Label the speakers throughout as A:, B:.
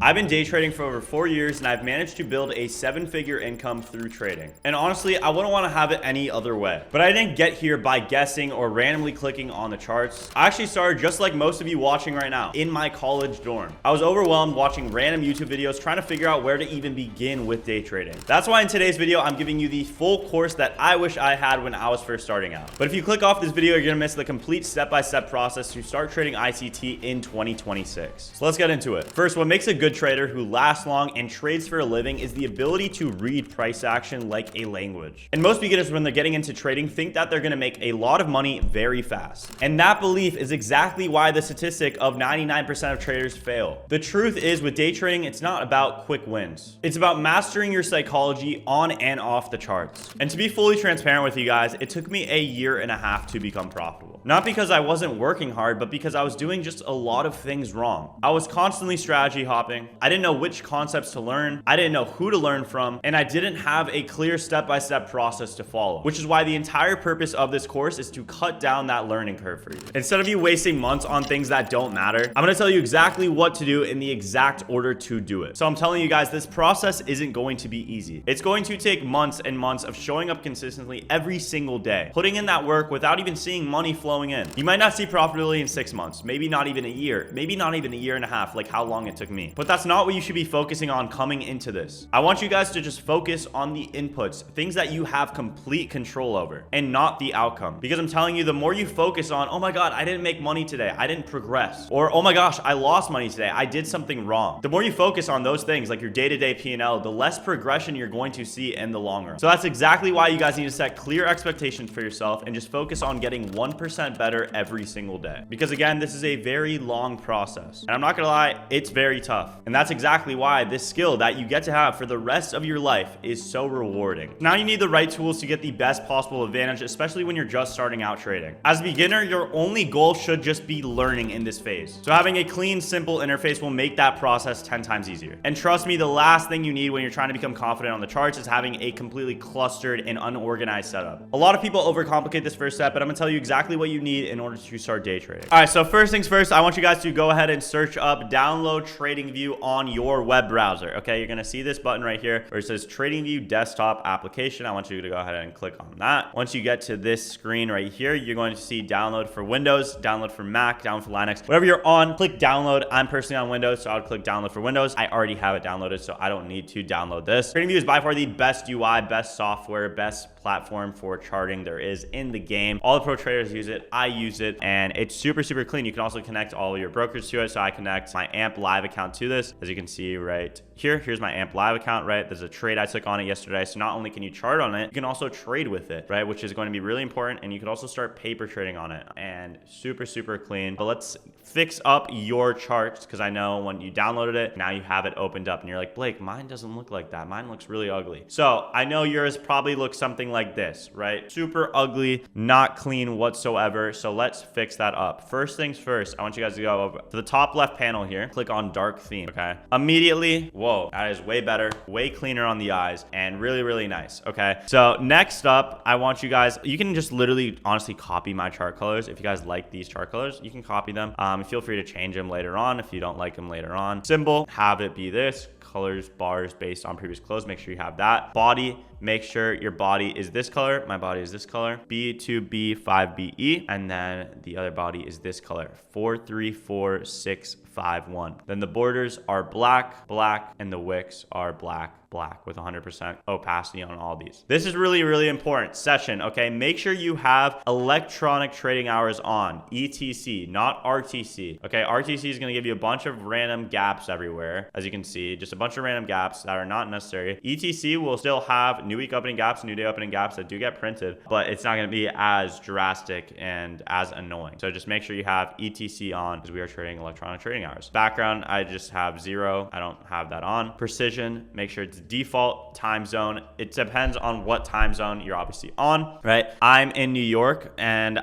A: I've been day trading for over 4 years and I've managed to build a 7-figure income through trading. And honestly, I wouldn't want to have it any other way. But I didn't get here by guessing or randomly clicking on the charts. I actually started just like most of you watching right now, in my college dorm. I was overwhelmed watching random YouTube videos trying to figure out where to even begin with day trading. That's why in today's video, I'm giving you the full course that I wish I had when I was first starting out. But if you click off this video, you're gonna miss the complete step-by-step process to start trading ICT in 2026. So let's get into it. First, what makes a good trader who lasts long and trades for a living is the ability to read price action like a language. And most beginners, when they're getting into trading, think that they're gonna make a lot of money very fast. And that belief is exactly why the statistic of 99% of traders fail. The truth is, with day trading, it's not about quick wins. It's about mastering your psychology on and off the charts. And to be fully transparent with you guys, it took me a year and a half to become profitable. Not because I wasn't working hard, but because I was doing just a lot of things wrong. I was constantly strategy hopping. I didn't know which concepts to learn. I didn't know who to learn from. And I didn't have a clear step-by-step process to follow, which is why the entire purpose of this course is to cut down that learning curve for you. Instead of you wasting months on things that don't matter, I'm gonna tell you exactly what to do in the exact order to do it. So I'm telling you guys, this process isn't going to be easy. It's going to take months and months of showing up consistently every single day, putting in that work without even seeing money flowing in. You might not see profitability in 6 months, maybe not even a year, maybe not even a year and a half, like how long it took me. But that's not what you should be focusing on coming into this. I want you guys to just focus on the inputs, things that you have complete control over, and not the outcome. Because I'm telling you, the more you focus on, oh my God, I didn't make money today, I didn't progress, or oh my gosh, I lost money today, I did something wrong. The more you focus on those things, like your day-to-day P&L, the less progression you're going to see in the long run. So that's exactly why you guys need to set clear expectations for yourself and just focus on getting 1% better every single day. Because again, this is a very long process. And I'm not gonna lie, it's very tough. And that's exactly why this skill that you get to have for the rest of your life is so rewarding. Now you need the right tools to get the best possible advantage, especially when you're just starting out trading. As a beginner, your only goal should just be learning in this phase. So having a clean, simple interface will make that process 10 times easier. And trust me, the last thing you need when you're trying to become confident on the charts is having a completely clustered and unorganized setup. A lot of people overcomplicate this first step, but I'm gonna tell you exactly what you need in order to start day trading. All right, so first things first, I want you guys to go ahead and search up download TradingView on your web browser. Okay, you're gonna see this button right here where it says TradingView desktop application. I want you to go ahead and click on that. Once you get to this screen right here, you're going to see download for Windows, download for Mac, download for Linux. Whatever you're on, click download. I'm personally on Windows, so I would click download for Windows. I already have it downloaded, so I don't need to download this. TradingView is by far the best UI, best software, best platform for charting there is in the game. All the pro traders use it. I use it, and it's super clean. You can also connect all of your brokers to it. So I connect my AMP Live account to this. As you can see right here, here's my AMP Live account, right? There's a trade I took on it yesterday. So not only can you chart on it, you can also trade with it, right? Which is going to be really important. And you can also start paper trading on it, and super clean. But let's fix up your charts, because I know when you downloaded it, now you have it opened up and you're like, Blake, mine doesn't look like that. Mine looks really ugly. So I know yours probably looks something like this, right? Super ugly, not clean whatsoever. So let's fix that up. First things first, I want you guys to go over to the top left panel here, click on dark theme, okay? Immediately, whoa, that is way better, way cleaner on the eyes, and really nice, okay? So next up, I want you guys, you can just literally honestly copy my chart colors. If you guys like these chart colors, you can copy them. Feel free to change them later on if you don't like them later on. Symbol, have it be this. Colors, bars based on previous close, make sure you have that. Body, make sure your body is this color. My body is this color. B2B 5BE, and then the other body is this color, 434651. Then the borders are black, and the wicks are black with 100% opacity on all these. This is really important. Session, okay? Make sure you have electronic trading hours on, ETC, not RTC, okay? RTC is gonna give you a bunch of random gaps everywhere, as you can see, just a bunch of random gaps that are not necessary. ETC will still have new week opening gaps, new day opening gaps that do get printed, but it's not gonna be as drastic and as annoying. So just make sure you have ETC on, because we are trading electronic trading hours. Background, I just have 0. I don't have that on. Precision, make sure it's default. Time zone, it depends on what time zone you're obviously on, right? I'm in New York, and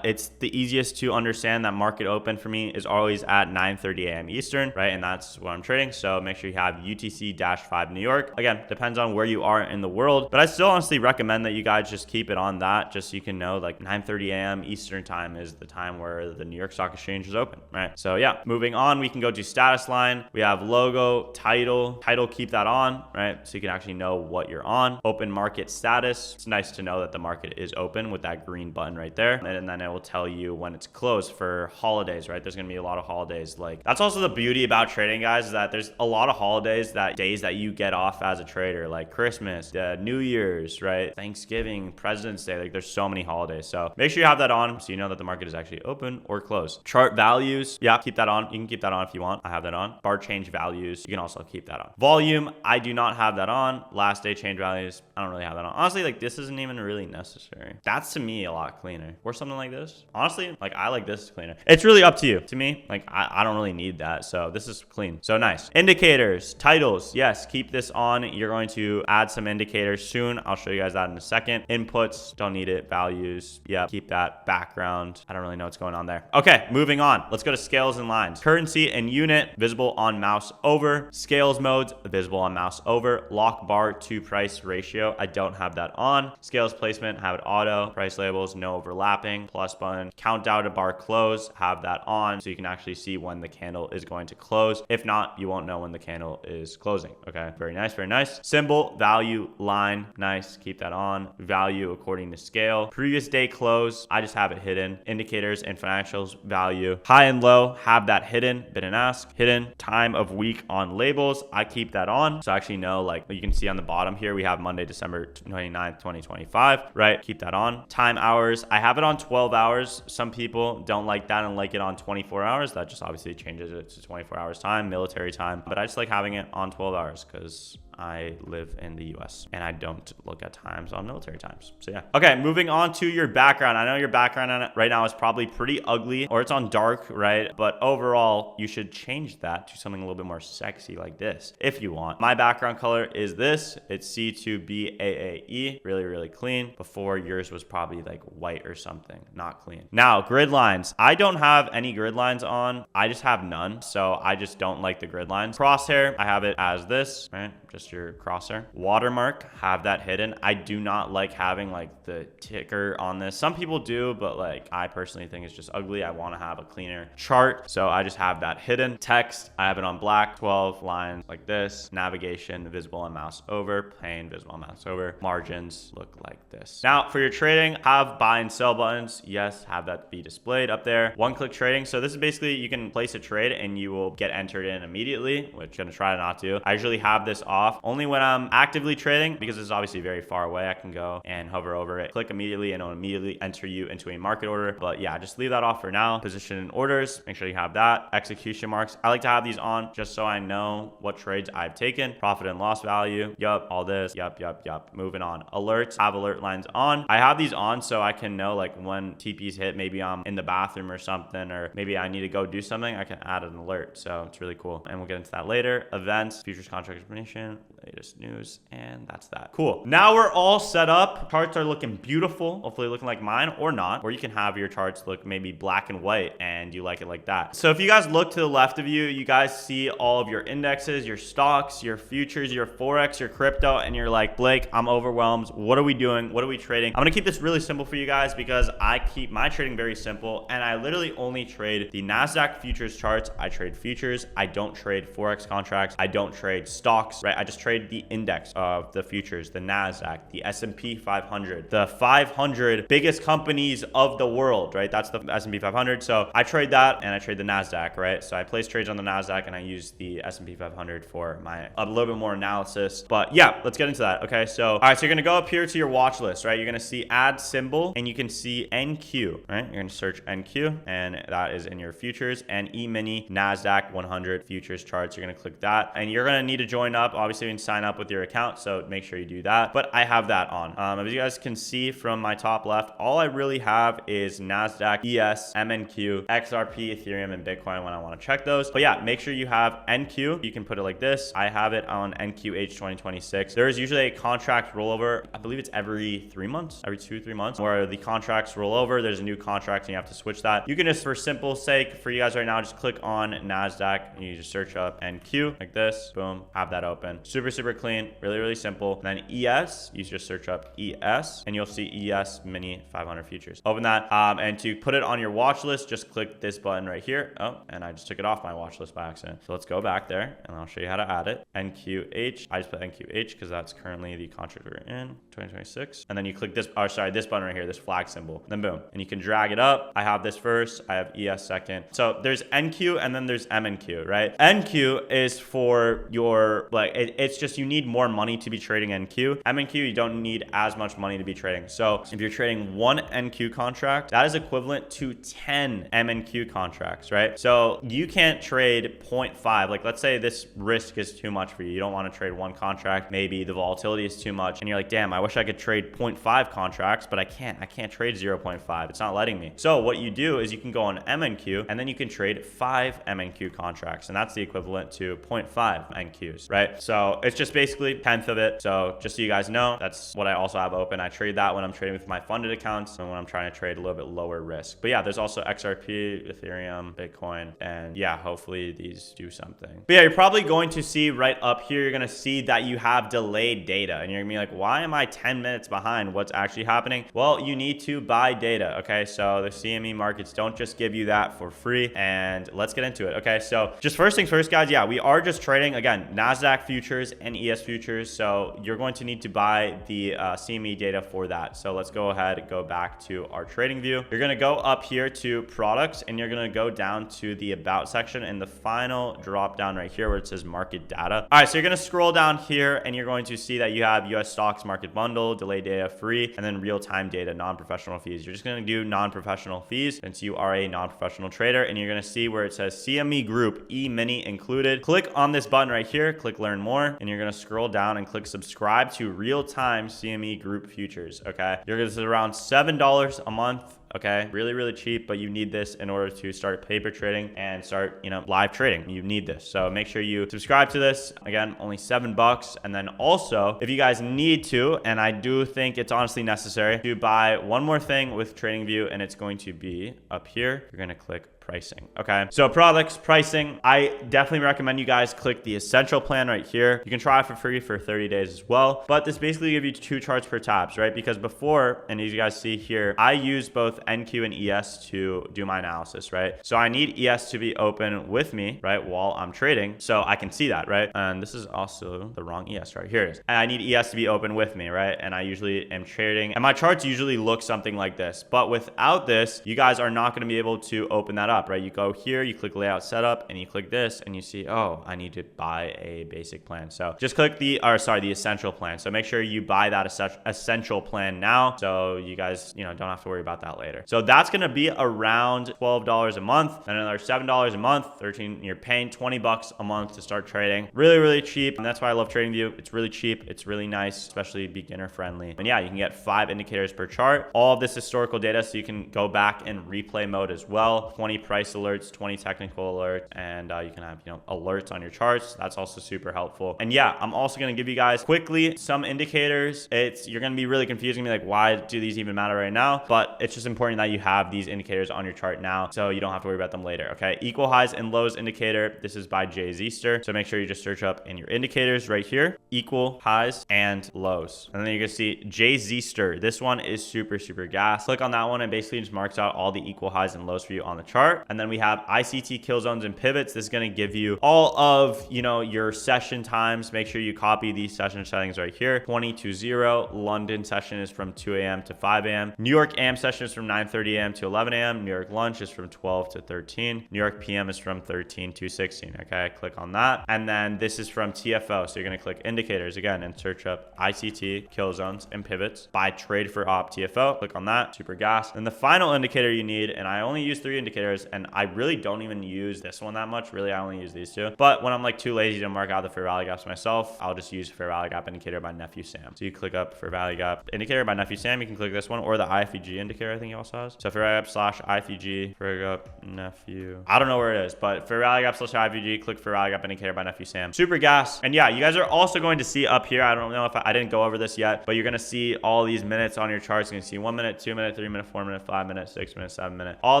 A: it's the easiest to understand that market open for me is always at 9:30 a.m. Eastern, right? And that's what I'm trading. So make sure you have UTC-5 New York. Again, depends on where you are in the world. world. But I still honestly recommend that you guys just keep it on that, just so you can know like 9:30 a.m. Eastern time is the time where the New York Stock Exchange is open, right? So yeah, moving on, we can go to status line. We have logo, title, keep that on, right? So you can actually know what you're on. Open market status. It's nice to know that the market is open with that green button right there. And then it will tell you when it's closed for holidays, right? There's going to be a lot of holidays. Like that's also the beauty about trading, guys, is that there's a lot of holidays, that days that you get off as a trader, like Christmas, New Year's, right? Thanksgiving, President's Day. Like there's so many holidays. So make sure you have that on so you know that the market is actually open or closed. Chart values. Yeah, keep that on. You can keep that on if you want. I have that on. Bar change values. You can also keep that on. Volume. I do not have that on. Last day change values. I don't really have that on. Honestly, like this isn't even really necessary. That's to me a lot cleaner. Or something like this. Honestly, like I like this cleaner. It's really up to you. To me, like I don't really need that. So this is clean. So nice. Indicators, titles. Yes, keep this on. You're going to add some indicators soon. I'll show you guys that in a second. Inputs, don't need it. Values, yeah, keep that. Background, I don't really know what's going on there. Okay, moving on. Let's go to scales and lines. Currency and unit, visible on mouse over. Scales modes, visible on mouse over. Lock bar to price ratio, I don't have that on. Scales placement, have it auto. Price labels, no overlapping. Plus button, countdown to bar close, have that on, so you can actually see when the candle is going to close. If not, you won't know when the candle is closing. Okay, very nice, very nice. Symbol, value, line, nice, keep that on. Value according to scale. Previous day close, I just have it hidden. Indicators and financials, value. High and low, have that hidden. Bid and ask, hidden. Time of week on labels, I keep that on. So I actually know, like you can see on the bottom here, we have Monday, December 29th, 2025, right? Keep that on. Time hours, I have it on 12 hours. Some people don't like that and like it on 24 hours. That just obviously changes it to 24 hours time, military time. But I just like having it on 12 hours because I live in the US and I don't look at times on military times. So yeah. Okay, moving on to your background. I know your background on it right now is probably pretty ugly or it's on dark, right? But overall, you should change that to something a little bit more sexy like this if you want. My background color is this. It's C2BAAE. Really, really clean. Before, yours was probably like white or something. Not clean. Now, grid lines. I don't have any grid lines on. I just have none. So I just don't like the grid lines. Crosshair, I have it as this, right? Just your crosshair. Watermark, have that hidden. I do not like having like the ticker on this. Some people do, but like I personally think it's just ugly. I want to have a cleaner chart. So I just have that hidden. Text, I have it on black, 12 lines like this. Navigation, visible on mouse over. Plain, visible on mouse over. Margins look like this. Now for your trading, have buy and sell buttons. Yes, have that be displayed up there. One-click trading. So this is basically, you can place a trade and you will get entered in immediately, which I'm gonna try not to. I usually have this off only when I'm actively trading because it's obviously very far away. I can go and hover over it, click immediately, and it'll immediately enter you into a market order. But yeah, just leave that off for now. Position and orders, make sure you have that. Execution marks, I like to have these on just so I know what trades I've taken. Profit and loss value, yup, all this, yup. Moving on. Alerts, have alert lines on. I have these on so I can know like when TPs hit, maybe I'm in the bathroom or something, or maybe I need to go do something, I can add an alert. So it's really cool. And we'll get into that later. Events, futures contract information, latest news, and that's that. Cool. Now we're all set up. Charts are looking beautiful, hopefully looking like mine or not, or you can have your charts look maybe black and white and you like it like that. So if you guys look to the left of you, you guys see all of your indexes, your stocks, your futures, your Forex, your crypto, and you're like, Blake, I'm overwhelmed. What are we doing? What are we trading? I'm gonna keep this really simple for you guys because I keep my trading very simple and I literally only trade the NASDAQ futures charts. I trade futures. I don't trade Forex contracts. I don't trade stocks, right? I just trade the index of the futures, the NASDAQ, the S&P 500, the 500 biggest companies of the world, right? That's the S&P 500. So I trade that and I trade the NASDAQ, right? So I place trades on the NASDAQ and I use the S&P 500 for my a little bit more analysis. But yeah, let's get into that. Okay, so all right, so you're gonna go up here to your watch list, right? You're gonna see add symbol and you can see NQ, right? You're gonna search NQ and that is in your futures, and E-mini NASDAQ 100 futures charts. You're gonna click that and you're gonna need to join up. Obviously, you can sign up with your account, so make sure you do that. But I have that on. As you guys can see from my top left, all I really have is NASDAQ, ES, MNQ, XRP, Ethereum, and Bitcoin when I want to check those. But yeah, make sure you have NQ. You can put it like this. I have it on NQH 2026. There is usually a contract rollover. I believe it's every 3 months, every 2-3 months, where the contracts roll over. There's a new contract and you have to switch that. You can just, for simple sake, for you guys right now, just click on NASDAQ and you just search up NQ like this. Boom, have that open. Super, super clean, really, really simple. And then ES, you just search up ES and you'll see ES mini 500 futures. Open that. And to put it on your watch list, just click this button right here. Oh, and I just took it off my watch list by accident. So let's go back there and I'll show you how to add it. NQH. I just put NQH because that's currently the contract we're in, 2026. And then you click this, oh, sorry, this button right here, this flag symbol. Then boom. And you can drag it up. I have this first. I have ES second. So there's NQ and then there's MNQ, right? NQ is for your, like, it's just you need more money to be trading NQ. MNQ, you don't need as much money to be trading. So if you're trading one NQ contract, that is equivalent to 10 MNQ contracts, right? So you can't trade 0.5. Like, let's say this risk is too much for you. You don't want to trade one contract. Maybe the volatility is too much. And you're like, damn, I wish I could trade 0.5 contracts, but I can't trade 0.5. It's not letting me. So what you do is you can go on MNQ and then you can trade 5 MNQ contracts. And that's the equivalent to 0.5 NQs, right? So it's just basically 1/10 of it. So just so you guys know, that's what I also have open. I trade that when I'm trading with my funded accounts and when I'm trying to trade a little bit lower risk. But yeah, there's also XRP, Ethereum, Bitcoin, and yeah, hopefully these do something. But yeah, you're probably going to see right up here, you're going to see that you have delayed data and you're gonna be like, why am I 10 minutes behind what's actually happening? Well, you need to buy data. Okay, so the CME markets don't just give you that for free, and let's get into it. Okay, so just first things first, guys. Yeah, we are just trading, again, NASDAQ futures and ES futures. So you're going to need to buy the CME data for that. So let's go ahead and go back to our trading view. You're going to go up here to products and you're going to go down to the about section and the final drop down right here where it says market data. All right, so you're going to scroll down here and you're going to see that you have US stocks market bundle, delayed data free, and then real-time data, non-professional fees. You're just going to do non-professional fees since you are a non-professional trader, and you're going to see where it says CME group E-mini included. Click on this button right here, click learn more, and you're going to scroll down and click subscribe to real-time CME group futures. Okay, you're going to see around $7 a month. Okay, really, really cheap, but you need this in order to start paper trading and start, you know, live trading. You need this. So make sure you subscribe to this. Again, only $7. And then also, if you guys need to, and I do think it's honestly necessary, to buy one more thing with TradingView, and it's going to be up here. You're going to click pricing. Okay, so products, pricing, I definitely recommend you guys click the essential plan right here. You can try it for free for 30 days as well, but this basically gives you 2 charts per tabs, right? Because before, and as you guys see here, I use both NQ and ES to do my analysis, right? So I need ES to be open with me, right, while I'm trading, so I can see that, right? And this is also the wrong ES, right? Here it is. And I need ES to be open with me, right? And I usually am trading, and my charts usually look something like this, but without this, you guys are not going to be able to open that up, right? You go here, you click layout setup, and you click this, and you see, oh, I need to buy a basic plan. So just click the essential plan. So make sure you buy that essential plan now, so you guys, you know, don't have to worry about that later. So that's going to be around $12 a month, and another $7 a month, 13. You're paying $20 a month to start trading. Really, really cheap, and that's why I love TradingView. It's really cheap. It's really nice, especially beginner friendly. And yeah, you can get 5 indicators per chart. All of this historical data, so you can go back in replay mode as well. 20 price alerts, 20 technical alerts, and you can have, you know, alerts on your charts. That's also super helpful. And yeah, I'm also going to give you guys quickly some indicators. You're going to be really confusing me, like, why do these even matter right now? But it's just important that you have these indicators on your chart now, so you don't have to worry about them later. Okay, equal highs and lows indicator. This is by Jay Zeester. So make sure you just search up in your indicators right here, equal highs and lows. And then you can see Jay Zeester. This one is super, super gas. Click on that one and basically just marks out all the equal highs and lows for you on the chart. And then we have ICT kill zones and pivots. This is going to give you all of, you know, your session times. Make sure you copy these session settings right here. 20 to 0. London session is from 2 a.m. to 5 a.m. New York AM session is from 9:30 a.m. to 11 a.m. New York lunch is from 12 to 13. New York PM is from 13 to 16. Okay, click on that. And then this is from TFO. So you're going to click indicators again and search up ICT kill zones and pivots by trade for op TFO. Click on that. Super gas. And the final indicator you need, and I only use 3 indicators, and I really don't even use this one that much. Really, I only use these 2. But when I'm like too lazy to mark out the fair value gaps myself, I'll just use fair value gap indicator by nephew Sam. So you click up fair value gap indicator by nephew Sam. You can click this one, or the IFEG indicator, I think he also has. So fair value gap slash IFEG, fair value gap nephew. I don't know where it is, but fair value gap slash IFEG, click fair value gap indicator by nephew Sam. Super gas. And yeah, you guys are also going to see up here, I don't know if I didn't go over this yet, but you're going to see all these minutes on your charts. You're going to see 1 minute, 2 minute, 3 minute, 4 minute, 5 minute, 6 minute, 7 minute. All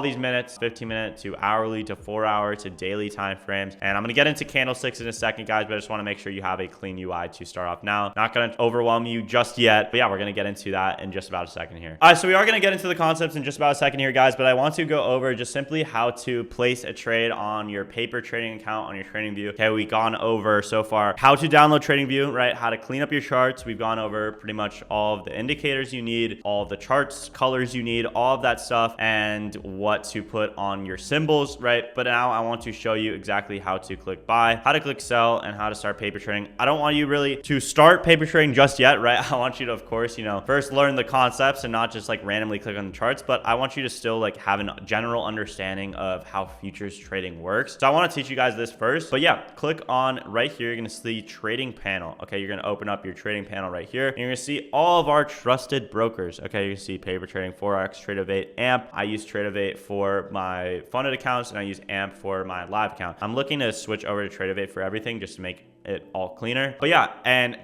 A: these minutes, 15 minute to hourly to 4 hour to daily time frames. And I'm going to get into candlesticks in a second, guys, but I just want to make sure you have a clean UI to start off now. Not going to overwhelm you just yet, but yeah, we're going to get into that in just about a second here. All right, so we are going to get into the concepts in just about a second here, guys, but I want to go over just simply how to place a trade on your paper trading account on your TradingView. Okay, we've gone over so far how to download TradingView, right? How to clean up your charts. We've gone over pretty much all of the indicators you need, all of the charts, colors you need, all of that stuff, and what to put on your symbols, right? But now I want to show you exactly how to click buy, how to click sell, and how to start paper trading. I don't want you really to start paper trading just yet, right? I want you to, of course, first learn the concepts and not just like randomly click on the charts, but I want you to still like have a general understanding of how futures trading works. So I want to teach you guys this first, but yeah, click on right here. You're going to see trading panel. Okay. You're going to open up your trading panel right here. And you're going to see all of our trusted brokers. Okay. You can see paper trading, Forex, Tradeovate, AMP. I use Tradeovate for my funded accounts and I use AMP for my live account. I'm looking to switch over to Tradeovate for everything just to make it all cleaner. But yeah, and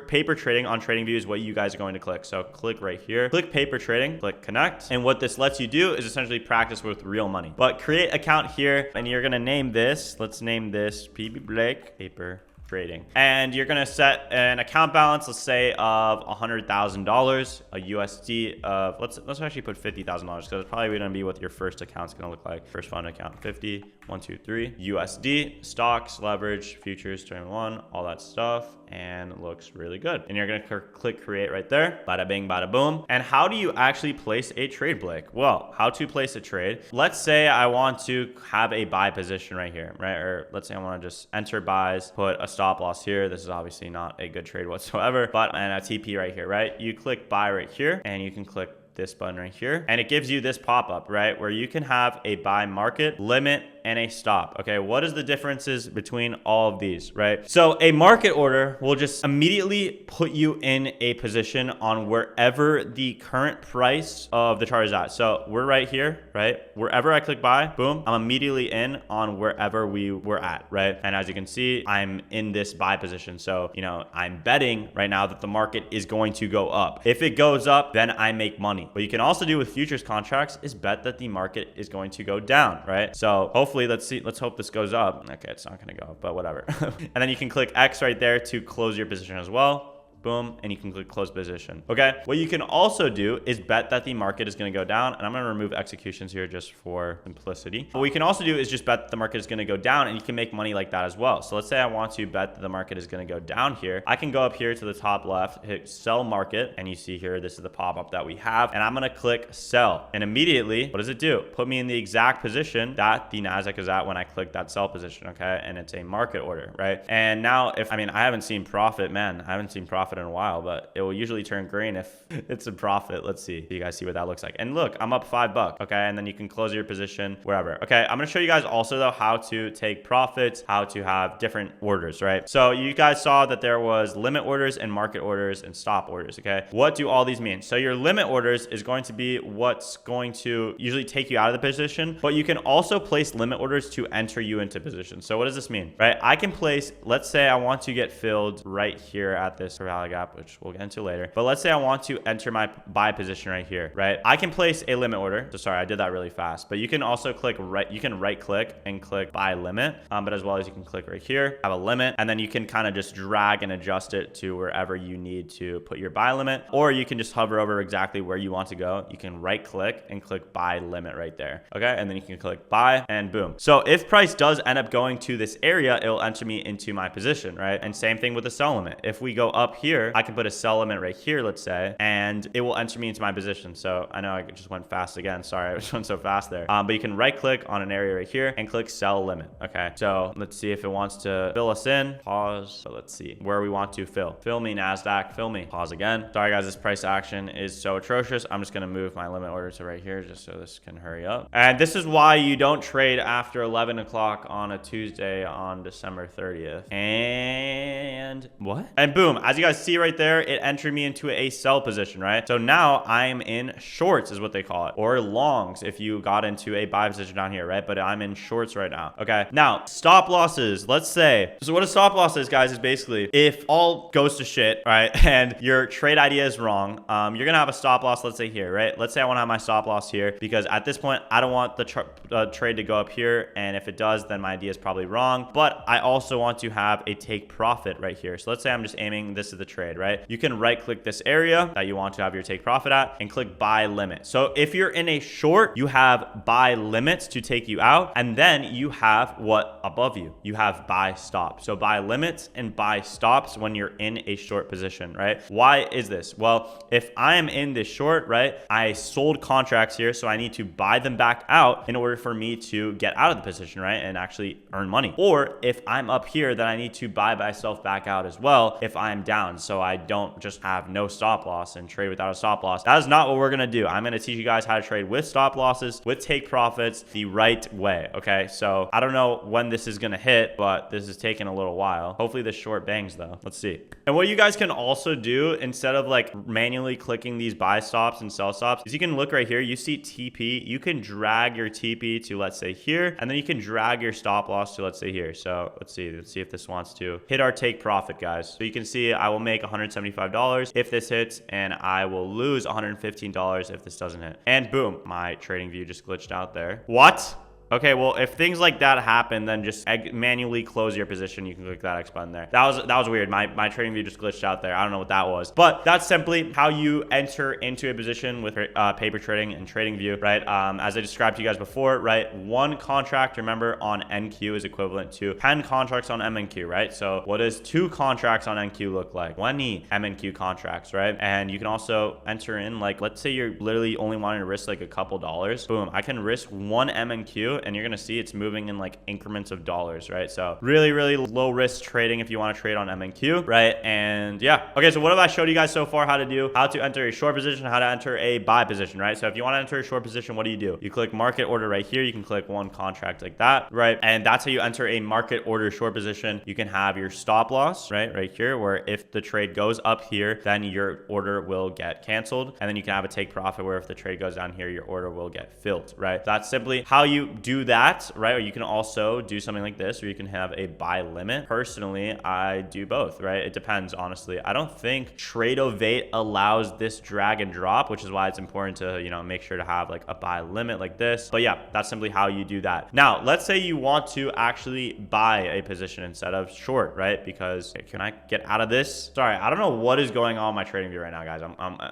A: paper trading on TradingView is what you guys are going to click. So click right here, click paper trading, click connect. And what this lets you do is essentially practice with real money. But create account here and you're going to name this. Let's name this PB Blake paper trading. And you're going to set an account balance, let's say of $100,000, a USD of, let's actually put $50,000 because it's probably going to be what your first account's going to look like. First fund account, 50, 1, 2, 3, USD, stocks, leverage, futures, 21, all that stuff. And it looks really good. And you're going to click create right there. Bada bing, bada boom. And how do you actually place a trade, Blake? Well, how to place a trade. Let's say I want to have a buy position right here, right? Or let's say I want to just enter buys, put a stop loss here. This is obviously not a good trade whatsoever, but and a TP right here, right? You click buy right here and you can click this button right here and it gives you this pop-up, right, where you can have a buy market, limit, and a stop. Okay, what is the differences between all of these, right? So a market order will just immediately put you in a position on wherever the current price of the chart is at. So we're right here, right? Wherever I click buy, boom, I'm immediately in on wherever we were at, right? And as you can see, I'm in this buy position. So, I'm betting right now that the market is going to go up. If it goes up, then I make money. What you can also do with futures contracts is bet that the market is going to go down, right? So hopefully, let's hope this goes up. Okay, it's not going to go up, but whatever. And then you can click X right there to close your position as well. Boom, and you can click close position. Okay, what you can also do is bet that the market is going to go down, and I'm going to remove executions here just for simplicity. What we can also do is just bet that the market is going to go down, and you can make money like that as well. So let's say I want to bet that the market is going to go down here. I can go up here to the top left, hit sell market, and you see here, this is the pop-up that we have, and I'm going to click sell. And immediately, what does it do? Put me in the exact position that the NASDAQ is at when I click that sell position, okay? And it's a market order, right? And now, I haven't seen profit, man. I haven't seen profit in a while, but it will usually turn green if it's a profit. Let's see. You guys see what that looks like. And look, I'm up $5, okay? And then you can close your position wherever. Okay, I'm gonna show you guys also though how to take profits, how to have different orders, right? So you guys saw that there was limit orders and market orders and stop orders, okay? What do all these mean? So your limit orders is going to be what's going to usually take you out of the position, but you can also place limit orders to enter you into position. So what does this mean, right? I can place, let's say I want to get filled right here at this value gap, which we'll get into later. But let's say I want to enter my buy position right here, right? I can place a limit order. So sorry, I did that really fast, but you can also click right, you can right click and click buy limit. But as well as you can click right here, have a limit, and then you can kind of just drag and adjust it to wherever you need to put your buy limit, or you can just hover over exactly where you want to go. You can right click and click buy limit right there. Okay. And then you can click buy and boom. So if price does end up going to this area, it'll enter me into my position, right? And same thing with the sell limit. If we go up here, I can put a sell limit right here, let's say, and it will enter me into my position. So I know I just went fast again. Sorry, I just went so fast there. But you can right click on an area right here and click sell limit. Okay. So let's see if it wants to fill us in. Pause. So let's see where we want to fill. Fill me, NASDAQ. Fill me. Pause again. Sorry guys, this price action is so atrocious. I'm just going to move my limit order to right here just so this can hurry up. And this is why you don't trade after 11 o'clock on a Tuesday on December 30th. And and what? And boom, as you guys see right there, it entered me into a sell position, right? So now I'm in shorts is what they call it, or longs if you got into a buy position down here, right? But I'm in shorts right now. Okay. Now, stop losses, let's say. So what a stop loss is, guys, is basically if all goes to shit, right? And your trade idea is wrong, you're gonna have a stop loss, let's say here, right? Let's say I want to have my stop loss here because at this point, I don't want the trade to go up here. And if it does, then my idea is probably wrong. But I also want to have a take profit right here. So let's say I'm just aiming this is the trade, right? You can right click this area that you want to have your take profit at and click buy limit. So if you're in a short, you have buy limits to take you out. And then you have what above you? You have buy stop. So buy limits and buy stops when you're in a short position, right? Why is this? Well, if I am in this short, right, I sold contracts here, so I need to buy them back out in order for me to get out of the position, right, and actually earn money. Or if I'm up here, then I need to buy myself back out as well if I'm down, so I don't just have no stop loss and trade without a stop loss. That is not what we're gonna do. I'm gonna teach you guys how to trade with stop losses, with take profits, the right way, okay? So I don't know when this is gonna hit, but this is taking a little while. Hopefully this short bangs though. Let's see. And what you guys can also do instead of like manually clicking these buy stops and sell stops is you can look right here. You see TP. You can drag your TP to, let's say, here, and then you can drag your stop loss to, let's say, here. So let's see if this wants to hit our take profit, guys. So you can see I will make $175 if this hits, and I will lose $115 if this doesn't hit. And boom, my trading view just glitched out there. What? Okay, well, if things like that happen, then just manually close your position. You can click that X button there. That was weird. My trading view just glitched out there. I don't know what that was. But that's simply how you enter into a position with paper trading and TradingView, right? As I described to you guys before, right? One contract, remember, on NQ is equivalent to 10 contracts on MNQ, right? So what does 2 contracts on NQ look like? 20 MNQ contracts, right? And you can also enter in, like, let's say you're literally only wanting to risk like a couple dollars. Boom, I can risk 1 MNQ and you're gonna see it's moving in like increments of dollars, right? So really, really low risk trading if you want to trade on MNQ, right? And yeah, okay, so what have I showed you guys so far how to do? How to enter a short position, how to enter a buy position, right? So if you want to enter a short position, what do? You click market order right here. You can click one contract like that, right? And that's how you enter a market order short position. You can have your stop loss, right here, where if the trade goes up here, then your order will get canceled. And then you can have a take profit where if the trade goes down here, your order will get filled, right? That's simply how you do that, right? Or you can also do something like this, or you can have a buy limit. Personally, I do both, right? It depends, honestly. I don't think Trade-O-Vate allows this drag and drop, which is why it's important to, you know, make sure to have like a buy limit like this. But yeah, that's simply how you do that. Now, let's say you want to actually buy a position instead of short, right? Because can I get out of this? Sorry, I don't know what is going on in my trading view right now, guys.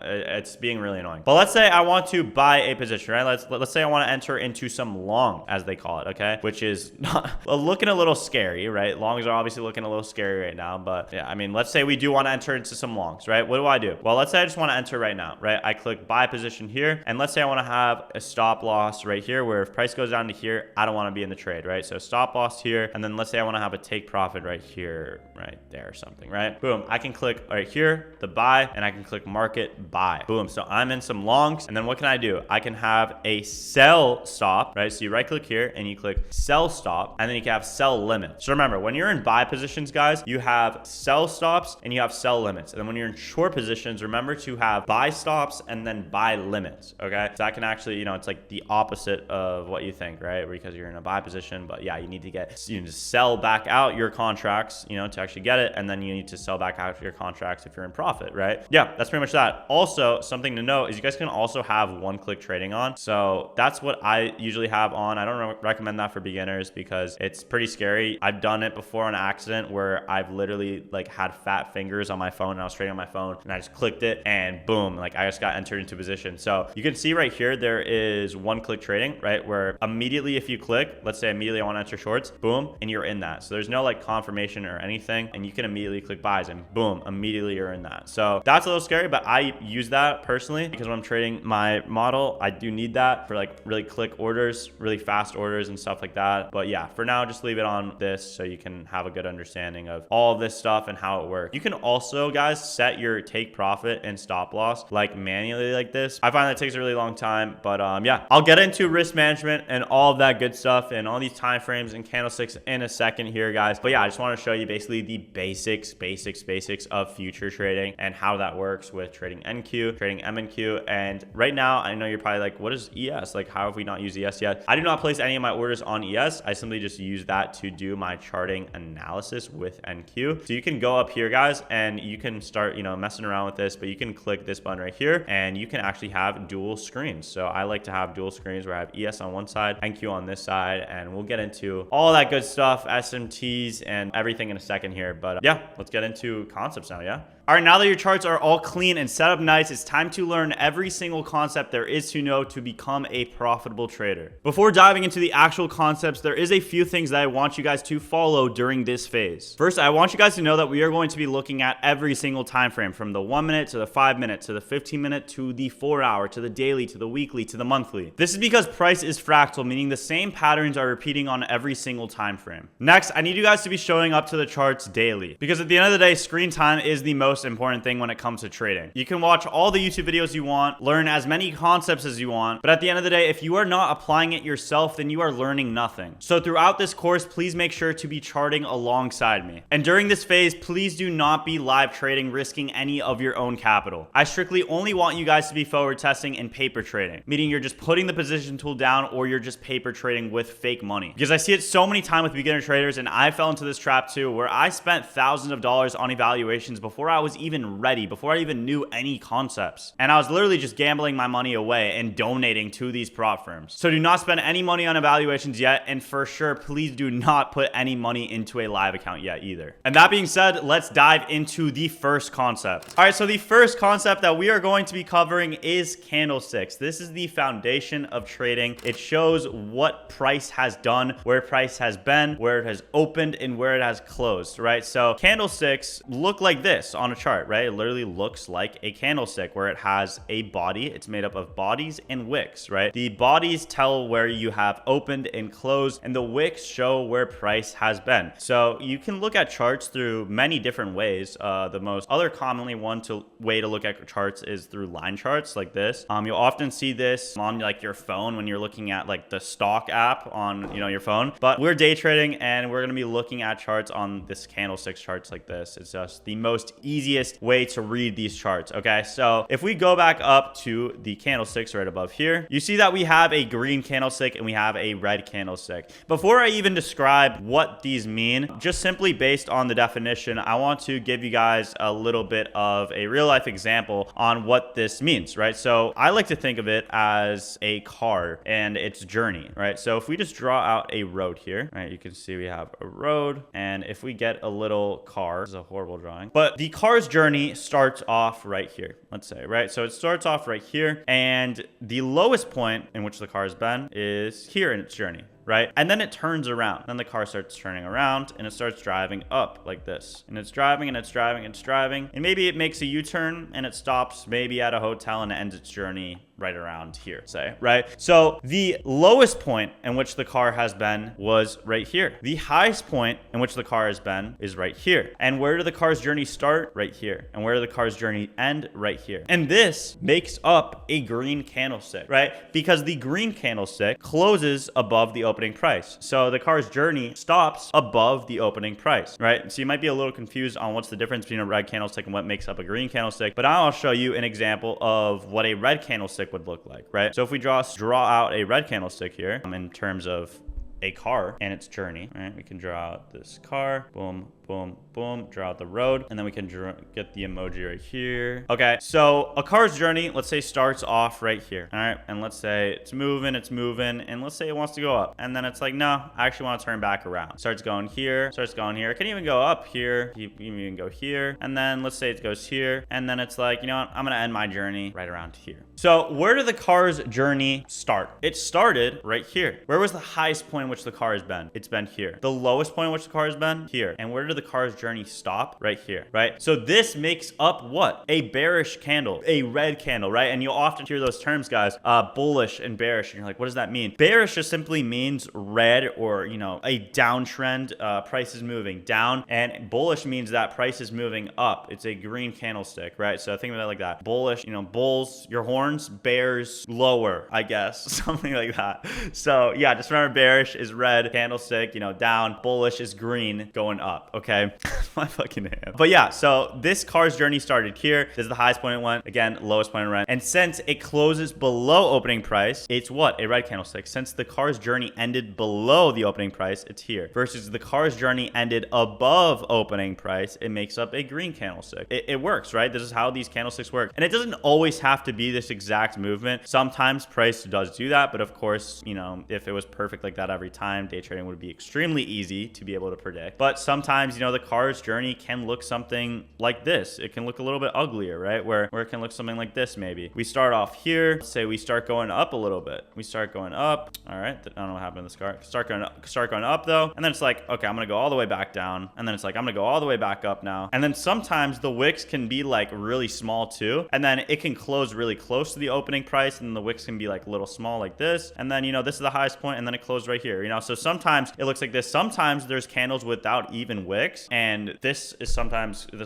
A: It's being really annoying. But let's say I want to buy a position, right? Let's say I want to enter into some long, as they call it, okay? Which is not looking a little scary, right? Longs are obviously looking a little scary right now, but yeah, I mean, let's say we do want to enter into some longs, right? What do? Well, let's say I just want to enter right now, right? I click buy position here, and let's say I want to have a stop loss right here, where if price goes down to here, I don't want to be in the trade, right? So stop loss here, and then let's say I want to have a take profit right here, right there or something, right? Boom, I can click right here, the buy, and I can click market buy. Boom, so I'm in some longs, and then what can I do? I can have a sell stop, right? So you right click here, and you click sell stop, and then you can have sell limit. So remember, when you're in buy positions, guys, you have sell stops and you have sell limits. And then when you're in short positions, remember to have buy stops and then buy limits, okay? So that can actually, you know, it's like the opposite of what you think, right? Because you're in a buy position, but yeah, you need to sell back out your contracts, you know, to actually get it. And then you need to sell back out your contracts if you're in profit, right? Yeah, that's pretty much that. Also, something to note is you guys can also have one-click trading on. So that's what I usually have on. I don't recommend that for beginners because it's pretty scary. I've done it before on accident where I've literally like had fat fingers on my phone and I was trading on my phone and I just clicked it and boom, like I just got entered into position. So you can see right here, there is one-click trading, right? Where immediately if you click, let's say immediately I want to enter shorts, boom, and you're in that. So there's no like confirmation or anything, and you can immediately click buys and boom, immediately you're in that. So that's a little scary, but I use that personally because when I'm trading my model, I do need that for like really quick orders, really fast fast orders and stuff like that. But yeah, for now, just leave it on this so you can have a good understanding of all of this stuff and how it works. You can also, guys, set your take profit and stop loss like manually like this. I find that takes a really long time, but yeah, I'll get into risk management and all of that good stuff and all these time frames and candlesticks in a second here, guys. But yeah, I just want to show you basically the basics of future trading and how that works with trading NQ, trading MNQ. And right now, I know you're probably like, what is ES? Like, how have we not used ES yet? I do not place any of my orders on ES. I simply just use that to do my charting analysis with NQ. So you can go up here, guys, and you can start, you know, messing around with this, but you can click this button right here and you can actually have dual screens. So I like to have dual screens where I have ES on one side, NQ on this side, and we'll get into all that good stuff, SMTs and everything in a second here. But yeah, let's get into concepts now, yeah? All right, now that your charts are all clean and set up nice, it's time to learn every single concept there is to know to become a profitable trader. Before diving into the actual concepts, there is a few things that I want you guys to follow during this phase. First, I want you guys to know that we are going to be looking at every single time frame, from the 1 minute to the 5 minute to the 15 minute to the 4 hour to the daily to the weekly to the monthly. This is because price is fractal, meaning the same patterns are repeating on every single time frame. Next, I need you guys to be showing up to the charts daily, because at the end of the day, screen time is the most important thing when it comes to trading. You can watch all the YouTube videos you want, learn as many concepts as you want, but at the end of the day, if you are not applying it yourself, then you are learning nothing. So throughout this course, please make sure to be charting alongside me. And during this phase, please do not be live trading, risking any of your own capital. I strictly only want you guys to be forward testing and paper trading, meaning you're just putting the position tool down or you're just paper trading with fake money. Because I see it so many times with beginner traders, and I fell into this trap too, where I spent thousands of dollars on evaluations before I was even ready, before I even knew any concepts. And I was literally just gambling my money away and donating to these prop firms. So do not spend any money on evaluations yet, and for sure, please do not put any money into a live account yet either. And that being said, let's dive into the first concept. All right, so the first concept that we are going to be covering is candlesticks. This is the foundation of trading. It shows what price has done, where price has been, where it has opened, and where it has closed, right? So candlesticks look like this on a chart, right? It literally looks like a candlestick where it has a body. It's made up of bodies and wicks, right? The bodies tell where you have opened and closed, and the wicks show where price has been. So you can look at charts through many different ways. The most other commonly way to look at charts is through line charts like this. You'll often see this on like your phone when you're looking at like the stock app on, you know, your phone. But we're day trading and we're going to be looking at charts on this candlesticks charts like this. It's just the most easiest way to read these charts. Okay, so if we go back up to the candlesticks right above here, you see that we have a green candlestick and we have a red candlestick. Before I even describe what these mean, just simply based on the definition, I want to give you guys a little bit of a real life example on what this means, right? So I like to think of it as a car and its journey, right? So if we just draw out a road here, right, you can see we have a road, and if we get a little car, this is a horrible drawing, but the car's journey starts off right here, let's say, right? So it starts off right here, and the lowest point in which the car has been is here in its journey, right? And then it turns around. Then the car starts turning around and it starts driving up like this. And it's driving and it's driving and it's driving. And maybe it makes a U-turn and it stops maybe at a hotel and it ends its journey right around here, say, right? So the lowest point in which the car has been was right here. The highest point in which the car has been is right here. And where did the car's journey start? Right here. And where did the car's journey end? Right here. And this makes up a green candlestick, right? Because the green candlestick closes above the opening price. So the car's journey stops above the opening price, right? So you might be a little confused on what's the difference between a red candlestick and what makes up a green candlestick, but I'll show you an example of what a red candlestick would look like, right? So if we draw out a red candlestick here in terms of a car and its journey, right? We can draw out this car, boom, boom, boom, draw out the road, and then we can get the emoji right here. Okay, so a car's journey, let's say, starts off right here, all right? And let's say it's moving, and let's say it wants to go up, and then it's like, no, I actually want to turn back around. Starts going here, it can even go up here, you can even go here, and then let's say it goes here, and then it's like, you know what, I'm gonna end my journey right around here. So where did the car's journey start? It started right here. Where was the highest point in which the car has been? It's been here. The lowest point in which the car has been? Here. And where did the car's journey stop? Right here, right? So this makes up what? A bearish candle, a red candle, right? And you'll often hear those terms, guys, bullish and bearish. And you're like, what does that mean? Bearish just simply means red, or, you know, a downtrend, price is moving down, and bullish means that price is moving up. It's a green candlestick, right? So think of it like that. Bullish, you know, bulls, your horns, bears, lower, I guess, something like that. So yeah, just remember bearish is red candlestick, you know, down. Bullish is green going up, okay? My fucking hand. But yeah, so this car's journey started here. This is the highest point it went. Again, lowest point it went. And since it closes below opening price, it's what? A red candlestick. Since the car's journey ended below the opening price, it's here. Versus the car's journey ended above opening price, it makes up a green candlestick. It works, right? This is how these candlesticks work. And it doesn't always have to be this exact movement. Sometimes price does do that, but of course, you know, if it was perfect like that every time, day trading would be extremely easy to be able to predict. But sometimes, you know, the car's journey can look something like this. It can look a little bit uglier, right? Where it can look something like this maybe. We start off here, say we start going up a little bit. We start going up. All right, I don't know what happened to this car. Start going up though. And then it's like, okay, I'm gonna go all the way back down. And then it's like, I'm gonna go all the way back up now. And then sometimes the wicks can be like really small too. And then it can close really close to the opening price. And the wicks can be like a little small like this. And then, you know, this is the highest point, and then it closed right here, you know? So sometimes it looks like this. Sometimes there's candles without even wicks. And this is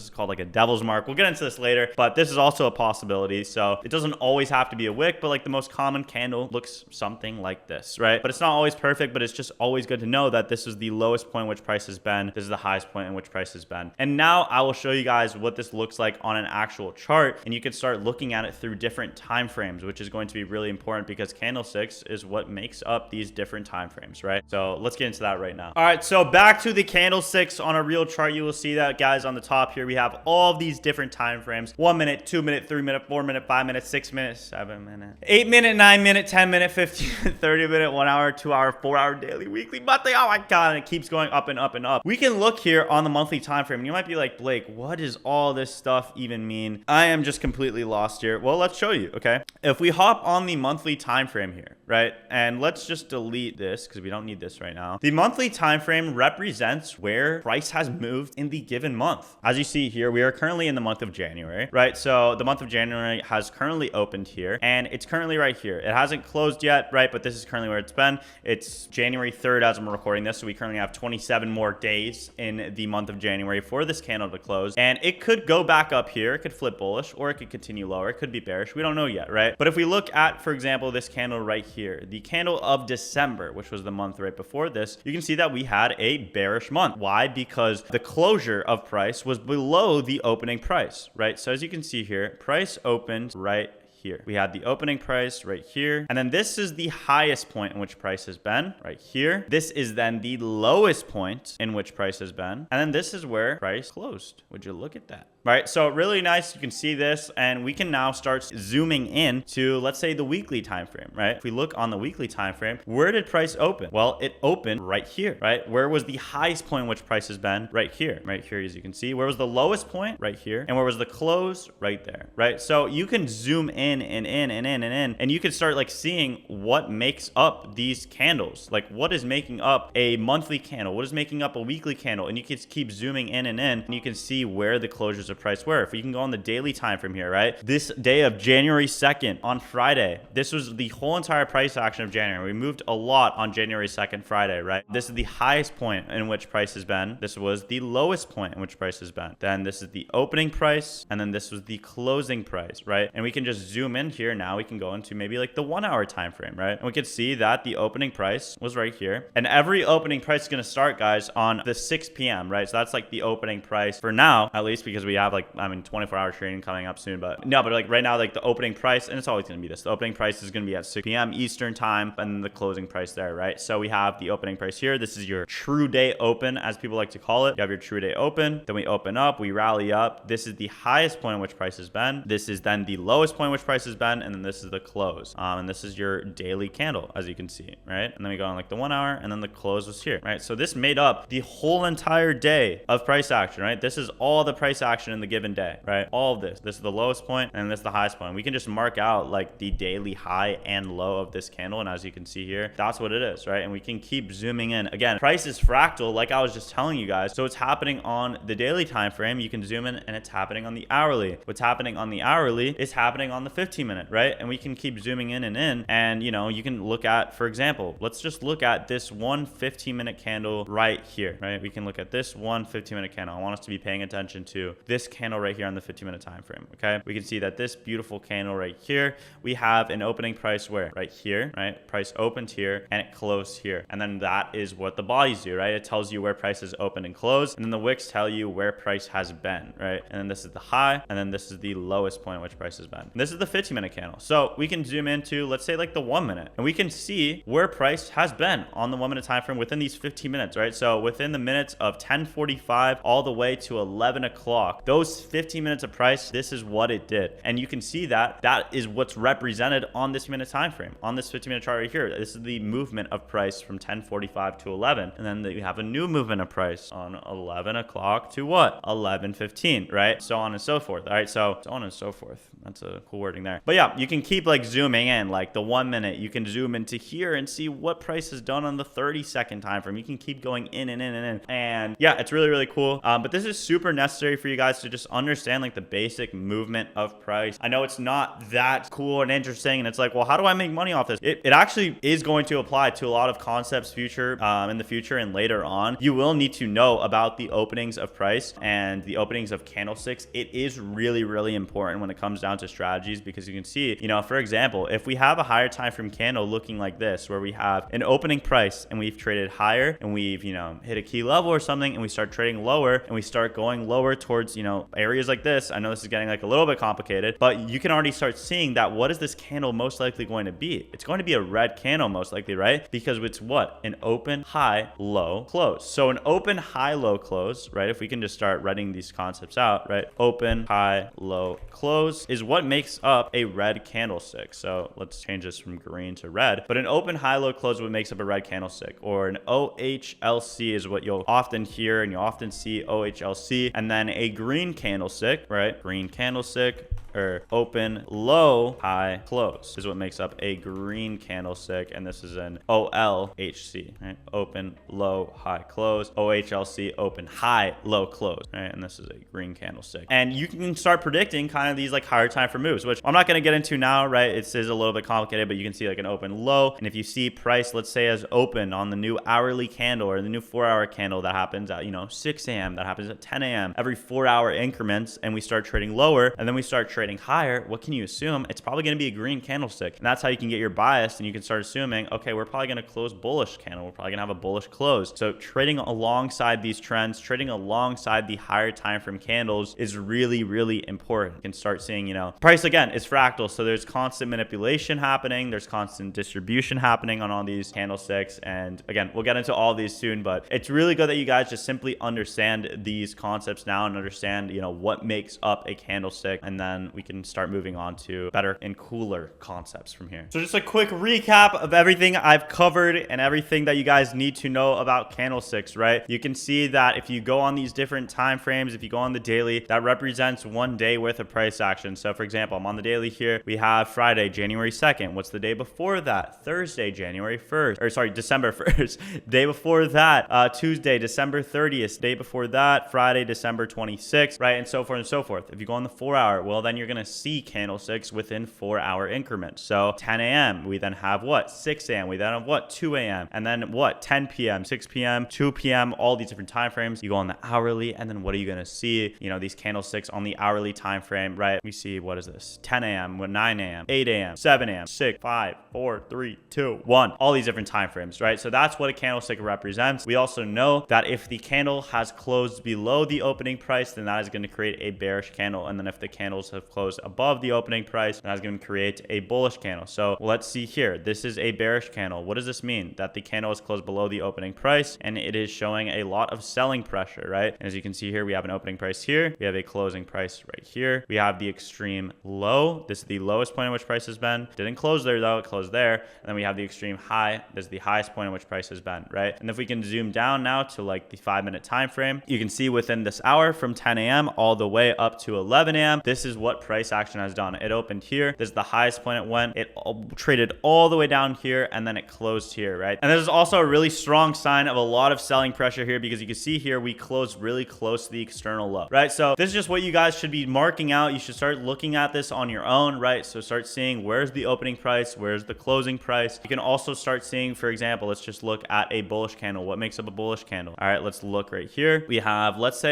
A: called like a devil's mark. We'll get into this later, but this is also a possibility. So it doesn't always have to be a wick, but like the most common candle looks something like this, right? But it's not always perfect, but it's just always good to know that this is the lowest point in which price has been. This is the highest point in which price has been. And now I will show you guys what this looks like on an actual chart, and you can start looking at it through different time frames, which is going to be really important because candlesticks is what makes up these different time frames, right? So let's get into that right now. All right, so back to the candlesticks on a real chart. You will see that, guys, on the top here we have all of these different time frames: 1 minute, 2 minute, 3 minute, 4 minute, 5 minute, 6 minute, 7 minute, 8 minute, 9 minute, 10 minute, 15 minute, 30 minute, 1 hour, 2 hour, 4 hour, daily, weekly, monthly. Oh my god, and it keeps going up and up and up. We can look here on the monthly time frame, and you might be like, Blake, what does all this stuff even mean? I am just completely lost here. Well, let's show you, okay? If we hop on the monthly time frame here, right, and let's just delete this because we don't need this right now. The monthly time frame represents where price has moved in the given month. As you see here, we are currently in the month of January, right? So the month of January has currently opened here, and it's currently right here. It hasn't closed yet, right? But this is currently where it's been. It's January 3rd as I'm recording this, so we currently have 27 more days in the month of January for this candle to close. And it could go back up here, it could flip bullish, or it could continue lower, it could be bearish. We don't know yet, right? But if we look at, for example, this candle right here, the candle of December, which was the month right before this, you can see that we had a bearish month. Why? Because the closure of price was below the opening price, right? So as you can see here, price opened right here. We had the opening price right here. And then this is the highest point in which price has been right here. This is then the lowest point in which price has been. And then this is where price closed. Would you look at that? Right, so really nice. You can see this, and we can now start zooming in to, let's say, the weekly time frame, right? If we look on the weekly time frame, where did price open? Well, it opened right here, right? Where was the highest point in which price has been? Right here, as you can see. Where was the lowest point? Right here. And where was the close? Right there, right? So you can zoom in and in and in and in, and you can start like seeing what makes up these candles. Like what is making up a monthly candle? What is making up a weekly candle? And you can keep zooming in, and you can see where the closures of price were. If we can go on the daily time from here, right? This day of January 2nd on Friday, this was the whole entire price action of January. We moved a lot on January 2nd, Friday, right? This is the highest point in which price has been. This was the lowest point in which price has been. Then this is the opening price, and then this was the closing price, right? And we can just zoom in here. Now we can go into maybe like the 1 hour time frame, right? And we can see that the opening price was right here. And every opening price is going to start, guys, on the 6 p.m., right? So that's like the opening price for now, at least, because we have like, 24-hour trading coming up soon. But no, but like right now, like the opening price, and it's always going to be this, the opening price is going to be at 6 p.m. Eastern time, and then the closing price there, right? So we have the opening price here. This is your true day open, as people like to call it. You have your true day open. Then we open up, we rally up. This is the highest point in which price has been. This is then the lowest point in which price price has been, and then this is the close. And this is your daily candle, as you can see, right? And then we go on like the 1 hour, and then the close was here, right? So this made up the whole entire day of price action, right? This is all the price action in the given day, right? All of this. This is the lowest point, and this is the highest point. We can just mark out like the daily high and low of this candle, and as you can see here, that's what it is, right? And we can keep zooming in. Again, price is fractal, like I was just telling you guys. So it's happening on the daily time frame. You can zoom in, and it's happening on the hourly. What's happening on the hourly is happening on the 15-minute, right? And we can keep zooming in, and you know, you can look at, for example, let's just look at this one 15-minute candle right here, right? We can look at this one 15-minute candle. I want us to be paying attention to this candle right here on the 15-minute time frame, okay? We can see that this beautiful candle right here, we have an opening price where? Right here, right? Price opened here, and it closed here. And then that is what the bodies do, right? It tells you where price is open and closed, and then the wicks tell you where price has been, right? And then this is the high, and then this is the lowest point at which price has been. And this is the 15-minute candle. So we can zoom into, let's say, like the 1 minute, and we can see where price has been on the 1 minute time frame within these 15 minutes, right? So within the minutes of 10:45 all the way to 11 o'clock, those 15 minutes of price, this is what it did. And you can see that that is what's represented on this minute time frame, on this 15-minute chart right here. This is the movement of price from 10:45 to 11, and then you have a new movement of price on 11 o'clock to what? 11:15, right? So on and so forth. All right, so on and so forth. That's a cool wording there. But yeah, you can keep like zooming in, like the 1 minute, you can zoom into here and see what price has done on the 30-second time frame. You can keep going in and in and in. And yeah, it's really, really cool. But this is super necessary for you guys to just understand like the basic movement of price. I know it's not that cool and interesting, and it's like, well, how do I make money off this? It actually is going to apply to a lot of concepts in the future and later on. You will need to know about the openings of price and the openings of candlesticks. It is really, really important when it comes down to strategies, because you can see, you know, for example, if we have a higher time frame candle looking like this, where we have an opening price and we've traded higher and we've, you know, hit a key level or something, and we start trading lower and we start going lower towards, you know, areas like this. I know this is getting like a little bit complicated, but you can already start seeing that what is this candle most likely going to be? It's going to be a red candle most likely, right? Because it's what? An open, high, low, close. So an open, high, low, close, right? If we can just start writing these concepts out, right? Open, high, low, close is what makes up a red candlestick. So let's change this from green to red. But an open, high, low, close is what makes up a red candlestick. Or an OHLC is what you'll often hear, and you'll often see OHLC. And then a green candlestick, right? Green candlestick, or open, low, high, close is what makes up a green candlestick. And this is an OLHC, right? Open, low, high, close. OHLC, open, high, low, close, right? And this is a green candlestick. And you can start predicting kind of these like higher time for moves, which I'm not going to get into now, right? It is a little bit complicated, but you can see like an open low. And if you see price, let's say, as open on the new hourly candle or the new 4-hour candle that happens at, you know, 6 a.m., that happens at 10 a.m., every 4-hour increments, and we start trading lower, and then we start trading higher, what can you assume? It's probably going to be a green candlestick. And that's how you can get your bias, and you can start assuming, okay, we're probably going to close bullish candle. We're probably going to have a bullish close. So trading alongside these trends, trading alongside the higher time frame candles is really, really important. You can start seeing, you know, price again is fractal. So there's constant manipulation happening. There's constant distribution happening on all these candlesticks. And again, we'll get into all these soon, but it's really good that you guys just simply understand these concepts now and understand, you know, what makes up a candlestick. And then we can start moving on to better and cooler concepts from here. So just a quick recap of everything I've covered and everything that you guys need to know about candlesticks, right? You can see that if you go on these different time frames, if you go on the daily, that represents 1 day worth of price action. So for example, I'm on the daily here. We have Friday, January 2nd. What's the day before that? Thursday, January 1st, or sorry, December 1st. Day before that, Tuesday, December 30th. Day before that, Friday, December 26th, right? And so forth and so forth. If you go on the 4-hour, well, then you're going to see candlesticks within 4-hour increments. So 10 a.m., we then have what? 6 a.m., we then have what? 2 a.m., and then what? 10 p.m., 6 p.m., 2 p.m., all these different time frames. You go on the hourly, and then what are you going to see? You know, these candlesticks on the hourly time frame, right? We see, what is this? 10 a.m., 9 a.m., 8 a.m., 7 a.m., 6, 5, 4, 3, 2, 1. All these different time frames, right? So that's what a candlestick represents. We also know that if the candle has closed below the opening price, then that is going to create a bearish candle. And then if the candles have closed above the opening price, and that's going to create a bullish candle. So let's see here. This is a bearish candle. What does this mean? That the candle is closed below the opening price, and it is showing a lot of selling pressure, right? And as you can see here, we have an opening price here. We have a closing price right here. We have the extreme low. This is the lowest point at which price has been. Didn't close there though, it closed there. And then we have the extreme high. This is the highest point at which price has been, right? And if we can zoom down now to like the 5-minute time frame, you can see within this hour from 10 a.m. all the way up to 11 a.m., this is what price action has done. It opened here. This is the highest point it went. It traded all the way down here, and then it closed here, right? And this is also a really strong sign of a lot of selling pressure here, because you can see here we closed really close to the external low, right? So this is just what you guys should be marking out. You should start looking at this on your own, right? So start seeing where's the opening price, where's the closing price. You can also start seeing, for example, let's just look at a bullish candle. What makes up a bullish candle? All right, let's look right here. We have, let's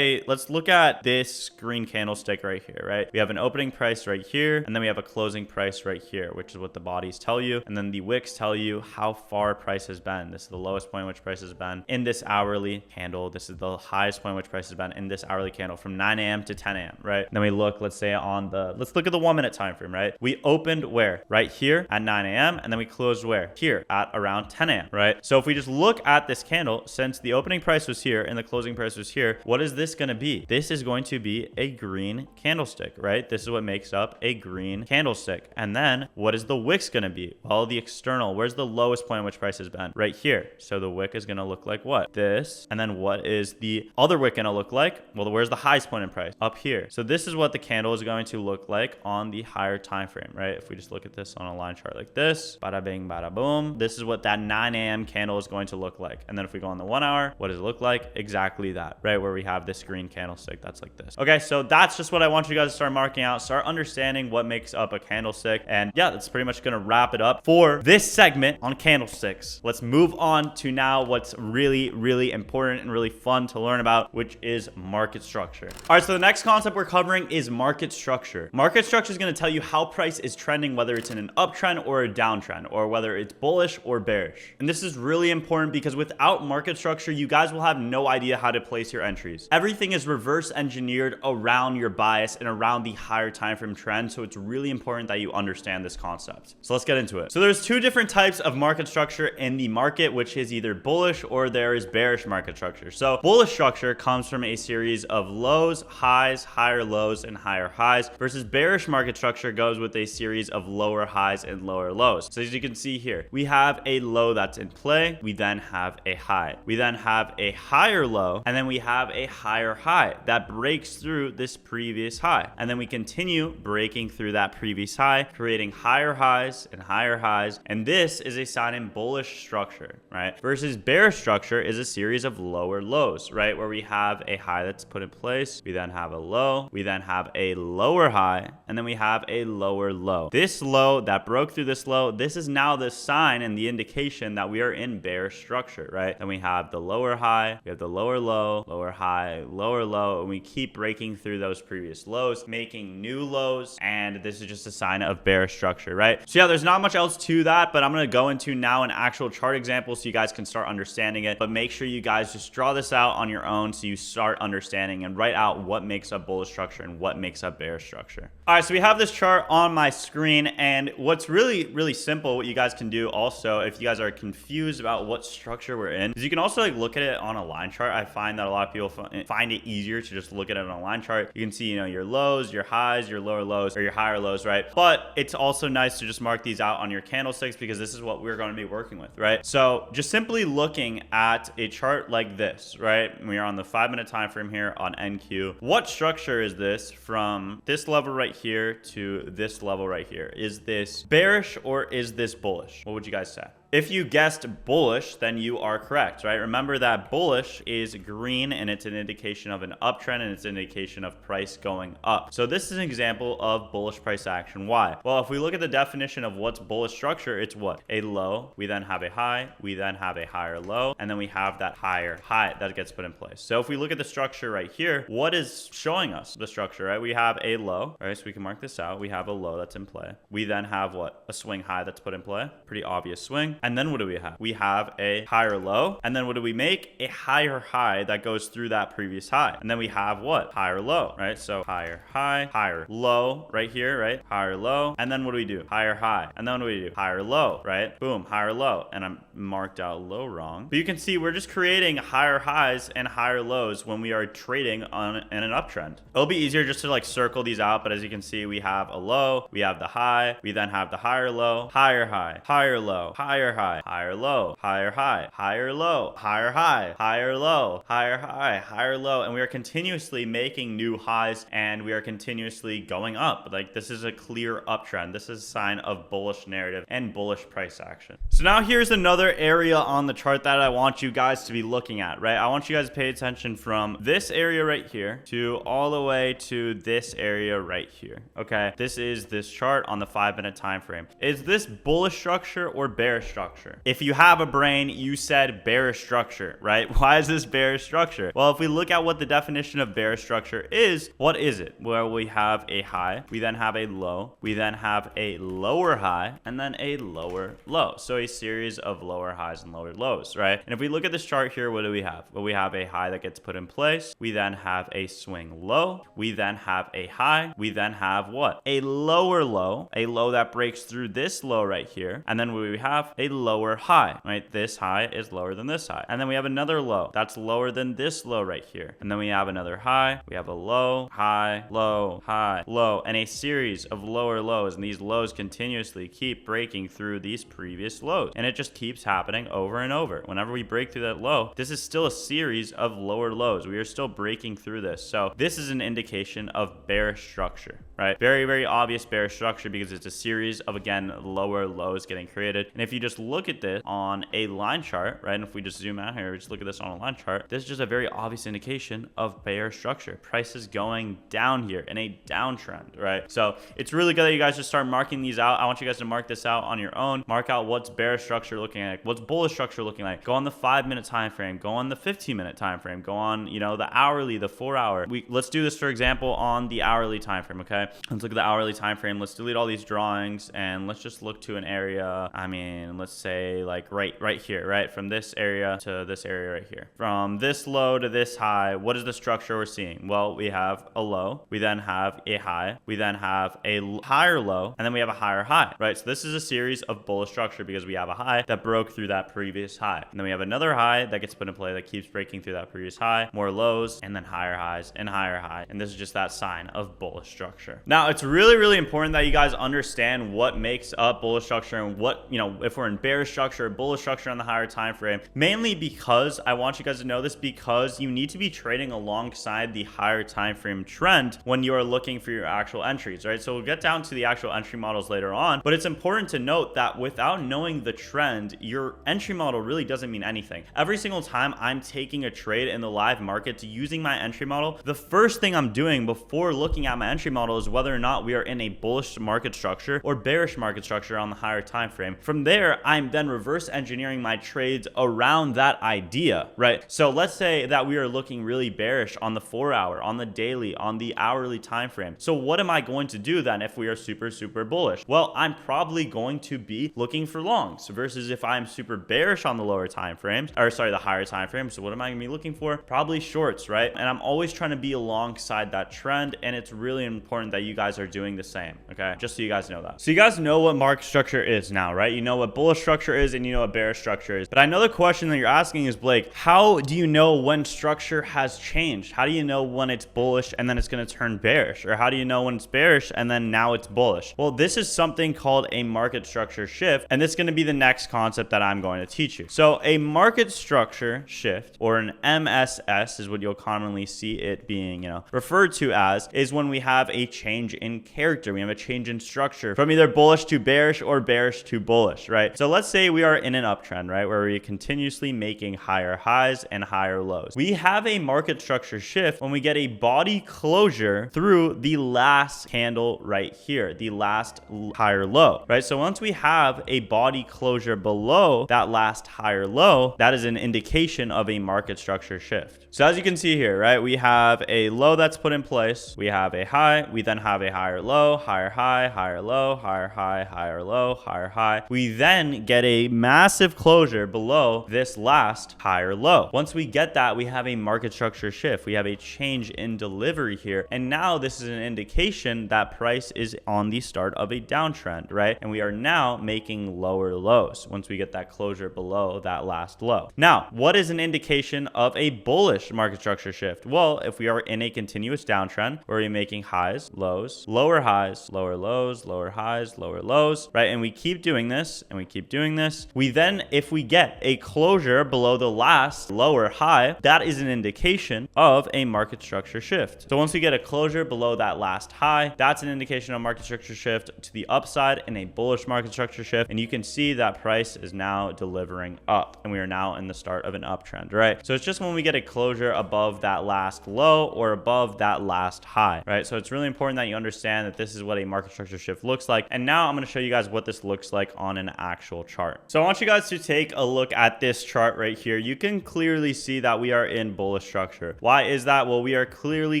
A: look at this green candlestick right here, right? We have an opening price right here, and then we have a closing price right here, which is what the bodies tell you. And then the wicks tell you how far price has been. This is the lowest point which price has been in this hourly candle. This is the highest point which price has been in this hourly candle from 9 a.m. to 10 a.m., right? And then we look, let's say let's look at the 1-minute time frame, right? We opened where? Right here at 9 a.m. and then we closed where? Here at around 10 a.m., right? So if we just look at this candle, since the opening price was here and the closing price was here, what is this going to be? This is going to be a green candlestick, right? This is what makes up a green candlestick. And then what is the wicks going to be? Well, the external, where's the lowest point at which price has been? Right here. So the wick is going to look like what? This. And then what is the other wick going to look like? Well, where's the highest point in price? Up here. So this is what the candle is going to look like on the higher time frame, right? If we just look at this on a line chart like this, bada bing, bada boom, this is what that 9 a.m. candle is going to look like. And then if we go on the 1 hour, what does it look like? Exactly that, right? Where we have this green candlestick that's like this. Okay, so that's just what I want you guys to start marking out, start understanding what makes up a candlestick. And yeah, that's pretty much going to wrap it up for this segment on candlesticks. Let's move on to now what's really, really important and really fun to learn about, which is market structure. All right, so the next concept we're covering is market structure. Market structure is going to tell you how price is trending, whether it's in an uptrend or a downtrend, or whether it's bullish or bearish. And this is really important because without market structure, you guys will have no idea how to place your entries. Everything is reverse engineered around your bias and around the higher time frame trend. So it's really important that you understand this concept. So let's get into it. So there's two different types of market structure in the market, which is either bullish or there is bearish market structure. So bullish structure comes from a series of lows, highs, higher lows, and higher highs, versus bearish market structure goes with a series of lower highs and lower lows. So as you can see here, we have a low that's in play. We then have a high. We then have a higher low, and then we have a higher high that breaks through this previous high. And then we continue breaking through that previous high, creating higher highs and higher highs. And this is a sign in bullish structure, right? Versus bearish structure is a series of lower lows, right? Where we have a high that's put in place. We then have a low. We then have a lower high, and then we have a lower low. This low that broke through this low, this is now the sign and the indication that we are in bearish structure, right? Then we have the lower high, we have the lower low, lower high, lower low, and we keep breaking through those previous lows, making new lows, and this is just a sign of bearish structure, right? So yeah, there's not much else to that, but I'm going to go into now an actual chart example so you guys can start understanding it. But make sure you guys just draw this out on your own so you start understanding and write out what makes up bullish structure and what makes up bearish structure. All right, so we have this chart on my screen, and what's really, really simple, what you guys can do also, if you guys are confused about what structure we're in, is you can also like look at it on a line chart. I find that a lot of people find it easier to just look at it on a line chart. You can see, you know, your lows, your highs, your lower lows, or your higher lows, right? But it's also nice to just mark these out on your candlesticks because this is what we're going to be working with, right? So just simply looking at a chart like this, right? We are on the 5-minute time frame here on NQ. What structure is this from this level right here to this level right here? Is this bearish or is this bullish? What would you guys say? If you guessed bullish, then you are correct, right? Remember that bullish is green and it's an indication of an uptrend and it's an indication of price going up. So this is an example of bullish price action. Why? Well, if we look at the definition of what's bullish structure, it's what? A low, we then have a high, we then have a higher low, and then we have that higher high that gets put in place. So if we look at the structure right here, what is showing us the structure, right? We have a low, right? So we can mark this out. We have a low that's in play. We then have what? A swing high that's put in play. Pretty obvious swing. And then what do we have? We have a higher low. And then what do we make? A higher high that goes through that previous high. And then we have what? Higher low, right? So higher high, higher low right here, right? Higher low. And then what do we do? Higher high. And then what do we do? Higher low, right? Boom, higher low. And I'm marked out low wrong. But you can see we're just creating higher highs and higher lows when we are trading in an uptrend. It'll be easier just to like circle these out. But as you can see, we have a low, we have the high, we then have the higher low, higher high, higher low, higher high, higher low, higher high, higher low, higher high, higher low, higher high, higher low. And we are continuously making new highs and we are continuously going up. Like this is a clear uptrend. This is a sign of bullish narrative and bullish price action. So now here's another area on the chart that I want you guys to be looking at, right? I want you guys to pay attention from this area right here to all the way to this area right here. Okay, this is this chart on the 5-minute time frame. Is this bullish structure or bearish structure? If you have a brain, you said bearish structure, right? Why is this bearish structure? Well, if we look at what the definition of bearish structure is, what is it? Well, we have a high, we then have a low, we then have a lower high, and then a lower low. So a series of lower highs and lower lows, right? And if we look at this chart here, what do we have? Well, we have a high that gets put in place. We then have a swing low. We then have a high. We then have what? A lower low, a low that breaks through this low right here. And then we have a lower high, right? This high is lower than this high. And then we have another low that's lower than this low right here. And then we have another high. We have a low, high, low, high, low, and a series of lower lows. And these lows continuously keep breaking through these previous lows. And it just keeps happening over and over. Whenever we break through that low, this is still a series of lower lows. We are still breaking through this. So this is an indication of bearish structure, right? Very, very obvious bearish structure because it's a series of, again, lower lows getting created. And if you just look at this on a line chart, right? And if we just zoom out here, we just look at this on a line chart, this is just a very obvious indication of bearish structure. Price is going down here in a downtrend, right? So it's really good that you guys just start marking these out. I want you guys to mark this out on your own. Mark out what's bearish structure looking like, what's bullish structure looking like. Go on the 5-minute time frame, go on the 15-minute time frame, go on, you know, the hourly, the 4-hour. Let's do this, for example, on the hourly time frame, okay? Let's look at the hourly time frame. Let's delete all these drawings and let's just look to an area. I mean, let's say like right here, right? From this area to this area right here. From this low to this high, what is the structure we're seeing? Well, we have a low, we then have a high, we then have a higher low, and then we have a higher high, right? So this is a series of bullish structure because we have a high that broke through that previous high. And then we have another high that gets put in play that keeps breaking through that previous high, more lows, and then higher highs and higher high. And this is just that sign of bullish structure. Now, it's really, really important that you guys understand what makes up bullish structure and what, you know, if we're in bearish structure or bullish structure on the higher time frame, mainly because I want you guys to know this because you need to be trading alongside the higher time frame trend when you are looking for your actual entries, right? So we'll get down to the actual entry models later on, but it's important to note that without knowing the trend, your entry model really doesn't mean anything. Every single time I'm taking a trade in the live market using my entry model, the first thing I'm doing before looking at my entry model is whether or not we are in a bullish market structure or bearish market structure on the higher time frame. From there, I'm then reverse engineering my trades around that idea, right? So let's say that we are looking really bearish on the 4-hour, on the daily, on the hourly time frame. So what am I going to do then if we are super, super bullish? Well, I'm probably going to be looking for longs versus if I'm super bearish on the lower time frames, or sorry, the higher time frame. So what am I going to be looking for? Probably shorts, right? And I'm always trying to be alongside that trend. And it's really important that you guys are doing the same, okay? Just so you guys know that. So you guys know what market structure is now, right? You know what bullish structure is and you know what bearish structure is. But another question that you're asking is, Blake, how do you know when structure has changed? How do you know when it's bullish and then it's going to turn bearish? Or how do you know when it's bearish and then now it's bullish? Well, this is something called a market structure shift. And this is going to be the next concept that I'm going to teach you. So a market structure shift, or an MSS is what you'll commonly see it being, you know, referred to as, is when we have a change in character. We have a change in structure from either bullish to bearish or bearish to bullish, right? So let's say we are in an uptrend, right? Where we're continuously making higher highs and higher lows. We have a market structure shift when we get a body closure through the last candle right here, the last higher low, right? So once we have a body closure below that last higher low, that is an indication of a market structure shift. So as you can see here, right, we have a low that's put in place, we have a high, we then have a higher low, higher high, higher low, higher high, higher low, higher high. We then get a massive closure below this last higher low. Once we get that, we have a market structure shift. We have a change in delivery here. And now this is an indication that price is on the start of a downtrend, right? And we are now making lower lows once we get that closure below that last low. Now, what is an indication of a bullish market structure shift? Well, if we are in a continuous downtrend where we're making highs, lows, lower highs, lower lows, lower highs, lower lows, right? And we keep doing this and we keep doing this. We then, if we get a closure below the last lower high, that is an indication of a market structure shift. So once we get a closure below that last high, that's an indication of market structure shift to the upside and a bullish market structure shift. And you can see that price is now delivering up and we are now in the start of an uptrend, right? So it's just when we get a closure above that last low or above that last high, right? So it's really important that you understand that this is what a market structure shift looks like. And now I'm going to show you guys what this looks like on an actual chart. So I want you guys to take a look at this chart right here. You can clearly see that we are in bullish structure. Why is that? Well, we are clearly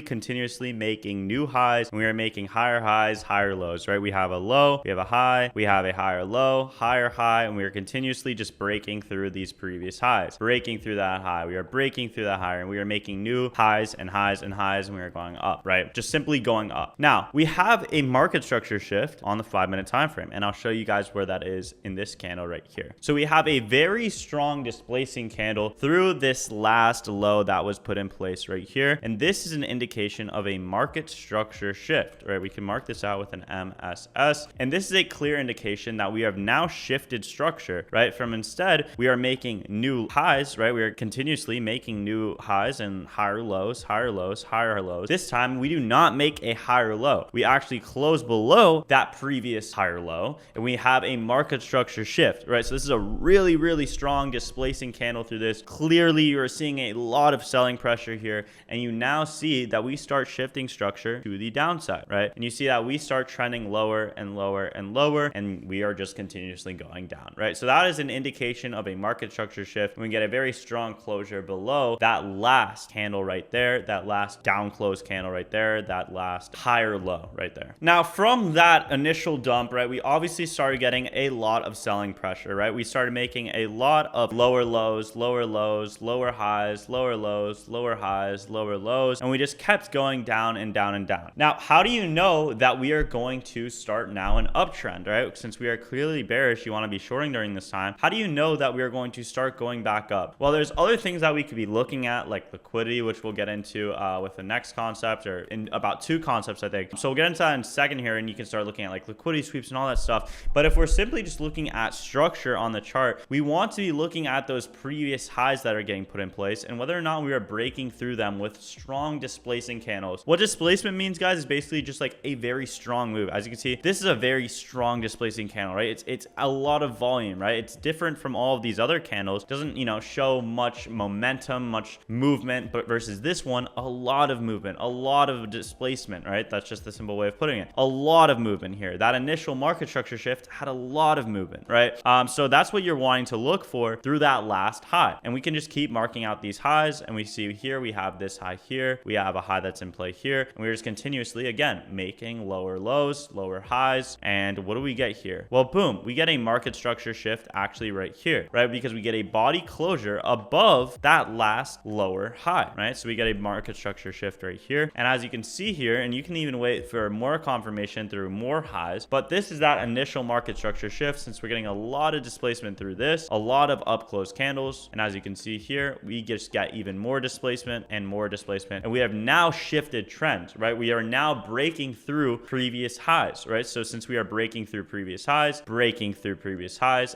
A: continuously making new highs and we are making higher highs, higher lows, right? We have a low, we have a high, we have a higher low, higher high, and we are continuously just breaking through these previous highs, breaking through that high. We are breaking through that higher and we are making new highs and highs and highs and we are going up, right? Just simply going up. Now, we have a market structure shift on the 5-minute time frame, and I'll show you guys where that is in this candle right here. So we have a very strong displacing candle through this last low that was put in place right here, and this is an indication of a market structure shift, right? We can mark this out with an MSS, and this is a clear indication that we have now shifted structure, right? From instead, we are making new highs, right? We are continuously making new highs and higher lows, higher lows, higher lows. This time, we do not make a higher low. We actually close below that previous higher low, and we have a market structure shift, right? So this is a really, really strong displacing candle through this. Clearly, you're seeing a lot of selling pressure here, and you now see that we start shifting structure to the downside, right? And you see that we start trending lower and lower and lower, and we are just continuously going down, right? So that is an indication of a market structure shift. We get a very strong closure below that last candle right there, that last down close candle right there, that last higher low right there. Now, from that initial dump, right, we obviously started getting a lot of selling pressure, right? We started making a lot of lower lows, lower lows, lower highs, lower lows, lower highs, lower lows, and we just kept going down and down and down. Now, how do you know that we are going to start now an uptrend, right? Since we are clearly bearish, you want to be shorting during this time. How do you know that we are going to start going back up? Well, there's other things that we could be looking at, like liquidity, which we'll get into with the next concept, or in about 2 concepts, I think. So we'll get into that in a second here, and you can start looking at like liquidity sweeps and all that stuff. But if we're simply just looking at structure on the chart, we want to be looking at those previous highs that are getting put in place and whether or not we are breaking through them with strong displacing candles. What displacement means, guys, is basically just like a very strong move. As you can see, this is a very strong displacing candle, right? It's a lot of volume, right? It's different from all of these other candles. It doesn't, show much momentum, much movement, but versus this one, a lot of movement, a lot of displacement, right? That's just the simple way of putting it. A lot of movement here. That initial market structure shift had a lot of movement, right? So that's what you're wanting to look for through that last high. And we can just keep marking out these highs, and we see here we have this high here, we have a high that's in play here, and we're just continuously, again, making lower lows, lower highs. And what do we get here? Well, boom, we get a market structure shift actually right here, right? Because we get a body closure above that last lower high, right? So we get a market structure shift right here. And as you can see here, and you can even wait for more confirmation through more highs, but this is that initial market structure shift. Since we're getting a lot of displacement through this, a lot of up close candles, and as you can see here, we just get even more displacement and more displacement, and we have now shifted trends, right? We are now breaking through previous highs, right? So since we are breaking through previous highs,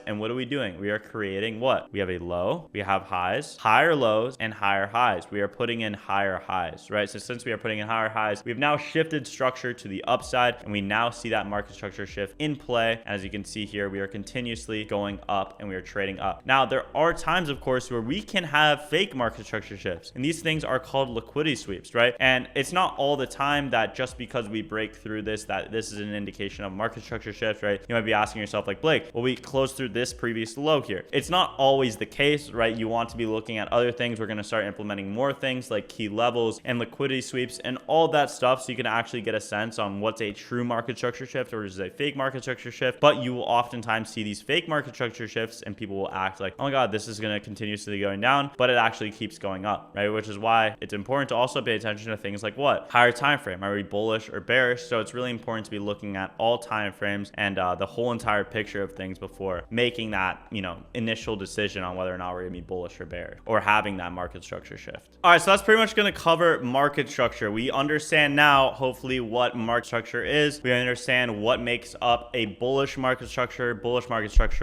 A: and what are we doing? We are creating what? We have a low, we have highs, higher lows, and higher highs. We are putting in higher highs, right? So since we are putting in higher highs, we've now shifted structure to the upside, and we now see that market structure shift in play. And as you can see here, we are continuously going up and we are trading up. Now, there are times, of course, where we can have fake market structure shifts, and these things are called liquidity sweeps, right? And it's not all the time that just because we break through this, that this is an indication of market structure shift, right? You might be asking yourself like, Blake, well, we closed through this previous low here. It's not always the case, right? You want to be looking at other things. We're going to start implementing more things like key levels and liquidity sweeps and all that stuff, so you can actually actually get a sense on what's a true market structure shift or is a fake market structure shift. But you will oftentimes see these fake market structure shifts and people will act like, oh my God, this is going to continuously going down, but it actually keeps going up, right? Which is why it's important to also pay attention to things like what? Higher time frame. Are we bullish or bearish? So it's really important to be looking at all time frames and the whole entire picture of things before making that, initial decision on whether or not we're going to be bullish or bearish or having that market structure shift. All right, so that's pretty much going to cover market structure. We understand now, hopefully, what market structure is. We understand what makes up a bullish market structure,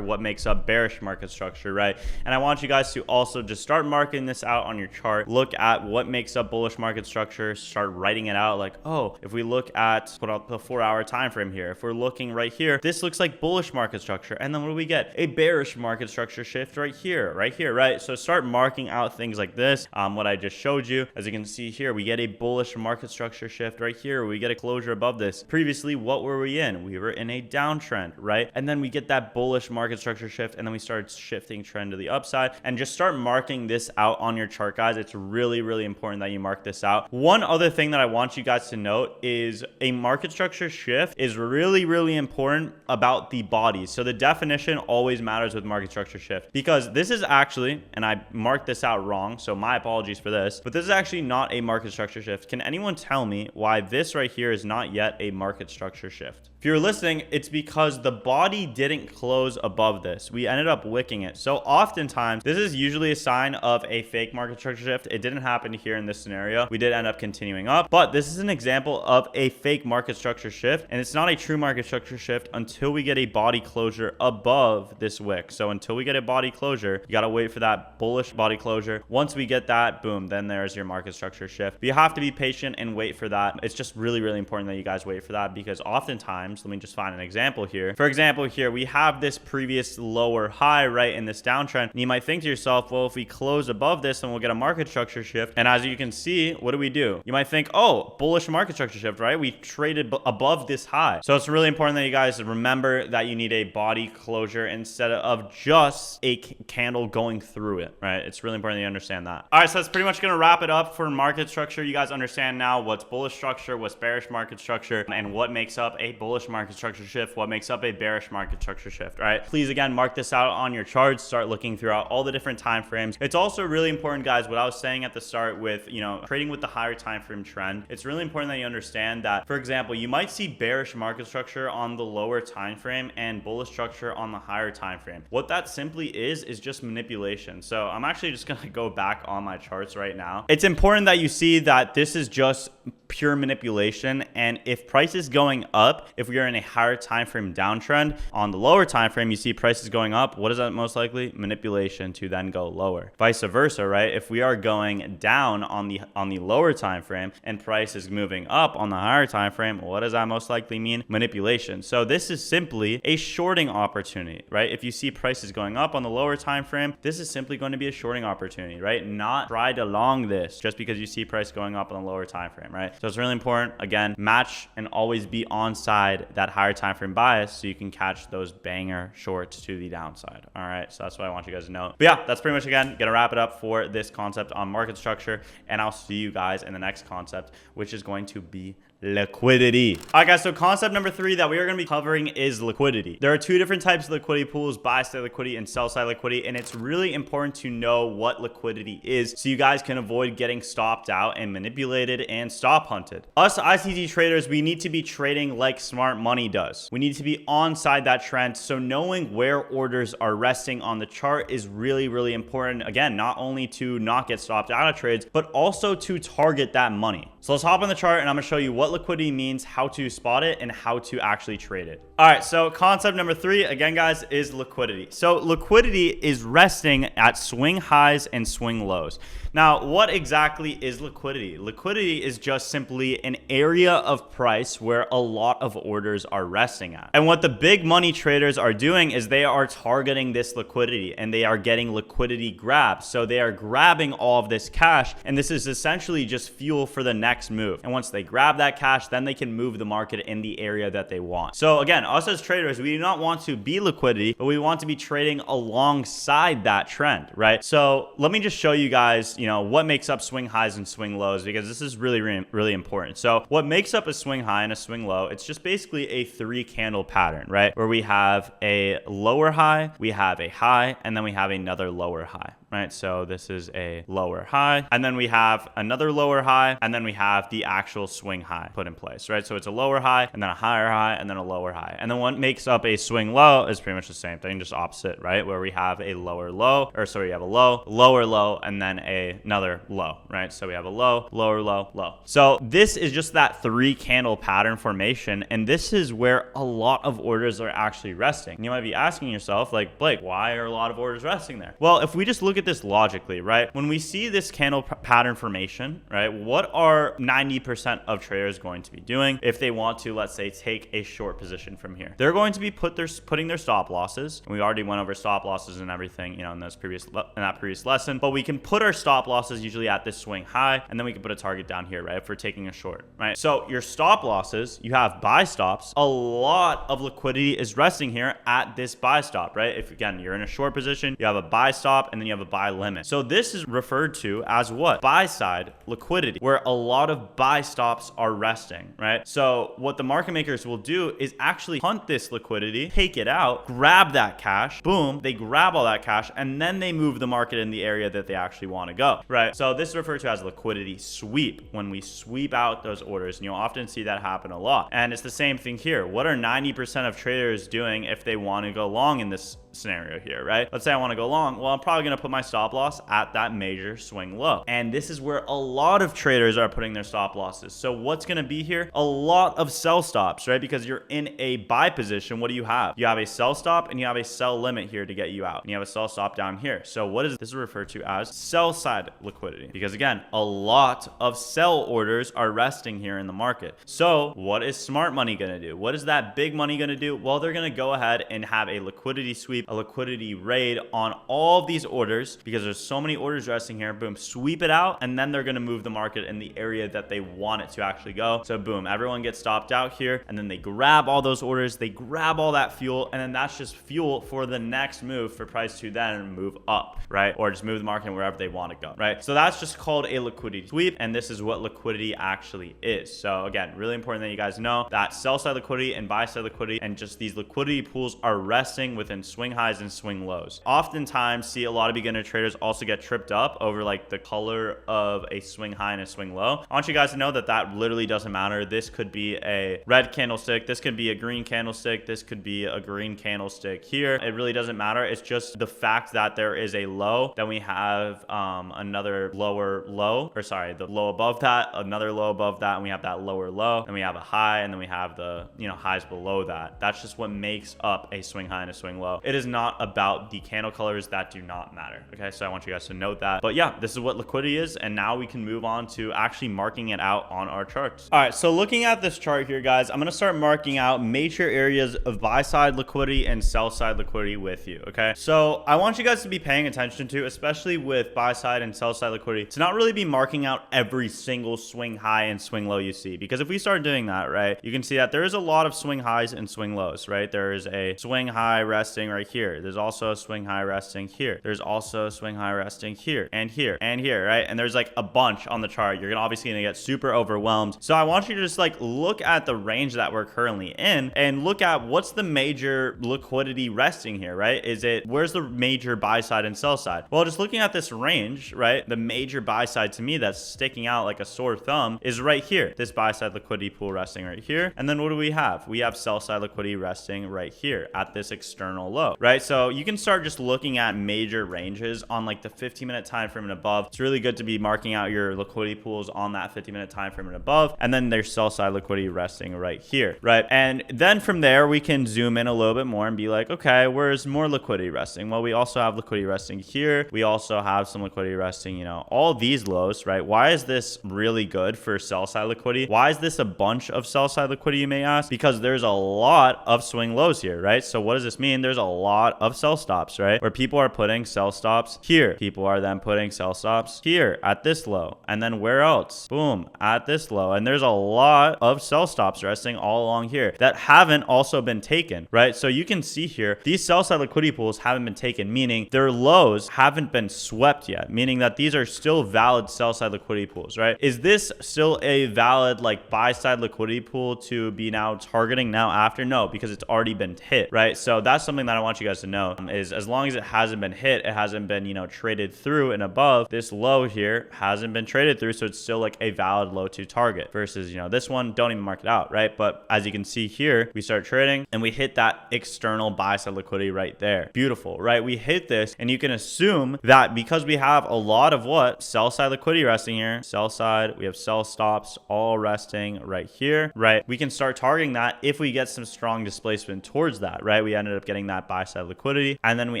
A: what makes up bearish market structure, right? And I want you guys to also just start marking this out on your chart. Look at what makes up bullish market structure. Start writing it out like, oh, if we look at put up the 4-hour time frame here, if we're looking right here, this looks like bullish market structure. And then what do we get? A bearish market structure shift right here, right? So start marking out things like this. What I just showed you, as you can see here, we get a bullish market structure shift right here. We get a closure above this. Previously, what were we in? We were in a downtrend, right? And then we get that bullish market structure shift, and then we start shifting trend to the upside, and just start marking this out on your chart, guys. It's really, really important that you mark this out. One other thing that I want you guys to note is a market structure shift is really, really important about the bodies. So the definition always matters with market structure shift, because this is actually, and I marked this out wrong, so my apologies for this, but this is actually not a market structure shift. Can anyone tell me why this right here is not yet a market structure shift? If you're listening, it's because the body didn't close above this. We ended up wicking it. So oftentimes, this is usually a sign of a fake market structure shift. It didn't happen here in this scenario. We did end up continuing up, but this is an example of a fake market structure shift, and it's not a true market structure shift until we get a body closure above this wick. So until we get a body closure, you got to wait for that bullish body closure. Once we get that, boom, then there's your market structure shift. But you have to be patient and wait for that. It's just really, really important that you guys wait for that, because oftentimes, let me just find an example here. For example, here we have this previous lower high, right, in this downtrend. And you might think to yourself, well, if we close above this, then we'll get a market structure shift. And as you can see, what do? You might think, oh, bullish market structure shift, right? We traded above this high. So it's really important that you guys remember that you need a body closure instead of just a candle going through it, right? It's really important that you understand that. All right, so that's pretty much going to wrap it up for market structure. You guys understand now what's bullish structure, what's bearish market structure, and what makes up a bullish market structure shift, what makes up a bearish market structure shift, right? Please, again, mark this out on your charts. Start looking throughout all the different time frames. It's also really important, guys, what I was saying at the start with, trading with the higher time frame trend. It's really important that you understand that, for example, you might see bearish market structure on the lower time frame and bullish structure on the higher time frame. What that simply is just manipulation. So I'm actually just going to go back on my charts right now. It's important that you see that this is just pure manipulation, and if price is going up, if we are in a higher time frame downtrend, on the lower time frame you see prices going up, what is that most likely? Manipulation to then go lower. Vice versa, right? If we are going down on the lower time frame and price is moving up on the higher time frame, what does that most likely mean? Manipulation. So this is simply a shorting opportunity, right? If you see prices going up on the lower time frame, this is simply going to be a shorting opportunity, right? Not ride along this just because you see price going up on the lower time frame, right? So it's really important, again, match and always be on side that higher time frame bias so you can catch those banger shorts to the downside. All right, so that's what I want you guys to know. But yeah, that's pretty much, again, gonna wrap it up for this concept on market structure, and I'll see you guys in the next concept, which is going to be liquidity. All right, guys, so concept number 3 that we are going to be covering is liquidity. There are 2 different types of liquidity pools, buy side liquidity and sell side liquidity, and it's really important to know what liquidity is so you guys can avoid getting stopped out and manipulated and stop hunted. Us ICT traders, we need to be trading like smart money does. We need to be on side that trend, so knowing where orders are resting on the chart is really, really important. Again, not only to not get stopped out of trades, but also to target that money. So let's hop on the chart and I'm gonna show you what liquidity means, how to spot it, and how to actually trade it. All right, so concept number 3, again, guys, is liquidity. So liquidity is resting at swing highs and swing lows. Now, what exactly is liquidity? Liquidity is just simply an area of price where a lot of orders are resting at. And what the big money traders are doing is they are targeting this liquidity and they are getting liquidity grabs. So they are grabbing all of this cash, and this is essentially just fuel for the next move. And once they grab that cash, then they can move the market in the area that they want. So again, us as traders, we do not want to be liquidity, but we want to be trading alongside that trend, right? So let me just show you guys, what makes up swing highs and swing lows, because this is really, really important. So what makes up a swing high and a swing low, it's just basically a 3-candle pattern, right? Where we have a lower high, we have a high, and then we have another lower high, right? So this is a lower high, and then we have another lower high, and then we have the actual swing high put in place, right? So it's a lower high, and then a higher high, and then a lower high. And then what makes up a swing low is pretty much the same thing, just opposite, right? Where we have a lower low, we have a low, lower low, and then another low, right? So we have a low, lower low, low. So this is just that 3-candle pattern formation, and this is where a lot of orders are actually resting. And you might be asking yourself, like, Blake, why are a lot of orders resting there? Well, if we just look at this logically, right? When we see this candle pattern formation, right? What are 90% of traders going to be doing if they want to, let's say, take a short position from here? They're going to be putting their stop losses. And we already went over stop losses and everything, in that previous lesson. But we can put our stop losses usually at this swing high, and then we can put a target down here, right? If we're taking a short, right? So your stop losses, you have buy stops. A lot of liquidity is resting here at this buy stop, right? If again, you're in a short position, you have a buy stop, and then you have a buy limit. So this is referred to as what? Buy side liquidity, where a lot of buy stops are resting, right? So what the market makers will do is actually hunt this liquidity, take it out, grab that cash, boom, they grab all that cash, and then they move the market in the area that they actually want to go, right? So this is referred to as liquidity sweep, when we sweep out those orders, and you'll often see that happen a lot. And it's the same thing here. What are 90% of traders doing if they want to go long in this scenario here, right? Let's say I want to go long. Well, I'm probably going to put my stop loss at that major swing low. And this is where a lot of traders are putting their stop losses. So what's going to be here? A lot of sell stops, right? Because you're in a buy position. What do you have? You have a sell stop and you have a sell limit here to get you out. And you have a sell stop down here. So what is this referred to as? Sell side liquidity. Because again, a lot of sell orders are resting here in the market. So what is smart money going to do? What is that big money going to do? Well, they're going to go ahead and have a liquidity sweep, a liquidity raid on all of these orders, because there's so many orders resting here. Boom, sweep it out, and then they're going to move the market in the area that they want it to actually go. So boom, everyone gets stopped out here, and then they grab all those orders, they grab all that fuel, and then that's just fuel for the next move for price to then move up, right? Or just move the market wherever they want to go, right? So that's just called a liquidity sweep, and this is what liquidity actually is. So again, really important that you guys know that sell side liquidity and buy side liquidity, and just these liquidity pools are resting within swing highs and swing lows. Oftentimes see a lot of beginner traders also get tripped up over like the color of a swing high and a swing low. I want you guys to know that that literally doesn't matter. This could be a red candlestick, this could be a green candlestick, this could be a green candlestick here. It really doesn't matter. It's just the fact that there is a low, then we have another lower low, or sorry, the low above that, another low above that, and we have that lower low, and we have a high, and then we have the highs below that. That's just what makes up a swing high and a swing low. It is not about the candle colors, that do not matter. Okay, so I want you guys to note that. But yeah, this is what liquidity is, and now we can move on to actually marking it out on our charts. All right, so looking at this chart here, guys, I'm gonna start marking out major areas of buy side liquidity and sell side liquidity with you. Okay, so I want you guys to be paying attention to, especially with buy side and sell side liquidity, to not really be marking out every single swing high and swing low you see, because if we start doing that, right, you can see that there is a lot of swing highs and swing lows, right? There is a swing high resting right here. There's also a swing high resting here. There's also a swing high resting here and here and here, right? And there's like a bunch on the chart. You're obviously gonna get super overwhelmed. So I want you to just like look at the range that we're currently in and look at what's the major liquidity resting here, right? Where's the major buy side and sell side? Well, just looking at this range, right? The major buy side to me that's sticking out like a sore thumb is right here. This buy side liquidity pool resting right here. And then what do we have? We have sell side liquidity resting right here at this external low, right? So you can start just looking at major ranges on like the 15-minute time frame and above. It's really good to be marking out your liquidity pools on that 15-minute time frame and above. And then there's sell side liquidity resting right here, right? And then from there, we can zoom in a little bit more and be like, okay, where's more liquidity resting? Well, we also have liquidity resting here. We also have some liquidity resting, all these lows, right? Why is this really good for sell side liquidity? Why is this a bunch of sell side liquidity, you may ask? Because there's a lot of swing lows here, right? So what does this mean? There's a lot of sell stops, right? Where people are putting sell stops stops here. People are then putting sell stops here at this low. And then where else? Boom, at this low. And there's a lot of sell stops resting all along here that haven't also been taken, right? So you can see here, these sell side liquidity pools haven't been taken, meaning their lows haven't been swept yet, meaning that these are still valid sell side liquidity pools, right? Is this still a valid like buy side liquidity pool to be now targeting now after? No, because it's already been hit, right? So that's something that I want you guys to know is as long as it hasn't been hit, it hasn't been, you know, traded through and above, this low here hasn't been traded through. So it's still like a valid low to target versus, you know, this one, don't even mark it out, right? But as you can see here, we start trading and we hit that external buy side liquidity right there. Beautiful, right? We hit this and you can assume that because we have a lot of what? Sell side liquidity resting here, sell side, we have sell stops all resting right here, right? We can start targeting that if we get some strong displacement towards that, right? We ended up getting that buy side liquidity and then we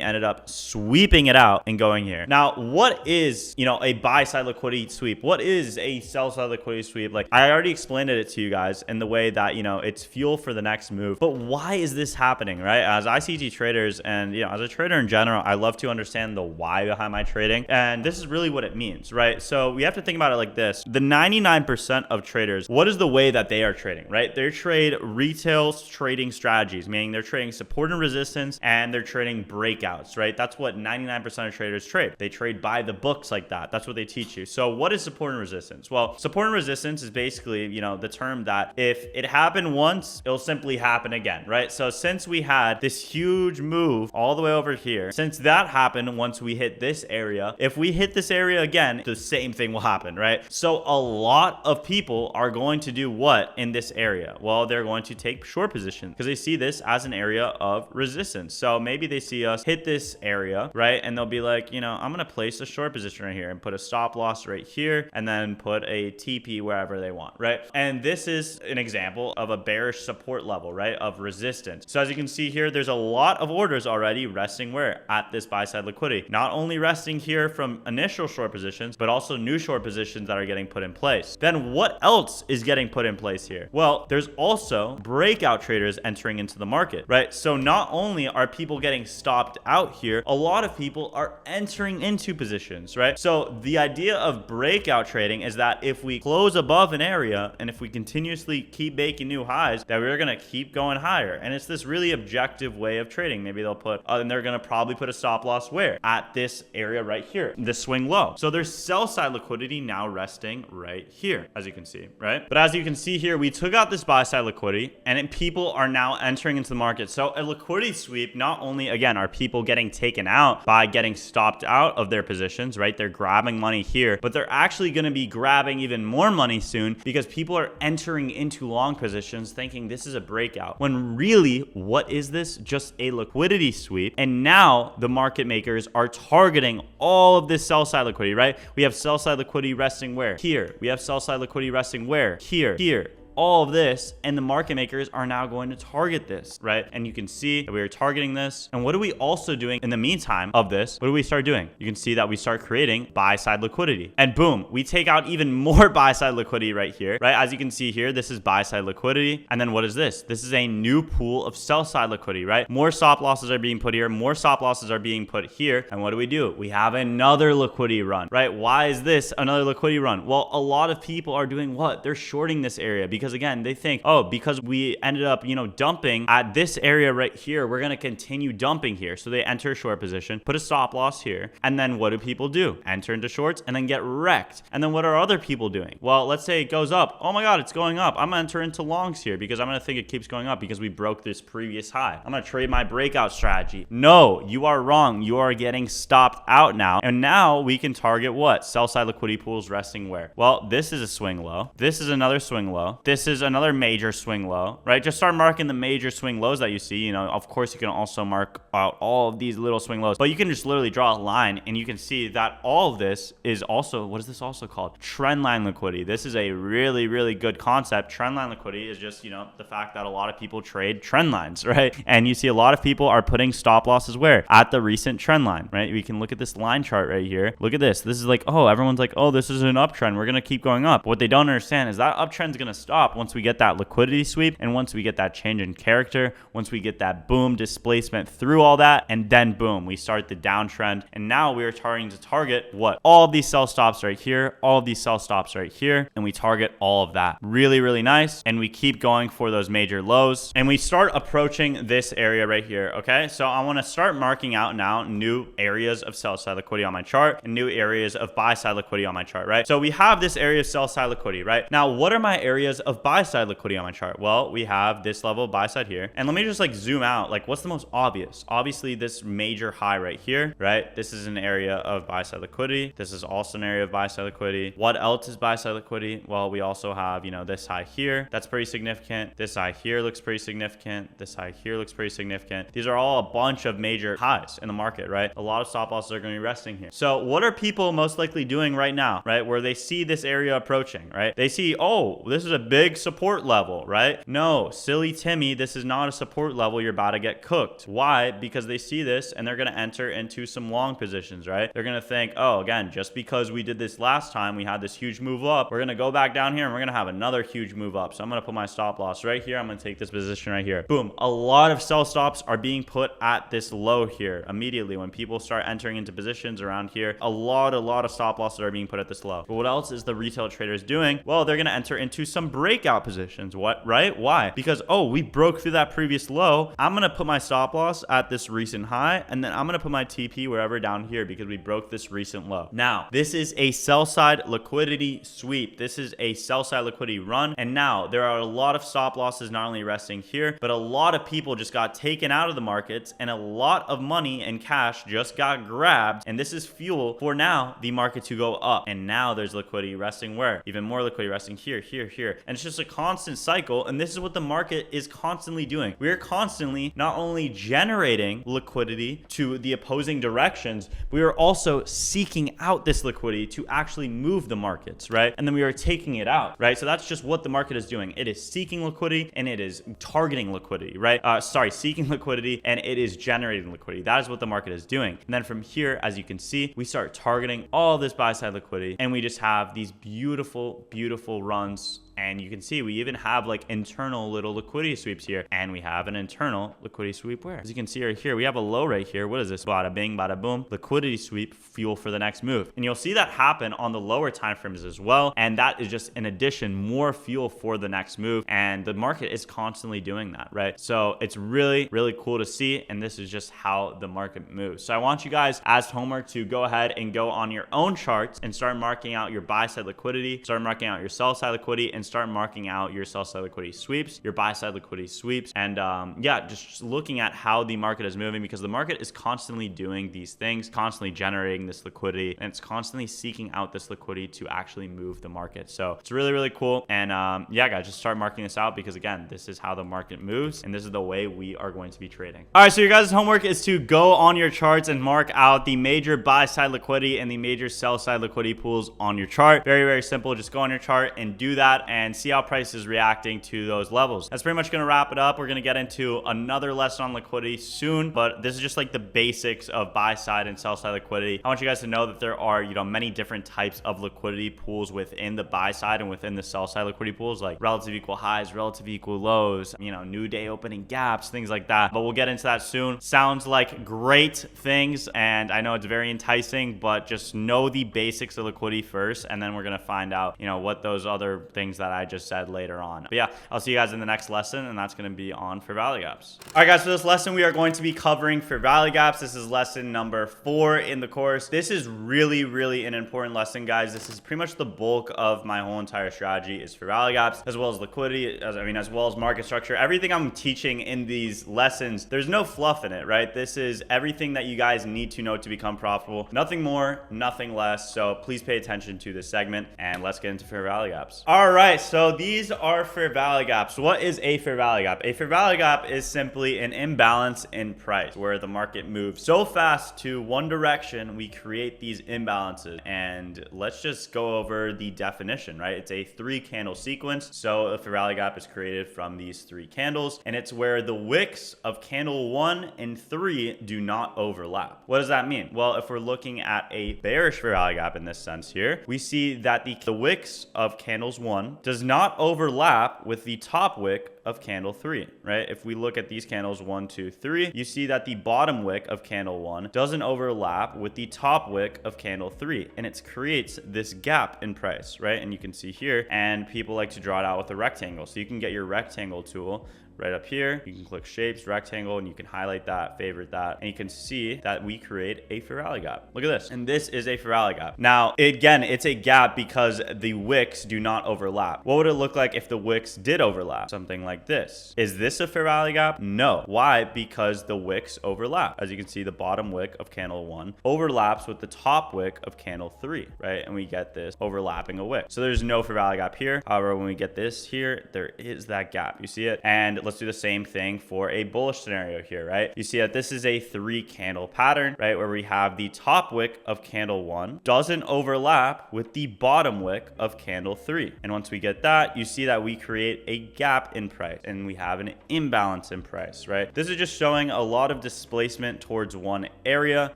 A: ended up sweeping it out and going here. Now, what is, you know, a buy side liquidity sweep? What is a sell side liquidity sweep? Like I already explained it to you guys in the way that, you know, it's fuel for the next move. But why is this happening, right? As ICT traders and, you know, as a trader in general, I love to understand the why behind my trading. And this is really what it means, right? So we have to think about it like this. The 99% of traders, what is the way that they are trading, right? They trade retail trading strategies, meaning they're trading support and resistance and they're trading breakouts, right? That's what 99% of traders trade. They trade by the books like that. That's what they teach you. So what is support and resistance? Well, support and resistance is basically, you know, the term that if it happened once, it'll simply happen again, right? So since we had this huge move all the way over here, since that happened once we hit this area, if we hit this area again, the same thing will happen, right? So a lot of people are going to do what in this area? Well, they're going to take short positions because they see this as an area of resistance. So maybe they see us hit this area, right? And they'll be like, you know, I'm going to place a short position right here and put a stop loss right here and then put a TP wherever they want, right? And this is an example of a bearish support level, right? Of resistance. So as you can see here, there's a lot of orders already resting where? At this buy side liquidity. Not only resting here from initial short positions, but also new short positions that are getting put in place. Then what else is getting put in place here? Well, there's also breakout traders entering into the market, right? So not only are people getting stopped out here, a lot of people are entering into positions, right? So the idea of breakout trading is that if we close above an area and if we continuously keep making new highs, that we're going to keep going higher. And it's this really objective way of trading. Maybe they'll put, and they're going to probably put a stop loss where? At this area right here, this swing low. So there's sell side liquidity now resting right here, as you can see, right? But as you can see here, we took out this buy side liquidity and people are now entering into the market. So a liquidity sweep, not only, again, are people getting taken out by getting stopped out of their positions, right? They're grabbing money here, but they're actually going to be grabbing even more money soon because people are entering into long positions thinking this is a breakout. When really, what is this? Just a liquidity sweep. And now the market makers are targeting all of this sell side liquidity, right? We have sell side liquidity resting where? Here. We have sell side liquidity resting where? Here. Here. All of this, and the market makers are now going to target this, right? And you can see that we are targeting this. And what are we also doing in the meantime of this? What do we start doing? You can see that we start creating buy side liquidity, and boom, we take out even more buy side liquidity right here, right? As you can see here, this is buy side liquidity. And then what is this? This is a new pool of sell side liquidity, right? More stop losses are being put here. More stop losses are being put here. And what do? We have another liquidity run, right? Why is this another liquidity run? Well, a lot of people are doing what? They're shorting this area because again, they think, oh, because we ended up, you know, dumping at this area right here, we're going to continue dumping here. So they enter a short position, put a stop loss here. And then what do people do? Enter into shorts and then get wrecked. And then what are other people doing? Well, let's say it goes up. Oh my God, it's going up. I'm going to enter into longs here because I'm going to think it keeps going up because we broke this previous high. I'm going to trade my breakout strategy. No, you are wrong. You are getting stopped out now. And now we can target what? Sell side liquidity pools resting where? Well, this is a swing low. This is another swing low. This is another major swing low, right? Just start marking the major swing lows that you see. You know, of course, you can also mark out all of these little swing lows, but you can just literally draw a line and you can see that all of this is also, what is this also called? Trendline liquidity. This is a really, really good concept. Trendline liquidity is just, you know, the fact that a lot of people trade trend lines, right? And you see a lot of people are putting stop losses where? At the recent trend line, right? We can look at this line chart right here. Look at this. This is like, oh, everyone's like, oh, this is an uptrend. We're going to keep going up. What they don't understand is that uptrend is going to stop stop once we get that liquidity sweep, and once we get that change in character, once we get that boom displacement through all that, and then boom, we start the downtrend. And now we are starting to target what? All of these sell stops right here, all of these sell stops right here, and we target all of that. Really, really nice. And we keep going for those major lows, and we start approaching this area right here. Okay, so I want to start marking out now new areas of sell side liquidity on my chart and new areas of buy side liquidity on my chart, right? So we have this area of sell side liquidity, right? Now, what are my areas of buy side liquidity on my chart? Well, we have this level of buy side here, and let me just like zoom out. Like, what's the most obvious? Obviously, this major high right here, right? This is an area of buy side liquidity. This is also an area of buy side liquidity. What else is buy side liquidity? Well, we also have, you know, this high here. That's pretty significant. This high here looks pretty significant. This high here looks pretty significant. These are all a bunch of major highs in the market, right? A lot of stop losses are going to be resting here. So what are people most likely doing right now, right? Where they see this area approaching, right? They see, oh, this is a big support level, right? No, silly Timmy, this is not a support level. You're about to get cooked. Why? Because they see this and they're going to enter into some long positions, right? They're going to think, oh, again, just because we did this last time, we had this huge move up, we're going to go back down here and we're going to have another huge move up. So I'm going to put my stop loss right here. I'm going to take this position right here. Boom. A lot of sell stops are being put at this low here immediately when people start entering into positions around here. A lot of stop losses are being put at this low. But what else is the retail traders doing? Well, they're going to enter into some breakout positions. What, right? Why? Because, oh, we broke through that previous low. I'm going to put my stop loss at this recent high, and then I'm going to put my TP wherever down here because we broke this recent low. Now, this is a sell side liquidity sweep. This is a sell side liquidity run. And now there are a lot of stop losses not only resting here, but a lot of people just got taken out of the markets and a lot of money and cash just got grabbed. And this is fuel for now the market to go up. And now there's liquidity resting where? Even more liquidity resting here, here, here. And it's just a constant cycle. And this is what the market is constantly doing. We are constantly not only generating liquidity to the opposing directions, but we are also seeking out this liquidity to actually move the markets, right? And then we are taking it out, right? So that's just what the market is doing. It is seeking liquidity and it is targeting liquidity, right? Seeking liquidity and it is generating liquidity. That is what the market is doing. And then from here, as you can see, we start targeting all this buy side liquidity and we just have these beautiful, beautiful runs. And you can see we even have like internal little liquidity sweeps here. And we have an internal liquidity sweep where? As you can see right here, we have a low right here. What is this? Bada bing, bada boom. Liquidity sweep, fuel for the next move. And you'll see that happen on the lower time frames as well. And that is just in addition, more fuel for the next move. And the market is constantly doing that, right? So it's really, really cool to see. And this is just how the market moves. So I want you guys as homework to go ahead and go on your own charts and start marking out your buy side liquidity, start marking out your sell side liquidity, and start marking out your sell side liquidity sweeps, your buy side liquidity sweeps, and yeah, just looking at how the market is moving because the market is constantly doing these things, constantly generating this liquidity, and it's constantly seeking out this liquidity to actually move the market. So it's really, really cool. And yeah, guys, just start marking this out because again, this is how the market moves and this is the way we are going to be trading. All right, so your guys' homework is to go on your charts and mark out the major buy side liquidity and the major sell side liquidity pools on your chart. Very, very simple. Just go on your chart and do that and see how price is reacting to those levels. That's pretty much going to wrap it up. We're going to get into another lesson on liquidity soon, but this is just like the basics of buy side and sell side liquidity. I want you guys to know that there are, you know, many different types of liquidity pools within the buy side and within the sell side liquidity pools, like relative equal highs, relative equal lows, you know, new day opening gaps, things like that. But we'll get into that soon. Sounds like great things, and I know it's very enticing, but just know the basics of liquidity first, and then we're going to find out, you know, what those other things that I just said later on. But yeah, I'll see you guys in the next lesson, and that's going to be on fair value gaps. All right, guys, for this lesson, we are going to be covering fair value gaps. This is lesson number 4 in the course. This is really, really an important lesson, guys. This is pretty much the bulk of my whole entire strategy is fair value gaps, as well as liquidity, as well as market structure. Everything I'm teaching in these lessons, there's no fluff in it, right? This is everything that you guys need to know to become profitable. Nothing more, nothing less. So please pay attention to this segment, and let's get into fair value gaps. All right, so these are fair value gaps. What is a fair value gap? A fair value gap is simply an imbalance in price where the market moves so fast to one direction, we create these imbalances. And let's just go over the definition, right? It's a 3 candle sequence. So a fair value gap is created from these 3 candles, and it's where the wicks of candle 1 and 3 do not overlap. What does that mean? Well, if we're looking at a bearish fair value gap in this sense here, we see that the wicks of candles 1 does not overlap with the top wick of candle 3, right? If we look at these candles 1, 2, 3, you see that the bottom wick of candle 1 doesn't overlap with the top wick of candle 3, and it creates this gap in price, right? And you can see here, and people like to draw it out with a rectangle. So you can get your rectangle tool right up here. You can click shapes, rectangle, and you can highlight that, favorite that, and you can see that we create a fair value gap. Look at this. And this is a fair value gap. Now, again, it's a gap because the wicks do not overlap. What would it look like if the wicks did overlap? Something like this. Is this a fair value gap? No. Why? Because the wicks overlap. As you can see, the bottom wick of candle 1 overlaps with the top wick of candle 3, right? And we get this overlapping a wick. So there's no fair value gap here. However, when we get this here, there is that gap. You see it? And let's do the same thing for a bullish scenario here, right? You see that this is a 3 candle pattern, right? Where we have the top wick of candle 1 doesn't overlap with the bottom wick of candle 3. And once we get that, you see that we create a gap in price and we have an imbalance in price, right? This is just showing a lot of displacement towards one area.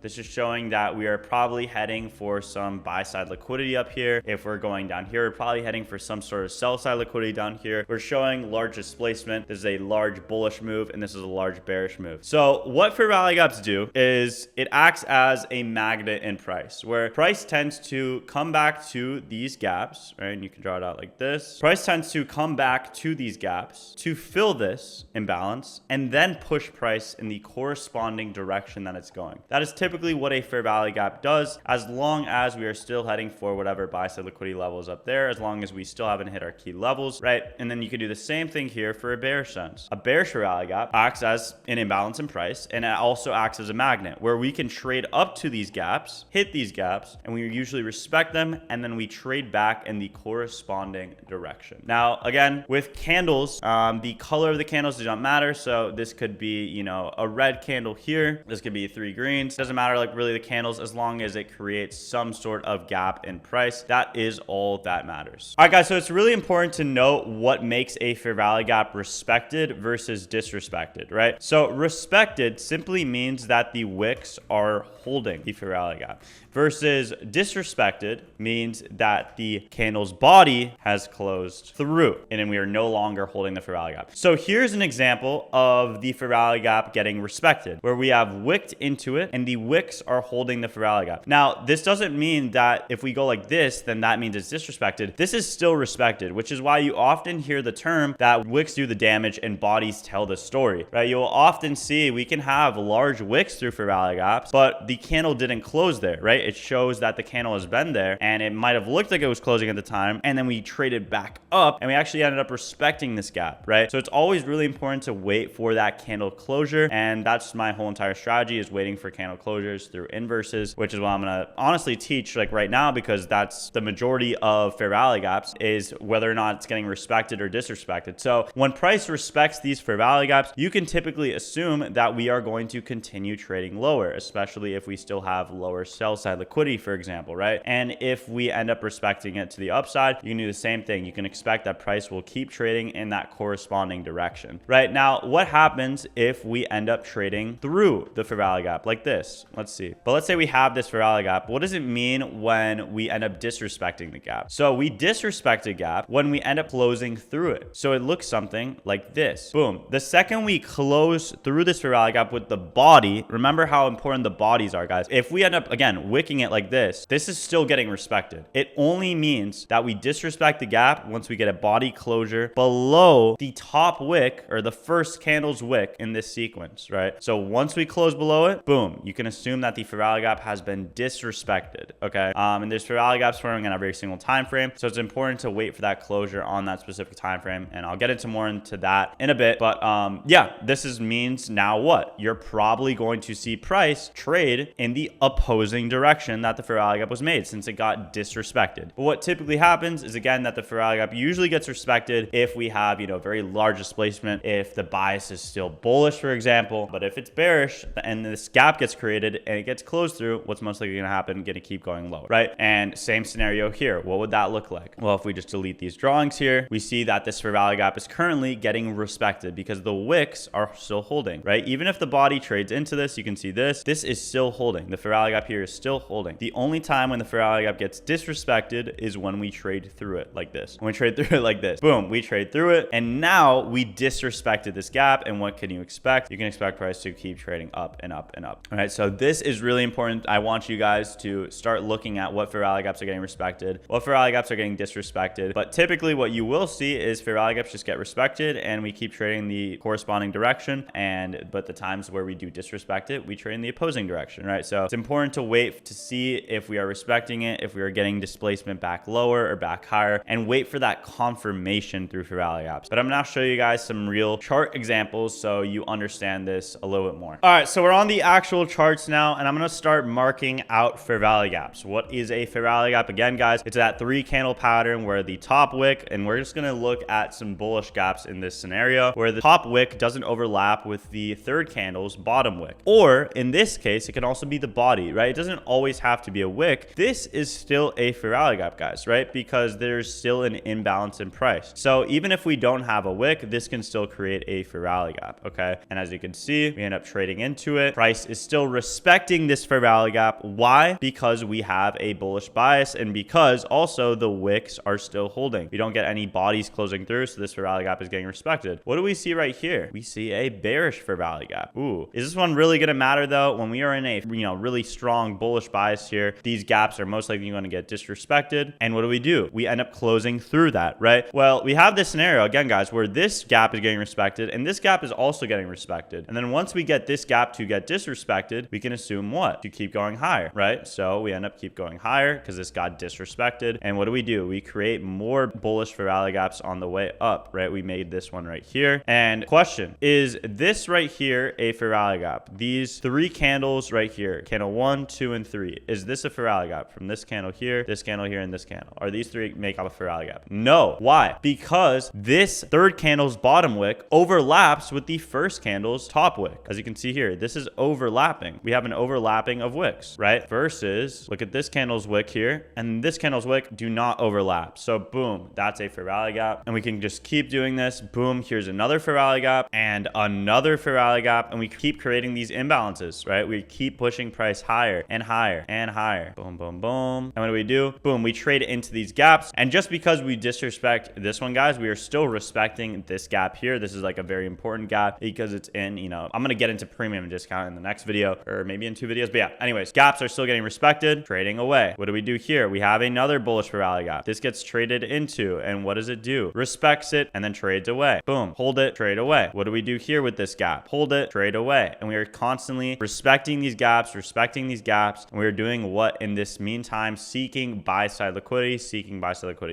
A: This is showing that we are probably heading for some buy side liquidity up here. If we're going down here, we're probably heading for some sort of sell side liquidity down here. We're showing large displacement. This is a large bullish move and this is a large bearish move. So what fair value gaps do is it acts as a magnet in price, where price tends to come back to these gaps, right? And you can draw it out like this. Price tends to come back to these gaps to fill this imbalance and then push price in the corresponding direction that it's going. That is typically what a fair value gap does, as long as we are still heading for whatever buy side liquidity level is up there, as long as we still haven't hit our key levels, right? And then you can do the same thing here for a bearish sense. A bearish fair value gap acts as an imbalance in price, and it also acts as a magnet where we can trade up to these gaps, hit these gaps, and we usually respect them, and then we trade back in the corresponding direction. Now, again, with candles, the color of the candles does not matter. So this could be, you know, a red candle here. This could be 3 greens. Doesn't matter, like, really the candles, as long as it creates some sort of gap in price. That is all that matters. All right, guys, so it's really important to note what makes a fair value gap respected versus disrespected, right? So respected simply means that the wicks are holding the fair value gap, versus disrespected means that the candle's body has closed through and then we are no longer holding the fair value gap. So here's an example of the fair value gap getting respected, where we have wicked into it and the wicks are holding the fair value gap. Now, this doesn't mean that if we go like this, then that means it's disrespected. This is still respected, which is why you often hear the term that wicks do the damage and bodies tell the story, right? You'll often see we can have large wicks through fair value gaps, but the candle didn't close there, right? It shows that the candle has been there and it might have looked like it was closing at the time, and then we traded back up and we actually ended up respecting this gap, right? So it's always really important to wait for that candle closure, and that's my whole entire strategy, is waiting for candle closures through inverses, which is what I'm gonna honestly teach like right now, because that's the majority of fair value gaps, is whether or not it's getting respected or disrespected. So when price respects these fair value gaps, you can typically assume that we are going to continue trading lower, especially if we still have lower sell side liquidity, for example, right? And if we end up respecting it to the upside, you can do the same thing. You can expect that price will keep trading in that corresponding direction, right? Now, what happens if we end up trading through the fair value gap like this? Let's see. But let's say we have this fair value gap. What does it mean when we end up disrespecting the gap? So we disrespect a gap when we end up closing through it. So it looks something like this. Boom. The second we close through this fair value gap with the body, remember how important the bodies are, guys. If we end up, again, wicking it like this is still getting respected. It only means that we disrespect the gap once we get a body closure below the top wick, or the first candle's wick in this sequence, right? So once we close below it, boom, you can assume that the fair value gap has been disrespected, okay? And there's fair value gaps forming in every single time frame, so it's important to wait for that closure on that specific time frame, and I'll get into more into that in a bit. But yeah, means now what? You're probably going to see price trade in the opposing direction that the fair value gap was made, since it got disrespected. But what typically happens is, again, that the fair value gap usually gets respected if we have, you know, very large displacement, if the bias is still bullish, for example. But if it's bearish and this gap gets created and it gets closed through, what's most likely going to happen? Going to keep going lower, right? And same scenario here. What would that look like? Well, if we just delete these drawings here, we see that this fair value gap is currently getting respected because the wicks are still holding, right? Even if the body trades into this, you can see this is still holding. The fair value gap here is still holding. The only time when the fair value gap gets disrespected is when we trade through it like this. When we trade through it like this, boom, we trade through it. And now we disrespected this gap. And what can you expect? You can expect price to keep trading up and up and up. All right. So this is really important. I want you guys to start looking at what fair value gaps are getting respected, what fair value gaps are getting disrespected. But typically what you will see is fair value gaps just get respected and we keep trading the corresponding direction. But the times where we do disrespect it, we trade in the opposing direction, right? So it's important to wait to see if we are respecting it, if we are getting displacement back lower or back higher, and wait for that confirmation through fair value gaps. But I'm going to show you guys some real chart examples so you understand this a little bit more. All right, so we're on the actual charts now, and I'm going to start marking out fair value gaps. What is a fair value gap? Again, guys, it's that 3 candle pattern where the top wick, and we're just going to look at some bullish gaps in this scenario where the top wick doesn't overlap with the third candle's bottom wick. Or in this case, it can also be the body, right? It doesn't always have to be a wick. This is still a fair value gap, guys, right? Because there's still an imbalance in price. So even if we don't have a wick, this can still create a fair value gap, okay? And as you can see, we end up trading into it. Price is still respecting this fair value gap. Why? Because we have a bullish bias and because also the wicks are still holding. We don't get any bodies closing through, so this fair value gap is getting respected. What do we see right here? We see a bearish fair value gap. Ooh, is this one really going to matter though? When we are in a really strong bullish bias here, these gaps are most likely going to get disrespected. And what do? We end up closing through that, right? Well, we have this scenario again, guys, where this gap is getting respected and this gap is also getting respected. And then once we get this gap to get disrespected, we can assume what? To keep going higher, right? So we end up keep going higher because this got disrespected. And what do? We create more bullish fair value gaps on the way up, right? We made this one right here. And question, is this right here a fair value gap? These 3 candles right here, candle 1, 2, and 3. Is this a fair value gap from this candle here, and this candle? Are these 3 make up a fair value gap? No. Why? Because this third candle's bottom wick overlaps with the first candle's top wick. As you can see here, this is overlapping. We have an overlapping of wicks, right? Versus, look at this candle's wick here, and this candle's wick do not overlap. So boom, that's a fair value gap. And we can just keep doing this. Boom, here's another fair value gap and another fair value gap. And we keep creating these imbalances, right? We keep pushing price higher and higher and higher. Boom, boom, boom. And what do? Boom, we trade into these gaps. And just because we disrespect this one, guys, we are still respecting this gap here. This is like a very important gap because it's in, I'm going to get into premium discount in the next video or maybe in 2 videos. But yeah, anyways, gaps are still getting respected, trading away. What do we do here? We have another bullish fair value gap. This gets traded into, and what does it do? Respects it and then trades away. Boom, hold it, trade away. What do we do here with this gap? Hold it, trade away. And we are constantly respecting these gaps, and we are doing what in this meantime? Seeking buy side liquidity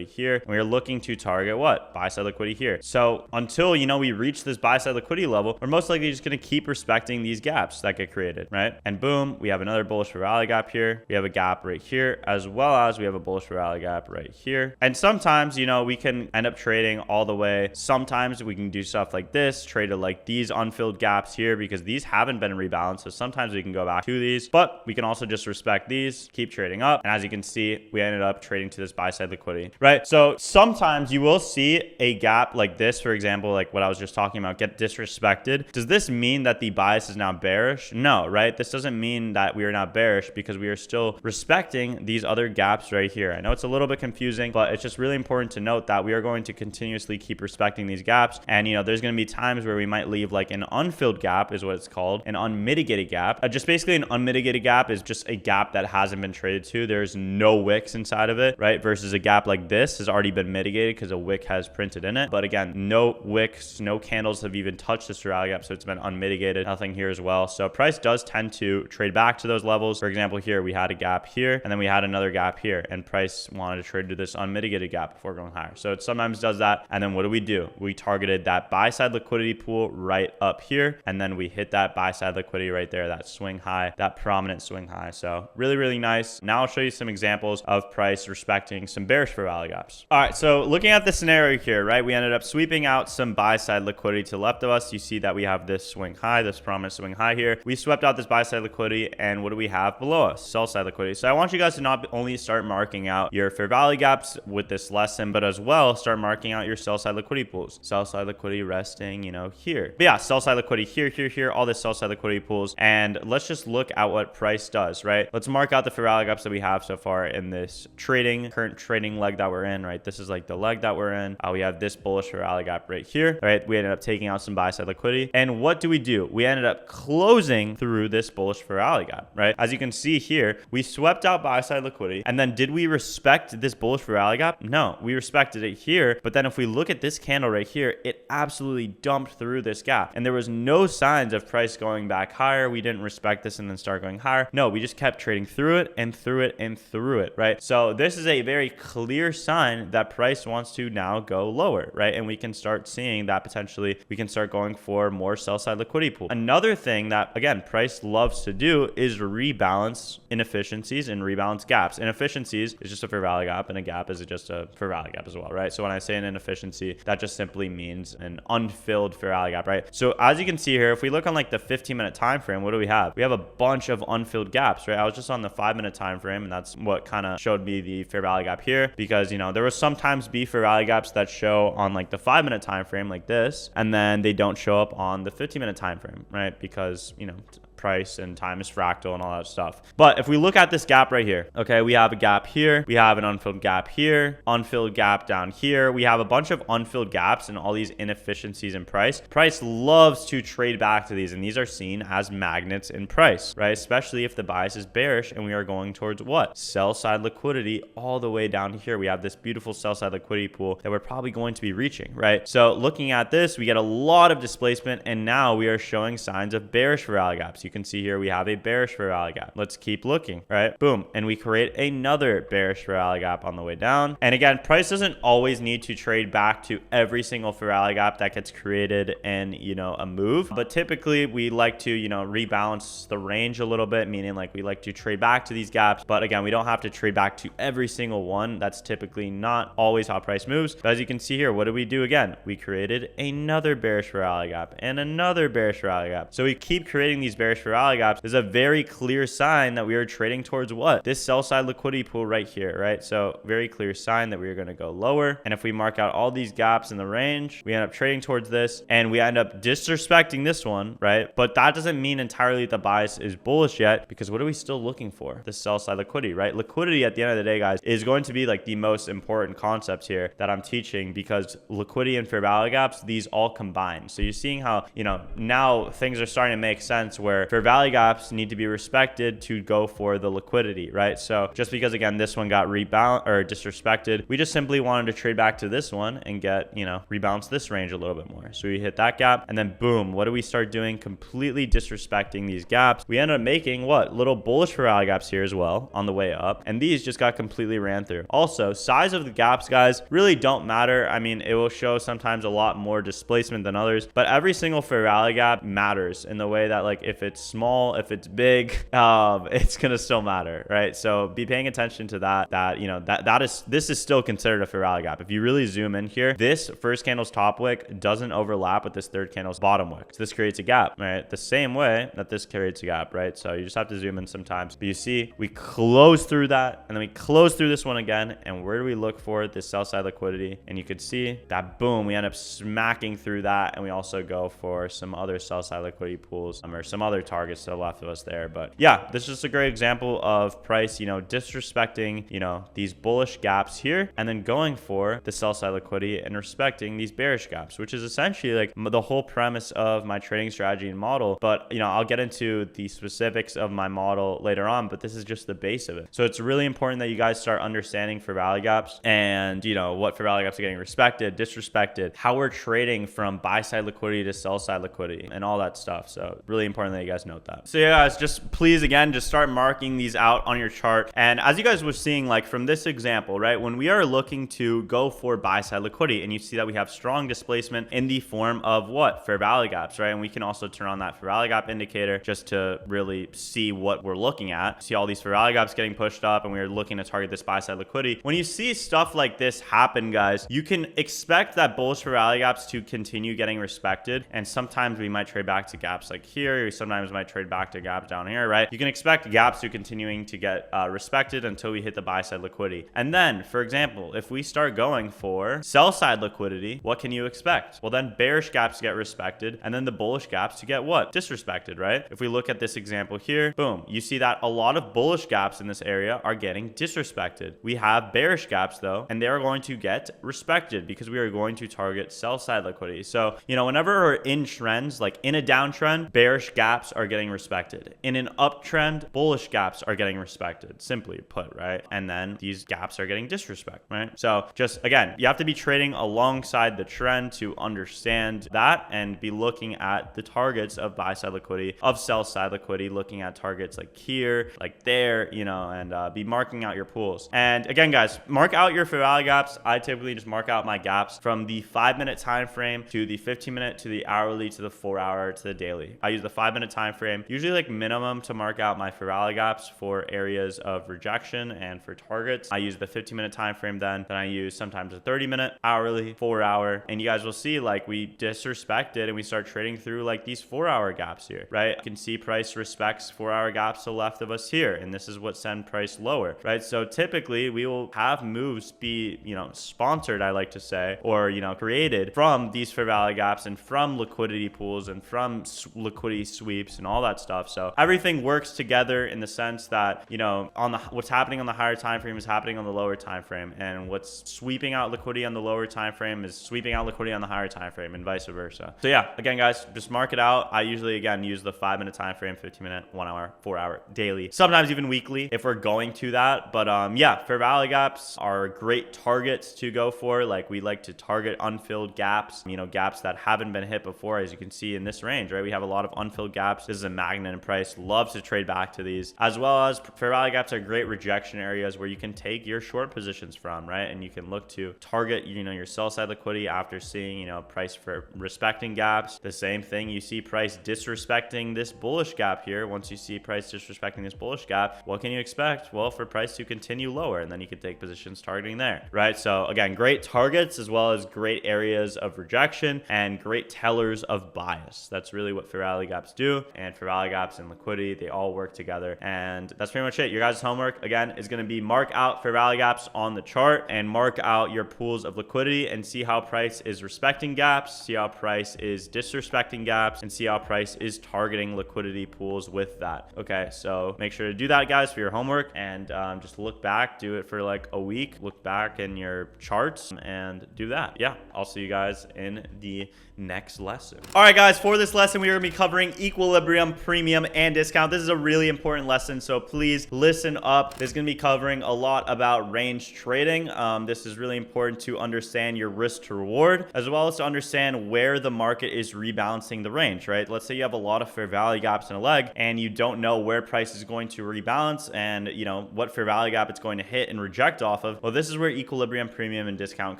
A: here. And we are looking to target what? Buy side liquidity here. So until, we reach this buy side liquidity level, we're most likely just going to keep respecting these gaps that get created, right? And boom, we have another bullish fair value gap here. We have a gap right here, as well as we have a bullish fair value gap right here. And sometimes, we can end up trading all the way. Sometimes we can do stuff like this, trade it like these unfilled gaps here because these haven't been rebalanced. So sometimes we can go back to these, but we can also just respect these, keep trading up. And as you can see, we ended up trading to this buy side liquidity, right? So sometimes you will see a gap like this, for example, like what I was just talking about, get disrespected. Does this mean that the bias is now bearish? No, right? This doesn't mean that we are not bearish because we are still respecting these other gaps right here. I know it's a little bit confusing, but it's just really important to note that we are going to continuously keep respecting these gaps. And, there's going to be times where we might leave like an unfilled gap is what it's called, an unmitigated gap. Just basically an unmitigated gap is just a gap that hasn't been traded to. There's no wicks inside of it, right? Versus a gap like this has already been mitigated because a wick has printed in it. But again, no wicks, no candles have even touched this rally gap. So it's been unmitigated, nothing here as well. So price does tend to trade back to those levels. For example, here we had a gap here and then we had another gap here and price wanted to trade to this unmitigated gap before going higher. So it sometimes does that. And then what do? We targeted that buy side liquidity pool right up here. And then we hit that buy side liquidity right there, that swing high, that prominent swing high. So really, really nice. Now I'll show you some examples of price respecting some bearish fair value gaps. All right. So looking at the scenario here, right, we ended up sweeping out some buy side liquidity to the left of us. You see that we have this swing high, this prominent swing high here. We swept out this buy side liquidity. And what do we have below us? Sell side liquidity. So I want you guys to not only start marking out your fair value gaps with this lesson, but as well start marking out your sell side liquidity pools. Sell side liquidity resting, you know, here. But yeah, sell side liquidity here, all this sell side liquidity pools. And let's just look at what price does, right? Let's mark out the fair value gaps that we have so far in this current trading leg that we're in, right? This is like the leg that we're in. We have this bullish fair value gap right here, right? We ended up taking out some buy side liquidity. And what do? We ended up closing through this bullish fair value gap, right? As you can see here, we swept out buy side liquidity. And then did we respect this bullish fair value gap? No, we respected it here. But then if we look at this candle right here, it absolutely dumped through this gap. And there was no signs of price going back higher. We didn't respect this and then start going higher. No, we just kept trading through it and through it and through it, right? So this is a very clear sign that price wants to now go lower, right? And we can start seeing that potentially we can start going for more sell side liquidity pool. Another thing that, again, price loves to do is rebalance inefficiencies and rebalance gaps. Inefficiencies is just a fair value gap, and a gap is just a fair value gap as well, right? So when I say an inefficiency, that just simply means an unfilled fair value gap, right? So as you can see here, if we look on like the 15-minute time frame, what do we have? We have a bunch of unfilled gaps, right? I was just on the 5-minute time frame, and that's what kind of showed me the fair value gap here, because, you know, there will sometimes be fair value gaps that show on like the 5-minute time frame like this, and then they don't show up on the 15-minute time frame, right? Because, you know, price and time is fractal and all that stuff. But if we look at this gap right here, okay, we have a gap here, we have an unfilled gap here, unfilled gap down here. We have a bunch of unfilled gaps and all these inefficiencies in price. Price loves to trade back to these, and these are seen as magnets in price, right? Especially if the bias is bearish and we are going towards what? Sell side liquidity all the way down here. We have this beautiful sell side liquidity pool that we're probably going to be reaching, right? So looking at this, we get a lot of displacement, and now we are showing signs of bearish fair value gaps. You can see here we have a bearish fair value gap. Let's keep looking, right? Boom. And we create another bearish fair value gap on the way down. And again, price doesn't always need to trade back to every single fair value gap that gets created in, you know, a move. But typically we like to, you know, rebalance the range a little bit, meaning like we like to trade back to these gaps. But again, we don't have to trade back to every single one. That's typically not always how price moves. But as you can see here, what did we do again? We created another bearish fair value gap and another bearish fair value gap. So we keep creating these bearish fair value gaps. Is a very clear sign that we are trading towards what? This sell side liquidity pool right here, right? So very clear sign that we are going to go lower. And if we mark out all these gaps in the range, we end up trading towards this, and we end up disrespecting this one, right? But that doesn't mean entirely the bias is bullish yet, because what are we still looking for? The sell side liquidity, right? Liquidity at the end of the day, guys, is going to be like the most important concept here that I'm teaching, because liquidity and fair value gaps, these all combine. So you're seeing how, you know, now things are starting to make sense where fair value gaps need to be respected to go for the liquidity, right? So just because, again, this one got rebound or disrespected, we just simply wanted to trade back to this one and get, you know, rebalance this range a little bit more. So we hit that gap, and then boom, what do we start doing? Completely disrespecting these gaps. We ended up making what? Little bullish fair value gaps here as well on the way up, and these just got completely ran through. Also, size of the gaps, guys, really don't matter. I mean, it will show sometimes a lot more displacement than others, but every single fair value gap matters in the way that, like, if it's small, if it's big, it's gonna still matter, right? So be paying attention to that, you know, this is still considered a fair value gap. If you really zoom in here, this first candle's top wick doesn't overlap with this third candle's bottom wick, so this creates a gap, right? The same way that this creates a gap, right? So you just have to zoom in sometimes. But you see, we close through that, and then we close through this one again, and where do we look for? This sell side liquidity, and you could see that, boom, we end up smacking through that, and we also go for some other sell side liquidity pools, or some other targets to the left of us there. But yeah, this is just a great example of price, you know, disrespecting, you know, these bullish gaps here, and then going for the sell side liquidity and respecting these bearish gaps, which is essentially like the whole premise of my trading strategy and model. But, you know, I'll get into the specifics of my model later on, but this is just the base of it. So it's really important that you guys start understanding fair value gaps, and, you know, what fair value gaps are getting respected, disrespected, how we're trading from buy side liquidity to sell side liquidity, and all that stuff. So really important that you guys note that. So yeah, guys, just please, again, just start marking these out on your chart. And as you guys were seeing, like from this example, right, when we are looking to go for buy side liquidity, and you see that we have strong displacement in the form of what? Fair value gaps, right? And we can also turn on that fair value gap indicator just to really see what we're looking at. See all these fair value gaps getting pushed up, and we are looking to target this buy side liquidity. When you see stuff like this happen, guys, you can expect that bullish fair value gaps to continue getting respected. And sometimes we might trade back to gaps like here. Sometimes sometimes might trade back to gaps down here, right? You can expect gaps to continuing to get respected until we hit the buy side liquidity. And then, for example, if we start going for sell side liquidity, what can you expect? Well, then bearish gaps get respected, and then the bullish gaps to get what? Disrespected, right? If we look at this example here, boom, you see that a lot of bullish gaps in this area are getting disrespected. We have bearish gaps though, and they're going to get respected because we are going to target sell side liquidity. So, you know, whenever we're in trends, like in a downtrend, bearish gaps are getting respected. In an uptrend, bullish gaps are getting respected, simply put, right? And then these gaps are getting disrespected, right? So just again, you have to be trading alongside the trend to understand that and be looking at the targets of buy side liquidity, of sell side liquidity, looking at targets like here, like there, you know, and be marking out your pools. And again, guys, mark out your fair value gaps. I typically just mark out my gaps from the 5-minute time frame to the 15-minute to the hourly to the 4-hour to the daily. I use the 5-minute time frame, usually like minimum, to mark out my fair value gaps for areas of rejection and for targets. I use the 15-minute time frame then I use sometimes a 30-minute, hourly, 4-hour, and you guys will see like we disrespect it and we start trading through like these 4-hour gaps here, right? You can see price respects 4-hour gaps to the left of us here, and this is what send price lower, right? So typically we will have moves be, you know, sponsored, I like to say, or, you know, created from these fair value gaps and from liquidity pools and from liquidity sweeps and all that stuff. So everything works together in the sense that, you know, on the what's happening on the higher time frame is happening on the lower time frame, and what's sweeping out liquidity on the lower time frame is sweeping out liquidity on the higher time frame, and vice versa. So yeah, again, guys, just mark it out. I usually, again, use the 5-minute time frame, 15-minute, 1-hour, 4-hour, daily, sometimes even weekly if we're going to that. But yeah, fair value gaps are great targets to go for. Like, we like to target unfilled gaps, you know, gaps that haven't been hit before, as you can see in this range, right? We have a lot of unfilled gaps. This is a magnet in price. Loves to trade back to these, as well as fair value gaps are great rejection areas where you can take your short positions from, right? And you can look to target, you know, your sell side liquidity after seeing, you know, price for respecting gaps. The same thing, you see price disrespecting this bullish gap here. Once you see price disrespecting this bullish gap, what can you expect? Well, for price to continue lower, and then you can take positions targeting there, right? So again, great targets as well as great areas of rejection and great tellers of bias. That's really what fair value gaps do, and fair value gaps and liquidity, they all work together. And that's pretty much it. Your guys' homework again is going to be mark out fair value gaps on the chart and mark out your pools of liquidity and see how price is respecting gaps, see how price is disrespecting gaps, and see how price is targeting liquidity pools with that. Okay, so make sure to do that, guys, for your homework, and just look back, do it for like a week, look back in your charts and do that. Yeah, I'll see you guys in the next lesson. All right, guys, for this lesson, we are going to be covering equilibrium, premium, and discount. This is a really important lesson, so please listen up. This is going to be covering a lot about range trading. This is really important to understand your risk to reward, as well as to understand where the market is rebalancing the range, right? Let's say you have a lot of fair value gaps in a leg and you don't know where price is going to rebalance and, you know, what fair value gap it's going to hit and reject off of. Well, this is where equilibrium, premium, and discount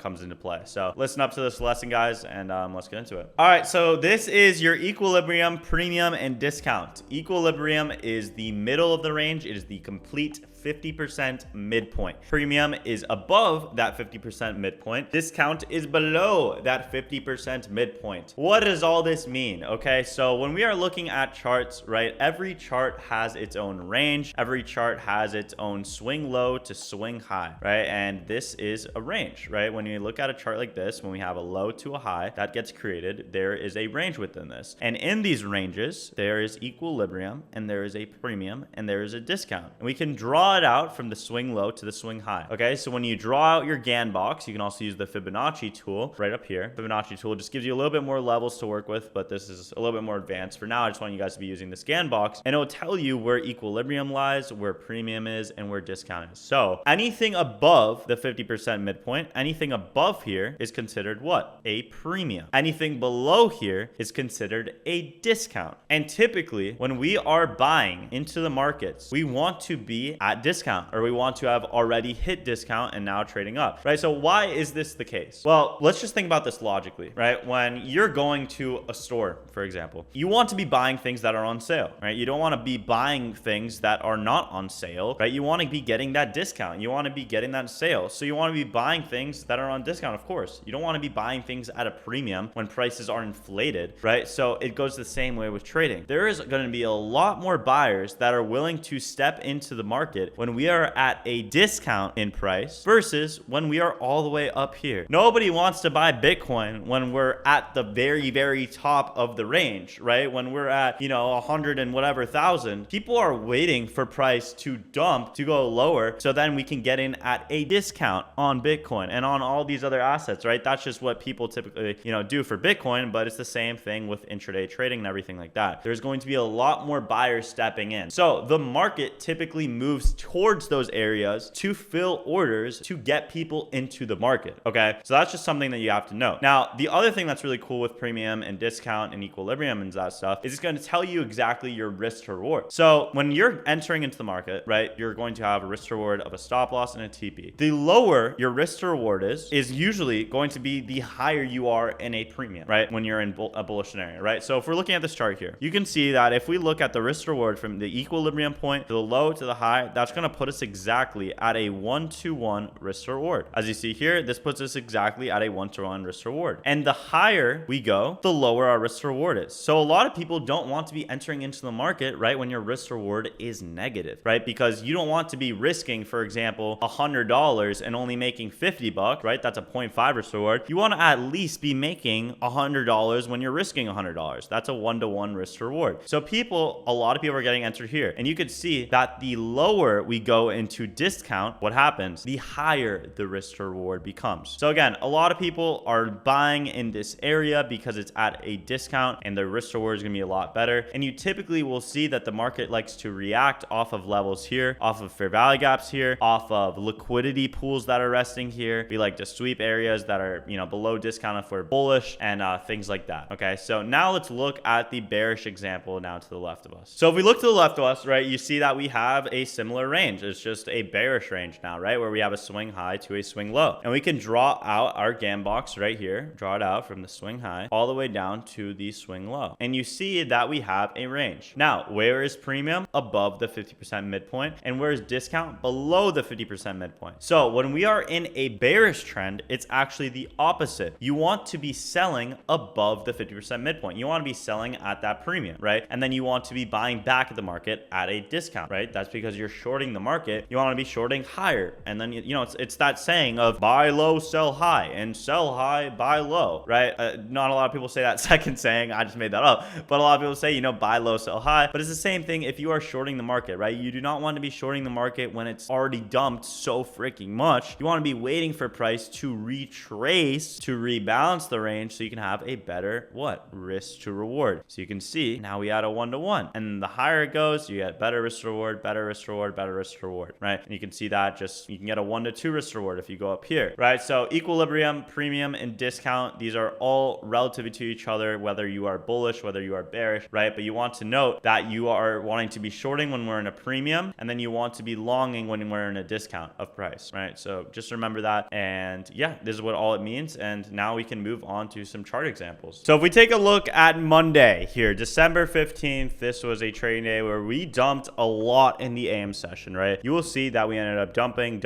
A: comes into play. So listen up to this lesson, guys, and let's get into it. All right, so this is your equilibrium, premium, and discount. Equilibrium is the middle of the range. It is the complete 50% midpoint. Premium is above that 50% midpoint. Discount is below that 50% midpoint. What does all this mean? Okay, so when we are looking at charts, right, every chart has its own range. Every chart has its own swing low to swing high, right? And this is a range, right? When you look at a chart like this, when we have a low to a high that gets created, there is a range within this. And in these ranges, there is equilibrium, and there is a premium, and there is a discount. And we can draw it out from the swing low to the swing high. Okay, so when you draw out your Gann box, you can also use the Fibonacci tool right up here. Fibonacci tool just gives you a little bit more levels to work with, but this is a little bit more advanced. For now, I just want you guys to be using this Gann box, and it will tell you where equilibrium lies, where premium is, and where discount is. So anything above the 50% midpoint, anything above here is considered what? A premium. Anything below here is considered a discount. And typically, when we are buying into the markets, we want to be at discount, or we want to have already hit discount and now trading up, right? So why is this the case? Well, let's just think about this logically, right? When you're going to a store, for example, you want to be buying things that are on sale, right? You don't want to be buying things that are not on sale, right? You want to be getting that discount. You want to be getting that sale. So you want to be buying things that are on discount, of course. You don't want to be buying things at a premium when prices are inflated, right? So it goes the same way with trading. There is going to be a lot more buyers that are willing to step into the market when we are at a discount in price versus when we are all the way up here. Nobody wants to buy Bitcoin when we're at the very, very top of the range, right? When we're at, 100 and whatever thousand. People are waiting for price to dump, to go lower, so then we can get in at a discount on Bitcoin and on all these other assets, right? That's just what people typically, do for Bitcoin, but it's the same thing with intraday trading and everything like that. There's going to be a lot more buyers stepping in. So the market typically moves towards those areas to fill orders to get people into the market, okay? So that's just something that you have to know. Now, the other thing that's really cool with premium and discount and equilibrium and that stuff is it's going to tell you exactly your risk to reward. So when you're entering into the market, right, you're going to have a risk to reward of a stop loss and a TP. The lower your risk to reward is usually going to be the higher you are in a premium, right? When you're in a bullish scenario, right? So if we're looking at this chart here, you can see that if we look at the risk to reward from the equilibrium point to the low to the high, that's going to put us exactly at a 1-to-1 risk to reward. As you see here, this puts us exactly at a 1-to-1 risk to reward. And the higher we go, the lower our risk to reward is. So a lot of people don't want to be entering into the market, right, when your risk to reward is negative, right? Because you don't want to be risking, for example, $100 and only making $50, right? That's a 0.5 risk to reward. You want to at least be making $100 when you're risking $100. That's a 1-to-1 risk to reward. So a lot of people are getting entered here. And you could see that the lower we go into discount, what happens? The higher the risk to reward becomes. So again, a lot of people are buying in this area because it's at a discount and the risk to reward is going to be a lot better. And you typically will see that the market likes to react off of levels here, off of fair value gaps here, off of liquidity pools that are resting here. We like to sweep areas that are, below discount if we're bullish and things like that. Okay, so now let's look at the bearish example now to the left of us. So if we look to the left of us, right, you see that we have a similar range. It's just a bearish range now, right, where we have a swing high to a swing low. And we can draw out our GAN box right here, draw it out from the swing high all the way down to the swing low. And you see that we have a range. Now, where is premium? Above the 50% midpoint. And where is discount? Below the 50% midpoint. So when we are in a bearish trend, it's actually the opposite. You want to be selling above the 50% midpoint. You want to be selling at that premium, right? And then you want to be buying back at the market at a discount, right? That's because you're shorting the market. You want to be shorting higher. And then, it's that saying of buy low, sell high, and sell high, buy low, right? Not a lot of people say that second saying. I just made that up. But a lot of people say, buy low, sell high. But it's the same thing if you are shorting the market, right? You do not want to be shorting the market when it's already dumped so freaking much. You want to be waiting for price to retrace, to rebalance the range so you can have a better, risk to reward. So you can see now we add a 1-to-1. And the higher it goes, you get better risk to reward, better risk to reward, better risk to reward, right? And you can see that you can get a 1-to-2 risk to reward if you go up here, right? So equilibrium, premium, and discount, these are all relative to each other, whether you are bullish, whether you are bearish, right? But you want to note that you are wanting to be shorting when we're in a premium, and then you want to be longing when we're in a discount of price, right? So just remember that. And yeah, this is what all it means. And now we can move on to some chart examples. So if we take a look at Monday here, December 15th, this was a trading day where we dumped a lot in the AM session, right? You will see that we ended up dumping,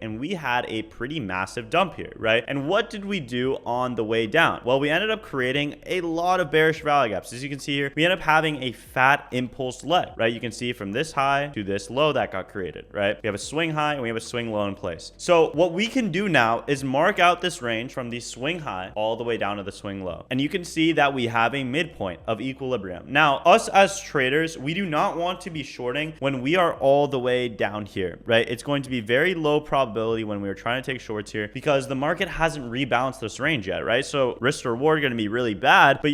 A: and we had a pretty massive dump here, right? And what did we do on the way down? Well, we ended up creating a lot of bearish value gaps. As you can see here, we ended up having a fat impulse leg, right? You can see from this high to this low that got created, right? We have a swing high and we have a swing low in place. So what we can do now is mark out this range from the swing high all the way down to the swing low. And you can see that we have a midpoint of equilibrium. Now, us as traders, we do not want to be shorting when we are all the way down here, right? It's going to be very low probability when we are trying to take shorts here because the market hasn't rebalanced this range yet, right? So risk to reward going to be really bad, but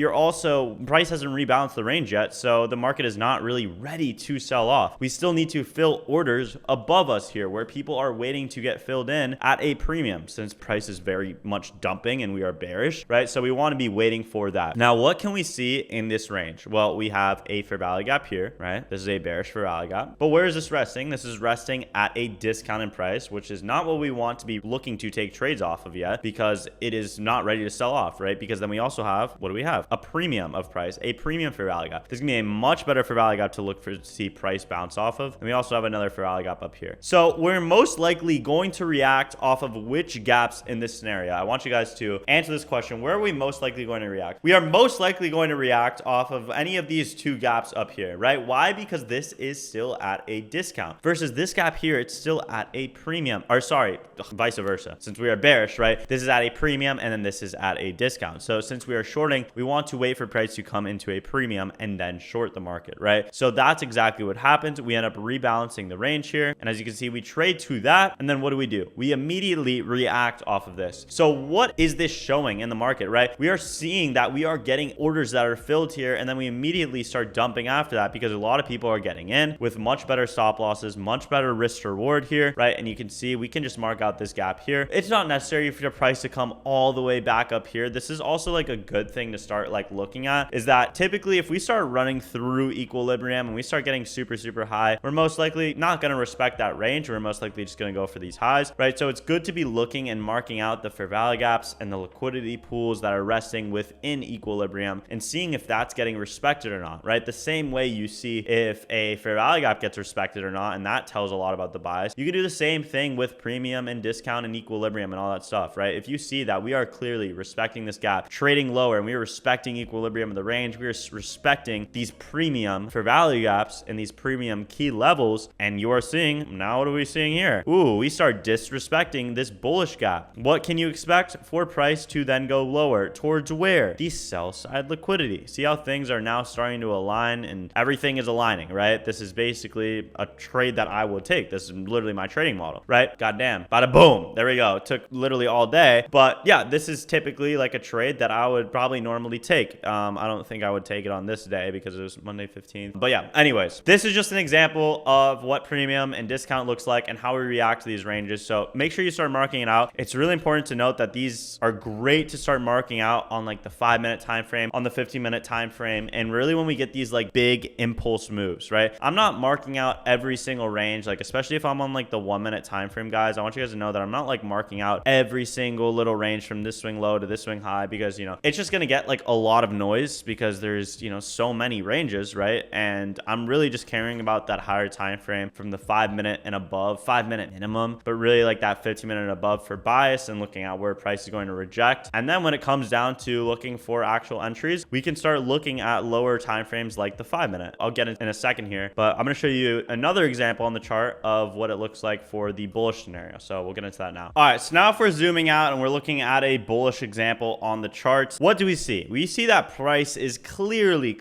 A: price hasn't rebalanced the range yet. So the market is not really ready to sell off. We still need to fill orders above us here where people are waiting to get filled in at a premium since price is very much dumping and we are bearish, right? So we want to be waiting for that. Now, what can we see in this range? Well, we have a fair value gap here, right? This is a bearish fair value gap. But where is the this resting? This is resting at a discounted price, which is not what we want to be looking to take trades off of yet, because it is not ready to sell off, right? Because then we also have, what do we have? A premium of price, a premium fair value gap. This is gonna be a much better fair value gap to look for, to see price bounce off of. And we also have another fair value gap up here. So we're most likely going to react off of which gaps in this scenario. I want you guys to answer this question. Where are we most likely going to react? We are most likely going to react off of any of these two gaps up here, right? Why? Because this is still at a discount versus this gap here. It's still at a premium, or sorry, vice versa. Since we are bearish, right? This is at a premium and then this is at a discount. So since we are shorting, we want to wait for price to come into a premium and then short the market, right? So that's exactly what happens. We end up rebalancing the range here. And as you can see, we trade to that. And then what do? We immediately react off of this. So what is this showing in the market, right? We are seeing that we are getting orders that are filled here. And then we immediately start dumping after that because a lot of people are getting in with much better stop losses, much better risk to reward here, right? And you can see we can just mark out this gap here. It's not necessary for the price to come all the way back up here. This is also like a good thing to start like looking at, is that typically if we start running through equilibrium and we start getting super high, we're most likely not going to respect that range. We're most likely just going to go for these highs, right? So it's good to be looking and marking out the fair value gaps and the liquidity pools that are resting within equilibrium and seeing if that's getting respected or not, right? The same way you see if a fair value gap gets respected or not, and that tells a lot about the bias. You can do the same thing with premium and discount and equilibrium and all that stuff, right? If you see that we are clearly respecting this gap, trading lower, and we are respecting equilibrium of the range, we are respecting these premium fair value gaps and these premium key levels, and you are seeing, now what are we seeing here? Ooh, we start disrespecting this bullish gap. What can you expect for price to then go lower? Towards where? The sell side liquidity. See how things are now starting to align and everything is aligning, right? This is basically a trade that I would take. This is literally my trading model, right? Goddamn. Bada boom. There we go. It took literally all day. But yeah, this is typically like a trade that I would probably normally take. I don't think I would take it on this day because it was Monday 15th. But yeah, anyways, this is just an example of what premium and discount looks like and how we react to these ranges. So make sure you start marking it out. It's really important to note that these are great to start marking out on like the 5-minute time frame, on the 15-minute time frame, and really when we get these like big impulse moves, right? I'm not marking out every single range, like especially if I'm on like the 1-minute time frame, guys. I want you guys to know that I'm not like marking out every single little range from this swing low to this swing high, because you know it's just gonna get like a lot of noise because there's, you know, so many ranges, right? And I'm really just caring about that higher time frame from the 5-minute and above, 5-minute minimum, but really like that 15-minute and above for bias and looking at where price is going to reject. And then when it comes down to looking for actual entries, we can start looking at lower time frames like the 5-minute. I'll get it in a second here, but I'm going to show you another example on the chart of what it looks like for the bullish scenario. So we'll get into that now. All right, so now if we're zooming out and we're looking at a bullish example on the charts, what do we see? We see that price is clearly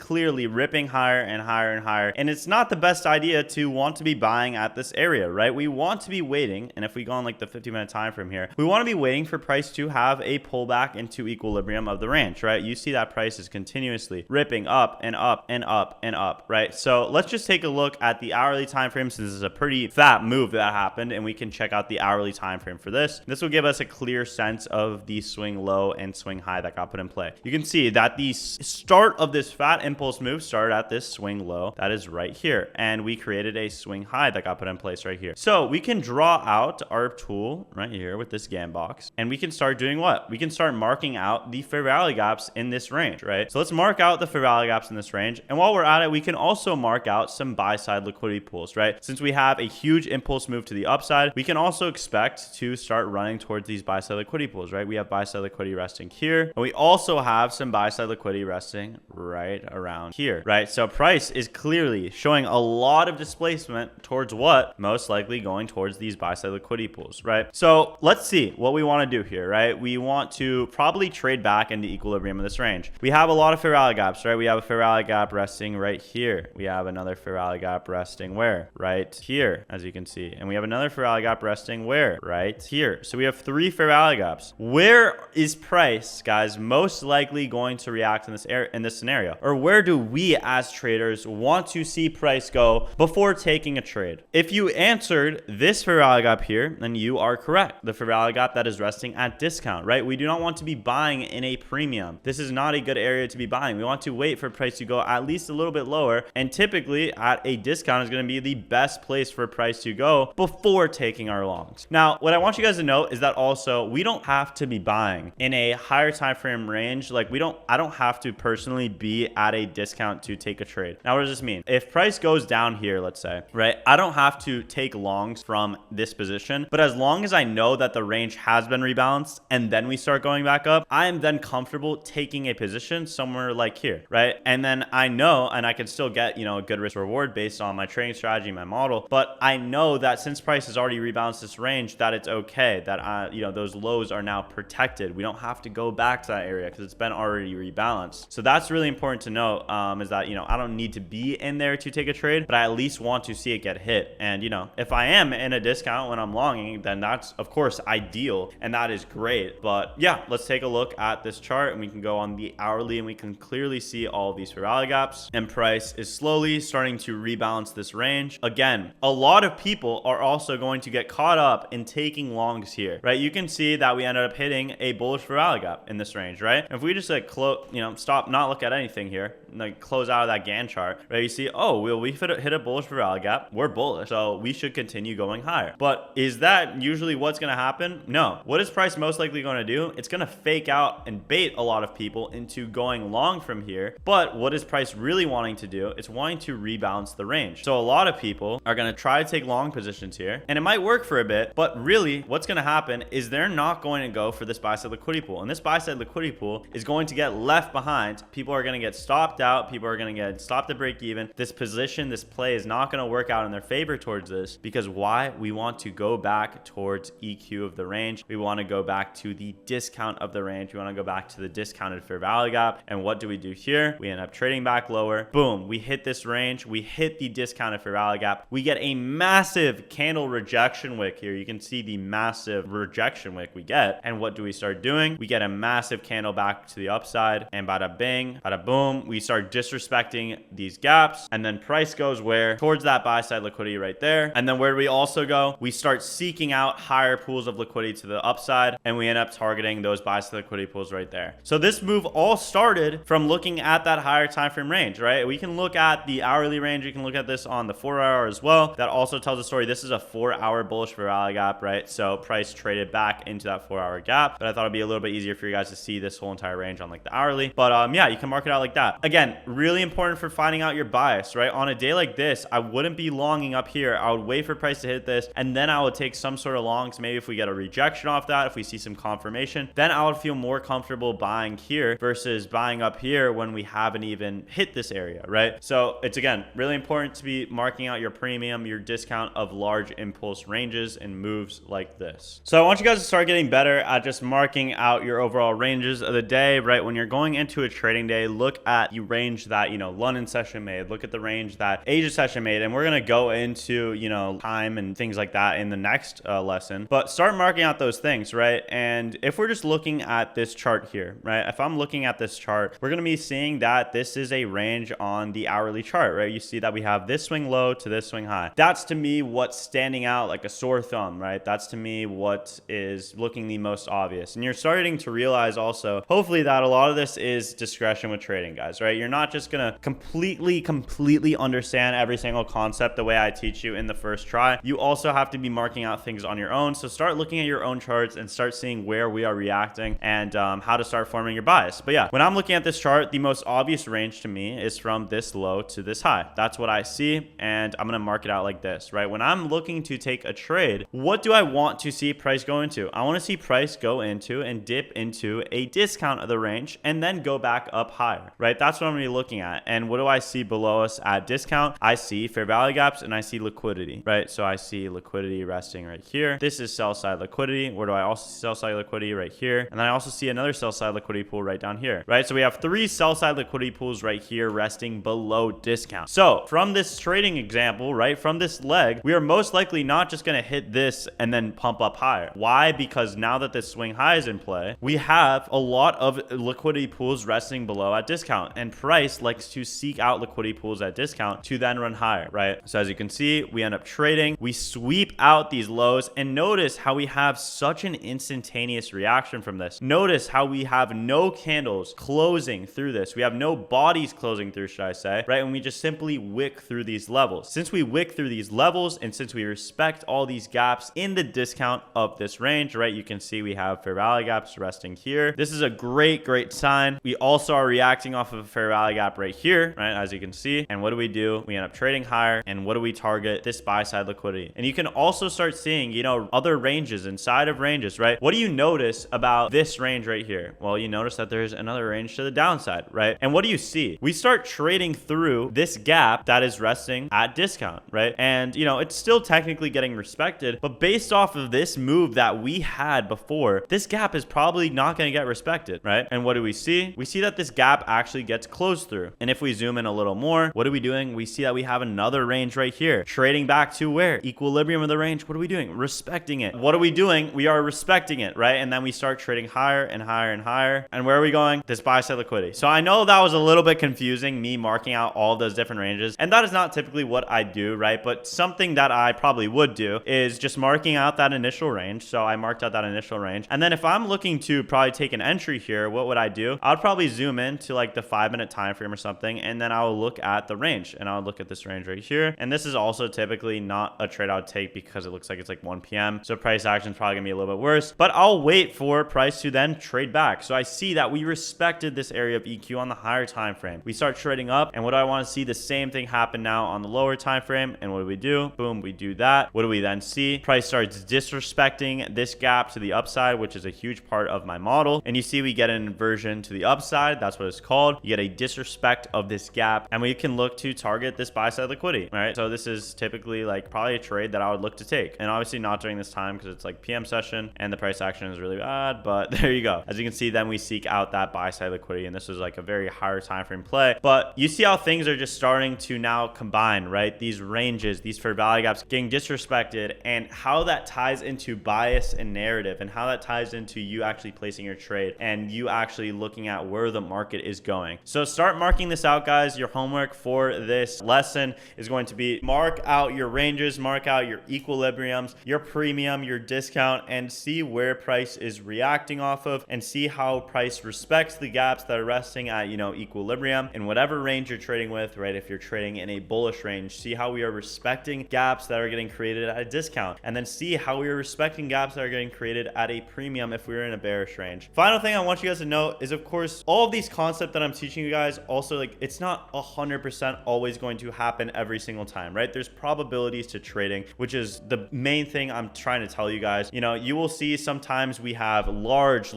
A: ripping higher and higher and higher. And it's not the best idea to want to be buying at this area, right? We want to be waiting. And if we go on like the 50-minute time frame here, we want to be waiting for price to have a pullback into equilibrium of the range, right? You see that price is continuously ripping up and up and up and up, right? So let's just take a look at the hourly time frame, since this is a pretty fat move that happened, and we can check out the hourly time frame for this. This will give us a clear sense of the swing low and swing high that got put in play. You can see that the start of this fat impulse move started at this swing low that is right here, and we created a swing high that got put in place right here. So we can draw out our tool right here with this GAN box, and we can start doing what? We can start marking out the fair value gaps in this range, right? So let's mark out the fair value gaps in this range, and while we're at it, we can also mark out some buy side liquidity pools, right? Since we have a huge impulse move to the upside, we can also expect to start running towards these buy side liquidity pools, right? We have buy side liquidity resting here, and we also have some buy side liquidity resting right around here, right? So price is clearly showing a lot of displacement towards what? Most likely going towards these buy side liquidity pools, right? So let's see what we want to do here, right? We want to probably trade back into equilibrium in this range. We have a lot of fair value gaps, right? We have a fair value gap resting right here. We have another fair value gap resting where? Right here, as you can see. And we have another fair value gap resting where? Right here. So we have 3 fair value gaps. Where is price, guys, most likely going to react in this scenario? Or where do we as traders want to see price go before taking a trade? If you answered this fair value gap here, then you are correct. The fair value gap that is resting at discount, right? We do not want to be buying in a premium. This is not a good area to be buying. We want to wait for price to go at least a little bit lower, and typically at a discount is going to be the best place for price to go before taking our longs. Now, what I want you guys to know is that also we don't have to be buying in a higher time frame range. Like I don't have to personally be at a discount to take a trade. Now, what does this mean? If price goes down here, let's say, right, I don't have to take longs from this position, but as long as I know that the range has been rebalanced and then we start going back up, I am then comfortable taking a position somewhere like here, right? And then I know, and I can still get, a good risk reward based on my trading strategy, my model, but I know that since price has already rebalanced this range, that it's okay, that those lows are now protected. We don't have to go back to that area because it's been already rebalanced. So that's really important to know, is that, I don't need to be in there to take a trade, but I at least want to see it get hit. And, if I am in a discount when I'm longing, then that's of course ideal and that is great. But yeah, let's take a look at this chart and we can go on the hourly and we can clearly see all of these fair value gaps, and price is slowly starting to rebalance this range. Again, a lot of people are also going to get caught up in taking longs here, right? You can see that we ended up hitting a bullish fair value gap in this range, right? If we just stop, not look at anything here, like close out of that Gann chart, right? You see, oh, well, we hit a bullish fair value gap. We're bullish, so we should continue going higher. But is that usually what's going to happen? No. What is price most likely going to do? It's going to fake out and bait a lot of people into going long from here. But what is price really wanting to do? It's wanting to rebalance the range. So a lot of people are going to try to take long positions here, and it might work for a bit, but really what's going to happen is they're not going to go for this buy side liquidity pool. And this buy side liquidity pool is going to get left behind. People are going to get stopped out. People are going to get stopped at break even. This position, this play is not going to work out in their favor towards this, because why? We want to go back towards EQ of the range. We want to go back to the discount of the range. We want to go back to the discounted fair value gap. And what do we do here? We end up trading back lower. Boom. We hit this range. We hit the discounted fair value gap. We get a massive candle rejection wick here. You can see the massive rejection wick we get. And what do we start doing? We get a massive candle back to the upside, and bada bing, bada boom, we start disrespecting these gaps. And then price goes where? Towards that buy side liquidity right there. And then where do we also go? We start seeking out higher pools of liquidity to the upside, and we end up targeting those buy side liquidity pools right there. So this move all started from looking at that higher time frame range, right? We can look at the hourly range. You can look at this on the 4-hour as well. That also tells a story. This is a 4-hour bullish fair value gap, right? So price traded back into that 4-hour gap, but I thought it'd be a little bit easier for you guys to see this whole entire range on like the hourly. But yeah, you can mark it out like that. Again, really important for finding out your bias, right? On a day like this, I wouldn't be longing up here. I would wait for price to hit this, and then I would take some sort of longs. Maybe if we get a rejection off that, if we see some confirmation, then I would feel more comfortable buying here versus buying up here when we haven't even hit this area, right? So it's, again, really important to be marking out your premium, your discount of large impulse ranges and moves like this. So I want you guys to start getting better at just marking out your overall ranges of the day, right? When you're going into a trading day, look at the range that, London session made, look at the range that Asia session made, and we're going to go into, time and things like that in the next lesson, but start marking out those things, right? And if we're just looking at this chart here, right? If I'm looking at this chart, we're going to be seeing that this is a range on the hourly chart, right? You see that we have this swing low to this swing high. That's to me what's standing out like a sore thumb, right? That's to me what is looking the most obvious. And you're starting to realize also, hopefully, that a lot of this is discretion with trading, guys, right? You're not just going to completely understand every single concept the way I teach you in the first try. You also have to be marking out things on your own. So start looking at your own charts and start seeing where we are reacting and how to start forming your bias. But yeah, when I'm looking at this chart, the most obvious range to me is from this low to this high. That's what I see, and I'm going to mark it out like this, right? When I'm looking to take a trade, what do I want to see price go into? I want to see price go into and dip into a discount of the range and then go back up higher, right? That's what I'm going to be looking at. And what do I see below us at discount? I see fair value gaps and I see liquidity, right? So I see liquidity resting right here. This is sell side liquidity. Where do I also see sell side liquidity? Right here. And then I also see another sell side liquidity pool right down here, right? So we have 3 sell side liquidity pools right here resting below discount. So from this trading example, right, from this leg, we are most likely not just going to hit this and then pump up higher. Why? Because now that this swing high is in play, we have a lot of liquidity pools resting below at discount, and price likes to seek out liquidity pools at discount to then run higher, right? So as you can see, we end up trading, we sweep out these lows, and notice how we have such an instantaneous reaction from this. Notice how we have no candles closing through this. We have no bodies closing through, should I say, right? And we just simply wick through these levels. levels. Since we wick through these levels and since we respect all these gaps in the discount of this range, right, you can see we have fair value gaps resting here. This is a great sign. We also are reacting off of a fair value gap right here, right, as you can see. And what do? We end up trading higher. And what do we target? This buy side liquidity. And you can also start seeing, you know, other ranges inside of ranges, right? What do you notice about this range right here? Well, you notice that there's another range to the downside, right? And what do you see? We start trading through this gap that is resting at discount, right? And, you know, it's still technically getting respected, but based off of this move that we had before, this gap is probably not going to get respected, right? And what do we see? We see that this gap actually gets closed through. And if we zoom in a little more, what are we doing? We see that we have another range right here, trading back to where? Equilibrium of the range. What are we doing? Respecting it. What are we doing? We are respecting it, right? And then we start trading higher and higher and higher. And where are we going? This buy side liquidity. So I know that was a little bit confusing, me marking out all those different ranges. And that is not typically what I do, right? But something that I probably would do is just marking out that initial range. So I marked out that initial range. And then if I'm looking to probably take an entry here, what would I do? I would probably zoom in to like the 5-minute time frame or something. And then I will look at the range and I'll look at this range right here. And this is also typically not a trade I would take because it looks like it's like 1 p.m. So price action is probably gonna be a little bit worse, but I'll wait for price to then trade back. So I see that we respected this area of EQ on the higher time frame. We start trading up, and what do I want to see? The same thing happen now on the lower time frame. And what do? Boom, we do that. What do we then see? Price starts disrespecting this gap to the upside, which is a huge part of my model. And you see we get an inversion to the upside. That's what it's called. You get a disrespect of this gap, and we can look to target this buy side liquidity, right? So this is typically like probably a trade that I would look to take, and obviously not during this time because it's like PM session and the price action is really bad, but there you go. As you can see, then we seek out that buy side liquidity, and this was like a very higher time frame play. But you see how things are just starting to now combine, right? These ranges, these fair value gaps getting disrespected, and how that ties into bias and narrative, and how that ties into you actually placing your trade and you actually looking at where the market is going. So start marking this out, guys. Your homework for this lesson is going to be mark out your ranges, mark out your equilibriums, your premium, your discount, and see where price is reacting off of, and see how price respects the gaps that are resting at, you know, equilibrium in whatever range you're trading with, right? If you're trading in a bullish range, see how we are respecting gaps that are getting created at a discount, and then see how we are respecting gaps that are getting created at a premium if we're in a bearish range. Final thing I want you guys to know is, of course, all of these concepts that I'm teaching you guys, also, like, it's not 100% always going to happen every single time, right? There's probabilities to trading, which is the main thing I'm trying to tell you guys. You know, you will see sometimes we have large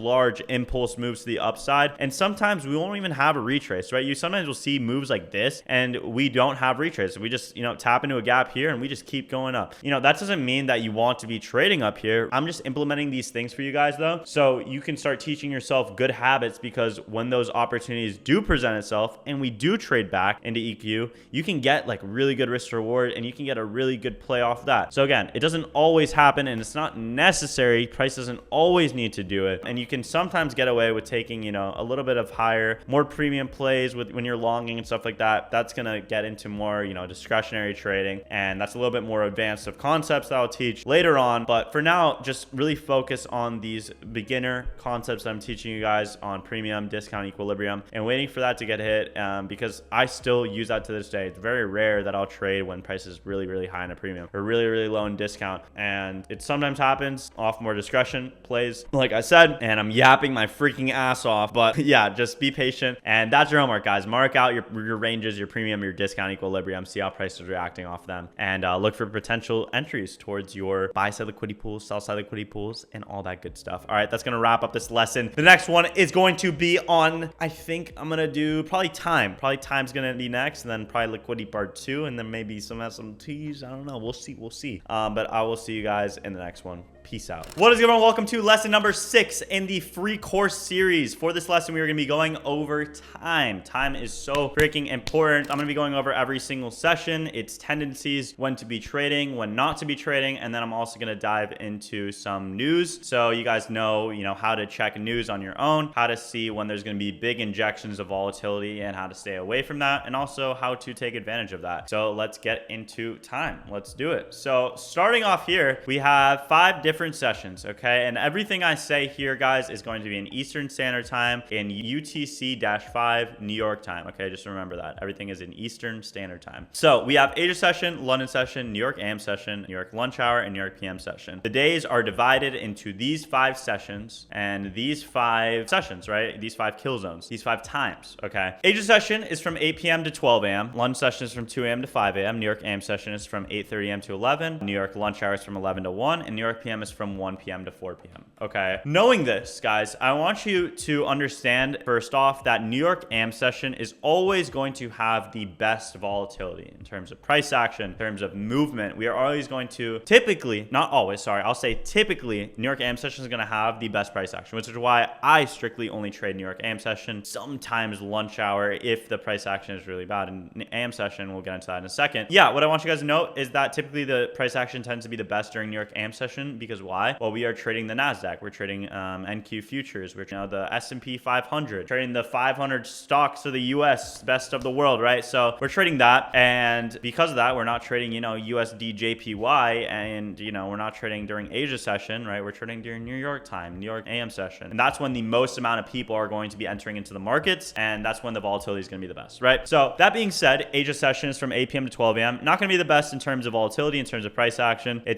A: impulse moves to the upside, and sometimes we won't even have a retrace, right? You sometimes will see moves like this and we don't have retrace. We just, you know, tap into a gap here and we just keep going up. You know, that doesn't mean that you want to be trading up here. I'm just implementing these things for you guys though, so you can start teaching yourself good habits, because when those opportunities do present itself and we do trade back into EQ, you can get like really good risk to reward, and you can get a really good play off that. So again, it doesn't always happen, and it's not necessary. Price doesn't always need to do it, and you can sometimes get away with taking, you know, a little bit of higher, more premium plays with when you're longing and stuff like that. That's gonna get into more, you know, discretionary trading, and that's a little bit more advanced of concepts that I'll teach later on. But for now, just really focus on these beginner concepts that I'm teaching you guys on premium, discount, equilibrium, and waiting for that to get hit, because I still use that to this day. It's very rare that I'll trade when price is really high in a premium or really low in discount, and it sometimes happens off more discretion plays, like I said, and I'm yapping my freaking ass off. But yeah, just be patient, and that's your homework, guys. Mark out your ranges, your premium, your discount, equilibrium, see how price is reacting off them, and look for potential entries towards your buy side liquidity pools, sell side liquidity pools, and all that good stuff. All right, that's gonna wrap up this lesson. The next one is going to be on, I think I'm gonna do probably time. Probably time's gonna be next, and then probably liquidity part 2, and then maybe some SMTs. I don't know. We'll see. But I will see you guys in the next one. Peace out. What is going on? Welcome to lesson number 6 in the free course series. For this lesson, we are going to be going over time. Time is so freaking important. I'm going to be going over every single session, its tendencies, when to be trading, when not to be trading, and then I'm also going to dive into some news, so you guys know, how to check news on your own, how to see when there's going to be big injections of volatility and how to stay away from that, and also how to take advantage of that. So let's get into time. Let's do it. So starting off here, we have 5 different different sessions, okay? And everything I say here, guys, is going to be in Eastern Standard Time in UTC-5 New York time, okay? Just remember that. Everything is in Eastern Standard Time. So we have Asia session, London session, New York AM session, New York lunch hour, and New York PM session. The days are divided into these 5 sessions and these 5 sessions, right? These 5 kill zones, these 5 times, okay? Asia session is from 8 p.m. to 12 a.m. London session is from 2 a.m. to 5 a.m. New York AM session is from 8:30 a.m. to 11. New York lunch hour is from 11 to 1, and New York PM is from 1 p.m. to 4 p.m. Okay. Knowing this, guys, I want you to understand first off that New York AM session is always going to have the best volatility in terms of price action, in terms of movement. We are always going to typically, not always, sorry, I'll say typically, New York AM session is going to have the best price action, which is why I strictly only trade New York AM session, sometimes lunch hour if the price action is really bad. In AM session, we'll get into that in a second. Yeah, what I want you guys to note is that typically the price action tends to be the best during New York AM session because why? Well, we are trading the NASDAQ. We're trading NQ futures. We're the S&P 500, trading the 500 stocks of the US, best of the world, right? So we're trading that. And because of that, we're not trading, USD JPY and, we're not trading during Asia session, right? We're trading during New York time, New York AM session. And that's when the most amount of people are going to be entering into the markets. And that's when the volatility is going to be the best, right? So that being said, Asia session is from 8 p.m. to 12 a.m. Not going to be the best in terms of volatility, in terms of price action. You're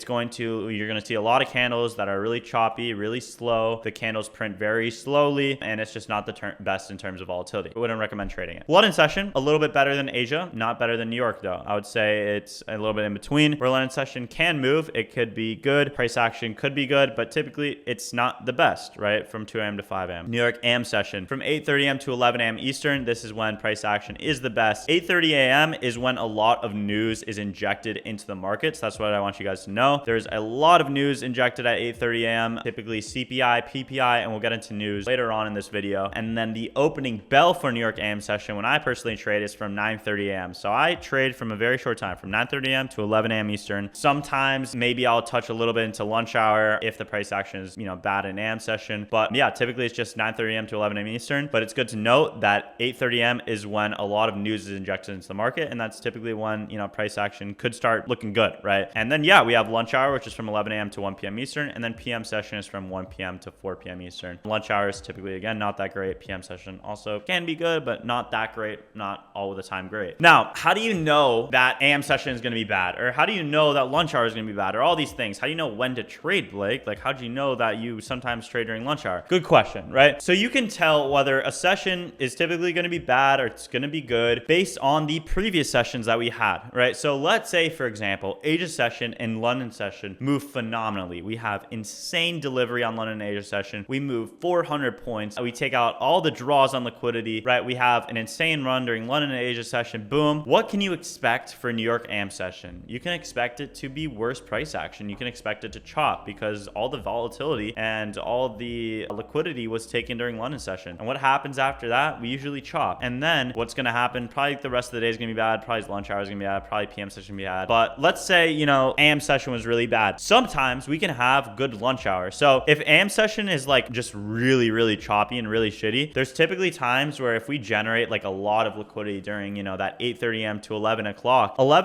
A: going to see a lot of candles that are really choppy, really slow. The candles print very slowly, and it's just not the best in terms of volatility. I wouldn't recommend trading it. London session, a little bit better than Asia, not better than New York though. I would say it's a little bit in between. Where London session can move, it could be good. Price action could be good, but typically it's not the best, right? From 2 a.m. to 5 a.m. New York AM session from 8:30 a.m. to 11 a.m. Eastern. This is when price action is the best. 8:30 a.m. is when a lot of news is injected into the markets. That's what I want you guys to know. There's a lot of news injected at 8:30 a.m. Typically CPI, PPI, and we'll get into news later on in this video. And then the opening bell for New York AM session, when I personally trade, is from 9:30 a.m. So I trade from a very short time, from 9:30 a.m. to 11 a.m. Eastern. Sometimes maybe I'll touch a little bit into lunch hour if the price action is, bad in AM session. But yeah, typically it's just 9:30 a.m. to 11 a.m. Eastern. But it's good to note that 8:30 a.m. is when a lot of news is injected into the market, and that's typically when price action could start looking good, right? And then yeah, we have lunch hour, which is from 11 a.m. to 1 p.m. Eastern, and then PM session is from 1 p.m. to 4 p.m. Eastern. Lunch hour is typically, again, not that great. PM session also can be good, but not that great, not all the time great. Now, how do you know that AM session is going to be bad? Or how do you know that lunch hour is going to be bad? Or all these things? How do you know when to trade, Blake? Like, how do you know that you sometimes trade during lunch hour? Good question, right? So you can tell whether a session is typically going to be bad or it's going to be good based on the previous sessions that we had, right? So let's say, for example, Asia session and London session move phenomenally. We have insane delivery on London and Asia session. We move 400 points. We take out all the draws on liquidity, right? We have an insane run during London and Asia session. Boom. What can you expect for New York AM session? You can expect it to be worse price action. You can expect it to chop because all the volatility and all the liquidity was taken during London session. And what happens after that? We usually chop. And then what's going to happen? Probably the rest of the day is going to be bad. Probably lunch hour is going to be bad. Probably PM session will be bad. But let's say, AM session was really bad. Sometimes we can have good lunch hour. So if AM session is like just really, really choppy and really shitty, there's typically times where if we generate like a lot of liquidity during, that 8:30 a.m. to 11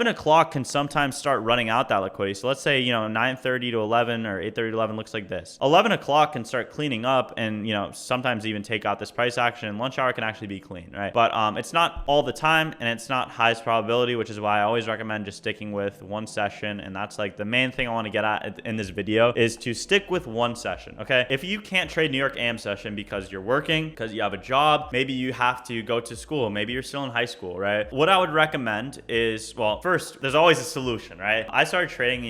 A: o'clock can sometimes start running out that liquidity. So let's say, 9:30 to 11 or 8:30 to 11 looks like this. 11 o'clock can start cleaning up and, sometimes even take out this price action, and lunch hour can actually be clean, right? But it's not all the time, and it's not highest probability, which is why I always recommend just sticking with one session. And that's like the main thing I want to get at in this video is to stick with one session, okay? If you can't trade New York AM session because you're working, because you have a job, maybe you have to go to school, maybe you're still in high school, right? What I would recommend is, well, first, there's always a solution, right? I started trading,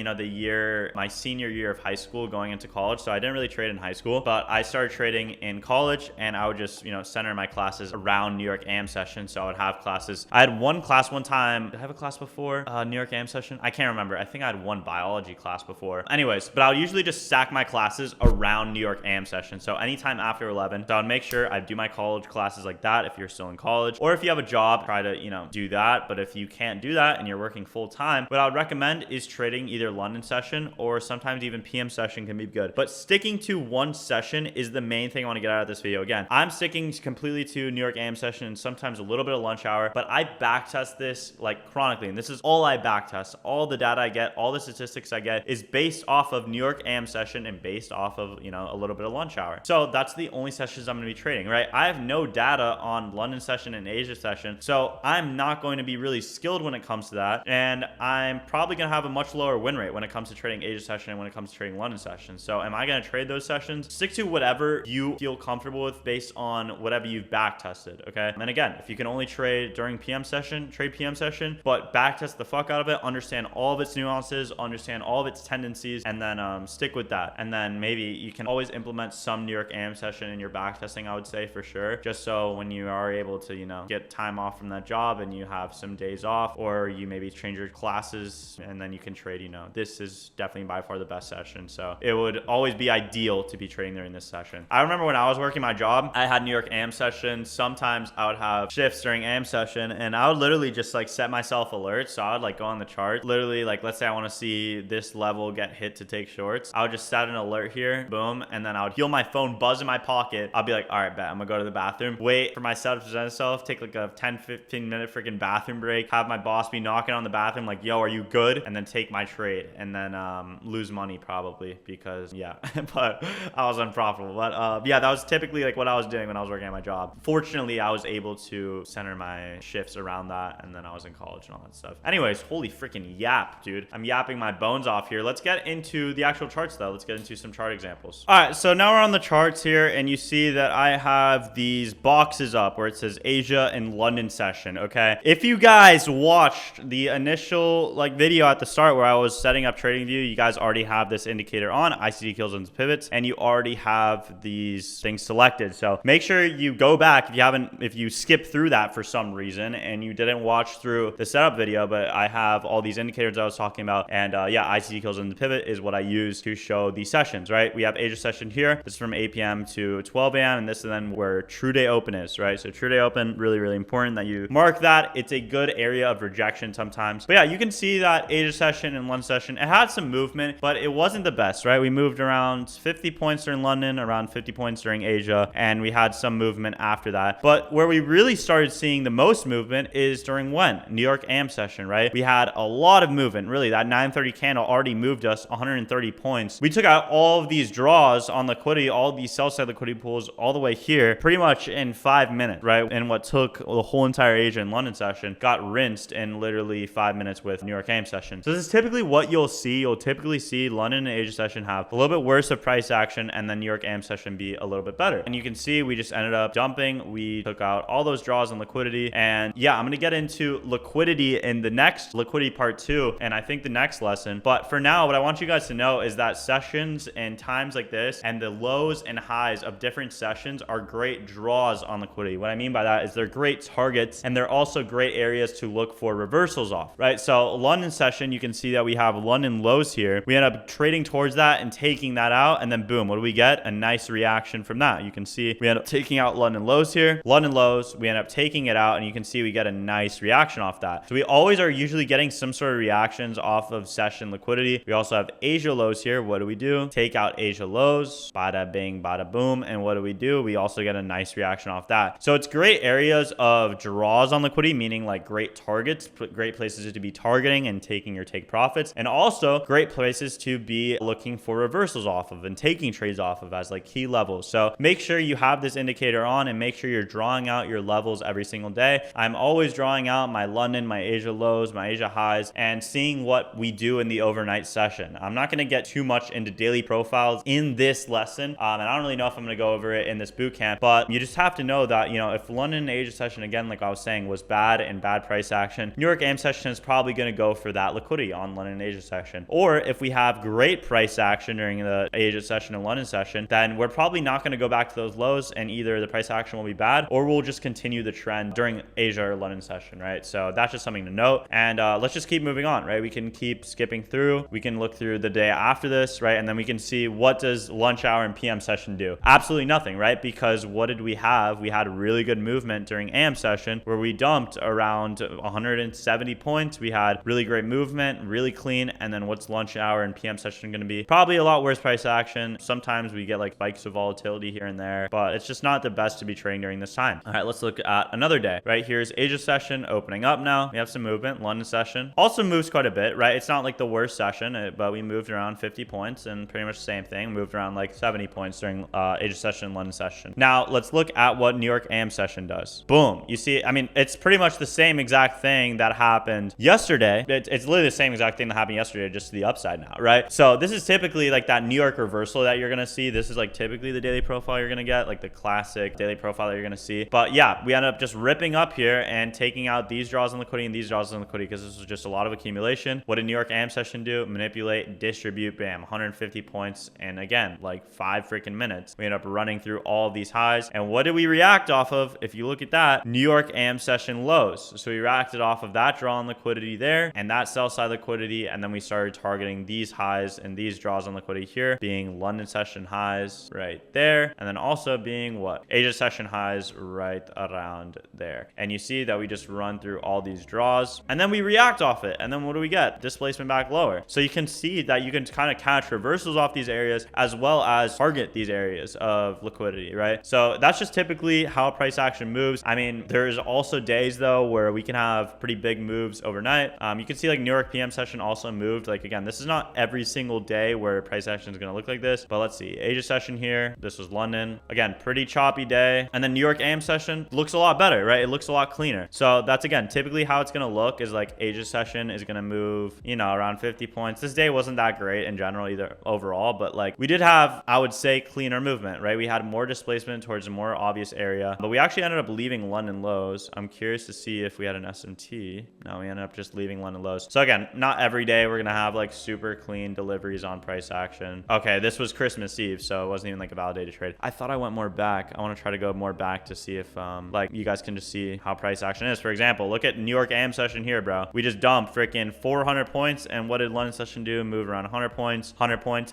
A: my senior year of high school going into college. So I didn't really trade in high school, but I started trading in college, and I would just, center my classes around New York AM session. So I would have classes. I had one class one time. Did I have a class before New York AM session? I can't remember. I think I had one biology class before. Anyways, but I would usually just stack my classes around New York AM session. So anytime after 11, so I'd make sure I do my college classes like that if you're still in college, or if you have a job, try to, do that. But if you can't do that and you're working full time, what I would recommend is trading either London session or sometimes even PM session can be good. But sticking to one session is the main thing I want to get out of this video. Again, I'm sticking completely to New York AM session and sometimes a little bit of lunch hour, but I backtest this like chronically. And this is all I backtest. All the data I get, all the statistics I get is based off of
B: New York AM session and based off of, you know, a little bit of lunch hour. So that's the only sessions I'm going to be trading, right? I have no data on London session and Asia session, so I'm not going to be really skilled when it comes to that, and I'm probably going to have a much lower win rate when it comes to trading Asia session and when it comes to trading London session. So am I going to trade those sessions? Stick to whatever you feel comfortable with based on whatever you've back tested, okay? And again, if you can only trade during PM session, trade PM session, but back test the fuck out of it, understand all of its nuances, understand all of its tendencies, and then stick with that. And then maybe you can always implement some New York AM session in your back testing, I would say, for sure, just so when you are able to, you know, get time off from that job and you have some days off, or you maybe change your classes and then you can trade, you know, this is definitely by far the best session. So it would always be ideal to be trading during this session. I remember when I was working my job, I had New York AM session. Sometimes I would have shifts during AM session, and I would literally just like set myself alerts. So I would like go on the chart, literally like, let's say I want to see this level get hit to take shorts. I would just set an alert here, boom, and then I would feel my phone buzz in my pocket. I'll be like, all right, bet, I'm gonna go to the bathroom, wait for myself to present itself, take like a 10-15 minute freaking bathroom break, have my boss be knocking on the bathroom like, yo, are you good? And then take my trade, and then lose money probably because yeah, but I was unprofitable. But yeah, that was typically like what I was doing when I was working at my job. Fortunately, I was able to center my shifts around that, and then I was in college and all that stuff. Anyways, holy freaking yap, dude. I'm yapping my bones off here. Let's get into the actual charts though. Let's get into some chart examples. All right, so now we're on the charts here, and you see that I have these boxes up where it says Asia and London session, okay? If you guys watched the initial like video at the start where I was setting up TradingView, you guys already have this indicator on, ICT kills and pivots, and you already have these things selected. So make sure you go back if you skip through that for some reason and you didn't watch through the setup video, but I have all these indicators I was talking about, and yeah, ICT kills and pivot is what I use to show these sessions, right? We have Asia session here. This is from 8 p.m. to 12 a.m. and this is then where true day open is, right? So true day open, really, really important that you mark that. It's a good area of rejection sometimes. But yeah, you can see that Asia session and London session, it had some movement, but it wasn't the best, right? We moved around 50 points during London, around 50 points during Asia, and we had some movement after that. But where we really started seeing the most movement is during when? New York AM session, right? We had a lot of movement. Really, that 930 candle already moved us 130 points. We took out all of these draws on liquidity, all of these sell-side liquidity pools all the way here, pretty much in 5 minutes, right? And what took the whole entire Asia and London session got rinsed in literally 5 minutes with New York AM session. So this is typically what you'll see. You'll typically see London and Asia session have a little bit worse of price action, and then New York AM session be a little bit better. And you can see we just ended up dumping. We took out all those draws on liquidity. And yeah, I'm going to get into liquidity in the next liquidity part 2, and I think the next lesson. But for now, what I want you guys to know is that sessions and times like this and the lows and highs of different sessions are great draws on liquidity. What I mean by that is they're great targets, and they're also great areas to look for reversals off, right? So London session, you can see that we have London lows here. We end up trading towards that and taking that out, and then boom, what do we get? A nice reaction from that. You can see we end up taking out London lows here. London lows, we end up taking it out, and you can see we get a nice reaction off that. So we always are usually getting some sort of reactions off of session liquidity. We also have Asia lows here. What do? Take out Asia lows, bada bing, bada boom. And what do? We also get a nice reaction off that. So it's great areas of draws on liquidity, meaning like great targets, great places to be targeting and taking your take profits, and also great places to be looking for reversals off of and taking trades off of as like key levels. So make sure you have this indicator on and make sure you're drawing out your levels every single day. I'm always drawing out my London, my Asia lows, my Asia highs, and seeing what we do in the overnight session. I'm not going to get too much into daily profiles in this lesson, and I don't really know if I'm going to go over it in this boot camp, but you just have to know that, you know, if London and Asia session, again, like I was saying, was bad and bad price action, New York AM session is probably going to go for that liquidity on London and Asia session. Or if we have great price action during the Asia session and London session, then we're probably not going to go back to those lows, and either the price action will be bad or we'll just continue the trend during Asia or London session, right? So that's just something to note. And let's just keep moving on, right? We can keep skipping through. We can look through the day after this, right? And then we can see what does lunch hour and PM session do? Absolutely nothing, right? Because what did we have? We had really good movement during AM session where we dumped around 170 points. We had really great movement, really clean. And then what's lunch hour and PM session going to be? Probably a lot worse price action. Sometimes we get like spikes of volatility here and there, but it's just not the best to be trading during this time. All right, let's look at another day, right? Here's Asia session opening up now. We have some movement. London session also moves quite a bit, right? It's not like the worst session, but we moved around around 50 points, and pretty much the same thing, moved around like 70 points during Asia session and London session. Now let's look at what New York AM session does. Boom. You see, I mean, it's pretty much the same exact thing that happened yesterday. It's literally the same exact thing that happened yesterday, just to the upside now, right? So this is typically like that New York reversal that you're going to see. This is like typically the daily profile you're going to get, like the classic daily profile that you're going to see. But yeah, we ended up just ripping up here and taking out these draws in liquidity and these draws in liquidity because this was just a lot of accumulation. What did New York AM session do? Manipulate, distribute, bam, 150 points. And again, like 5 freaking minutes. We end up running through all of these highs. And what did we react off of? If you look at that, New York AM session lows. So we reacted off of that draw on liquidity there and that sell side liquidity. And then we started targeting these highs and these draws on liquidity here being London session highs right there. And then also being what? Asia session highs right around there. And you see that we just run through all these draws and then we react off it. And then what do we get? Displacement back lower. So you can see that you can kind of catch reversals off these areas as well as target these areas of liquidity, right? So that's just typically how price action moves. I mean, there's also days though where we can have pretty big moves overnight. You can see like New York PM session also moved. Like again, this is not every single day where price action is going to look like this, but let's see. Asia session here. This was London. Again, pretty choppy day. And then New York AM session looks a lot better, right? It looks a lot cleaner. So that's again, typically how it's going to look is like Asia session is going to move, you know, around 50 points. This day wasn't that great in general either overall, but like we did have, I would say, cleaner movement, right? We had more displacement towards a more obvious area, but we actually ended up leaving London lows. I'm curious to see if we had an SMT. No, we ended up just leaving London lows. So again, not every day we're going to have like super clean deliveries on price action. Okay, this was Christmas Eve, so it wasn't even like a validated trade. I thought I went more back. I want to try to go more back to see if like you guys can just see how price action is. For example, look at New York AM session here, bro. We just dumped freaking 400 points, and what did London session do? Move around 100 points,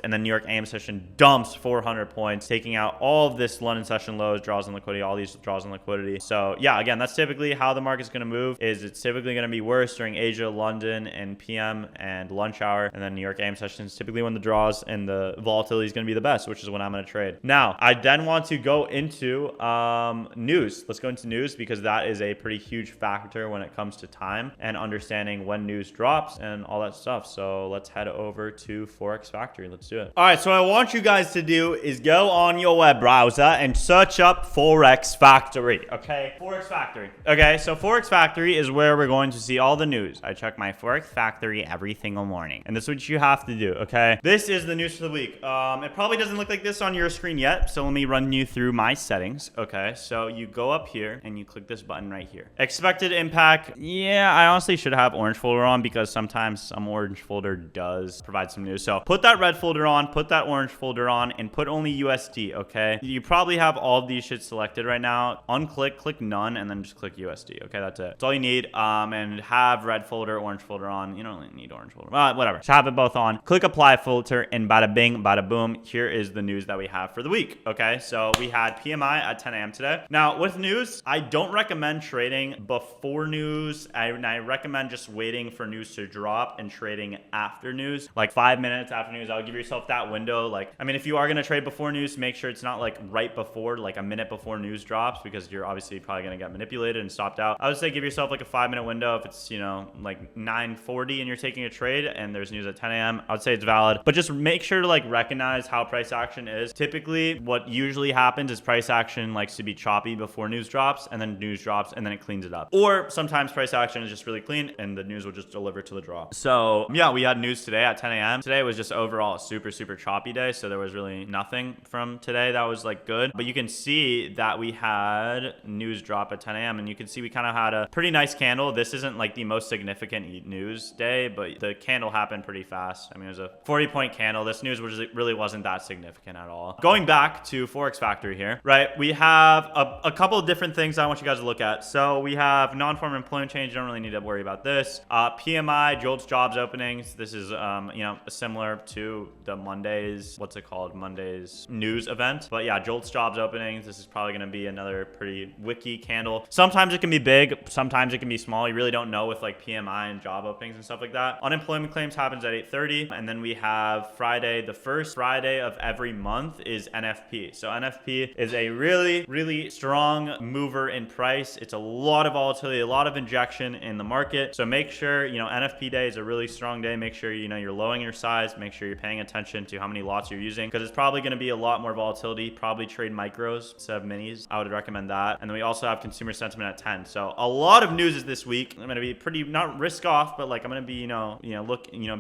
B: and then New York AM session dumps 400 points, taking out all of this London session lows, draws in liquidity, all these draws in liquidity. So yeah, again, that's typically how the market's going to move. Is it's typically going to be worse during Asia, London, and PM and lunch hour, and then New York AM session is typically when the draws and the volatility is going to be the best, which is when I'm going to trade. Now, I then want to go into news. Let's go into news because that is a pretty huge factor when it comes to time and understanding when news drops and all that stuff. So let's head over to Forex Factory. Let's do it. All right, so what I want you guys to do is go on your web browser and search up Forex Factory. Okay, Forex Factory. Okay, so Forex Factory is where we're going to see all the news. I check my Forex Factory every single morning, and this is what you have to do. Okay, this is the news for the week. It probably doesn't look like this on your screen yet, so let me run you through my settings. Okay, so you go up here and you click this button right here. Expected impact. Yeah, I honestly should have orange folder on because sometimes some orange folder does provide some news. So put that red folder on, put that orange folder on, and put only USD. Okay, you probably have all of these shit selected right now. Unclick, click none, and then just click USD. Okay, that's it. That's all you need. And have red folder, orange folder on. You don't really need orange folder. Whatever. Just have it both on. Click apply filter, and bada bing, bada boom. Here is the news that we have for the week. Okay, so we had PMI at 10 a.m. today. Now with news, I don't recommend trading before news. I recommend just waiting for news to drop and trading after news, like 5 minutes after news. I'll give yourself that window. Like, I mean, if you are going to trade before news, make sure it's not like right before, like a minute before news drops, because you're obviously probably going to get manipulated and stopped out. I would say give yourself like a 5-minute window. If it's, you know, like 9:40 and you're taking a trade and there's news at 10 a.m., I would say it's valid, but just make sure to like recognize how price action is. Typically what usually happens is price action likes to be choppy before news drops, and then news drops and then it cleans it up. Or sometimes price action is just really clean and the news will just deliver to the draw. So yeah, we had news today at 10 a.m. Today was just overall a super choppy day, so there was really nothing from today that was like good, but you can see that we had news drop at 10 a.m. and you can see we kind of had a pretty nice candle. This isn't like the most significant news day, but the candle happened pretty fast. I mean, it was a 40-point candle. This news really wasn't that significant at all. Going back to Forex Factory here, right? We have a couple of different things I want you guys to look at. So we have non-farm employment change. You don't really need to worry about this. PMI, JOLTS jobs openings. This is, you know, similar to the Monday's, Monday's news event. But yeah, JOLTS jobs openings. This is probably going to be another pretty wicky candle. Sometimes it can be big. Sometimes it can be small. You really don't know with like PMI and job openings and stuff like that. Unemployment claims happens at 8:30. And then we have Friday, the first Friday of every month is NFP. So NFP is a really strong mover in price. It's a lot of volatility, a lot of injection in the market. So make sure, you know, NFP day is a really strong day. Make sure, you know, you're lowering your size. Make sure you're paying attention to how many lots you're using, because it's probably going to be a lot more volatility. Probably trade micros instead of minis. I would recommend that. And then we also have consumer sentiment at 10. So a lot of news is this week. I'm going to be pretty, not risk off, but like I'm going to be,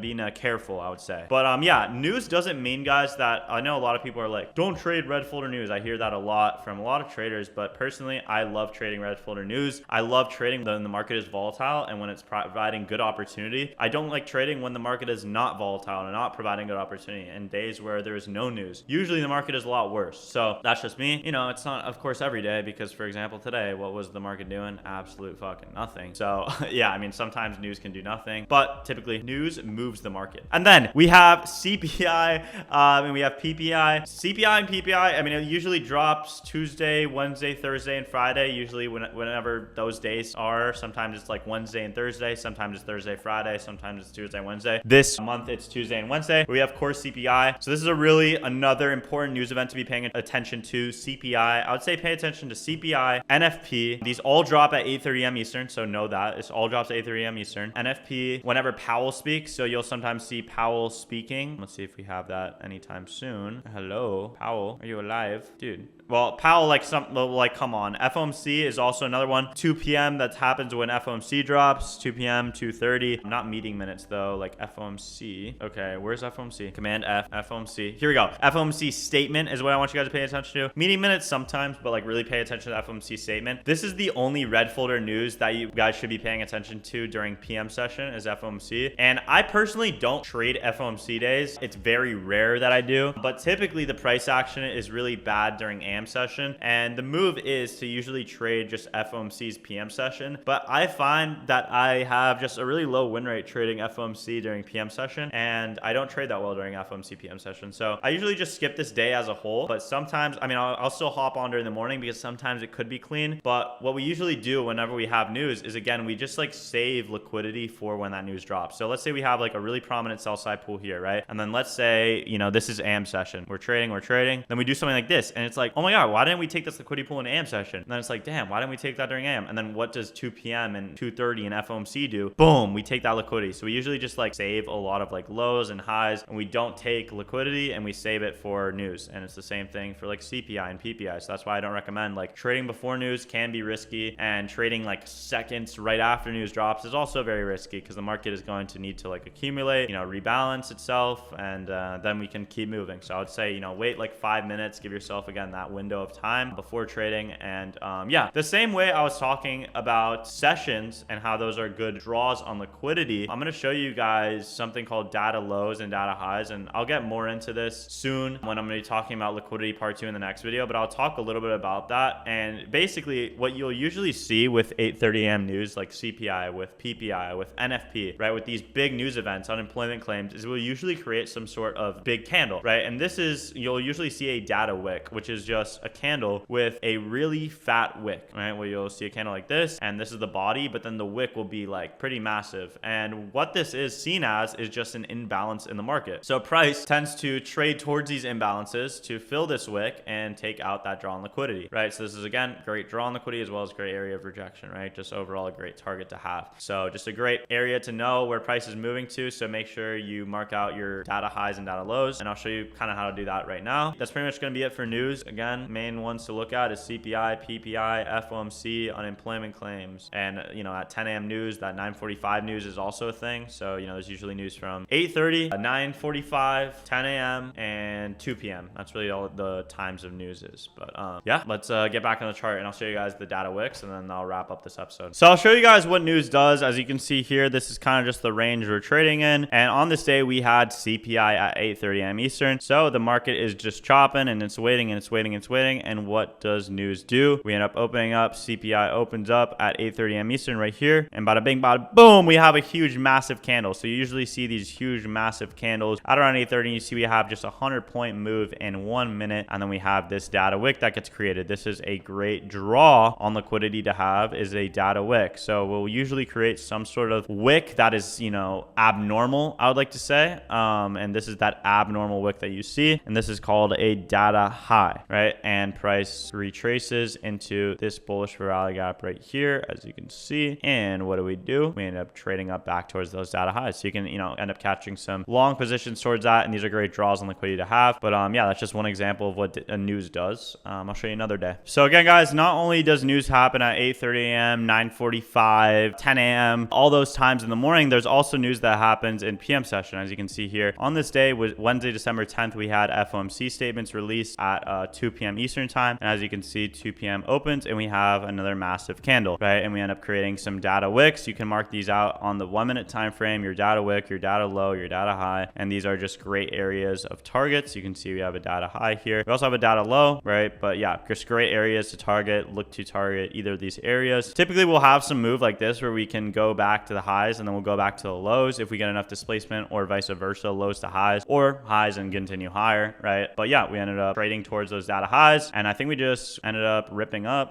B: being careful, I would say. But yeah, news doesn't mean, guys, that I know a lot of people are like, don't trade red folder news. I hear that a lot from a lot of traders, but personally, I love trading red folder news. I love trading when the market is volatile and when it's providing good opportunity. I don't like trading when the market is not volatile and not providing good opportunity, and days where there is no news. Usually the market is a lot worse. So that's just me. It's not, of course, every day, because for example, today, what was the market doing? Absolute fucking nothing. So yeah, I mean, sometimes news can do nothing, but typically news moves the market. And then we have CPI and we have PPI. CPI and PPI, I mean, it usually drops Tuesday, Wednesday, Thursday, and Friday, usually whenever those days are. Sometimes it's like Wednesday and Thursday, sometimes it's Thursday, Friday, sometimes it's Tuesday, Wednesday. This month it's Tuesday and Wednesday. We have core CPI. So this is another important news event to be paying attention to. CPI, I would say pay attention to CPI, NFP. These all drop at 8:30 a.m. Eastern, so know that. This all drops at 8:30 a.m. Eastern. NFP, whenever Powell speaks, so you'll sometimes see Powell speaking. Let's see if we have that anytime soon. Hello, Powell, are you alive? Dude. Well, Powell, come on. FOMC is also another one. 2 p.m. that happens when FOMC drops. 2 p.m., 2:30. Not meeting minutes, though, like FOMC. Okay, where's FOMC? Command F, FOMC. Here we go. FOMC statement is what I want you guys to pay attention to. Meeting minutes sometimes, but like really pay attention to the FOMC statement. This is the only red folder news that you guys should be paying attention to during PM session is FOMC. And I personally don't trade FOMC days. It's very rare that I do, but typically the price action is really bad during AM session, and the move is to usually trade just FOMC's PM session. But I find that I have just a really low win rate trading FOMC during PM session, and I don't trade that well during FOMC PM session. So I usually just skip this day as a whole, but sometimes, I mean, I'll still hop on during the morning because sometimes it could be clean. But what we usually do whenever we have news is, again, we just like save liquidity for when that news drops. So let's say we have like a really prominent sell side pool here, right? And then let's say, this is AM session. We're trading. Then we do something like this, and it's like, oh my God, why didn't we take this liquidity pool in AM session? And then it's like, damn, why didn't we take that during AM? And then what does 2 p.m. and 2:30 and FOMC do? Boom, we take that liquidity. So we usually just like save a lot of like lows and highs, and we don't take liquidity and we save it for news. And it's the same thing for like CPI and PPI. So that's why I don't recommend like trading before news can be risky, and trading like seconds right after news drops is also very risky because the market is going to need to like accumulate, rebalance itself, and then we can keep moving. So I would say, wait like 5 minutes, give yourself again that window of time before trading. And yeah, the same way I was talking about sessions and how those are good draws on liquidity, I'm going to show you guys something called data lows and data highs, and I'll get more into this soon when I'm going to be talking about liquidity part 2 in the next video, but I'll talk a little bit about that. And basically what you'll usually see with 8:30 a.m. news like CPI, with PPI, with NFP, right, with these big news events, unemployment claims, is we'll usually create some sort of big candle, right? And this is, you'll usually see a data wick, which is just a candle with a really fat wick, right? Where you'll see a candle like this, and this is the body, but then the wick will be like pretty massive. And what this is seen as is just an imbalance in the market. So price tends to trade towards these imbalances to fill this wick and take out that draw on liquidity, right? So this is, again, great draw on liquidity as well as great area of rejection, right? Just overall a great target to have. So just a great area to know where price is moving to. So make sure you mark out your data highs and data lows, and I'll show you kind of how to do that right now. That's pretty much going to be it for news. Again, main ones to look at is CPI, PPI, FOMC, unemployment claims, and at 10 a.m. news, that 9:45 news is also a thing. So there's usually news from 8:30, 9:45, 10 a.m. and 2 p.m. That's really all the times of news is. But yeah, let's get back on the chart, and I'll show you guys the data wicks, and then I'll wrap up this episode. So I'll show you guys what news does. As you can see here, this is kind of just the range we're trading in, and on this day we had CPI at 8:30 a.m. Eastern. So the market is just chopping, and it's waiting, and it's waiting, and it's waiting. And what does news do? We end up opening up. CPI opens up at 8:30 a.m. Eastern right here, and bada bing, bada boom, we have a huge, massive candle. So you usually see these huge, massive candles at around 8:30. You see we have just a 100-point move in 1 minute, and then we have this data wick that gets created. This is a great draw on liquidity to have, is a data wick. So we'll usually create some sort of wick that is, abnormal, I would like to say. And this is that abnormal wick that you see, and this is called a data high, right? right? And price retraces into this bullish rally gap right here, as you can see. And what do? We end up trading up back towards those data highs. So you can, end up catching some long positions towards that. And these are great draws on liquidity to have. But yeah, that's just one example of what a news does. I'll show you another day. So again, guys, not only does news happen at 8:30 a.m., 9:45, 10 a.m., all those times in the morning, there's also news that happens in PM session. As you can see here, on this day, Wednesday, December 10th, we had FOMC statements released at 2 p.m. Eastern time. And as you can see, 2 p.m. opens and we have another massive candle, right? And we end up creating some data wicks. You can mark these out on the 1 minute time frame, your data wick, your data low, your data high. And these are just great areas of targets. You can see we have a data high here. We also have a data low, right? But yeah, just great areas to target, look to target either of these areas. Typically we'll have some move like this where we can go back to the highs and then we'll go back to the lows if we get enough displacement, or vice versa, lows to highs or highs and continue higher, right? But yeah, we ended up trading towards those data highs. And I think we just ended up ripping up,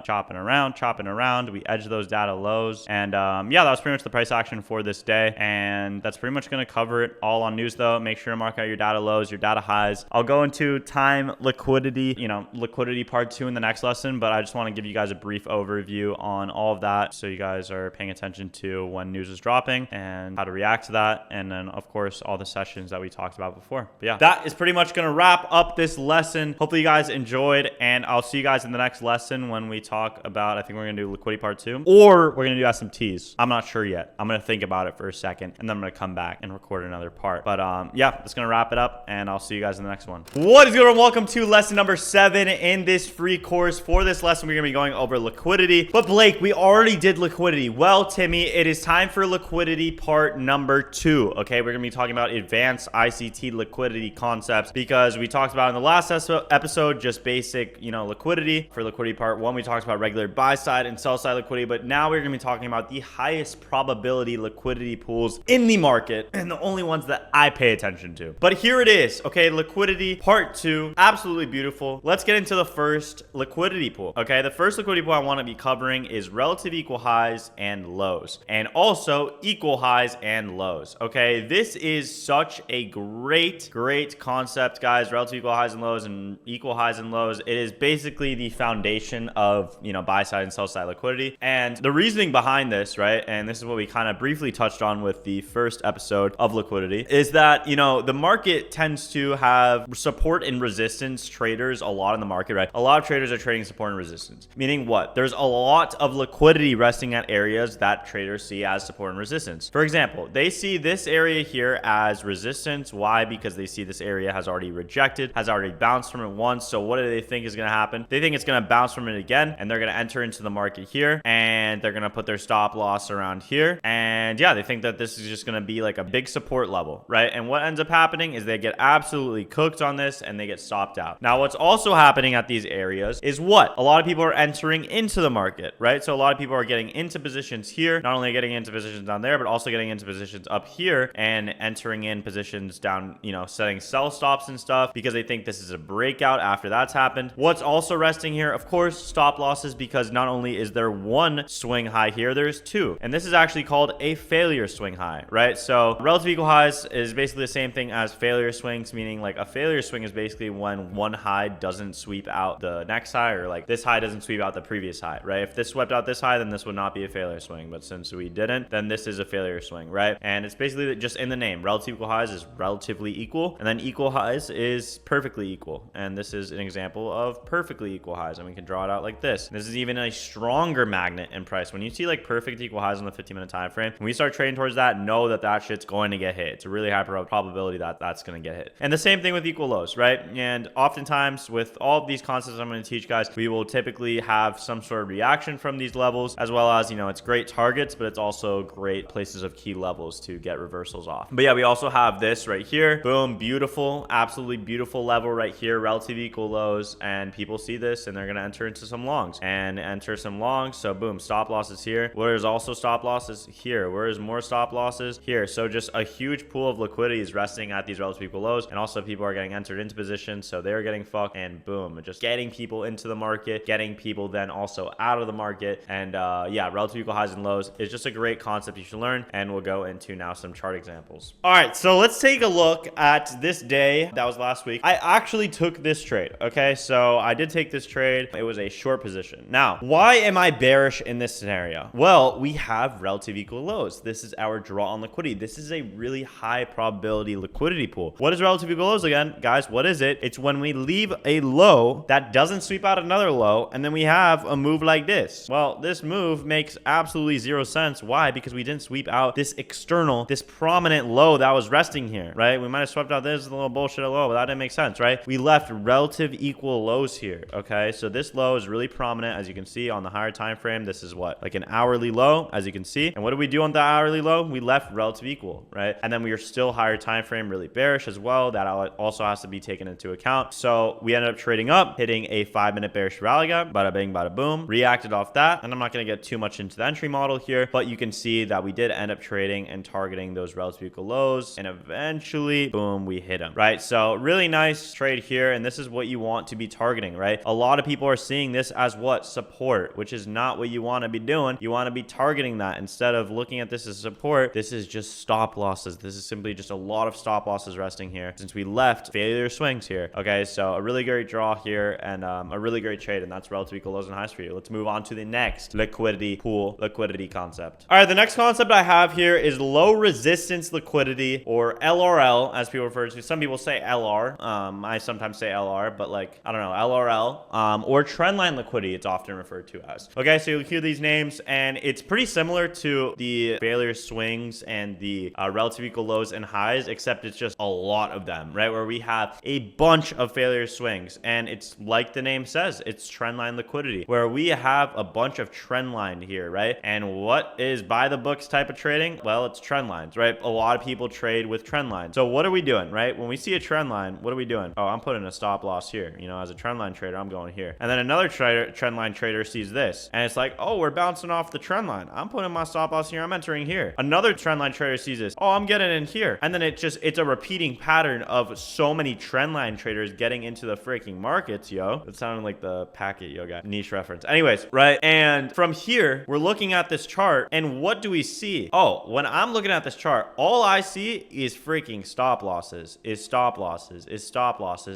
B: chopping around. We edged those data lows. And yeah, that was pretty much the price action for this day. And that's pretty much going to cover it all on news though. Make sure to mark out your data lows, your data highs. I'll go into time liquidity, liquidity part 2 in the next lesson, but I just want to give you guys a brief overview on all of that so you guys are paying attention to when news is dropping and how to react to that. And then of course, all the sessions that we talked about before. But yeah, that is pretty much going to wrap up this lesson. Hopefully you guys enjoyed, and I'll see you guys in the next lesson when we talk about, I think we're going to do liquidity part 2, or we're going to do SMTs. I'm not sure yet. I'm going to think about it for a second and then I'm going to come back and record another part. But yeah, that's going to wrap it up and I'll see you guys in the next one. What is going on? Welcome to lesson number 7 in this free course. For this lesson, we're going to be going over liquidity. But Blake, we already did liquidity. Well, Timmy, it is time for liquidity part number 2. Okay, we're going to be talking about advanced ICT liquidity concepts because we talked about in the last episode just basic, liquidity. For liquidity part 1, we talked about regular buy side and sell side liquidity, but now we're going to be talking about the highest probability liquidity pools in the market and the only ones that I pay attention to. But here it is. Okay, liquidity part 2, absolutely beautiful. Let's get into the first liquidity pool. Okay, the first liquidity pool I want to be covering is relative equal highs and lows, and also equal highs and lows. Okay, this is such a great concept, guys. Relative equal highs and lows and equal highs and lows. It is basically the foundation of, buy side and sell side liquidity. And the reasoning behind this, right, and this is what we kind of briefly touched on with the first episode of liquidity, is that, the market tends to have support and resistance traders a lot in the market, right? A lot of traders are trading support and resistance, meaning what? There's a lot of liquidity resting at areas that traders see as support and resistance. For example, they see this area here as resistance. Why? Because they see this area has already rejected, has already bounced from it once. So what do they think is going to happen? They think it's going to bounce from it again, and they're going to enter into the market here, and they're going to put their stop loss around here. And yeah, they think that this is just going to be like a big support level, right? And what ends up happening is they get absolutely cooked on this and they get stopped out. Now, what's also happening at these areas is what? A lot of people are entering into the market, right? So a lot of people are getting into positions here, not only getting into positions down there, but also getting into positions up here and entering in positions down, setting sell stops and stuff because they think this is a breakout after that's happened. What's also resting here, of course, stop losses, because not only is there one swing high here, there's 2. And this is actually called a failure swing high, right? So relative equal highs is basically the same thing as failure swings, meaning like a failure swing is basically when one high doesn't sweep out the next high, or like this high doesn't sweep out the previous high, right? If this swept out this high, then this would not be a failure swing. But since we didn't, then this is a failure swing, right? And it's basically just in the name. Relative equal highs is relatively equal, and then equal highs is perfectly equal. And this is an example of perfectly equal highs, and we can draw it out like this. This is even a stronger magnet in price. When you see like perfect equal highs on the 15-minute time frame, when we start trading towards that, know that that shit's going to get hit. It's a really high probability that that's going to get hit. And the same thing with equal lows, right? And oftentimes with all of these concepts I'm going to teach, guys, we will typically have some sort of reaction from these levels, as well as, it's great targets, but it's also great places of key levels to get reversals off. But yeah, we also have this right here. Boom, beautiful, absolutely beautiful level right here, relative equal lows. And people see this and they're going to enter into some longs and enter some longs. So boom, stop losses here. Where's also stop losses here? Where's more stop losses here? So just a huge pool of liquidity is resting at these relative equal lows. And also people are getting entered into positions, so they're getting fucked, and boom, just getting people into the market, getting people then also out of the market. And yeah, relative equal highs and lows is just a great concept you should learn, and we'll go into now some chart examples. All right, so let's take a look at this day that was last week. I actually took took this trade. Okay, so I did take this trade. It was a short position. Now, why am I bearish in this scenario? Well, we have relative equal lows. This is our draw on liquidity. This is a really high probability liquidity pool. What is relative equal lows again? Guys, what is it? It's when we leave a low that doesn't sweep out another low, and then we have a move like this. Well, this move makes absolutely zero sense. Why? Because we didn't sweep out this external, this prominent low that was resting here, right? We might have swept out this little bullshit low, but that didn't make sense, right? We left relative equal lows here, okay? So this low is really prominent, as you can see on the higher time frame. This is what? Like an hourly low, as you can see. And what did we do on the hourly low? We left relative equal, right? And then we are still higher time frame, really bearish as well. That also has to be taken into account. So we ended up trading up, hitting a 5-minute bearish rally gap. Bada bing, bada boom. Reacted off that. And I'm not going to get too much into the entry model here, but you can see that we did end up trading and targeting those relative equal lows. And eventually, boom, we hit them, right? So really nice trade here. And this is what you want to be targeting, right? A lot of people are seeing this as what? Support, which is not what you want to be doing. You want to be targeting that instead of looking at this as support. This is just stop losses. This is simply just a lot of stop losses resting here since we left failure swings here. Okay, so a really great draw here and a really great trade, and that's relative equal lows and highs for you. Let's move on to the next liquidity pool, liquidity concept. All right, the next concept I have here is low resistance liquidity, or LRL, as people refer to. Some people say LR. I sometimes say LR, but like, I don't know, LRL, or trendline liquidity, it's often referred to as. Okay, so you'll hear these names, and it's pretty similar to the failure swings and the relative equal lows and highs, except it's just a lot of them, right? Where we have a bunch of failure swings, and it's like the name says, it's trendline liquidity, where we have a bunch of trend line here, right? And what is by the books type of trading? Well, it's trend lines, right? A lot of people trade with trend lines. So what are we doing, right? When we see a trend line, what are we doing? Oh, I'm putting a stop loss here. You know, as a trend line trader, I'm going here. And then another trend line trader sees this, and it's like, oh, we're bouncing off the trend line. I'm putting my stop loss here. I'm entering here. Another trend line trader sees this. Oh, I'm getting in here. And then it's a repeating pattern of so many trend line traders getting into the freaking markets, yo. It sounded like the packet yoga niche reference. Anyways, right? And from here, we're looking at this chart, and what do we see? Oh, when I'm looking at this chart, all I see is freaking stop losses,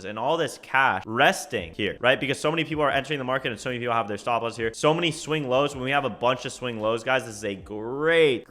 B: and all this cash resting here, right? Because so many people are entering the market and so many people have their stop loss here. So many swing lows. When we have a bunch of swing lows, guys, this is a great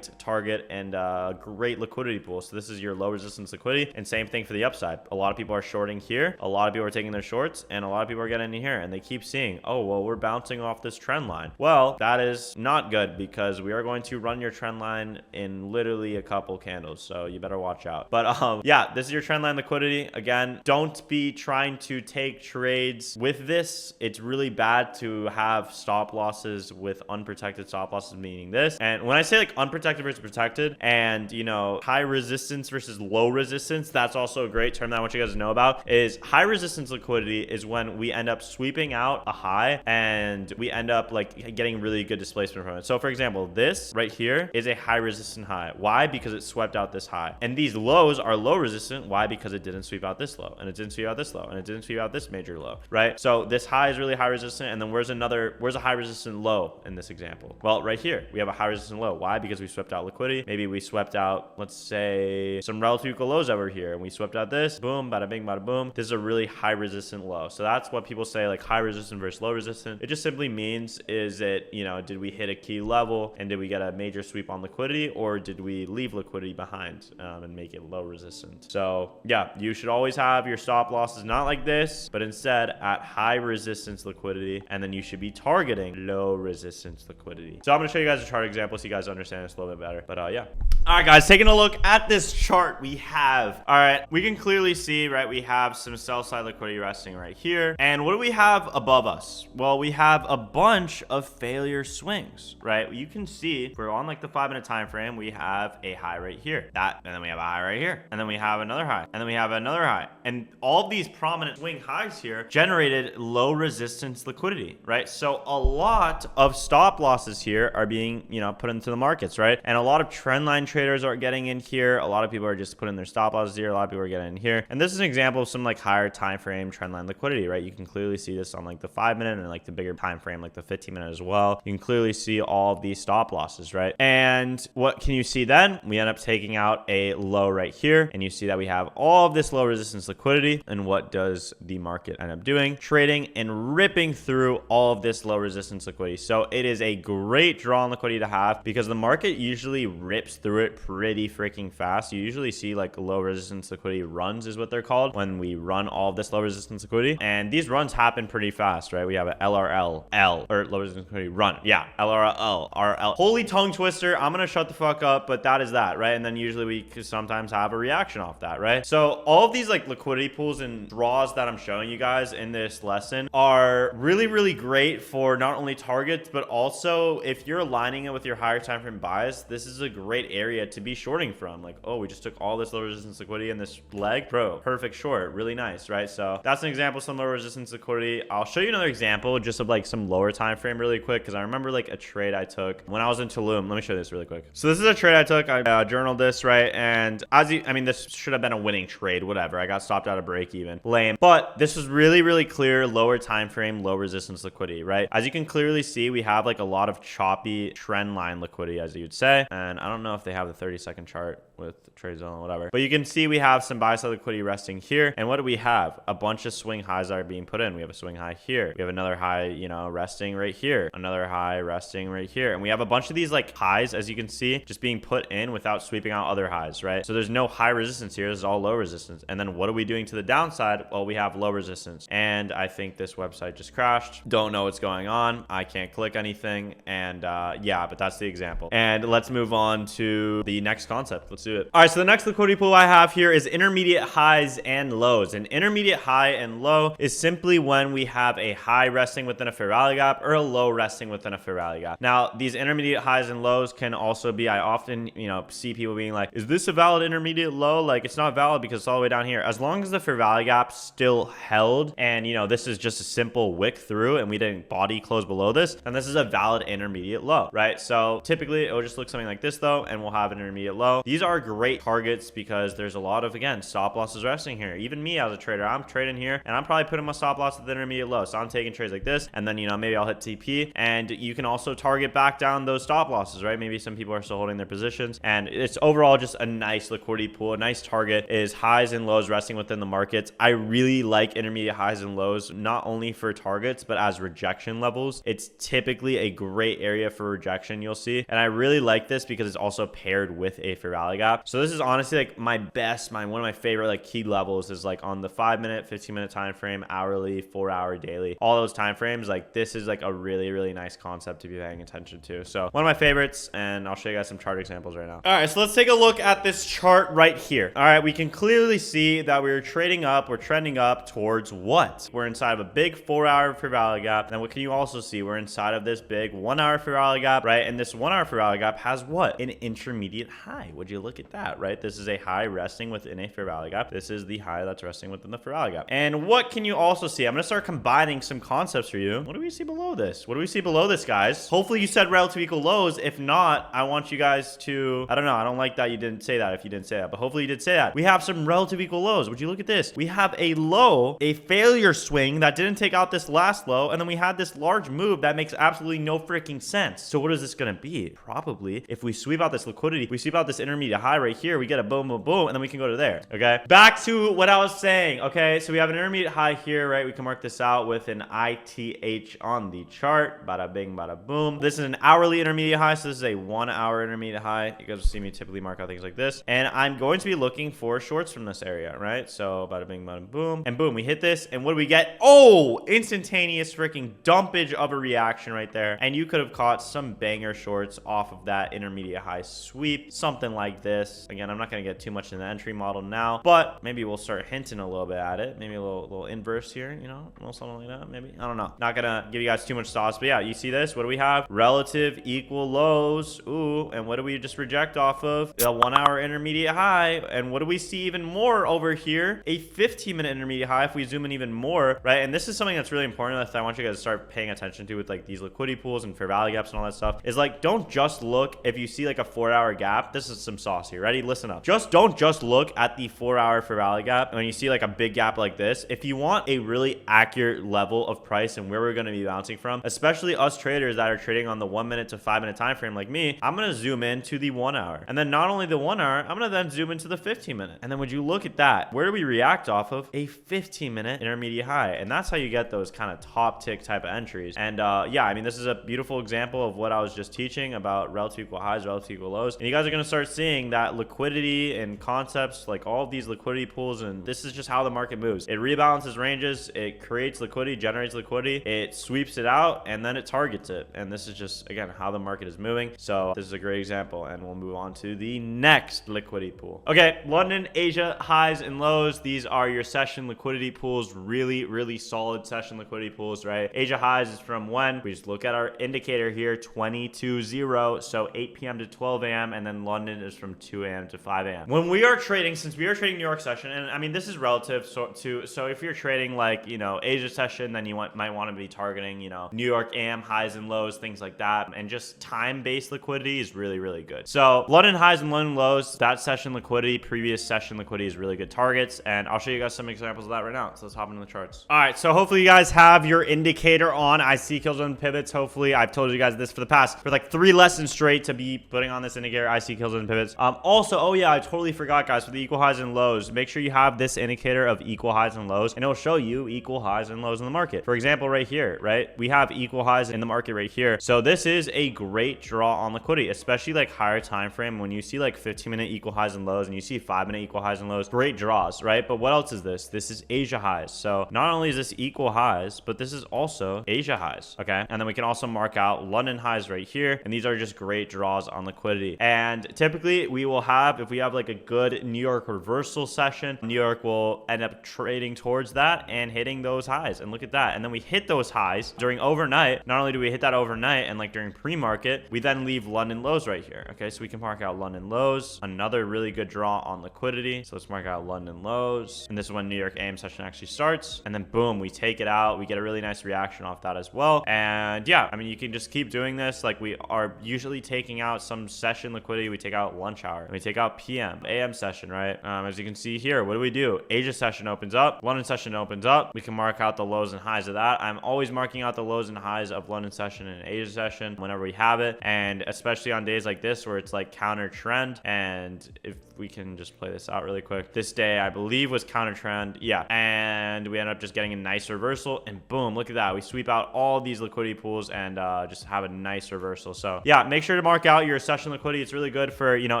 B: target and great liquidity pool. So this is your low resistance liquidity, and same thing for the upside. A lot of people are shorting here. A lot of people are taking their shorts, and a lot of people are getting in here, and they keep seeing, oh, well, we're bouncing off this trend line. Well, that is not good, because we are going to run your trend line in literally a couple candles. So you better watch out. But yeah, this is your trend line liquidity. Again, don't be trying to take trades with this. It's really bad to have stop losses with unprotected stop losses, meaning this. And when I say like unprotected versus protected, and you know, high resistance versus low resistance, that's also a great term that I want you guys to know about. Is high resistance liquidity is when we end up sweeping out a high and we end up like getting really good displacement from it. So for example, this right here is a high resistant high. Why? Because it swept out this high. And these lows are low resistant. Why? Because it didn't sweep out this low, and it didn't sweep out this low, and it didn't sweep out this major low, right? So this high is really high resistant, and then where's a high resistant low in this example? Well, right here, we have a high resistant low. Why? Because we swept out liquidity. Maybe we swept out, let's say, some relative equal lows over here, and we swept out this, boom, bada bing, bada boom. This is a really high resistant low. So that's what people say, like high resistant versus low resistant. It just simply means, is it, you know, did we hit a key level and did we get a major sweep on liquidity, or did we leave liquidity behind and make it low resistant? So yeah, you should always have your stop losses not like this, but instead at high resistance liquidity, and then you should be targeting low resistance liquidity. So I'm going to show you guys a chart example so you guys understand this a little bit better. But yeah. All right, guys, taking a look at this chart, we can clearly see, right, we have some sell side liquidity resting right here. And what do we have above us? Well, we have a bunch of failure swings, right? You can see we're on like the 5-minute time frame. We have a high right here, and then we have a high right here, and then we have another high, and then we have another high. And all of these prominent swing highs here generated low resistance liquidity, right? So a lot of stop losses here are being, you know, put into the markets, right? And a lot of trend line traders are getting in here. A lot of people are just putting their stop losses here. A lot of people are getting in here. And this is an example of some like higher time frame trend line liquidity, right? You can clearly see this on like the 5-minute and like the bigger time frame, like the 15-minute as well. You can clearly see all of these stop losses, right? And what can you see then? We end up taking out a low right here, and you see that we have all of this low resistance liquidity liquidity. And what does the market end up doing? Trading and ripping through all of this low resistance liquidity. So it is a great draw on liquidity to have because the market usually rips through it pretty freaking fast. You usually see like low resistance liquidity runs is what they're called when we run all of this low resistance liquidity. And these runs happen pretty fast, right? We have a LRL, L, or low resistance liquidity run. Yeah, LRL, RL. Holy tongue twister. I'm going to shut the fuck up, but that is that, right? And then usually we could sometimes have a reaction off that, right? So all of these like liquidity pools and draws that I'm showing you guys in this lesson are really, really great for not only targets, but also if you're aligning it with your higher time frame buys, this is a great area to be shorting from. Like, oh, we just took all this low resistance liquidity in this leg, bro, perfect short, really nice, right? So that's an example of some low resistance liquidity. I'll show you another example just of like some lower time frame really quick because I remember like a trade I took when I was in Tulum. Let me show you this really quick. So this is a trade I took. I journaled this, right? And I mean, this should have been a winning trade, whatever. I got stopped out of break even. Lame. But this was really, really clear lower time frame, low resistance liquidity, right? As you can clearly see, we have like a lot of choppy trend line liquidity, as you'd say. And I don't know if they have the 30-second chart with trade zone or whatever, but you can see we have some buy side liquidity resting here. And what do we have? A bunch of swing highs that are being put in. We have a swing high here. We have another high, you know, resting right here. Another high resting right here. And we have a bunch of these like highs, as you can see, just being put in without sweeping out other highs, right? So there's no high resistance here. This is all low resistance. And then what are we doing to the downside? Well, we have low resistance. And I think this website just crashed. Don't know what's going on. I can't click anything. And yeah, but that's the example. And let's move on to the next concept. Let's do it. All right, so the next liquidity pool I have here is intermediate highs and lows. An intermediate high and low is simply when we have a high resting within a fair value gap or a low resting within a fair value gap. Now, these intermediate highs and lows can also be, I often, you know, see people being like, is this a valid intermediate low? Like, it's not valid because it's all the way down here. As long as the fair value gap still held and, you know, this is just a simple wick through and we didn't body close below this, then this is a valid intermediate low, right? So typically it will just look something like this though, and we'll have an intermediate low. These are great targets because there's a lot of, again, stop losses resting here. Even me as a trader, I'm trading here and I'm probably putting my stop loss at the intermediate low. So I'm taking trades like this and then, you know, maybe I'll hit TP and you can also target back down those stop losses, right? Maybe some people are still holding their positions and it's overall just a nice liquidity pool. A nice target is highs and lows resting within the markets. I really like intermediate highs and lows, not only for targets, but as rejection levels. It's typically a great area for rejection, you'll see. And I really like this because it's also paired with a fair value gap. So this is honestly like my best, one of my favorite like key levels is like on the 5-minute, 15-minute time frame, hourly, 4-hour, daily, all those time frames. Like this is like a really, really nice concept to be paying attention to. So one of my favorites, and I'll show you guys some chart examples right now. All right, so let's take a look at this chart right here. All right, we can clearly see that we're trading up, we're trending up towards what? We're inside of a big 4-hour fair value gap. And what can you also see? We're inside of this big 1-hour fair value gap, right? And this 1-hour fair value gap has what? An intermediate high. Would you look at that, right? This is a high resting within a fair value gap. This is the high that's resting within the fair value gap. And what can you also see? I'm going to start combining some concepts for you. What do we see below this? What do we see below this, guys? Hopefully you said relative equal lows. If not, I want you guys to, I don't know. I don't like that you didn't say that if you didn't say that, but hopefully you did say that. We have some relative equal lows. Would you look at this? We have a low, a failure swing that didn't take out this last low. And then we had this large move that makes absolutely no freaking sense. So what is this going to be? Probably if we sweep out this liquidity, we sweep out this intermediate high right here, we get a boom, boom, boom, and then we can go to there. Okay. Back to what I was saying. Okay. So we have an intermediate high here, right? We can mark this out with an ITH on the chart. Bada bing, bada boom. This is an hourly intermediate high. So this is a 1-hour intermediate high. You guys will see me typically mark out things like this. And I'm going to be looking for shorts from this area, right? So bada bing, bada boom. And boom, we hit this. And what do we get? Oh, instantaneous freaking dumpage of a reaction right there. And you could have caught some banger shorts off of that intermediate high sweep, something like this. Again, I'm not going to get too much in the entry model now, but maybe we'll start hinting a little bit at it. Maybe a little inverse here, you know, a little something like that. Maybe, I don't know. Not going to give you guys too much sauce, but yeah, you see this? What do we have? Relative equal lows. Ooh, and what do we just reject off of? A 1-hour intermediate high. And what do we see even more over here? A 15-minute intermediate high if we zoom in even more, right? And this is something that's really important that I want you guys to start paying attention to with like these liquidity pools and fair value gaps and all that stuff is like, don't just look, if you see like a 4-hour gap, this is some sauce here. Ready? Listen up. Don't just look at the 4-hour fair value gap. When you see like a big gap like this, if you want a really accurate level of price and where we're going to be bouncing from, especially us traders that are trading on the 1-minute to 5-minute time frame like me, I'm going to zoom in to the 1-hour. And then not only the 1-hour, I'm going to then zoom into the 15-minute. And then would you look at that? Where do we react off of a 15-minute intermediate high. And that's how you get those kind of top tick type of entries. And yeah, I mean, this is a beautiful example of what I was just teaching about relative equal highs, relative equal lows. And you guys are going to start seeing that liquidity and concepts, like all of these liquidity pools. And this is just how the market moves. It rebalances ranges, it creates liquidity, generates liquidity, it sweeps it out, and then it targets it. And this is just, again, how the market is moving. So this is a great example, and we'll move on to the next liquidity pool. Okay, London, Asia, highs and lows. These are your session liquidity pools. Really, really solid session liquidity pools, right? Asia highs is from when? We just look at our indicator here, 22.0, so 8 p.m. to 12 a.m., and then London is from 2 a.m. to 5 a.m. When we are trading, since we are trading New York session, and I mean, this is relative so if you're trading like, you know, Asia session, then you might want to be targeting, you know, New York AM highs and lows, things like that. And just time-based liquidity is really, really good. So London highs and London lows, that session liquidity, previous session liquidity is really good targets. And I'll show you guys some examples of that right now. So let's hop into the charts. All right, so hopefully you guys have your indicator on. I see kills on pivots. Hopefully, I've told you guys this for like 3 lessons straight to be putting on this indicator. I see kills on pivots. Also, oh yeah, I totally forgot, guys, for the equal highs and lows, make sure you have this indicator of equal highs and lows, and it'll show you equal highs and lows in the market. For example, right here, right? We have equal highs in the market right here. So this is a great draw on liquidity, especially like higher time frame. When you see like 15-minute equal highs and lows and you see 5-minute equal highs and lows, great draws, right? But what else is this? This is Asia highs. So not only is this equal highs, but this is also Asia highs, okay? And then we can also mark out London highs right here. And these are just great draws on liquidity. And typically we will have, if we have like a good New York reversal session, New York will end up trading towards that and hitting those highs. And look at that. And then we hit those highs during overnight. Not only do we hit that overnight and like during pre-market, we then leave London lows right here. Okay, so we can mark out London lows, another really good draw on liquidity. So let's mark out London lows. And this is when New York AM session actually starts. And then boom, we take it out. We get a really nice reaction off that as well. And yeah, I mean, you can just keep doing this. Like we are usually taking out some session liquidity. We take out lunch hour, and we take out PM, AM session, right? As you can see here, what do? Asia session opens up, London session opens up. We can mark out the lows and highs of that. I'm always marking out the lows and highs of London session and Asia session whenever we have it. And especially on days like this where it's like counter trend. And if we can just play this out really quick, this day I believe was counter trend. Yeah. And we end up just getting a nice reversal, and boom, look at that. We sweep out all these liquidity pools and just have a nice reversal. So yeah, make sure to mark out your session liquidity. It's really good for, you know,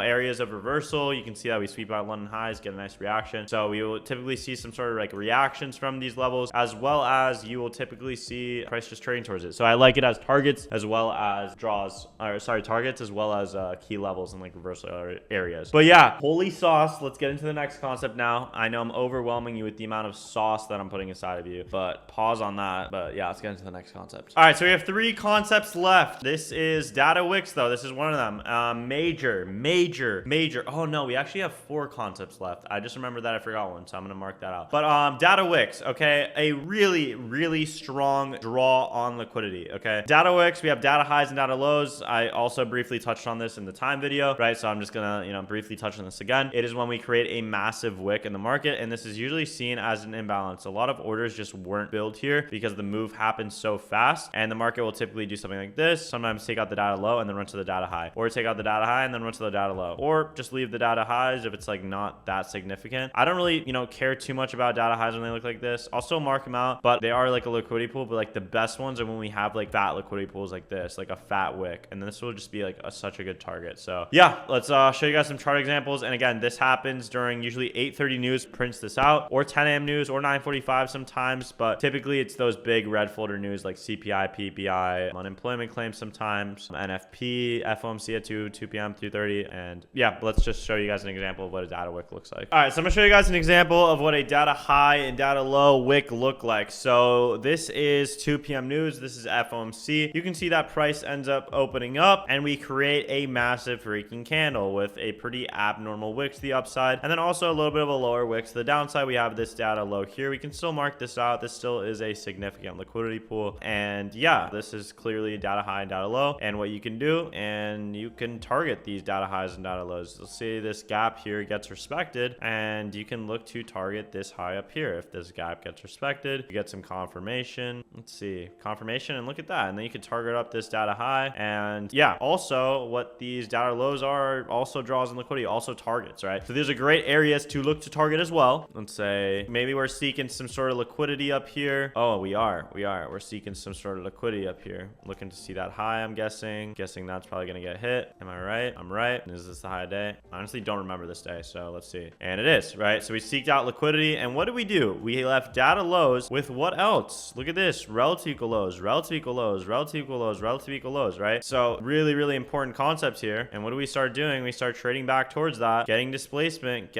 B: areas of reversal. You can see that we sweep out London highs, get a nice reaction. So we will typically see some sort of like reactions from these levels, as well as you will typically see price just trading towards it. So I like it as targets as well as draws, or sorry, targets as well as key levels and like reversal areas. But yeah, holy sauce. Let's get into the next concept now. I know I'm overwhelming you with the amount of sauce that I'm putting inside of you, but pause on that. But yeah, let's get into the next concept. All right, so we have 3 concepts left. This is data Wicks though. This is one of them. Major. Oh no, we actually have 4 concepts left. I just remembered that I forgot one, so I'm gonna mark that out. But data Wicks, okay, a really strong draw on liquidity. Okay, data Wicks, we have data highs and data lows. I also briefly touched on this in the time video, right? So I'm just gonna, you know, briefly touch on this again. It is when we create a massive wick in the market, and this is usually seen as an imbalance. A lot of orders just weren't built here because the move happens so fast, and the market will typically do something like this. Sometimes take out the data low and then run to the data high, or take out the data high and then run to the data low, or just leave the data highs if it's like not that significant. I don't really, you know, care too much about data highs when they look like this. I'll still mark them out, but they are like a liquidity pool. But like the best ones are when we have like fat liquidity pools like this, like a fat wick, and then this will just be like such a good target. So yeah, let's show you guys some chart examples. And again, this happens during usually 8:30 news prints this out, or 10 a.m. news, or 9:45 sometimes, but typically it's those big red folder news like CPI, PPI, unemployment claims sometimes, NFP, FOMC at 2 p.m., 2:30, and yeah, let's just show you guys an example of what a data wick looks like. All right, so I'm gonna show you guys an example of what a data high and data low wick look like. So this is 2 p.m. news. This is FOMC. You can see that price ends up opening up, and we create a massive freaking candle with a pretty abnormal wick to the upside, and then also a little bit of a lower wick to the downside. We have this data low here. We can still mark this out. This still is a significant liquidity pool, and yeah, this is clearly data high and data low. And what you can do, and you can target these data highs and data lows. You'll see this gap here gets respected, and you can look to target this high up here. If this gap gets respected, you get some confirmation. Let's see, confirmation, and look at that. And then you can target up this data high. And yeah, also what these data lows are also draws in liquidity, also targets, right? So these are great areas to look to target target as well. Let's say maybe we're seeking some sort of liquidity up here. Oh, we're seeking some sort of liquidity up here. Looking to see that high, I'm guessing that's probably gonna get hit. Am I right? I'm right. Is this the high day? I honestly don't remember this day, so let's see. And it is, right? So we seeked out liquidity, and what did we do? We left data lows with what else? Look at this. Relative equal lows, relative equal lows, relative equal lows, relative equal lows, right? So really, really important concepts here. And what do we start doing? We start trading back towards that, getting displacement,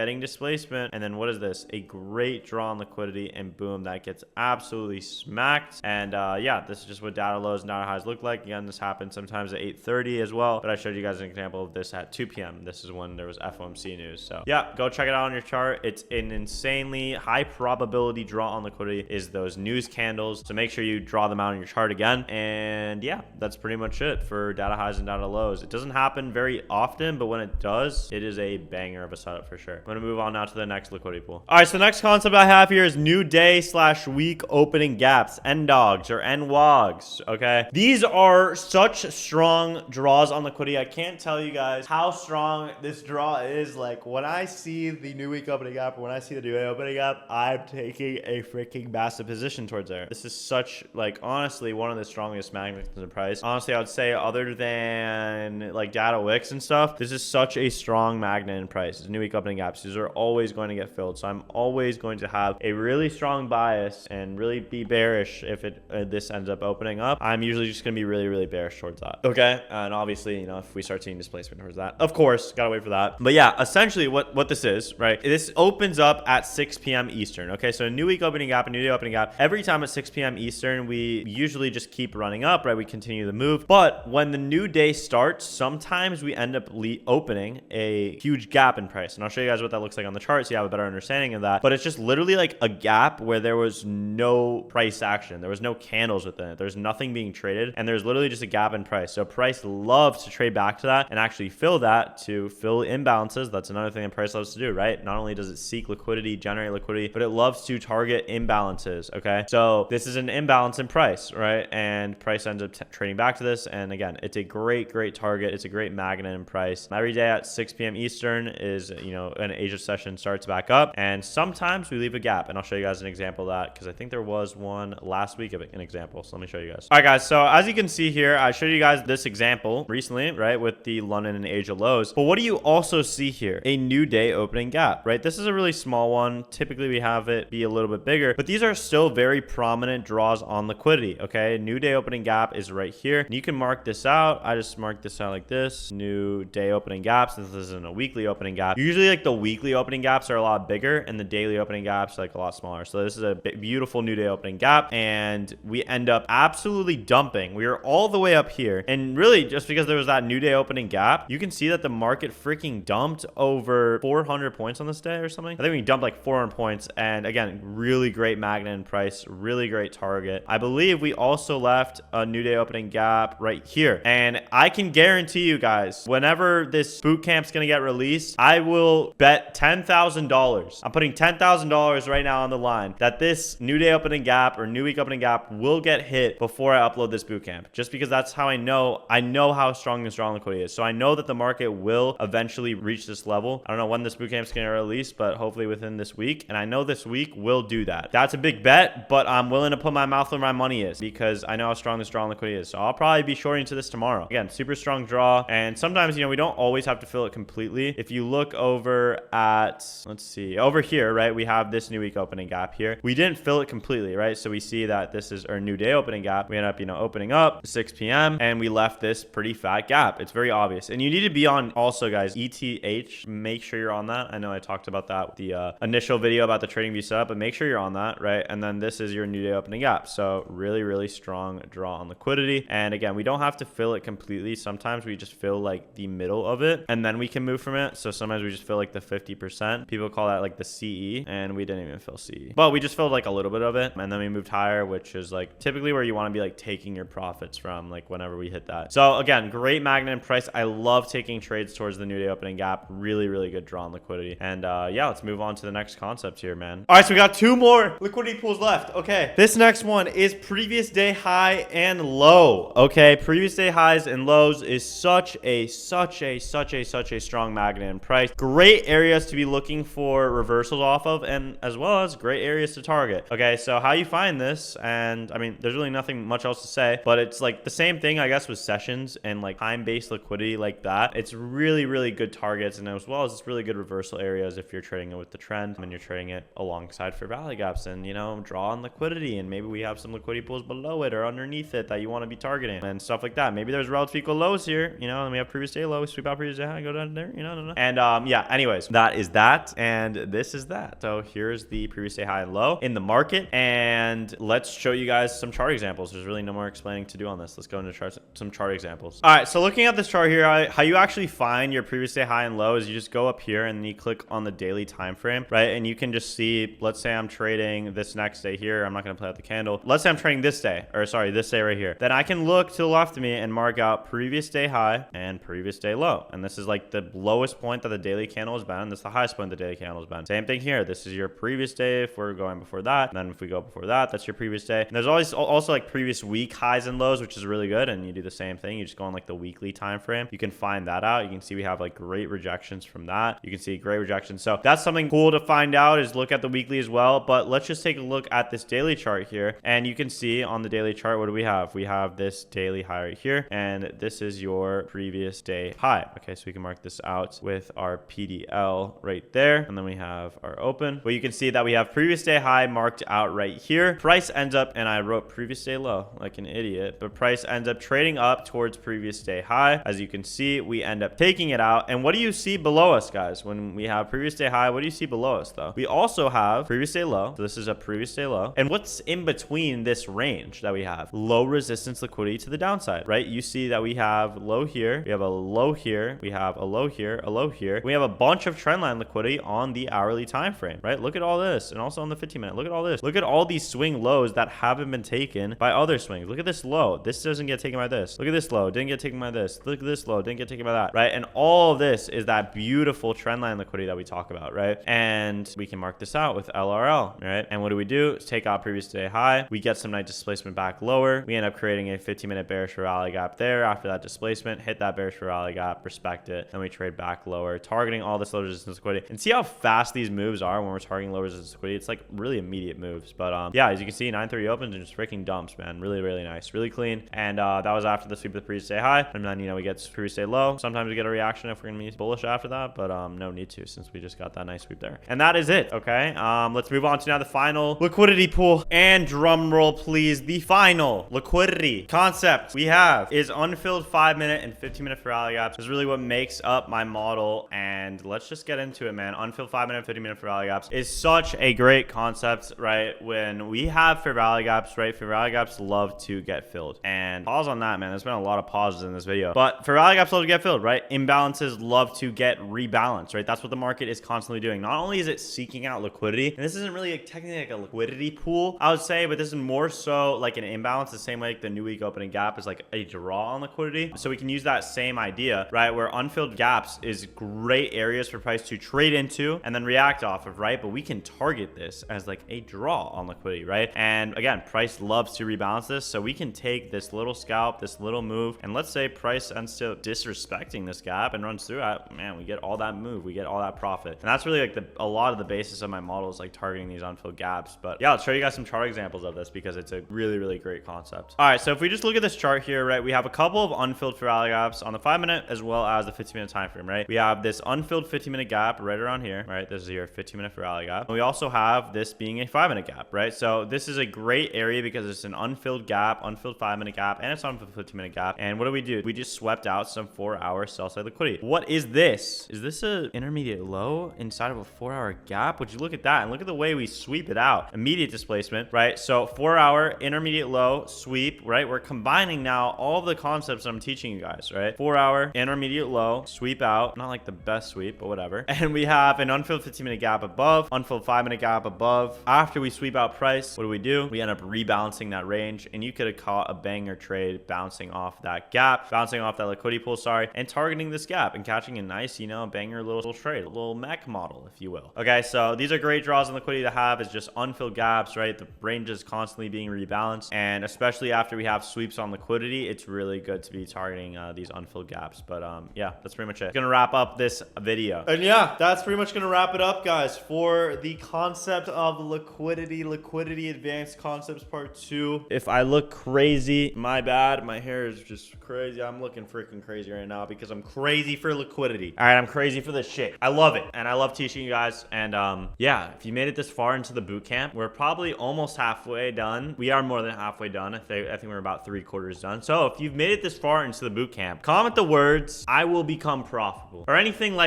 B: and then what is this? A great draw on liquidity, and boom, that gets absolutely smacked. And yeah, this is just what data lows and data highs look like. Again, this happens sometimes at 8:30 as well, but I showed you guys an example of this at 2 p.m. This is when there was FOMC news. So yeah, go check it out on your chart. It's an insanely high probability draw on liquidity is those news candles. So make sure you draw them out on your chart again. And yeah, that's pretty much it for data highs and data lows. It doesn't happen very often, but when it does, it is a banger of a setup for sure. I'm going to move on now to the next liquidity pool. All right, so the next concept I have here is new day / week opening gaps, NDOGs or NWOGs, okay? These are such strong draws on liquidity. I can't tell you guys how strong this draw is. Like when I see the new week opening gap or when I see the new day opening gap, I'm taking a freaking massive position towards there. This is such, like, honestly, one of the strongest magnets in the price. Honestly, I would say other than like data Wicks and stuff, this is such a strong magnet in price. It's new week opening gaps. These are always going to get filled. So I'm always going to have a really strong bias and really be bearish if this ends up opening up. I'm usually just going to be really, really bearish towards that. Okay. And obviously, you know, if we start seeing displacement towards that, of course, gotta wait for that. But yeah, essentially what this is, right? This opens up at 6 p.m. Eastern. Okay. So a new week opening gap, a new day opening gap. Every time at 6 p.m. Eastern, we usually just keep running up, right? We continue the move. But when the new day starts, sometimes we end up opening a huge gap in price. And I'll show you guys what that looks like on the chart so you have a better understanding of that. But it's just literally like a gap where there was no price action. There was no candles within it. There's nothing being traded. And there's literally just a gap in price. So price loves to trade back to that and actually fill that to fill imbalances. That's another thing that price loves to do, right? Not only does it seek liquidity, generate liquidity, but it loves to target imbalances, okay? So this is an imbalance in price, right? And price ends up trading back to this. And again, it's a great, great target. It's a great magnet in price. Every day at 6 p.m. Eastern is, you know, an Asia session starts back up. And sometimes we leave a gap. And I'll show you guys an example of that because I think there was one last week of an example. So let me show you guys. All right, guys. So as you can see here, I showed you guys this example recently, right? With the London and Asia lows. But what do you also see here? A new day opening gap, right? This is a really small one. Typically we have it be a little bit bigger, but these are still very prominent draws on liquidity, okay? New day opening gap is right here. And you can mark this out. I just marked this out like this. New day opening gap, since this isn't a weekly opening gap. Usually like the weekly opening gaps are a lot bigger and the daily opening gaps are like a lot smaller. So this is a beautiful new day opening gap and we end up absolutely dumping. We are all the way up here. And really just because there was that new day opening gap, you can see that the market freaking dumped over 400 points on this day or something. I think we dumped like 400 points. And again, really great magnet in price, really great target. I believe we also left a new day opening gap right here. And I can guarantee you guys, whenever this boot camp's going to get released, I will bet $10,000. I'm putting $10,000 right now on the line that this new day opening gap or new week opening gap will get hit before I upload this boot camp. Just because that's how I know how strong this draw on liquidity is. So I know that the market will eventually reach this level. I don't know when this boot camp's going to release, but hopefully within this week. And I know this week will do that. That's a big bet, but I'm willing to put my mouth where my money is because I know how strong this draw on liquidity is. So I'll probably be shorting to this tomorrow. Again, super strong draw. And sometimes, you know, we don't always have to fill it completely. If you look over at, let's see, over here, right, we have this new week opening gap here. We didn't fill it completely, right? So we see that this is our new day opening gap. We end up, you know, opening up 6 p.m. and we left this pretty fat gap. It's very obvious. And you need to be on also, guys, ETH. Make sure you're on that. I know I talked about that with the initial video about the TradingView setup, but make sure you're on that, right? And then this is your new day opening gap. So really, really strong draw on liquidity. And again, we don't have to fill it completely. Sometimes we just fill like the middle of it and then we can move from it. So sometimes we just fill like the 50%. People call that like the CE, and we didn't even fill CE, but we just filled like a little bit of it. And then we moved higher, which is like typically where you want to be like taking your profits from, like whenever we hit that. So again, great magnet in price. I love taking trades towards the new day opening gap. Really, really good draw on liquidity. And yeah, let's move on to the next concept here, man. All right, so we got two more liquidity pools left. Okay, this next one is previous day high and low. Okay, previous day highs and lows is such a strong magnet in price. Great areas to be looking for reversals off of, and as well as great areas to target. Okay, so how you find this, and I mean, there's really nothing much else to say, but it's like the same thing, I guess, with sessions and like time-based liquidity like that. It's really, really good targets, and as well as it's really good reversal areas if you're trading it with the trend and you're trading it alongside for value gaps and, you know, draw on liquidity, and maybe we have some liquidity pools below it or underneath it that you want to be targeting and stuff like that. Maybe there's relative equal lows here, you know, and we have previous day low, we sweep out previous day high, go down there, you know. And yeah, anyways, that is that, and this is that. So here's the previous day high and low in the market, and let's show you guys some chart examples. There's really no more explaining to do on this. Let's go into some chart examples. All right, so looking at this chart here, how you actually find your previous day high and low is you just go up here and you click on the daily time frame, right? And you can just see, let's say I'm trading this next day here. I'm not going to play out the candle. Let's say I'm trading this day, or sorry, this day right here. Then I can look to the left of me and mark out previous day high and previous day low. And this is like the lowest point that the daily candle has been. This is the highest point the daily candle has been. Same thing here. This is your previous day if we're going before that. And then if we go before that, that's your previous day. And there's always also like previous week highs and lows, which is really good. And you do the same thing. You just go on like the weekly time frame. You can find that out. You can see we have like great rejections from that. You can see great rejections. So that's something cool to find out, is look at the weekly as well. But let's just take a look at this daily chart here. And you can see on the daily chart, what do we have? We have this daily high right here. And this is your previous day high. Okay, so we can mark this out with our PDL right there. And then we have our open. But you can see that we have previous day high marked out right here. Price ends up, and I wrote previous day low like an idiot, but price ends up trading up towards previous day high. As you can see, we end up taking it out. And what do you see below us, guys? When we have previous day high, what do you see below us though? We also have previous day low. So this is a previous day low. And what's in between this range that we have? Low resistance liquidity to the downside, right? You see that we have low here, we have a low here, we have a low here, a low here. We have a bunch of trendline liquidity on the hourly time frame, right? Look at all this, and also on the 15-minute. Look at all this. Look at all these swing lows that haven't been taken by other swings. Look at this low. This doesn't get taken by this. Look at this low. Didn't get taken by this. Look at this low. Didn't get taken by that, right? And all of this is that beautiful trendline liquidity that we talk about, right? And we can mark this out with LRL, right? And what do? Take out previous day high. We get some nice displacement back lower. We end up creating a 15-minute bearish for rally gap there. After that displacement, hit that bearish for rally gap, respect it, and we trade back lower, targeting all this low resistance liquidity. And see how fast these moves are when we're targeting low resistance liquidity. It's like really immediate moves. But yeah, as you can see, 930 opens and just freaking dumps, man. Really, really nice, really clean. And that was after the sweep of the previous day high. And then, you know, we get previous day low. Sometimes we get a reaction if we're gonna be bullish after that, but no need to, since we just got that nice sweep there. And that is it. Okay, let's move on to now the final liquidity pool. And drum roll please, the final liquidity concept we have is unfilled 5-minute and 15-minute for rally gaps. This is really what makes up my model, and let's just get into it, man. Unfilled 5-minute, 15-minute for rally gaps is such a great concept, right? When we have fair value gaps, right? Fair value gaps love to get filled. And pause on that, man. There's been a lot of pauses in this video, but fair value gaps love to get filled, right? Imbalances love to get rebalanced, right? That's what the market is constantly doing. Not only is it seeking out liquidity, and this isn't really technically like a liquidity pool, I would say, but this is more so like an imbalance, the same way like the new week opening gap is like a draw on liquidity. So we can use that same idea, right? Where unfilled gaps is great areas for price to trade into and then react off of, right? But we can target this as like a draw on liquidity, right? And again, price loves to rebalance this. So we can take this little scalp, this little move, and let's say price ends up disrespecting this gap and runs through it, man, we get all that move, we get all that profit. And that's really like a lot of the basis of my model is like targeting these unfilled gaps. But yeah, I'll show you guys some chart examples of this because it's a really, really great concept. All right, so if we just look at this chart here, right, we have a couple of unfilled fair value gaps on the 5-minute as well as the 15-minute time frame, right? We have this unfilled 15-minute gap right around here, right? This is your 15-minute fair value gap. And we also have this being a 5-minute gap, right? So this is a great area because it's an unfilled gap, unfilled 5-minute gap, and it's an unfilled 15-minute gap. And what do? We just swept out some 4-hour sell-side liquidity. What is this? Is this an intermediate low inside of a 4-hour gap? Would you look at that and look at the way we sweep it out? Immediate displacement, right? So 4-hour intermediate low sweep, right? We're combining now all of the concepts that I'm teaching you guys, right? 4-hour intermediate low sweep out, not like the best sweep, but whatever. And we have an unfilled 15-minute gap above, unfilled 5-minute gap above. After we sweep out price, what do? We end up rebalancing that range, and you could have caught a banger trade bouncing off that gap, bouncing off that liquidity pool, sorry, and targeting this gap and catching a nice, you know, banger little trade, a little mech model, if you will. Okay, so these are great draws in liquidity to have. Is just unfilled gaps, right? The range is constantly being rebalanced, and especially after we have sweeps on liquidity, it's really good to be targeting these unfilled gaps. But yeah, that's pretty much it. Gonna wrap up this video, and yeah, that's pretty pretty much going to wrap it up, guys, for the concept of liquidity advanced concepts part 2. If I look crazy, my bad. My hair is just crazy. I'm looking freaking crazy right now because I'm crazy for liquidity. All right, I'm crazy for this shit. I love it, and I love teaching you guys. And yeah, if you made it this far into the boot camp, we're probably almost halfway done. We are more than halfway done. I think we're about 3/4 done. So if you've made it this far into the boot camp, comment the words "I will become profitable" or anything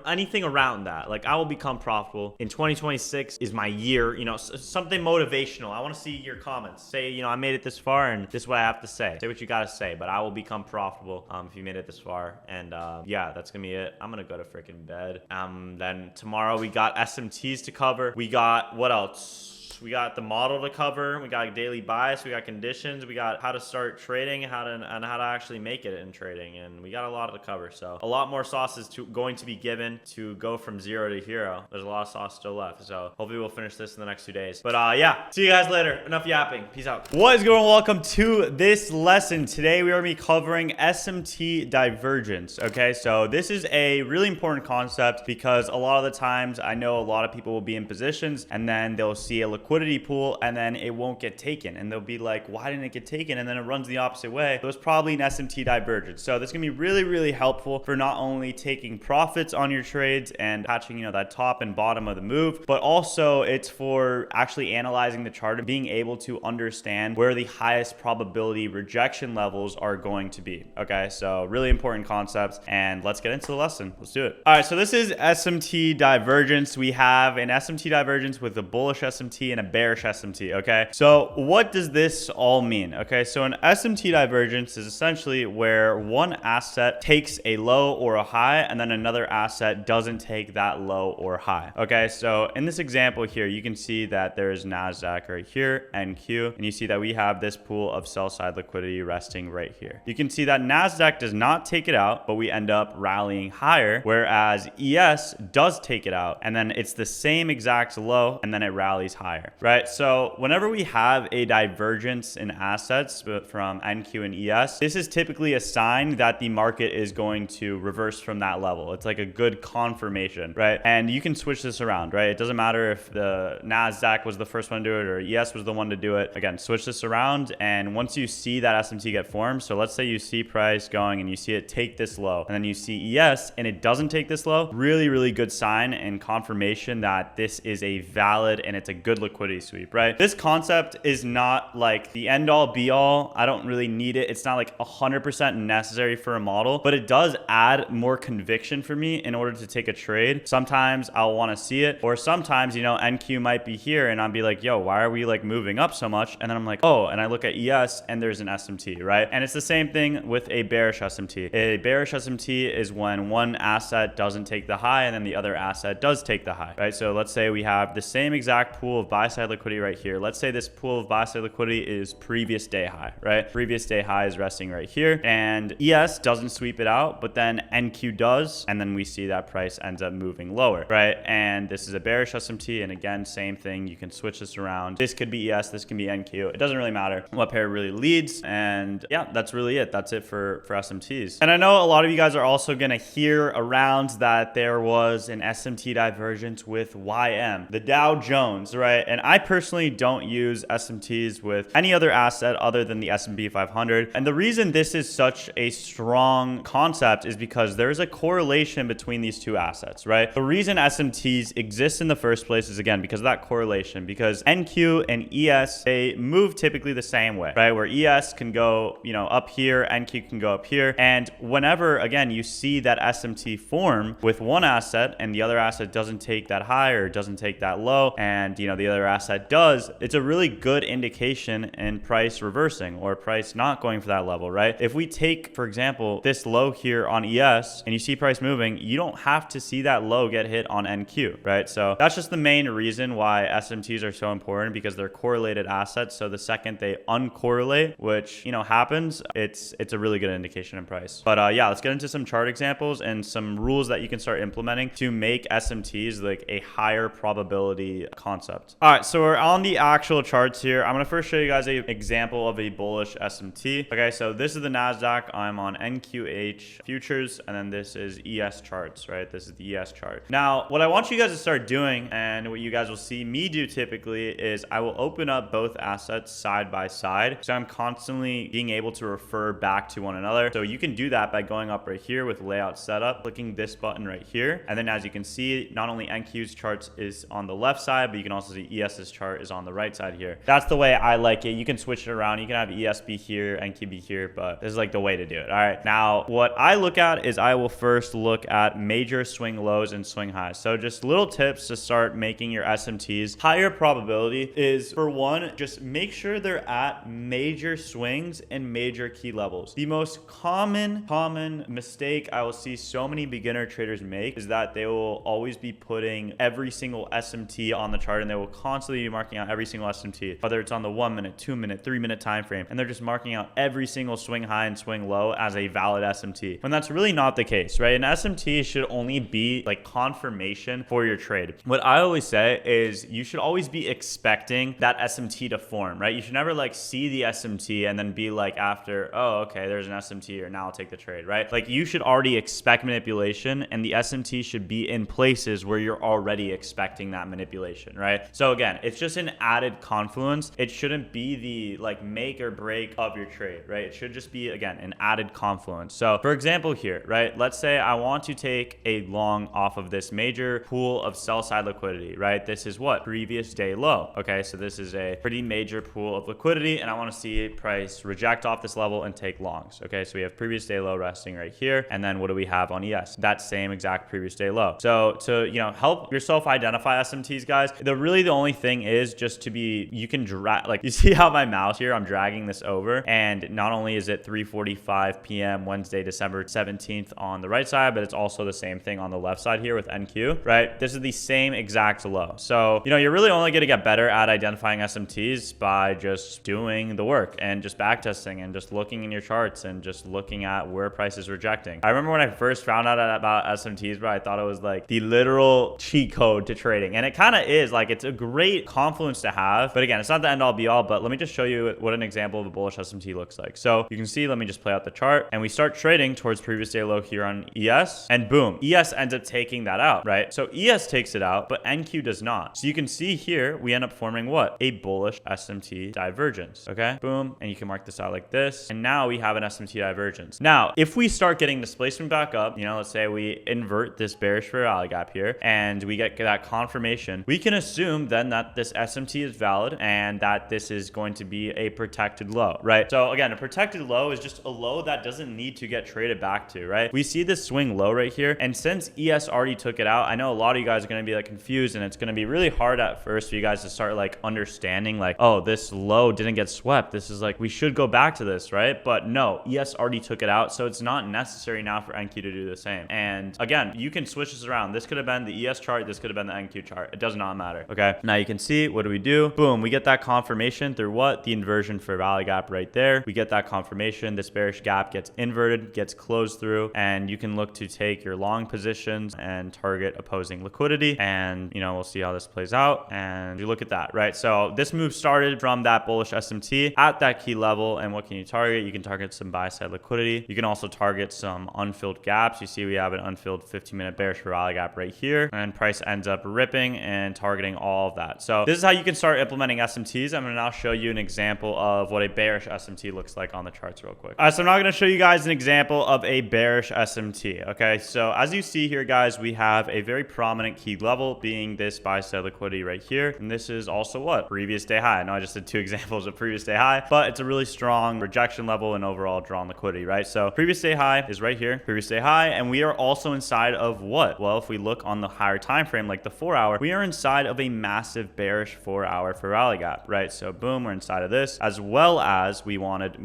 B: anything around that. Like, I will become profitable in 2026 is my year. You know, something motivational. I want to see your comments. Say, you know, I made it this far, and this is what I have to say. Say what you gotta say, but I will become profitable if you made it this far. And yeah, that's gonna be it. I'm gonna go to freaking bed. Then tomorrow we got SMTs to cover. We got what else? We got the model to cover. We got daily bias. We got conditions. We got how to start trading, and how to actually make it in trading. And we got a lot to cover. So a lot more sauce is going to be given to go from 0 to hero. There's a lot of sauce still left. So hopefully we'll finish this in the next 2 days. But yeah, see you guys later. Enough yapping. Peace out. What is going on? Welcome to this lesson. Today we are going to be covering SMT Divergence. Okay, so this is a really important concept because a lot of the times I know a lot of people will be in positions and then they'll see a liquidity pool and then it won't get taken, and they'll be like, why didn't it get taken? And then it runs the opposite way. It was probably an SMT divergence. So this is gonna be really, really helpful for not only taking profits on your trades and catching, you know, that top and bottom of the move, but also it's for actually analyzing the chart and being able to understand where the highest probability rejection levels are going to be. Okay, so really important concepts, and let's get into the lesson. Let's do it. All right, so this is SMT divergence. We have an SMT divergence with a bullish SMT and a bearish SMT. Okay, so what does this all mean? Okay, so an SMT divergence is essentially where one asset takes a low or a high and then another asset doesn't take that low or high. Okay, so in this example here, you can see that there's NASDAQ right here, NQ, and you see that we have this pool of sell side liquidity resting right here. You can see that NASDAQ does not take it out, but we end up rallying higher, whereas ES does take it out, and then it's the same exact low, and then it rallies higher. Right? So whenever we have a divergence in assets from NQ and ES, this is typically a sign that the market is going to reverse from that level. It's like a good confirmation, right? And you can switch this around, right? It doesn't matter if the NASDAQ was the first one to do it or ES was the one to do it. Again, switch this around, and once you see that SMT get formed, so let's say you see price going and you see it take this low, and then you see ES and it doesn't take this low, really, really good sign and confirmation that this is a valid and it's a good liquidity sweep, right? This concept is not like the end all be all. I don't really need it. It's not like 100% necessary for a model, but it does add more conviction for me in order to take a trade. Sometimes I'll want to see it, or sometimes, you know, NQ might be here and I'll be like, yo, why are we like moving up so much? And then I'm like, oh, and I look at ES and there's an SMT, right? And it's the same thing with a bearish SMT. A bearish SMT is when one asset doesn't take the high and then the other asset does take the high, right? So let's say we have the same exact pool of buy side liquidity right here. Let's say this pool of buy side liquidity is previous day high, right? Previous day high is resting right here, and ES doesn't sweep it out, but then NQ does, and then we see that price ends up moving lower, right? And this is a bearish SMT, and again, same thing. You can switch this around. This could be ES, this can be NQ. It doesn't really matter what pair really leads, and yeah, that's really it. That's it for SMTs. And I know a lot of you guys are also gonna hear around that there was an SMT divergence with YM, the Dow Jones, right? And I personally don't use SMTs with any other asset other than the S&P 500. And the reason this is such a strong concept is because there's a correlation between these two assets, right? The reason SMTs exist in the first place is, again, because of that correlation, because NQ and ES, they move typically the same way, right? Where ES can go, you know, up here, NQ can go up here. And whenever, again, you see that SMT form with one asset and the other asset doesn't take that high or doesn't take that low, and, you know, the other asset does, it's a really good indication in price reversing or price not going for that level, right? If we take, for example, this low here on ES and you see price moving, you don't have to see that low get hit on NQ, right? So that's just the main reason why SMTs are so important, because they're correlated assets. So the second they uncorrelate, which, you know, happens, it's a really good indication in price. But yeah, let's get into some chart examples and some rules that you can start implementing to make SMTs like a higher probability concept. All right, so we're on the actual charts here. I'm gonna first show you guys an example of a bullish SMT. Okay, so this is the NASDAQ. I'm on NQH futures, and then this is ES charts, right? This is the ES chart. Now, what I want you guys to start doing, and what you guys will see me do typically, is I will open up both assets side by side. So I'm constantly being able to refer back to one another. So you can do that by going up right here with layout setup, clicking this button right here. And then as you can see, not only NQ's charts is on the left side, but you can also see ES's chart is on the right side here. That's the way I like it. You can switch it around. You can have ES be here, NQ be here, but this is like the way to do it. All right. Now, what I look at is I will first look at major swing lows and swing highs. So just little tips to start making your SMTs higher probability is, for one, just make sure they're at major swings and major key levels. The most common mistake I will see so many beginner traders make is that they will always be putting every single SMT on the chart, and they will constantly be marking out every single SMT, whether it's on the 1 minute, 2 minute, 3 minute time frame, and they're just marking out every single swing high and swing low as a valid SMT, when that's really not the case, right? An SMT should only be like confirmation for your trade. What I always say is you should always be expecting that SMT to form, right? You should never like see the SMT and then be like after, oh, okay, there's an SMT here, now I'll take the trade, right? Like you should already expect manipulation, and the SMT should be in places where you're already expecting that manipulation, right? So again, it's just an added confluence. It shouldn't be the like make or break of your trade, right? It should just be, again, an added confluence. So for example here, right? Let's say I want to take a long off of this major pool of sell side liquidity, right? This is what? Previous day low. Okay, so this is a pretty major pool of liquidity, and I want to see price reject off this level and take longs. Okay, so we have previous day low resting right here, and then what do we have on ES? That same exact previous day low. So to, you know, help yourself identify SMTs, guys, the only thing is just to be, you can drag, like you see how my mouse here, I'm dragging this over, and not only is it 3:45 p.m. Wednesday, December 17th on the right side, but it's also the same thing on the left side here with NQ, right? This is the same exact low. So, you know, you're really only going to get better at identifying SMTs by just doing the work and just backtesting and just looking in your charts and just looking at where price is rejecting. I remember when I first found out about SMTs, bro, I thought it was like the literal cheat code to trading. And it kind of is. Like, it's a great confluence to have. But again, it's not the end all be all, but let me just show you what an example of a bullish SMT looks like. So you can see, let me just play out the chart, and we start trading towards previous day low here on ES, and boom, ES ends up taking that out, right? So ES takes it out, but NQ does not. So you can see here, we end up forming what? A bullish SMT divergence, okay? Boom, and you can mark this out like this, and now we have an SMT divergence. Now, if we start getting displacement back up, you know, let's say we invert this bearish fair value gap here, and we get that confirmation, we can assume then that this SMT is valid and that this is going to be a protected low, right? So again, a protected low is just a low that doesn't need to get traded back to, right? We see this swing low right here, and since ES already took it out, I know a lot of you guys are going to be like confused, and it's going to be really hard at first for you guys to start like understanding like, oh, this low didn't get swept. This is like, we should go back to this, right? But no, ES already took it out, so it's not necessary now for NQ to do the same. And again, you can switch this around. This could have been the ES chart. This could have been the NQ chart. It does not matter. Okay. Now you can see, what do? Boom. We get that confirmation through what? The inversion for value gap right there. We get that confirmation. This bearish gap gets inverted, gets closed through, and you can look to take your long positions and target opposing liquidity. And, you know, we'll see how this plays out. And you look at that, right? So this move started from that bullish SMT at that key level. And what can you target? You can target some buy side liquidity. You can also target some unfilled gaps. You see we have an unfilled 15-minute bearish for value gap right here, and price ends up ripping and targeting all of that. So this is how you can start implementing SMTs. I'm going to now show you an example of what a bearish SMT looks like on the charts real quick. All right, so I'm now going to show you guys an example of a bearish SMT. Okay, so as you see here, guys, we have a very prominent key level being this buy side liquidity right here, and this is also what? Previous day high. I know I just did two examples of previous day high, but it's a really strong rejection level and overall drawn liquidity, right? So previous day high is right here, previous day high, and we are also inside of what? Well, if we look on the higher time frame, like the 4 hour, we are inside of a massive bearish 4 hour for rally gap, right? So boom, we're inside of this, as well as we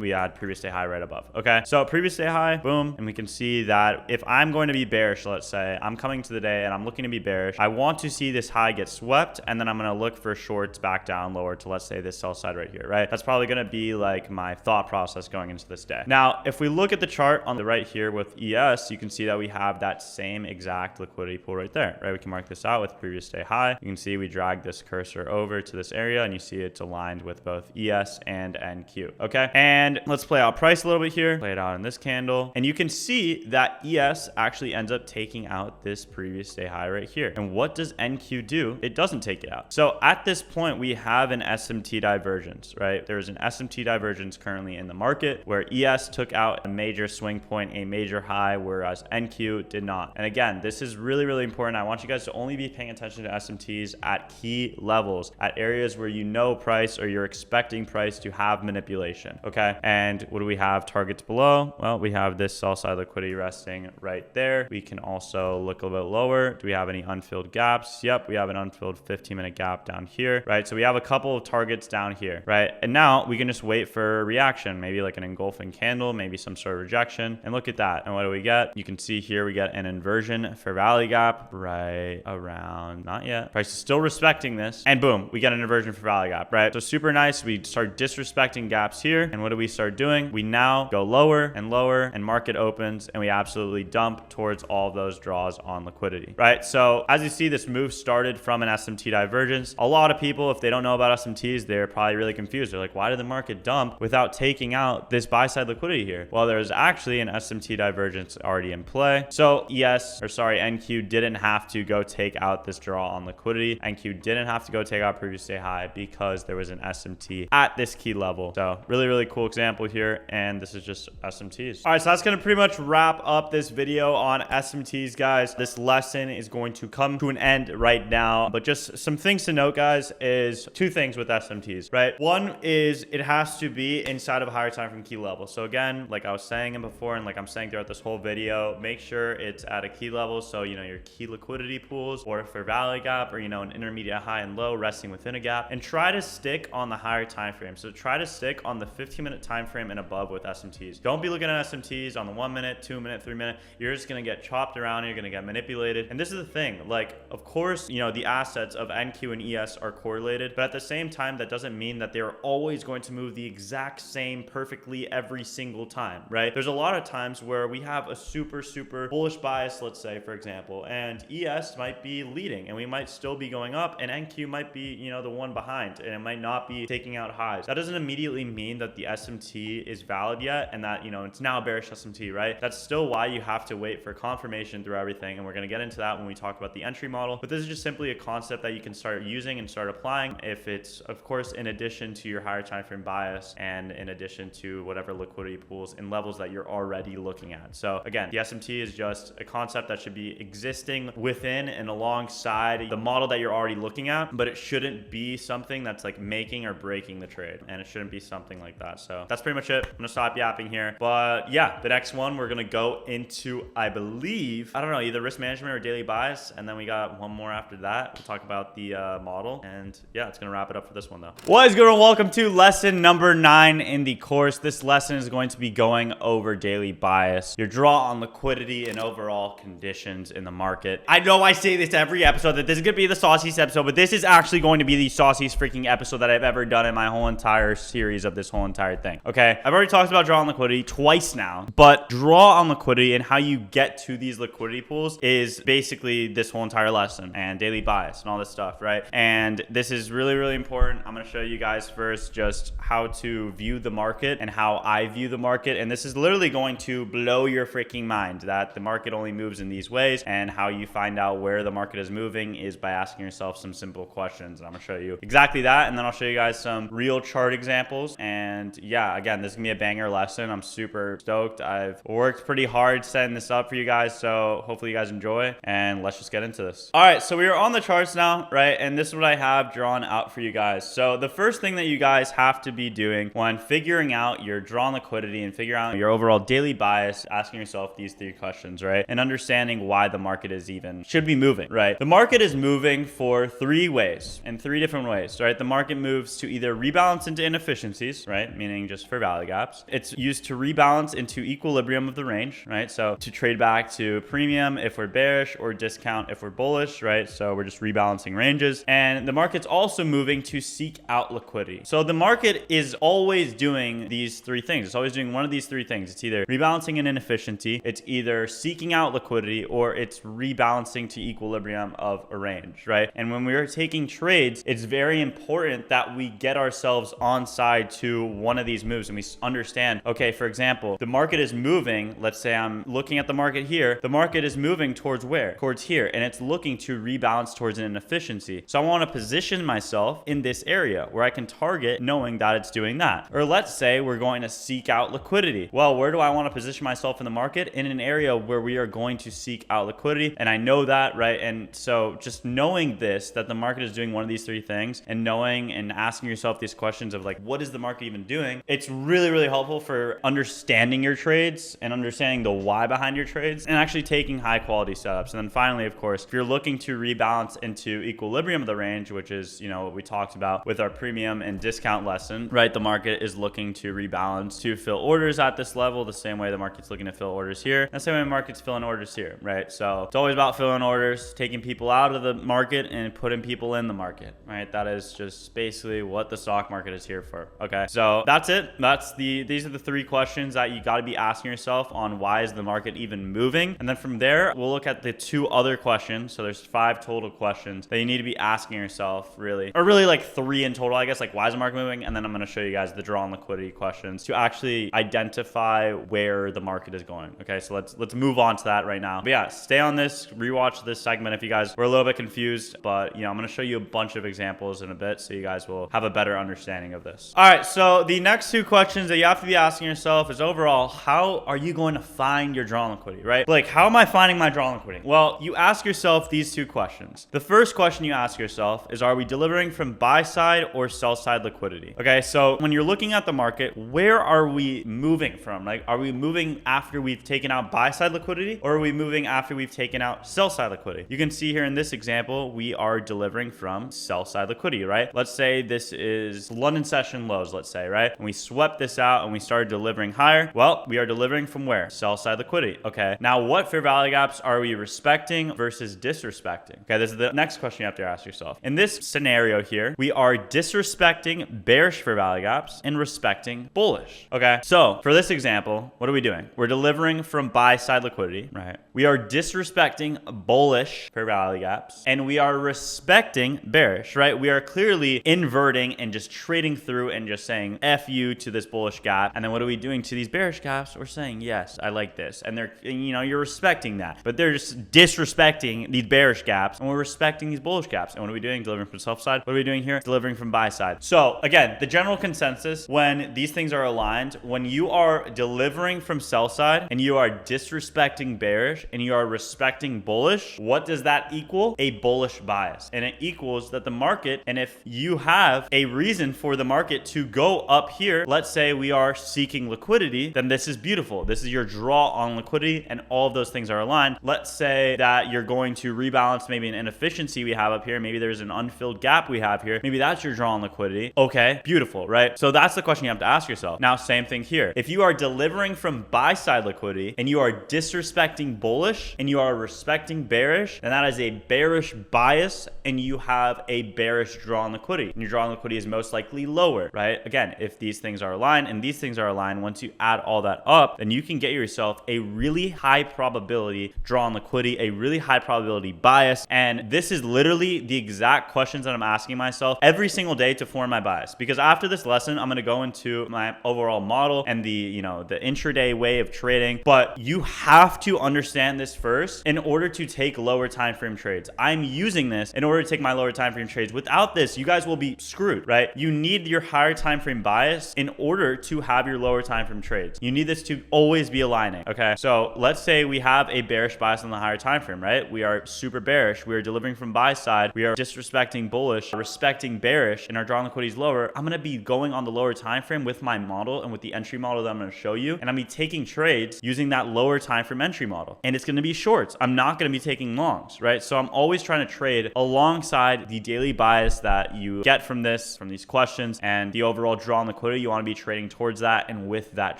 B: had previous day high right above. Okay, so previous day high, boom, and we can see that if I'm going to be bearish, let's say I'm coming to the day and I'm looking to be bearish, I want to see this high get swept, and then I'm going to look for shorts back down lower to, let's say, this sell side right here, right? That's probably going to be like my thought process going into this day. Now, if we look at the chart on the right here with ES, you can see that we have that same exact liquidity pool right there, right? We can mark this out with previous day high. You can see we drag this this cursor over to this area, and you see it's aligned with both ES and NQ. Okay, and let's play out price a little bit here, play it out in this candle, and you can see that ES actually ends up taking out this previous day high right here. And what does NQ do? It doesn't take it out. So at this point, we have an SMT divergence, right? There's an SMT divergence currently in the market where ES took out a major swing point, a major high, whereas NQ did not. And again, this is really, really important. I want you guys to only be paying attention to SMTs at key levels, at areas where you know price or you're expecting price to have manipulation, okay? And what do we have targets below? Well, we have this sell side liquidity resting right there. We can also look a little bit lower. Do we have any unfilled gaps? Yep, we have an unfilled 15-minute gap down here, right? So we have a couple of targets down here, right? And now we can just wait for a reaction, maybe like an engulfing candle, maybe some sort of rejection. And look at that. And what do we get? You can see here we get an inversion for value gap right around, not yet. Price is still respecting this. And boom, we get an inversion for value gap, right? So super nice. We start disrespecting gaps here. And what do we start doing? We now go lower and market opens, and we absolutely dump towards all of those draws on liquidity, right? So as you see, this move started from an SMT divergence. A lot of people, if they don't know about SMTs, they're probably really confused. They're like, why did the market dump without taking out this buy side liquidity here? Well, there's actually an SMT divergence already in play. So NQ didn't have to go take out this draw on liquidity. NQ didn't have to go take out previous day high because there was an SMT at this key level. So really, really cool example here. And this is just SMTs. All right, so that's going to pretty much wrap up this video on SMTs, guys. This lesson is going to come to an end right now, but just some things to note, guys, is two things with SMTs, right? One is it has to be inside of a higher time frame key level. So again, like I was saying before, and like I'm saying throughout this whole video, make sure it's at a key level. So, you know, your key liquidity pools or for value gap or, you know, an intermediate high and low resting within a gap, and try to stick on the higher time frame. So try to stick on the 15-minute time frame and above with SMTs. Don't be looking at SMTs on the 1 minute, 2 minute, 3 minute. You're just going to get chopped around. You're going to get manipulated. And this is the thing, like, of course, you know, the assets of NQ and ES are correlated, but at the same time, that doesn't mean that they're always going to move the exact same perfectly every single time, right? There's a lot of times where we have a super bullish bias, let's say, for example, and ES might be leading and we might still be going up, and NQ might be, you know, the one behind, and it might not be taking out highs. That doesn't immediately mean that the SMT is valid yet and that, you know, it's now a bearish SMT, right? That's still why you have to wait for confirmation through everything, and we're going to get into that when we talk about the entry model. But this is just simply a concept that you can start using and start applying if it's, of course, in addition to your higher time frame bias and in addition to whatever liquidity pools and levels that you're already looking at. So again, the SMT is just a concept that should be existing within and alongside the model that you're already looking at, but it shouldn't be something that's like making or breaking the trade, and it shouldn't be something like that. So that's pretty much it. I'm gonna stop yapping here, but yeah, the next one we're gonna go into, I believe, I don't know, either risk management or daily bias, and then we got one more after that. We'll talk about the model, and yeah, it's gonna wrap it up for this one though. What is good, and welcome to lesson number 9 in the course. This lesson is going to be going over daily bias, your draw on liquidity, and overall conditions in the market. I know I say this every episode that this is gonna be the sauciest episode, but this is actually going to be the sauciest freaking episode that I've ever done in my whole entire series of this whole entire thing. Okay, I've already talked about draw on liquidity twice now, but draw on liquidity and how you get to these liquidity pools is basically this whole entire lesson, and daily bias and all this stuff, right? And this is really, really important. I'm going to show you guys first just how to view the market and how I view the market, and this is literally going to blow your freaking mind that the market only moves in these ways, and how you find out where the market is moving is by asking yourself some simple questions. And I'm going to show you exactly that, and then I'll show you guys some real chart examples. And yeah, again, this is gonna be a banger lesson. I'm super stoked. I've worked pretty hard setting this up for you guys, so hopefully you guys enjoy, and let's just get into this. All right, so we are on the charts now, right? And this is what I have drawn out for you guys. So the first thing that you guys have to be doing when figuring out your draw on liquidity and figure out your overall daily bias, asking yourself these 3 questions, right? And understanding why the market is even should be moving, right? The market is moving for 3 ways, in 3 different ways, right? The market moves to either rebalance into inefficiencies, right? Meaning just for value gaps. It's used to rebalance into equilibrium of the range, right? So to trade back to premium if we're bearish, or discount if we're bullish, right? So we're just rebalancing ranges. And the market's also moving to seek out liquidity. So the market is always doing these 3 things. It's always doing one of these 3 things. It's either rebalancing an inefficiency, it's either seeking out liquidity, or it's rebalancing to equilibrium of a range, right? And when we're are taking trades, it's very important that we get ourselves on side to one of these moves and we understand, okay, for example, the market is moving. Let's say I'm looking at the market here. The market is moving towards where? Towards here. And it's looking to rebalance towards an inefficiency. So I want to position myself in this area where I can target knowing that it's doing that. Or let's say we're going to seek out liquidity. Well, where do I want to position myself in the market? In an area where we are going to seek out liquidity. And I know that, right? And so just knowing this, that the market is doing one of these three things, and knowing and asking yourself these questions of like, what is the market even doing? It's really, really helpful for understanding your trades and understanding the why behind your trades and actually taking high quality setups. And then finally, of course, if you're looking to rebalance into equilibrium of the range, which is, you know, what we talked about with our premium and discount lesson, right? The market is looking to rebalance to fill orders at this level, the same way the market's looking to fill orders here, and the same way the market's filling orders here, right? So it's always about filling orders, taking people out of the market and putting people in the market, right? That is just basically what the stock market is here for. Okay, so that's it. These are the three questions that you got to be asking yourself on why is the market even moving, and then from there we'll look at the two other questions. So there's 5 total questions that you need to be asking yourself, really, or really like 3 in total, I guess. Like, why is the market moving? And then I'm going to show you guys the draw and liquidity questions to actually identify where the market is going. Okay, so let's move on to that right now. But yeah, stay on this, rewatch this segment if you guys were a little bit confused. But you know, I'm going to show you a bunch of examples in a bit so you guys will have a better understanding of this. All right, so the next 2 questions that you have to be asking yourself is overall, how are you going to find your draw and liquidity, right? Like, how am I finding my draw and liquidity? Well, you ask yourself these 2 questions. The first question you ask yourself is, are we delivering from buy side or sell side liquidity? Okay, so when you're looking at the market, where are we moving from? Like, are we moving after we've taken out buy side liquidity, or are we moving after we've taken out sell side liquidity? You can see here in this example, we are delivering from sell side liquidity, right? Let's say this is London session lows, let's say, right? And we swept this out and we started delivering higher. Well, we are delivering from where? Sell side liquidity. Okay, now what fair value gaps are we respecting versus disrespecting? Okay, this is the next question you have to ask yourself. In this scenario here, we are disrespecting bearish fair value gaps and respecting bullish. Okay, so for this example, what are we doing? We're delivering from buy side liquidity, right? We are disrespecting bullish fair value gaps, and we are respecting bearish, right? We are clearly inverting and just trading through and just saying F you to this bullish gap. And then what are we doing to these bearish gaps? We're saying, yes, I like this. And they're, you know, you're respecting that, but they're just disrespecting these bearish gaps, and we're respecting these bullish gaps. And what are we doing? Delivering from sell side. What are we doing here? Delivering from buy side. So again, the general consensus when these things are aligned, when you are delivering from sell side and you are disrespecting bearish and you are respecting bullish, what does that equal? A bullish bias. And it equals that the market, and if you have a reason for the market to go up here, let's say we are seeking liquidity, then this is beautiful. This is your draw on liquidity, and all of those things are aligned. Let's say that you're going to rebalance maybe an inefficiency we have up here. Maybe there's an unfilled gap we have here. Maybe that's your draw on liquidity. Okay, beautiful, right? So that's the question you have to ask yourself. Now, same thing here. If you are delivering from buy side liquidity and you are disrespecting bullish and you are respecting bearish, then that is a bearish bias and you have a bearish draw on liquidity. And your draw on liquidity is most likely lower, right? Again, if these things are aligned and these things are aligned, once you add all that up, then you can get yourself a really high probability draw on liquidity, a really high probability bias. And this is literally the exact questions that I'm asking myself every single day to form my bias. Because after this lesson, I'm going to go into my overall model and the intraday way of trading. But you have to understand this first in order to take lower time frame trades. I'm using this in order to take my lower time frame trades. Without this, you guys will be screwed, right? You need your higher time frame bias in order to have your lower time frame trades. You need this to always be aligning. Okay, so let's say we have a bearish bias on the higher time frame, right? We are super bearish. We are delivering from buy side. We are disrespecting bullish, respecting bearish, and our draw on liquidity is lower. I'm going to be going on the lower time frame with my model and with the entry model that I'm going to show you, and I'm going to be taking trades using that lower time frame entry model. And it's going to be shorts. I'm not going to be taking longs, right? So I'm always trying to trade alongside the daily bias that you get from these questions, and the overall draw on liquidity. You want to be trading towards that and with that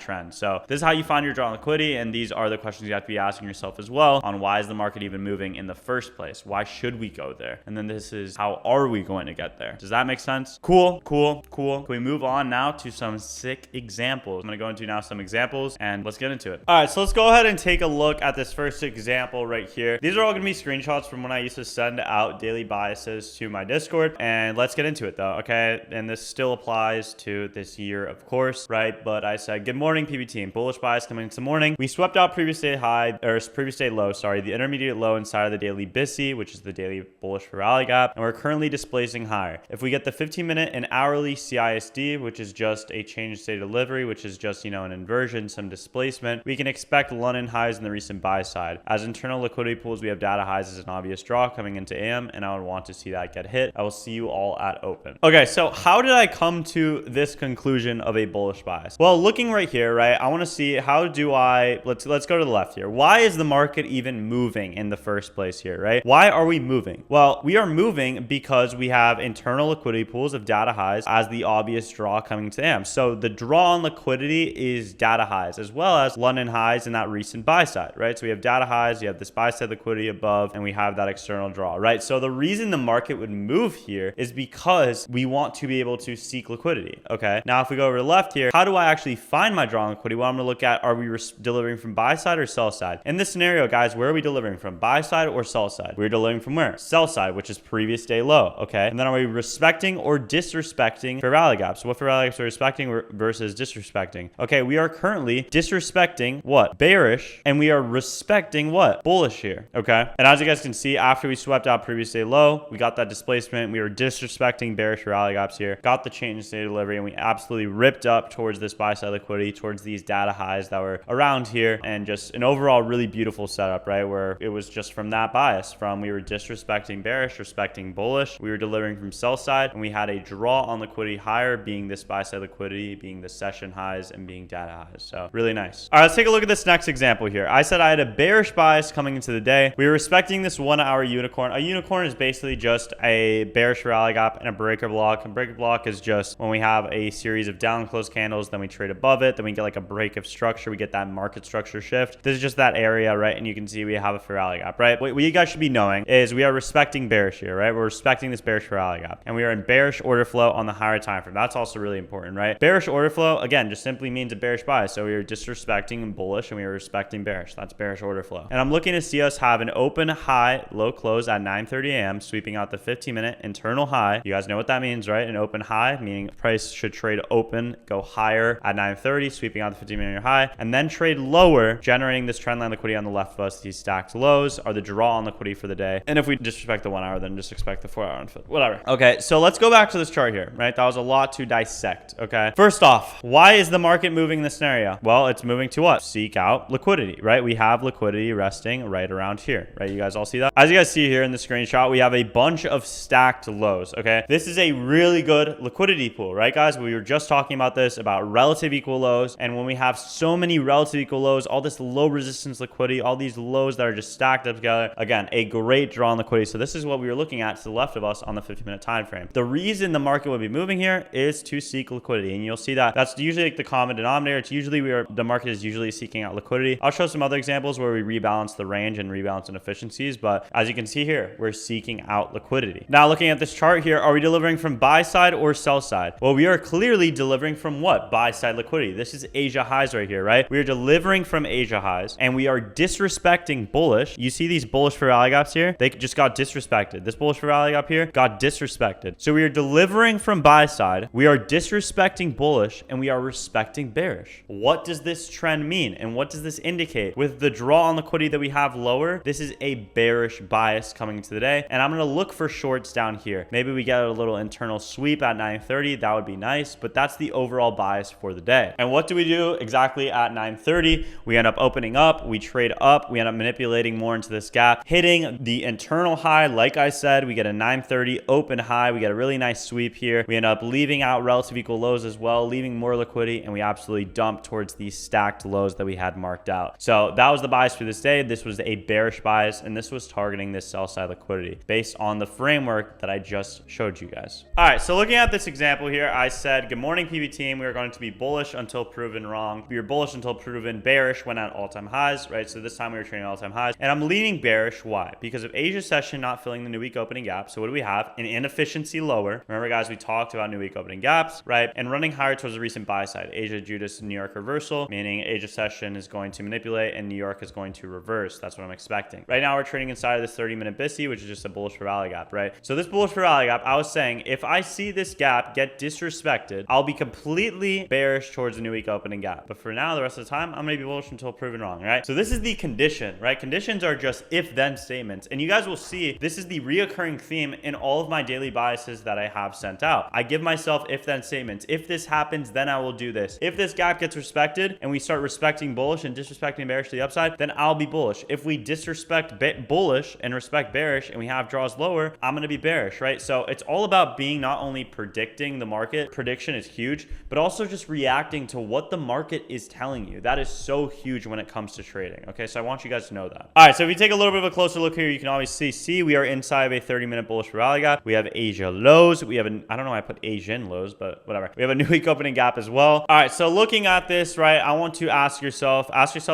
B: trend. So this is how you find your draw on liquidity, and these are the questions you have to be asking yourself as well on why is the market even moving in the first place? Why should we go there? And then this is how are we going to get there? Does that make sense? Cool. Can we move on now to some sick examples? I'm going to go into now some examples and let's get into it. All right, so let's go ahead and take a look at this first example right here. These are all going to be screenshots from when I used to send out daily biases to my Discord, and let's get into it though, okay? And this still applies to this year, of course, right? But I said, good morning, PB team. Bullish bias coming into the morning. We swept out previous day high, or previous day low, sorry, the intermediate low inside of the daily BISI, which is the daily bullish for rally gap, and we're currently displacing higher. If we get the 15-minute and hourly CISD, which is just a change state delivery, which is just, you know, an inversion, some displacement, we can expect London highs in the recent buy side. As internal liquidity pools, we have data highs as an obvious draw coming into AM, and I would want to see that get hit. I will see you all at open. Okay, so how did I come to this conclusion of a bullish bias? Well, looking right here, right, I want to see how do I, let's go to the left here. Why is the market even moving in the first place here, right? Why are we moving? Well, we are moving because we have internal liquidity pools of data highs as the obvious draw coming to AM. So the draw on liquidity is data highs as well as London highs in that recent buy side, right? So we have data highs, you have this buy side liquidity above, and we have that external draw, right? So the reason the market would move here is because we want to be able to seek liquidity, okay? Now, if we go over to the left here, how do I actually find my draw on liquidity? Well, I'm gonna look at, are we delivering from buy side or sell side? In this scenario, guys, where are we delivering from? Buy side or sell side? We're delivering from where? Sell side, which is previous day low, okay? And then are we respecting or disrespecting fair value gaps? So what fair value gaps are we respecting versus disrespecting? Okay, we are currently disrespecting what? Bearish, and we are respecting what? Bullish here, okay? And as you guys can see, after we swept out previous day low, we got that displacement. We were disrespecting bearish rally gaps here, got the change in state delivery, and we absolutely ripped up towards this buy side liquidity, towards these data highs that were around here, and just an overall really beautiful setup, right? Where it was just from that bias, from we were disrespecting bearish, respecting bullish, we were delivering from sell side, and we had a draw on liquidity higher, being this buy side liquidity, being the session highs, and being data highs. So really nice. All right, let's take a look at this next example here. I said I had a bearish bias coming into the day. We were respecting this 1 hour unicorn. A unicorn is basically just a bearish rally gap and a breaker block. A breaker block is just when we have a series of down close candles, then we trade above it, then we get like a break of structure, we get that market structure shift. This is just that area, right? And you can see we have a fair rally gap, right? What you guys should be knowing is we are respecting bearish here, right? We're respecting this bearish rally gap, and we are in bearish order flow on the higher time frame. That's also really important, right? Bearish order flow, again, just simply means a bearish bias. So we are disrespecting bullish and we are respecting bearish. That's bearish order flow. And I'm looking to see us have an open high, low close at 9:30 a.m., sweeping out the 15-minute internal high. You guys know what that means, right? An open high, meaning price should trade open, go higher at 9:30, sweeping out the 15-minute high, and then trade lower, generating this trend line liquidity on the left of us. These stacked lows are the draw on liquidity for the day. And if we disrespect the 1 hour, then just expect the 4 hour and whatever. Okay, so let's go back to this chart here, right? That was a lot to dissect, okay? First off, why is the market moving in this scenario? Well, it's moving to what? Seek out liquidity, right? We have liquidity resting right around here, right? You guys all see that? As you guys see here in the screenshot, we have a bunch of stacked lows, okay? This is a really good liquidity pool, right, guys? We were just talking about this, about relative equal lows. And when we have so many relative equal lows, all this low resistance liquidity, all these lows that are just stacked up together, again, a great draw on liquidity. So this is what we were looking at to the left of us on the 50-minute time frame. The reason the market would be moving here is to seek liquidity. And you'll see that that's usually like the common denominator. It's usually the market is usually seeking out liquidity. I'll show some other examples where we rebalance the range and rebalance inefficiencies. But as you can see here, we're seeking out liquidity. Now, looking at this chart here, are we delivering from buy side or sell side? Well, we are clearly delivering from what? Buy side liquidity. This is Asia highs right here, right? We are delivering from Asia highs, and we are disrespecting bullish. You see these bullish for rally gaps here? They just got disrespected. This bullish for rally gap here got disrespected. So we are delivering from buy side, we are disrespecting bullish, and we are respecting bearish. What does this trend mean? And what does this indicate? With the draw on liquidity that we have lower, this is a bearish bias coming into the day. And I'm going to look for shorts down here. Maybe we get a little internal sweep at 9:30. That would be nice, but that's the overall bias for the day. And what do we do exactly at 9:30? We end up opening up, we trade up, we end up manipulating more into this gap, hitting the internal high. Like I said, we get a 9:30 open high. We get a really nice sweep here. We end up leaving out relative equal lows as well, leaving more liquidity, and we absolutely dump towards these stacked lows that we had marked out. So that was the bias for this day. This was a bearish bias, and this was targeting this sell side liquidity based on the framework that I just showed you guys. All right, so looking at this example here, I said, good morning, PB team. We are going to be bullish until proven wrong. We were bullish until proven bearish when at all-time highs, right? So this time we were trading all-time highs, and I'm leaning bearish. Why? Because of Asia session not filling the new week opening gap. So what do we have? An inefficiency lower. Remember, guys, we talked about new week opening gaps, right? And running higher towards the recent buy side. Asia Judas New York reversal, meaning Asia session is going to manipulate and New York is going to reverse. That's what I'm expecting. Right now, we're trading inside of this 30-minute BISI, which is just a bullish for rally gap, right? So this bullish for rally gap, I was saying, if I see this gap get disrespected, I'll be completely bearish towards the new week opening gap. But for now, the rest of the time, I'm going to be bullish until proven wrong, right? So this is the condition, right? Conditions are just if-then statements. And you guys will see this is the reoccurring theme in all of my daily biases that I have sent out. I give myself if-then statements. If this happens, then I will do this. If this gap gets respected and we start respecting bullish and disrespecting bearish to the upside, then I'll be bullish. If we disrespect bullish and respect bearish and we have draws lower, I'm going to be bearish, right? So it's all about being not only predicting the market, prediction is huge, but also just reacting to what the market is telling you. That is so huge when it comes to trading. Okay, so I want you guys to know that. All right, so if you take a little bit of a closer look here, you can obviously see we are inside of a 30-minute bullish rally gap. We have Asia lows. We have I don't know why I put Asian lows, but whatever. We have a new week opening gap as well. All right, so looking at this, right, I want to ask yourself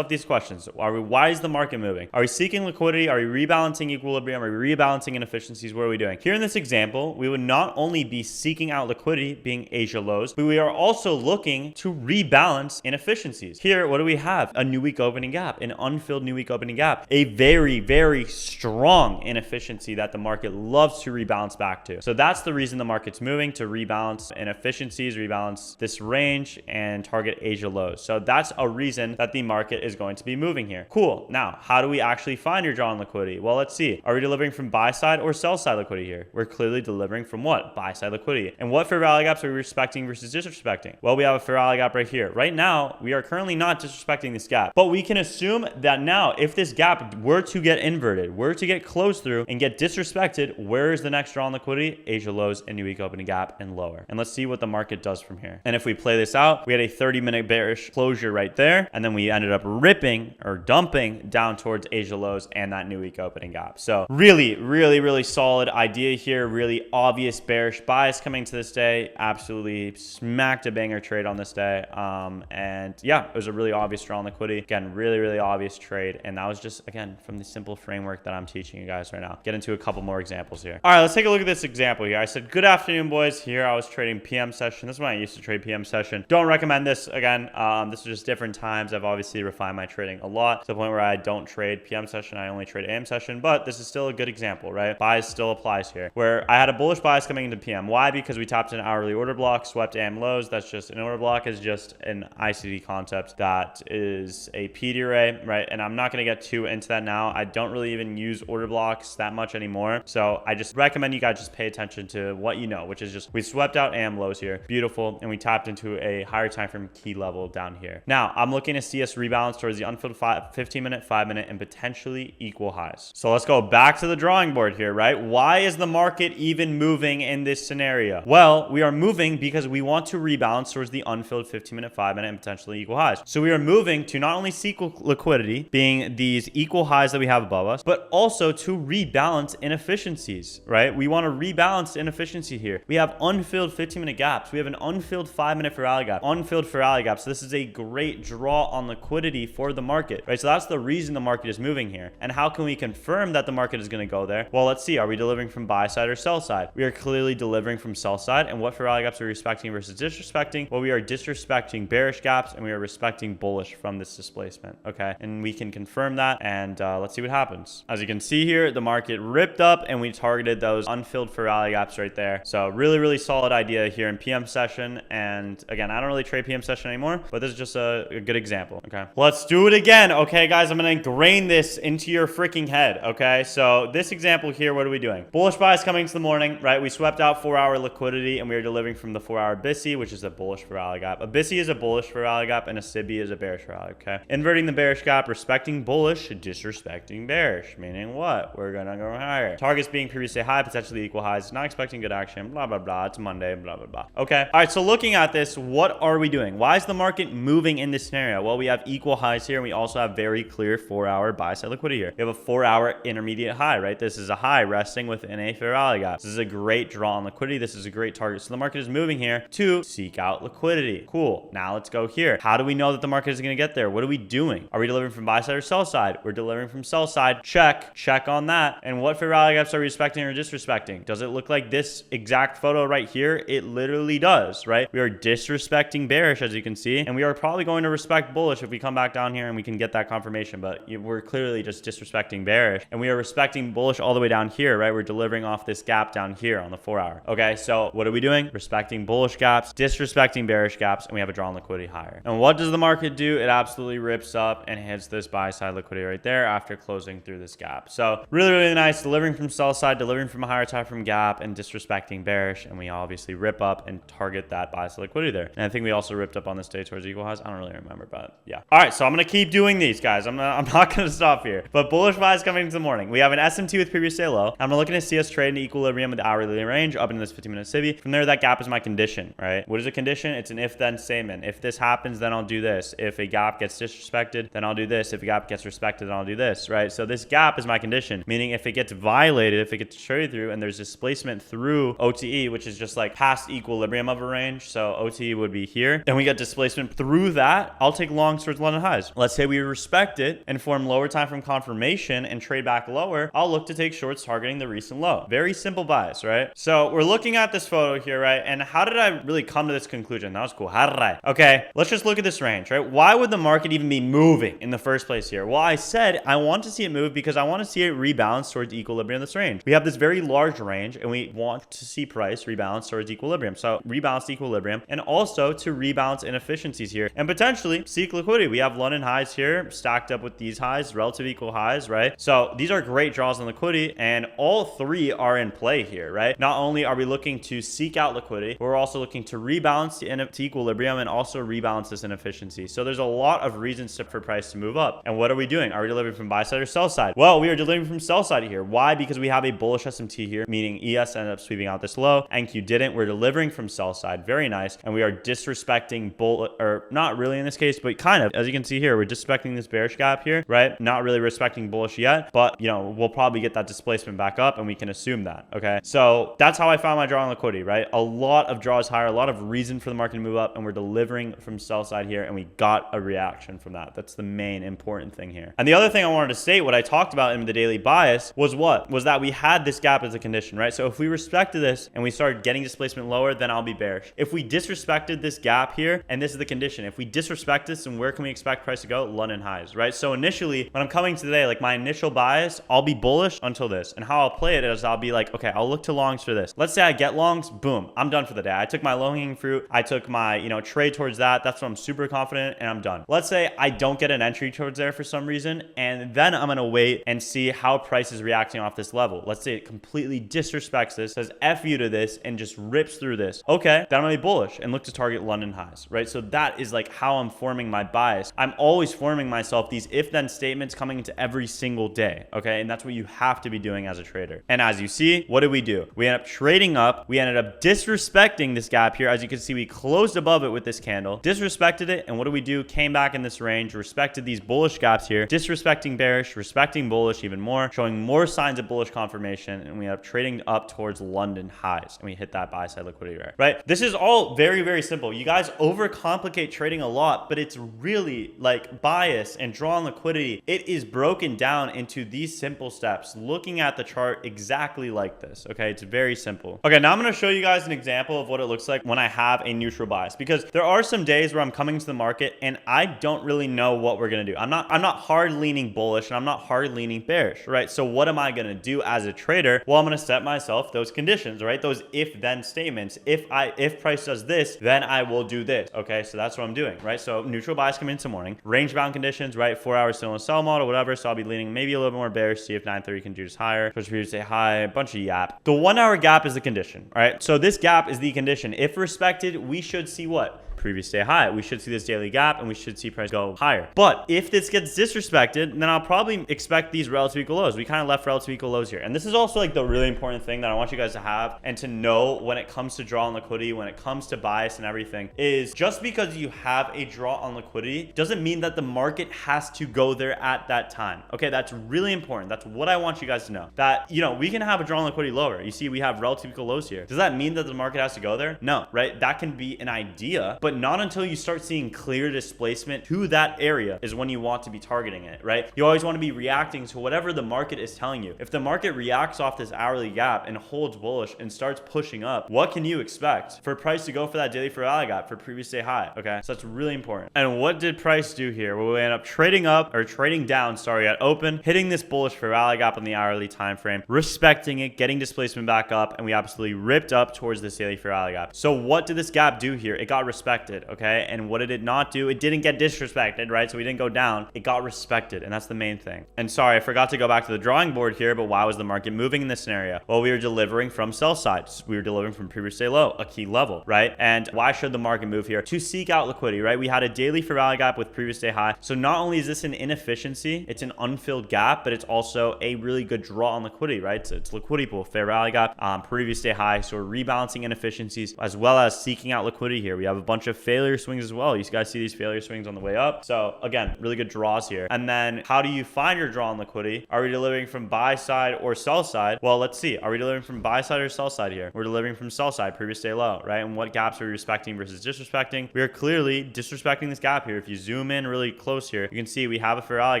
B: these questions. Why is the market moving? Are we seeking liquidity? Are we rebalancing equilibrium? Are we rebalancing inefficiencies? What are we doing? Here in this example, we would not only be seeking out liquidity, being Asia lows, but we are also looking to rebalance inefficiencies. Here, what do we have? A new week opening gap, an unfilled new week opening gap, a very, very strong inefficiency that the market loves to rebalance back to. So that's the reason the market's moving, to rebalance inefficiencies, rebalance this range, and target Asia lows. So that's a reason that the market is going to be moving here. Cool. Now, how do we actually find your draw on liquidity? Well, let's see. Are we delivering from buy side or sell side liquidity here? We're clearly delivering from what? Buy side liquidity. And what fair value gaps are we respecting versus disrespecting? Well, we have a fair value gap right here. Right now, we are currently not disrespecting this gap, but we can assume that now if this gap were to get inverted, were to get closed through and get disrespected, where is the next draw on liquidity? Asia lows and new week opening gap and lower. And let's see what the market does from here. And if we play this out, we had a 30-minute bearish closure right there, and then we ended up ripping or dumping down towards Asia lows and that new week opening gap. So really, really, really solid idea here. Really obvious bearish bias coming to this day. Absolutely smacked a banger trade on this day. And yeah, it was a really obvious draw on liquidity. Again, really, really obvious trade. And that was just, again, from the simple framework that I'm teaching you guys right now. Get into a couple more examples here. All right, let's take a look at this example here. I said, good afternoon, boys. Here I was trading PM session. This is when I used to trade PM session. Don't recommend this again. This is just different times. I've obviously refined my trading a lot to the point where I don't trade PM session. I only trade AM session, but this is still a good example, right? Bias still applies here, where I had a bullish bias coming into PM. Why? Because we tapped an hourly order block, swept AM lows. That's just an order block is just an ICT concept that is a PD array, right? And I'm not going to get too into that now. I don't really even use order blocks that much anymore. So I just recommend you guys just pay attention to what you know, which is just we swept out AM lows here. Beautiful. And we tapped into a higher time frame key level down here. Now I'm looking to see us rebalance towards the unfilled 15-minute, 5-minute, and potentially equal highs. So let's go back to the drawing board here, right? Why is the market even moving in this scenario? Well, we are moving because we want to rebalance towards the unfilled 15-minute, 5-minute, and potentially equal highs. So we are moving to not only seek liquidity, being these equal highs that we have above us, but also to rebalance inefficiencies, right? We want to rebalance inefficiency here. We have unfilled 15-minute gaps. We have an unfilled 5-minute Ferrari gap, unfilled Ferrari gap. So this is a great draw on liquidity for the market, right? So that's the reason the market is moving here. And how can we confirm that the market is going to go there? Well, let's see. Are we delivering from buy side or sell side? We are clearly delivering from sell side. And what Ferrari gaps are we respecting versus disrespecting? Well, we are disrespecting bearish gaps and we are respecting bullish from this displacement. Okay. And we can confirm that. And let's see what happens. As you can see here, the market ripped up and we targeted those unfilled Ferrari gaps right there. So really, really solid idea here in PM session. And again, I don't really trade PM session anymore, but this is just a good example. Okay. Let's do it again. Okay, guys, I'm going to ingrain this into your freaking head. Okay. So this example here, what are we doing? Bullish bias coming into the morning, right? We swept out 4-hour liquidity and we are delivering from the 4-hour BISI, which is a bullish Ferrari gap. A BISI is a bullish Ferrari gap and a SIBI is a bearish Ferrari. Okay. Inverting the bearish gap, respecting bullish, disrespecting bearish, meaning what? We're going to go higher. Targets being previously high, potentially equal highs, not expecting good action, blah, blah, blah. It's Monday, blah, blah, blah. Okay. All right. So looking at this, what are we doing? Why is the market moving in this scenario? Well, we have equal highs here and we also have very clear 4-hour buy side liquidity here. We have a 4-hour intermediate high, right? This is a high resting within a Ferrari gap. This is a great draw on liquidity. This is a great target. So the market is moving here to seek out liquidity. Cool. Now let's go here. How do we know that the market is going to get there? What are we doing? Are we delivering from buy side or sell side? We're delivering from sell side. Check on that. And what Ferrari gaps are we respecting or disrespecting? Does it look like this exact photo right here? It literally does, right? We are disrespecting bearish, as you can see, and we are probably going to respect bullish if we come back down here and we can get that confirmation, but we're clearly just disrespecting bearish and we are respecting bullish all all the way down here, right? We're delivering off this gap down here on the 4-hour. Okay, so what are we doing? Respecting bullish gaps, disrespecting bearish gaps, and we have a draw on liquidity higher. And what does the market do? It absolutely rips up and hits this buy side liquidity right there after closing through this gap. So really, really nice, delivering from sell side, delivering from a higher time from gap, and disrespecting bearish. And we obviously rip up and target that buy side liquidity there. And I think we also ripped up on this day towards equal highs. I don't really remember, but yeah. All right, so I'm gonna keep doing these, guys. I'm not gonna stop here. But bullish buys coming into the morning. We have an SMT with previous day low. I'm looking to see us trade in equilibrium with the hourly range up into this 15-minute civvy. From there, that gap is my condition, right? What is a condition? It's an if-then statement. If this happens, then I'll do this. If a gap gets disrespected, then I'll do this. If a gap gets respected, then I'll do this, right? So this gap is my condition, meaning if it gets violated, if it gets traded through and there's displacement through OTE, which is just like past equilibrium of a range. So OTE would be here. Then we get displacement through that. I'll take longs towards London highs. Let's say we respect it and form lower time from confirmation and trade back lower. I'll look to take shorts targeting the recent low. Very simple bias, right? So we're looking at this photo here, right? And how did I really come to this conclusion? That was cool. How did I? Okay, let's just look at this range, right? Why would the market even be moving in the first place here? Well, I said I want to see it move because I want to see it rebalance towards equilibrium in this range. We have this very large range and we want to see price rebalance towards equilibrium. So rebalance equilibrium and also to rebalance inefficiencies here and potentially seek liquidity. We have London highs here stacked up with these highs, relative equal highs, right? So these are great draws on liquidity and all three are in play here, right? Not only are we looking to seek out liquidity, but we're also looking to rebalance to equilibrium and also rebalance this inefficiency. So there's a lot of reasons for price to move up. And what are we doing? Are we delivering from buy side or sell side? Well, we are delivering from sell side here. Why? Because we have a bullish SMT here, meaning ES ended up sweeping out this low. NQ didn't. We're delivering from sell side. Very nice. And we are disrespecting or not really in this case, but kind of. As you can see here, we're disrespecting this bearish gap here, right? Not really respecting bullish yet, but you know, we'll probably get that displacement back up and we can assume that, okay? So that's how I found my draw on liquidity, right? A lot of draws higher, a lot of reason for the market to move up, and we're delivering from sell side here, and we got a reaction from that. That's the main important thing here. And the other thing I wanted to state, what I talked about in the daily bias was what? Was that we had this gap as a condition, right? So if we respected this and we started getting displacement lower, then I'll be bearish. If we disrespected this gap here, and this is the condition, if we disrespect this, then where can we expect price to go? London highs, right? So initially, when I'm coming today, like my initial bias, I'll be bullish until this. And how I'll play it is I'll be like, okay, I'll look to longs for this. Let's say I get longs, boom, I'm done for the day. I took my low-hanging fruit. I took my, trade towards that. That's what I'm super confident and I'm done. Let's say I don't get an entry towards there for some reason, and then I'm going to wait and see how price is reacting off this level. Let's say it completely disrespects this, says F you to this, and just rips through this. Okay, then I'm going to be bullish and look to target London highs, right? So that is like how I'm forming my bias. I'm always forming myself these if-then statements coming into every single day, okay? And that's what you have to be doing as a trader. And as you see, what did we do? We ended up trading up. We ended up disrespecting this gap here. As you can see, we closed above it with this candle, disrespected it. And what do we do? Came back in this range, respected these bullish gaps here, disrespecting bearish, respecting bullish even more, showing more signs of bullish confirmation. And we ended up trading up towards London highs. And we hit that buy side liquidity right? This is all very, very simple. You guys overcomplicate trading a lot, but it's really like bias and draw on liquidity. It is broken down into these simple steps, looking at the chart exactly like this. Okay, it's very simple. Okay, now I'm going to show you guys an example of what it looks like when I have a neutral bias, because there are some days where I'm coming to the market and I don't really know what we're going to do. I'm not hard leaning bullish and I'm not hard leaning bearish, right? So what am I going to do as a trader? Well, I'm going to set myself those conditions, right? Those if then statements. If price does this, then I will do this. Okay, so that's what I'm doing, right? So neutral bias coming into morning, range bound conditions, right? 4 hours still in a sell model, whatever. So I'll be leaning maybe a little bit more bearish, see if 930 can do just higher. Push period, say high, a bunch of yap. The 1 hour gap is the condition, right? So this gap is the condition. If respected, we should see what? Previous day high. We should see this daily gap and we should see price go higher. But if this gets disrespected, then I'll probably expect these relative equal lows. We kind of left relative equal lows here. And this is also like the really important thing that I want you guys to have and to know when it comes to draw on liquidity, when it comes to bias and everything, is just because you have a draw on liquidity doesn't mean that the market has to go there at that time. Okay, that's really important. That's what I want you guys to know. That, we can have a draw on liquidity lower. You see, we have relative equal lows here. Does that mean that the market has to go there? No, right? That can be an idea, but but not until you start seeing clear displacement to that area is when you want to be targeting it, right? You always want to be reacting to whatever the market is telling you. If the market reacts off this hourly gap and holds bullish and starts pushing up, what can you expect? For price to go for that daily fair value gap for previous day high, okay? So that's really important. And what did price do here? Well, we end up trading up, or trading down, sorry, at open, hitting this bullish fair value gap on the hourly time frame, respecting it, getting displacement back up, and we absolutely ripped up towards this daily fair value gap. So what did this gap do here? It got respected, okay? And what did it not do? It didn't get disrespected, right? So we didn't go down. It got respected, and that's the main thing. And sorry, I forgot to go back to the drawing board here, but why was the market moving in this scenario? Well, we were delivering from sell side. We were delivering from previous day low, a key level, right? And why should the market move here? To seek out liquidity, right? We had a daily fair value gap with previous day high. So not only is this an inefficiency, it's an unfilled gap, but it's also a really good draw on liquidity, right? So it's liquidity pool, fair value gap, previous day high. So we're rebalancing inefficiencies as well as seeking out liquidity here. We have a bunch of failure swings as well. You guys see these failure swings on the way up. So again, really good draws here. And then how do you find your draw on liquidity? Are we delivering from buy side or sell side? Well, let's see. Are we delivering from buy side or sell side here? We're delivering from sell side, previous day low, right? And what gaps are we respecting versus disrespecting? We are clearly disrespecting this gap here. If you zoom in really close here, you can see we have a fair value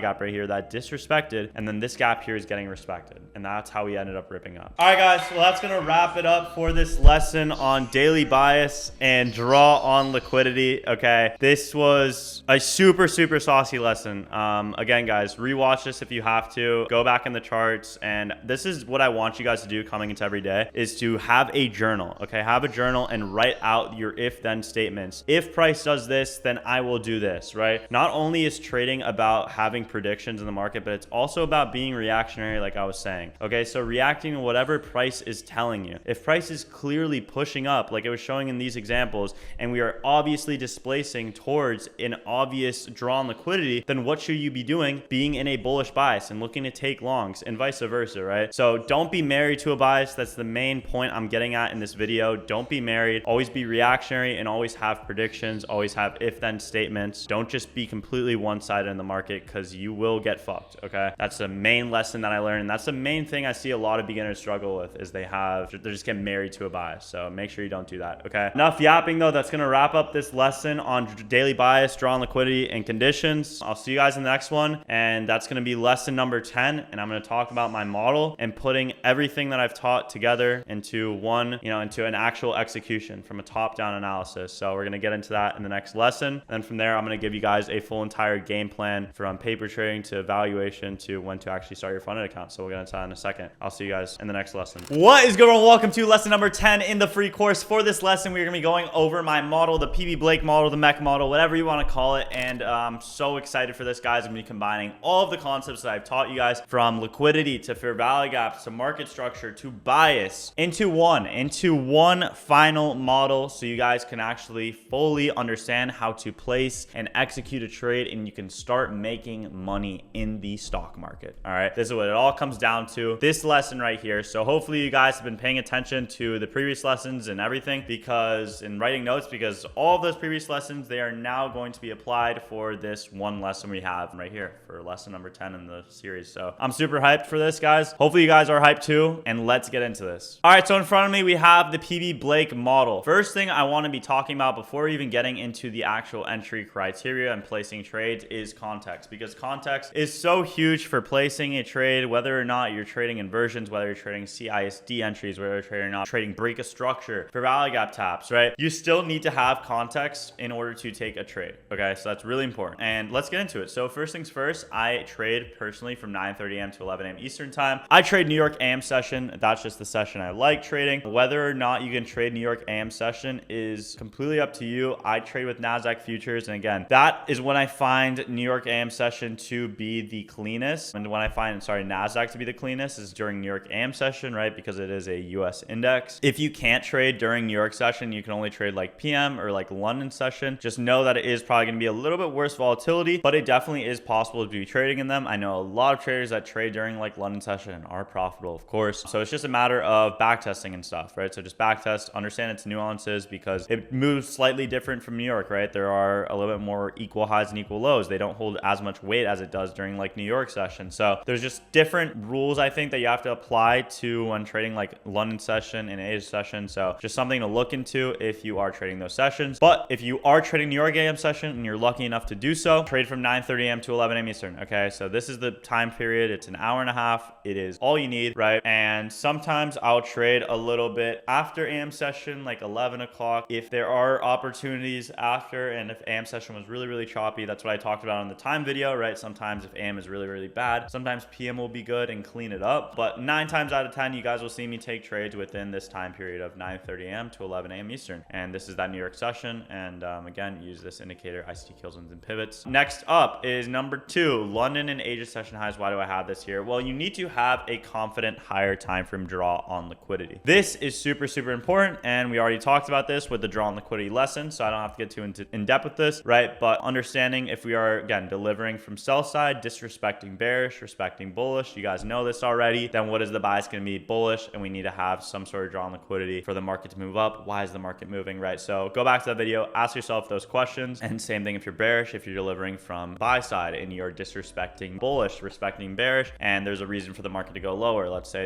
B: gap right here that disrespected, and then this gap here is getting respected. And that's how we ended up ripping up. All right, guys. Well, that's going to wrap it up for this lesson on daily bias and draw on liquidity. Okay. This was a super saucy lesson. Again, guys, rewatch this if you have to. Go back in the charts. And this is what I want you guys to do coming into every day is to have a journal. Okay. Have a journal and write out your if-then statements. If price does this, then I will do this, right? Not only is trading about having predictions in the market, but it's also about being reactionary, like I was saying. Okay. So reacting to whatever price is telling you. If price is clearly pushing up, like it was showing in these examples, and we are obviously displacing towards an obvious draw on liquidity, then what should you be doing? Being in a bullish bias and looking to take longs and vice versa, right? So don't be married to a bias. That's the main point I'm getting at in this video. Don't be married. Always be reactionary and always have predictions. Always have if-then statements. Don't just be completely one-sided in the market because you will get fucked, okay? That's the main lesson that I learned. And that's the main thing I see a lot of beginners struggle with is they're just getting married to a bias. So make sure you don't do that, okay? Enough yapping though. That's going to wrap up this lesson on daily bias, draw on liquidity, and conditions. I'll see you guys in the next one. And that's going to be lesson number 10. And I'm going to talk about my model and putting everything that I've taught together into one, into an actual execution from a top-down analysis. So we're going to get into that in the next lesson. And from there, I'm going to give you guys a full entire game plan from paper trading to evaluation to when to actually start your funded account. So we'll get into that in a second. I'll see you guys in the next lesson. What is going on? Welcome to lesson number 10 in the free course. For this lesson, we're going to be going over my model, the PB Blake model, the MEC model, whatever you want to call it. And I'm so excited for this, guys. I'm going to be combining all of the concepts that I've taught you guys from liquidity to fair value gaps to market structure to bias into one final model so you guys can actually fully understand how to place and execute a trade and you can start making money in the stock market. All right. This is what it all comes down to, this lesson right here. So hopefully you guys have been paying attention to the previous lessons and everything in writing notes, because all of those previous lessons, they are now going to be applied for this one lesson we have right here for lesson number 10 in the series. So I'm super hyped for this, guys. Hopefully you guys are hyped too, and let's get into this. All right, so in front of me, we have the PB Blake model. First thing I want to be talking about before even getting into the actual entry criteria and placing trades is context, because context is so huge for placing a trade, whether or not you're trading inversions, whether you're trading CISD entries, whether you're trading or not, trading break of structure, fair value gap taps, right? You still need to have context in order to take a trade, okay? So that's really important. And let's get into it. So first things first, I trade personally from 9:30 a.m. to 11 a.m. Eastern time. I trade New York AM session. That's just the session I like trading. Whether or not you can trade New York AM session is completely up to you. I trade with NASDAQ futures. And again, that is when I find New York AM session to be the cleanest. And when I find, NASDAQ to be the cleanest is during New York AM session, right? Because it is a US index. If you can't trade during New York session, you can only trade like PM or like London session. Just know that it is probably going to be a little bit worse volatility, but it definitely is possible to be trading in them. I know a lot of traders that trade during like London session and are profitable, of course. So it's just a matter of back testing and stuff, right? So just back test, understand its nuances, because it moves slightly different from New York, right? There are a little bit more equal highs and equal lows. They don't hold as much weight as it does during like New York session. So there's just different rules, I think, that you have to apply to when trading like London session and Asia session. So just something to look into if you are trading those sessions. sessions. But if you are trading New York AM session and you're lucky enough to do so, trade from 9:30 a.m. to 11 a.m. Eastern. Okay, so this is the time period. It's an hour and a half. It is all you need, right? And sometimes I'll trade a little bit after AM session, like 11 o'clock. If there are opportunities after, and if AM session was really, really choppy, that's what I talked about in the time video, right? Sometimes if AM is really, really bad, sometimes PM will be good and clean it up. But 9 times out of 10, you guys will see me take trades within this time period of 9:30 a.m. to 11 a.m. Eastern. And this is that New York session. And again, use this indicator, ICT kills wins and pivots. Next up is number 2, London and Asia session highs. Why do I have this here? Well, you need to have a confident higher time frame draw on liquidity. This is super, super important. And we already talked about this with the draw on liquidity lesson. So I don't have to get too in depth with this, right? But understanding if we are, again, delivering from sell side, disrespecting bearish, respecting bullish, you guys know this already, then what is the bias going to be? Bullish, and we need to have some sort of draw on liquidity for the market to move up. Why is the market moving, right? So go back to that video, ask yourself those questions. And same thing if you're bearish, if you're delivering from buy side and you're disrespecting bullish, respecting bearish, and there's a reason for the market to go lower. Let's say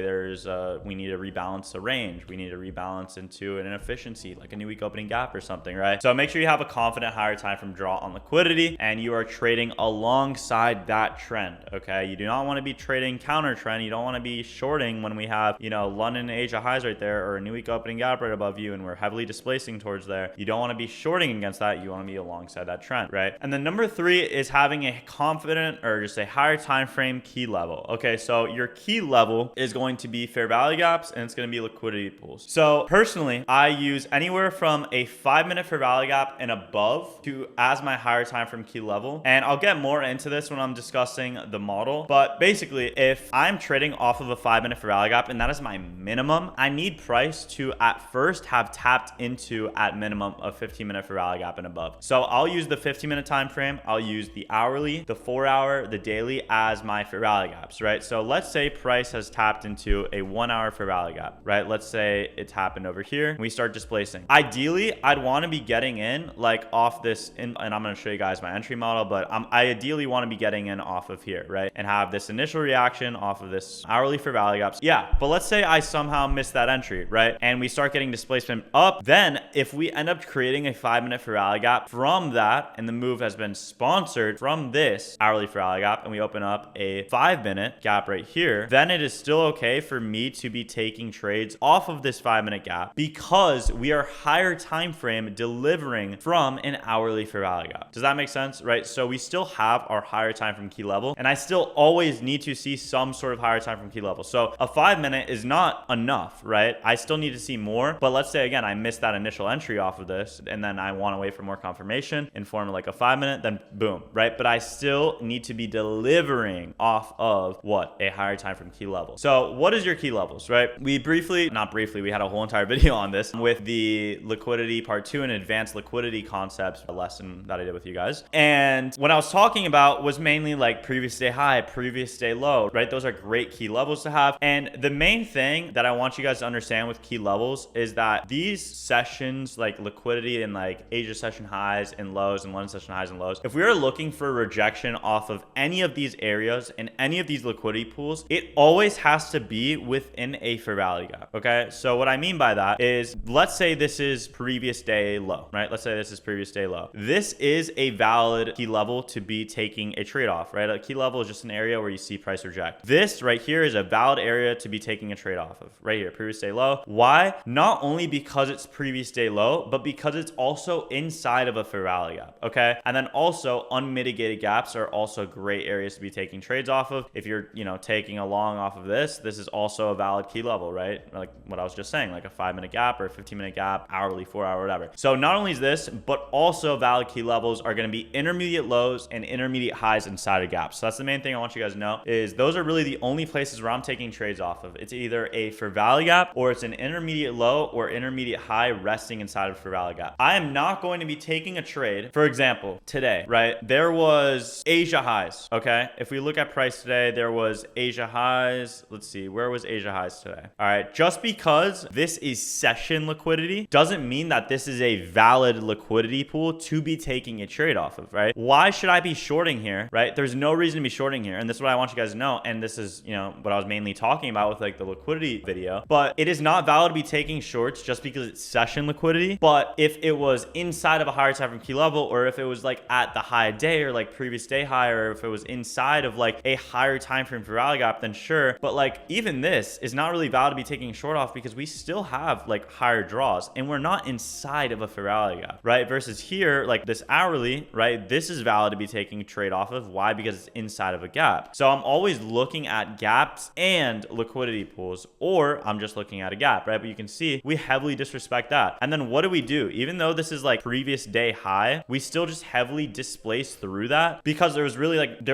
B: we need to rebalance a range. We need to rebalance into an inefficiency, like a new week opening gap or something, right? So make sure you have a confident higher time from draw on liquidity and you are trading alongside that trend, okay? You do not want to be trading counter trend. You don't want to be shorting when we have, you know, London and Asia highs right there or a new week opening gap right above you and we're heavily displacing towards there. You don't want to be shorting against that. You want to be alongside that trend, right? And then number 3 is having a confident or just a higher time frame key level. Okay, so your key level is going to be fair value gaps and it's going to be liquidity pools. So personally, I use anywhere from a 5-minute fair value gap and above to as my higher time frame key level. And I'll get more into this when I'm discussing the model. But basically, if I'm trading off of a 5-minute fair value gap and that is my minimum, I need price to at first have tapped into at minimum a 15-minute fair value gap and above. So I'll use the 15-minute time frame. I'll use the hourly, the 4-hour, the daily as my fair value gaps, right? So let's say price has tapped into a 1-hour fair value gap, right? Let's say it's happened over here. We start displacing. Ideally, I'd want to be getting in like off this, and I'm going to show you guys my entry model, but I ideally want to be getting in off of here, right? And have this initial reaction off of this hourly fair value gaps. Yeah, but let's say I somehow missed that entry, right? And we start getting displacement up. Then if we end up creating a 5-minute fair value gap from that, and the move has been sponsored from this hourly fair value gap, and we open up a 5-minute gap right here, then it is still okay for me to be taking trades off of this 5-minute gap because we are higher time frame delivering from an hourly fair value gap. Does that make sense, right? So we still have our higher time frame key level, and I still always need to see some sort of higher time frame key level. So a 5-minute is not enough, right? I still need to see more, but let's say again, I missed that initial entry off of this, and then I want to wait for more confirmation in form of like a 5-minute, then boom, right? But I still need to be delivering off of what? A higher time frame key level. So what is your key levels, right? We had a whole entire video on this with the liquidity part 2 and advanced liquidity concepts lesson that I did with you guys. And what I was talking about was mainly like previous day high, previous day low, right? Those are great key levels to have. And the main thing that I want you guys to understand with key levels is that these sessions, like liquidity and like Asia session highs and lows and London session highs and lows, if we are looking for rejection off of any of these areas and any of these liquidity pools, it always has to be within a fair value gap. Okay, so what I mean by that is, let's say this is previous day low, right? Let's say this is previous day low. This is a valid key level to be taking a trade off, right? A key level is just an area where you see price reject. This right here is a valid area to be taking a trade off of, right here, previous day low. Why? Not only because it's previous day low, but because it's also inside of a fair value gap, okay? And then also unmitigated gaps are also great areas to be taking trades off of. If you're, taking a long off of this is also a valid key level, right? Like what I was just saying, like a 5-minute gap or a 15-minute gap, hourly, 4-hour, whatever. So not only is this, but also valid key levels are going to be intermediate lows and intermediate highs inside of gaps. So that's the main thing I want you guys to know, is those are really the only places where I'm taking trades off of. It's either a fair value gap or it's an intermediate low or intermediate high resting inside of fair value gap. I am not going to be taking a trade. For example, today, right? There was Asia highs, okay? If we look at price today, there was Asia highs. Let's see, where was Asia highs today? All right, just because this is session liquidity doesn't mean that this is a valid liquidity pool to be taking a trade off of, right? Why should I be shorting here, right? There's no reason to be shorting here. And this is what I want you guys to know. And this is, what I was mainly talking about with like the liquidity video, but it is not valid to be taking shorts just because it's session liquidity. But if it was inside of a higher time frame key level, or if it was like at the high day or like previous day high, or if it was inside of like a higher time frame for rally gap, then sure. But like even this is not really valid to be taking a short off, because we still have like higher draws and we're not inside of a Ferrari gap, right? Versus here, like this hourly, right? This is valid to be taking a trade off of. Why? Because it's inside of a gap. So I'm always looking at gaps and liquidity pools, or I'm just looking at a gap, right? But you can see we heavily disrespect that. And then what do? Even though this is like previous day high, we still just heavily displace through that, because there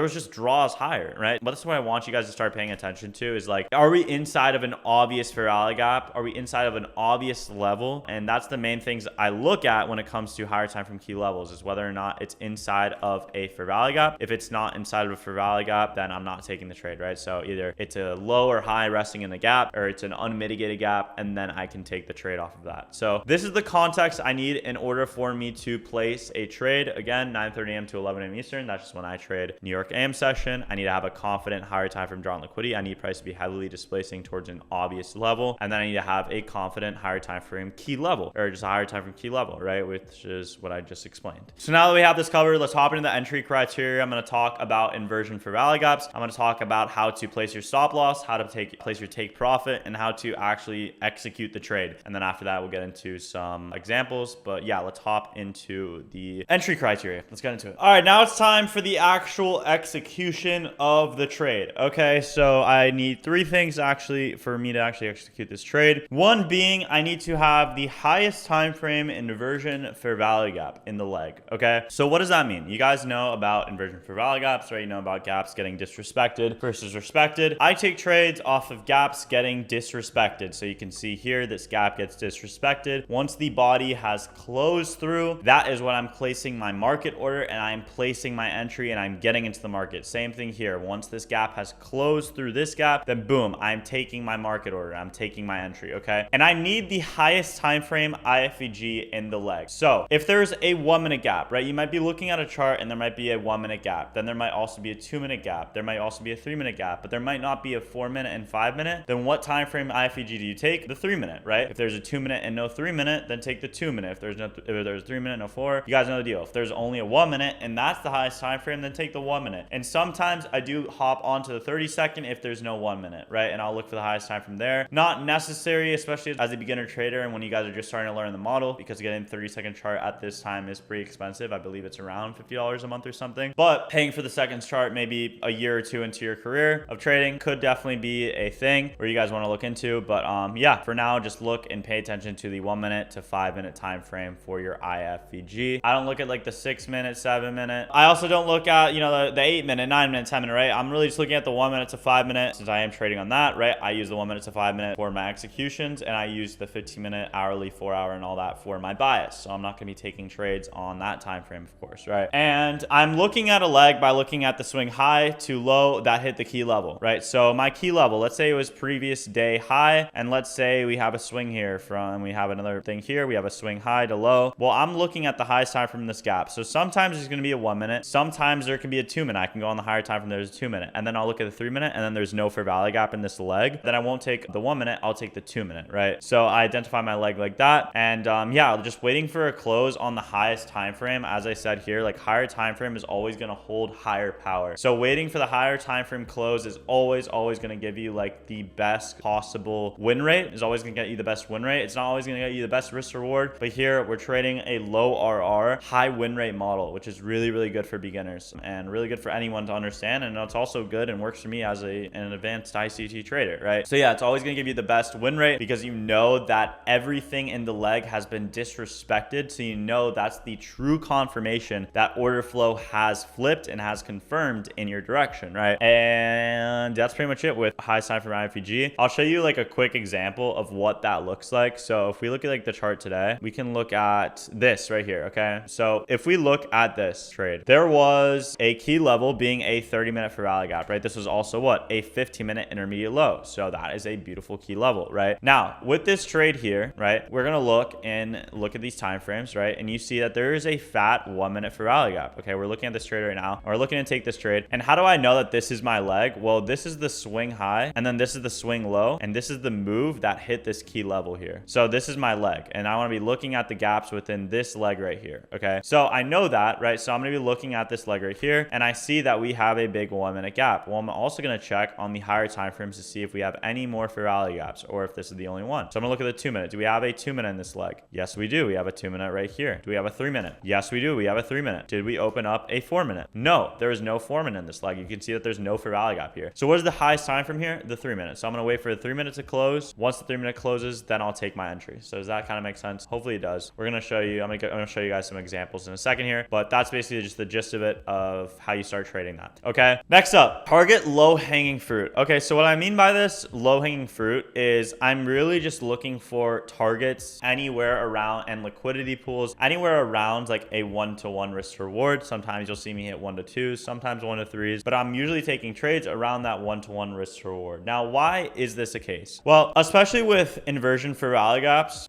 B: was just draws higher, right? But that's what I want you guys to start paying attention to, is like, are we inside of an obvious Ferrari gap? Are we inside of an obvious level? And that's the main things I look at when it comes to higher time frame key levels, is whether or not it's inside of a Ferrari gap. If it's not inside of a Ferrari gap, then I'm not taking the trade, right? So either it's a low or high resting in the gap, or it's an unmitigated gap, and then I can take the trade off of that. So this is the context I need in order for me to place a trade. Again, 9:30 a.m. to 11 a.m. Eastern. That's just when I trade New York AM session. I need to have a confident higher time frame draw on liquidity. I need price to be heavily displacing towards an obvious level, and then I need to have a confident higher time frame key level, or just a higher time frame key level, right? Which is what I just explained. So now that we have this covered, let's hop into the entry criteria. I'm going to talk about inversion for rally gaps. I'm going to talk about how to place your stop loss, how to place your take profit, and how to actually execute the trade. And then after that, we'll get into some examples. But yeah, let's hop into the entry criteria. Let's get into it. All right, now it's time for the actual execution of the trade. Okay, so I need three things actually for me to actually execute this trade. One being, I need to have the highest time frame inversion for value gap in the leg. Okay, so what does that mean? You guys know about inversion for value gaps, right? You know about gaps getting disrespected versus respected. I take trades off of gaps getting disrespected. So you can see here, this gap gets disrespected. Once the body has closed through, that is when I'm placing my market order, and I'm placing my entry, and I'm getting into the market. Same thing here. Once this gap has closed through this gap, then boom, I'm taking my market order. I'm taking my entry, okay? And I need the highest time frame IFVG in the leg. So if there's a 1 minute gap, right? You might be looking at a chart and there might be a 1 minute gap. Then there might also be a 2 minute gap. There might also be a 3 minute gap, but there might not be a 4 minute and 5 minute. Then what time frame IFVG do you take? The 3 minute, right? If there's a 2 minute and no 3 minute, then take the 2 minute. If there's 3 minute, no 4, you guys know the deal. If there's only a 1 minute and that's the highest time frame, then take the 1 minute. And sometimes I do hop onto the 30-second if there's no 1 minute, right? And I'll look for the highest time from there. Not necessary, especially as a beginner trader and when you guys are just starting to learn the model, because getting 30-second chart at this time is pretty expensive. I believe it's around $50 a month or something. But paying for the seconds chart maybe a year or two into your career of trading could definitely be a thing where you guys want to look into. But yeah, for now, just look and pay attention to the 1 minute to 5 minute time frame for your IFVG. I don't look at like the 6 minute, 7 minute. I also don't look at, you know, the 8 minute, 9 minute, 10 minute, right? I'm really just looking at the 1 minute to 5 minute. Since I am trading on that, right? I use the 1 minute to 5 minute for my executions, and I use the 15 minute, hourly, 4 hour, and all that for my bias. So I'm not going to be taking trades on that time frame, of course, right? And I'm looking at a leg by looking at the swing high to low that hit the key level, right? So my key level, let's say it was previous day high, and let's say we have a swing here we have another thing here, we have a swing high to low. Well, I'm looking at the highest time from this gap. So sometimes there's going to be a 1 minute, sometimes there can be a 2 minute. I can go on the higher time from there's a 2 minute, and then I'll look at the 3 minute, and then there's no fair value gap in this leg. Then I won't take the 1 minute, I'll take the 2 minute, right? So I identify my leg like that, and yeah, just waiting for a close on the highest time frame. As I said here, like higher time frame is always going to hold higher power. So waiting for the higher time frame close is always going to give you like the best possible win rate. Is always going to get you the best win rate. It's not always going to get you the best risk reward, but here we're trading a low RR, high win rate model, which is really good for beginners and really good for anyone to understand. And it's also good and works for me as an advanced ICT trader, right? So yeah, it's always going to give you the best win rate because you know that everything in the leg has been disrespected. So you know that's the true confirmation that order flow has flipped and has confirmed in your direction, right? And that's pretty much it with high time for IFVG. I'll show you like a quick example of what that looks like. So if we look at like the chart today, we can look at this right here, okay? So if we look at this trade, there was a key level being a 30-minute for rally gap, right? This was also what? A 15-minute intermediate low. So that is a beautiful key level, right? Now, with this trade here, right, we're going to look at these time frames, right? And you see that there is a fat 1 minute for rally gap. Okay, we're looking at this trade right now. We're looking to take this trade. And how do I know that this is my leg? Well, this is the swing high, and then this is the swing low, and this is the move that hit this key level here. So this is my leg, and I want to be looking at the gaps within this leg right here. Okay, so I know that, right? So I'm going to be looking at this leg right here, and I see that we have a big 1 minute gap. Well, I'm also going to check on the higher time frames to see if we have any more fair value gaps or if this is the only one. So I'm going to look at the 2 minute. Do we have a 2 minute in this leg? Yes, we do. We have a 2 minute right here. Do we have a 3 minute? Yes, we do. We have a 3 minute. Did we open up a 4 minute? No, there is no 4 minute in this leg. You can see that there's no fair value gap here. So what is the highest time from here? The 3 minutes. So I'm going to wait for the 3 minutes to close. Once the 3 minute closes, then I'll take my entry. So does that kind of make sense? Hopefully it does. We're going to show you, I'm going to show you guys some examples in a second here, but that's basically just the gist of it of how you start trading that. Okay. Next up, target low hanging fruit. Okay. So what I mean by this low hanging fruit is I'm really just looking for targets anywhere around and liquidity pools anywhere around like a 1-to-1 risk reward. Sometimes you'll see me hit 1-to-2s, sometimes 1-to-3s, but I'm usually taking trades around that 1-to-1 risk reward. Now, why is this a case? Well, especially with inversion fair value gaps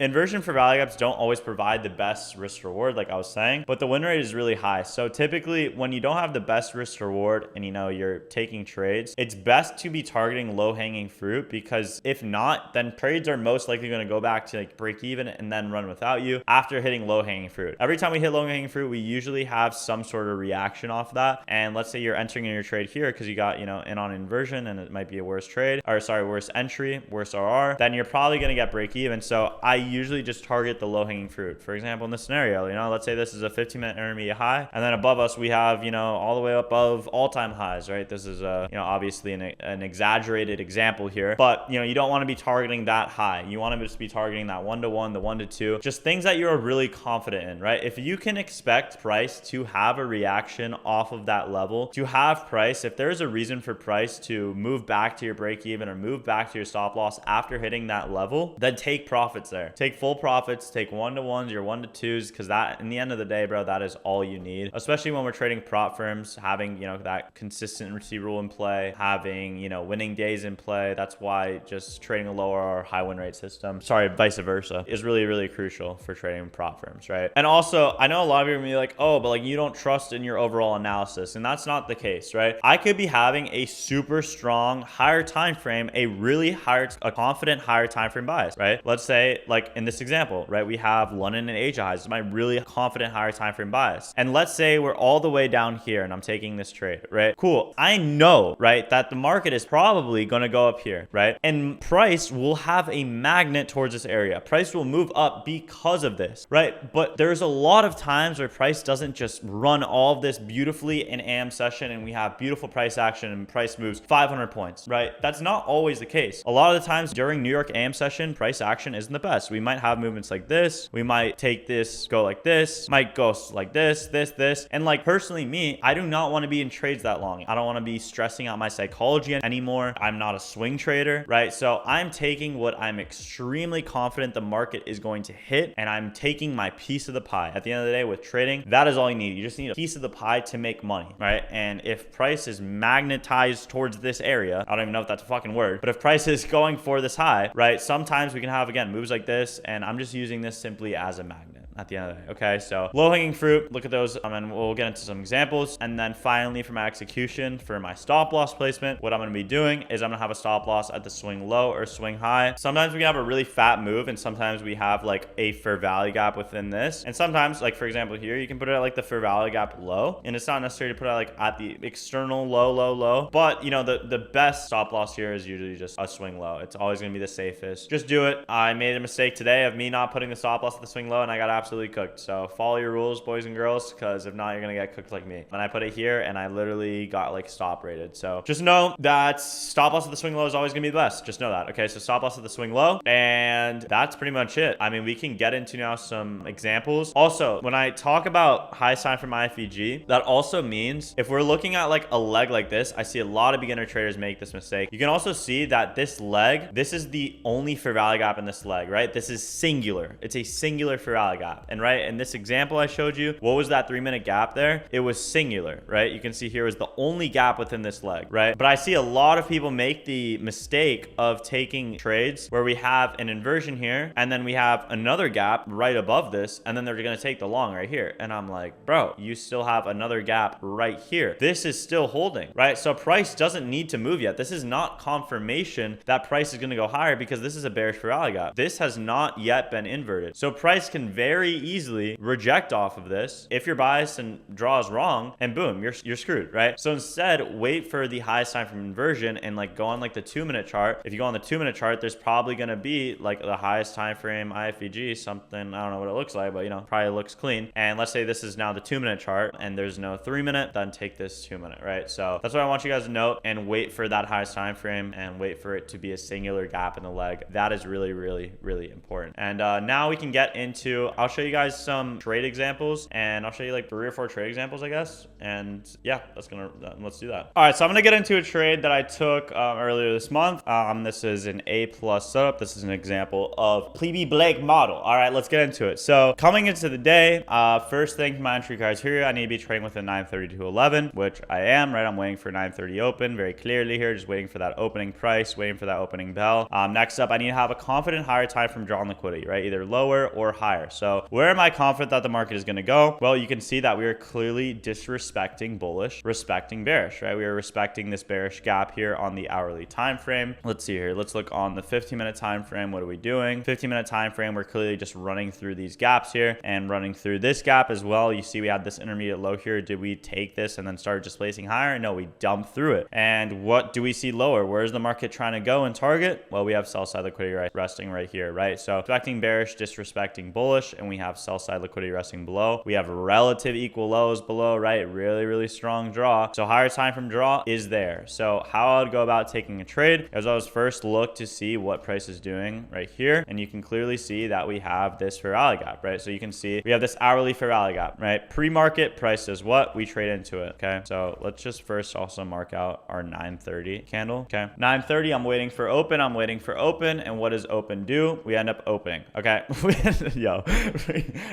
B: don't always provide the best risk reward, like I was saying, but the win rate is really high. So typically when you don't have the best risk reward and you're taking trades, it's best to be targeting low hanging fruit, because if not, then trades are most likely going to go back to like break even and then run without you after hitting low hanging fruit. Every time we hit low hanging fruit, we usually have some sort of reaction off that. And let's say you're entering in your trade here because you got, in on inversion and it might be a worse trade, or sorry, worse entry, worse RR, then you're probably going to get break even. So I usually just target the low hanging fruit. For example, in this scenario, let's say this is a 15-minute intermediate high, and then above us we have, all the way above all-time highs, right? This is obviously an exaggerated example here, but you don't want to be targeting that high. You want to just be targeting that 1-to-1, the 1-to-2, just things that you're really confident in, right? If you can expect price to have a reaction off of that level, to have price, if there's a reason for price to move back to your break even or move back to your stop loss after hitting that level, then take profits there. Take full profits, take 1-to-1s, your 1-to-2s, because that, in the end of the day, bro, that is all you need, especially when we're trading prop firms, having, that consistent receivable in play, having, winning days in play. That's why just trading a lower or high win rate system, sorry, vice versa, is really, really crucial for trading prop firms, right? And also, I know a lot of you are gonna be like, oh, but you don't trust in your overall analysis, and that's not the case, right? I could be having a super strong higher time frame, a confident higher time frame bias, right? Let's say, like in this example, right, we have London and Asia highs, my really confident higher time frame bias, and let's say we're all the way down here and I'm taking this trade, right? Cool. I know, right, that the market is probably going to go up here, right? And price will have a magnet towards this area. Price will move up because of this, right? But there's a lot of times where price doesn't just run all of this beautifully in AM session and we have beautiful price action and price moves 500 points, right? That's not always the case. A lot of the times during New York AM session, price action isn't the best. We might have movements like this. We might take this, go like this, might go like this. And personally me, I do not want to be in trades that long. I don't want to be stressing out my psychology anymore. I'm not a swing trader, right? So I'm taking what I'm extremely confident the market is going to hit, and I'm taking my piece of the pie. At the end of the day, with trading, that is all you need. You just need a piece of the pie to make money, right? And if price is magnetized towards this area, I don't even know if that's a fucking word, but if price is going for this high, right? Sometimes we can have, again, moves like this, and I'm just using this simply as a magnet at the end of the day. Okay, so low hanging fruit, look at those, and we'll get into some examples. And then finally, for my execution, for my stop loss placement, what I'm going to be doing is I'm going to have a stop loss at the swing low or swing high. Sometimes we can have a really fat move, and sometimes we have like a fair value gap within this. And sometimes, like for example here, you can put it at like the fair value gap low, and it's not necessary to put it like at the external low. But the best stop loss here is usually just a swing low. It's always going to be the safest. Just do it. I made a mistake today of me not putting the stop loss at the swing low, and I got absolutely cooked. So follow your rules, boys and girls, because if not, you're gonna get cooked like me. And I put it here and I literally got like stop rated. So just know that stop loss at the swing low is always gonna be the best. Just know that. Okay, so stop loss at the swing low, and that's pretty much it. I mean, we can get into now some examples. Also, when I talk about high sign from IFVG, that also means if we're looking at like a leg like this, I see a lot of beginner traders make this mistake. You can also see that this leg, this is the only fair value gap in this leg, right? This is singular. It's a singular fair value gap. gap. And right, in this example I showed you, what was that 3-minute gap there? It was singular, right? You can see here was the only gap within this leg, right? But I see a lot of people make the mistake of taking trades where we have an inversion here, and then we have another gap right above this, and then they're going to take the long right here. And I'm like, bro, you still have another gap right here. This is still holding, right? So price doesn't need to move yet. This is not confirmation that price is going to go higher because this is a bearish for rally gap. This has not yet been inverted. So price can very easily reject off of this if your bias and draw is wrong, and boom, you're screwed, right? So instead, wait for the highest time from inversion and like go on like the 2-minute chart. If you go on the 2-minute chart, there's probably going to be like the highest time frame IFVG, something, I don't know what it looks like, but you know, probably looks clean. And let's say this is now the 2-minute chart and there's no 3-minute, then take this 2-minute, right? So that's what I want you guys to note, and wait for that highest time frame and wait for it to be a singular gap in the leg. That is really, really, really important. And now we can get into, I'll show you guys some trade examples, and I'll show you like 3 or 4 trade examples, I guess. And yeah, let's do that. All right, so I'm gonna get into a trade that I took earlier this month. This is an A+ setup. This is an example of Plebe Blake model. All right, let's get into it. So coming into the day, first thing, my entry criteria, I need to be trading within 930 to 11, which I am, right? I'm waiting for 930 open very clearly here, just waiting for that opening price, waiting for that opening bell. Next up, I need to have a confident higher time from drawn liquidity, right? Either lower or higher. So where am I confident that the market is going to go? Well, you can see that we are clearly disrespecting bullish, respecting bearish, right? We are respecting this bearish gap here on the hourly time frame. Let's see here. Let's look on the 15-minute time frame. What are we doing? 15-minute time frame, we're clearly just running through these gaps here and running through this gap as well. You see we had this intermediate low here. Did we take this and then start displacing higher? No, we dumped through it. And what do we see lower? Where's the market trying to go and target? Well, we have sell side liquidity resting right here, right? So expecting bearish, disrespecting bullish, and we have sell side liquidity resting below. We have relative equal lows below, right? Really, really strong draw. So higher time from draw is there. So how I would go about taking a trade is I was first look to see what price is doing right here. And you can clearly see that we have this fair rally gap, right? So you can see we have this hourly fair rally gap, right? Pre-market price is what we trade into it. Okay. So let's just first also mark out our 930 candle. Okay. 930, I'm waiting for open. I'm waiting for open. And what does open do? We end up opening. Okay. Yo,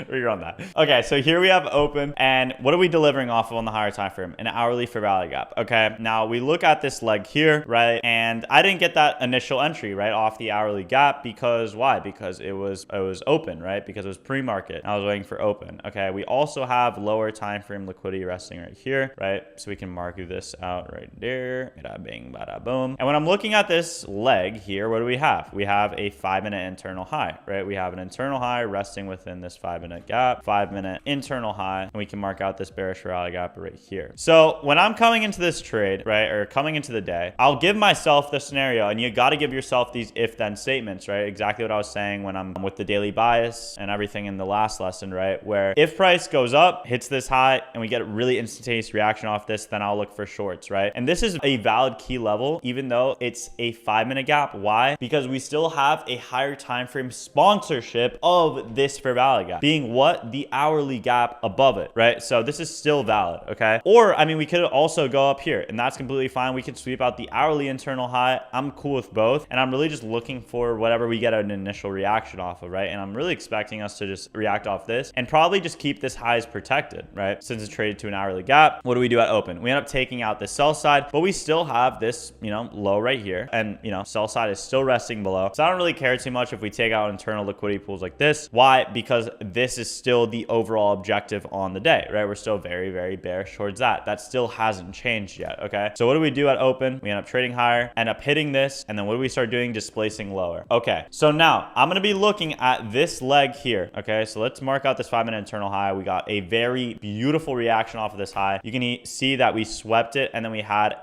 B: we're on that. Okay. So here we have open, and what are we delivering off of on the higher time frame? An hourly fair rally gap. Okay. Now we look at this leg here, right? And I didn't get that initial entry, right, off the hourly gap because why? Because it was open, right? Because it was pre-market. I was waiting for open. Okay. We also have lower time frame liquidity resting right here, right? So we can mark this out right there. Bada bing, bada boom. And when I'm looking at this leg here, what do we have? We have a 5-minute internal high, right? We have an internal high resting within this 5-minute gap, 5-minute internal high, and we can mark out this bearish rally gap right here. So when I'm coming into this trade, right, or coming into the day, I'll give myself the scenario, and you got to give yourself these if-then statements, right? Exactly what I was saying when I'm with the daily bias and everything in the last lesson, right? Where if price goes up, hits this high, and we get a really instantaneous reaction off this, then I'll look for shorts, right? And this is a valid key level, even though it's a 5-minute gap. Why? Because we still have a higher time frame sponsorship of this fair value gap, being what? The hourly gap above it, right? So this is still valid, okay? Or, I mean, we could also go up here, and that's completely fine. We could sweep out the hourly internal high. I'm cool with both, and I'm really just looking for whatever we get an initial reaction off of, right? And I'm really expecting us to just react off this and probably just keep this highs protected, right? Since it's traded to an hourly gap, what do we do at open? We end up taking out the sell side, but we still have this, you know, low right here, and you know, sell side is still resting below. So I don't really care too much if we take out internal liquidity pools like this. Why? Because this is still the overall objective on the day, right? We're still very, very bearish towards that. That still hasn't changed yet, okay? So what do we do at open? We end up trading higher, end up hitting this, and then what do we start doing? Displacing lower. Okay, so now I'm gonna be looking at this leg here, okay? So let's mark out this 5-minute internal high. We got a very beautiful reaction off of this high. You can see that we swept it, and then we had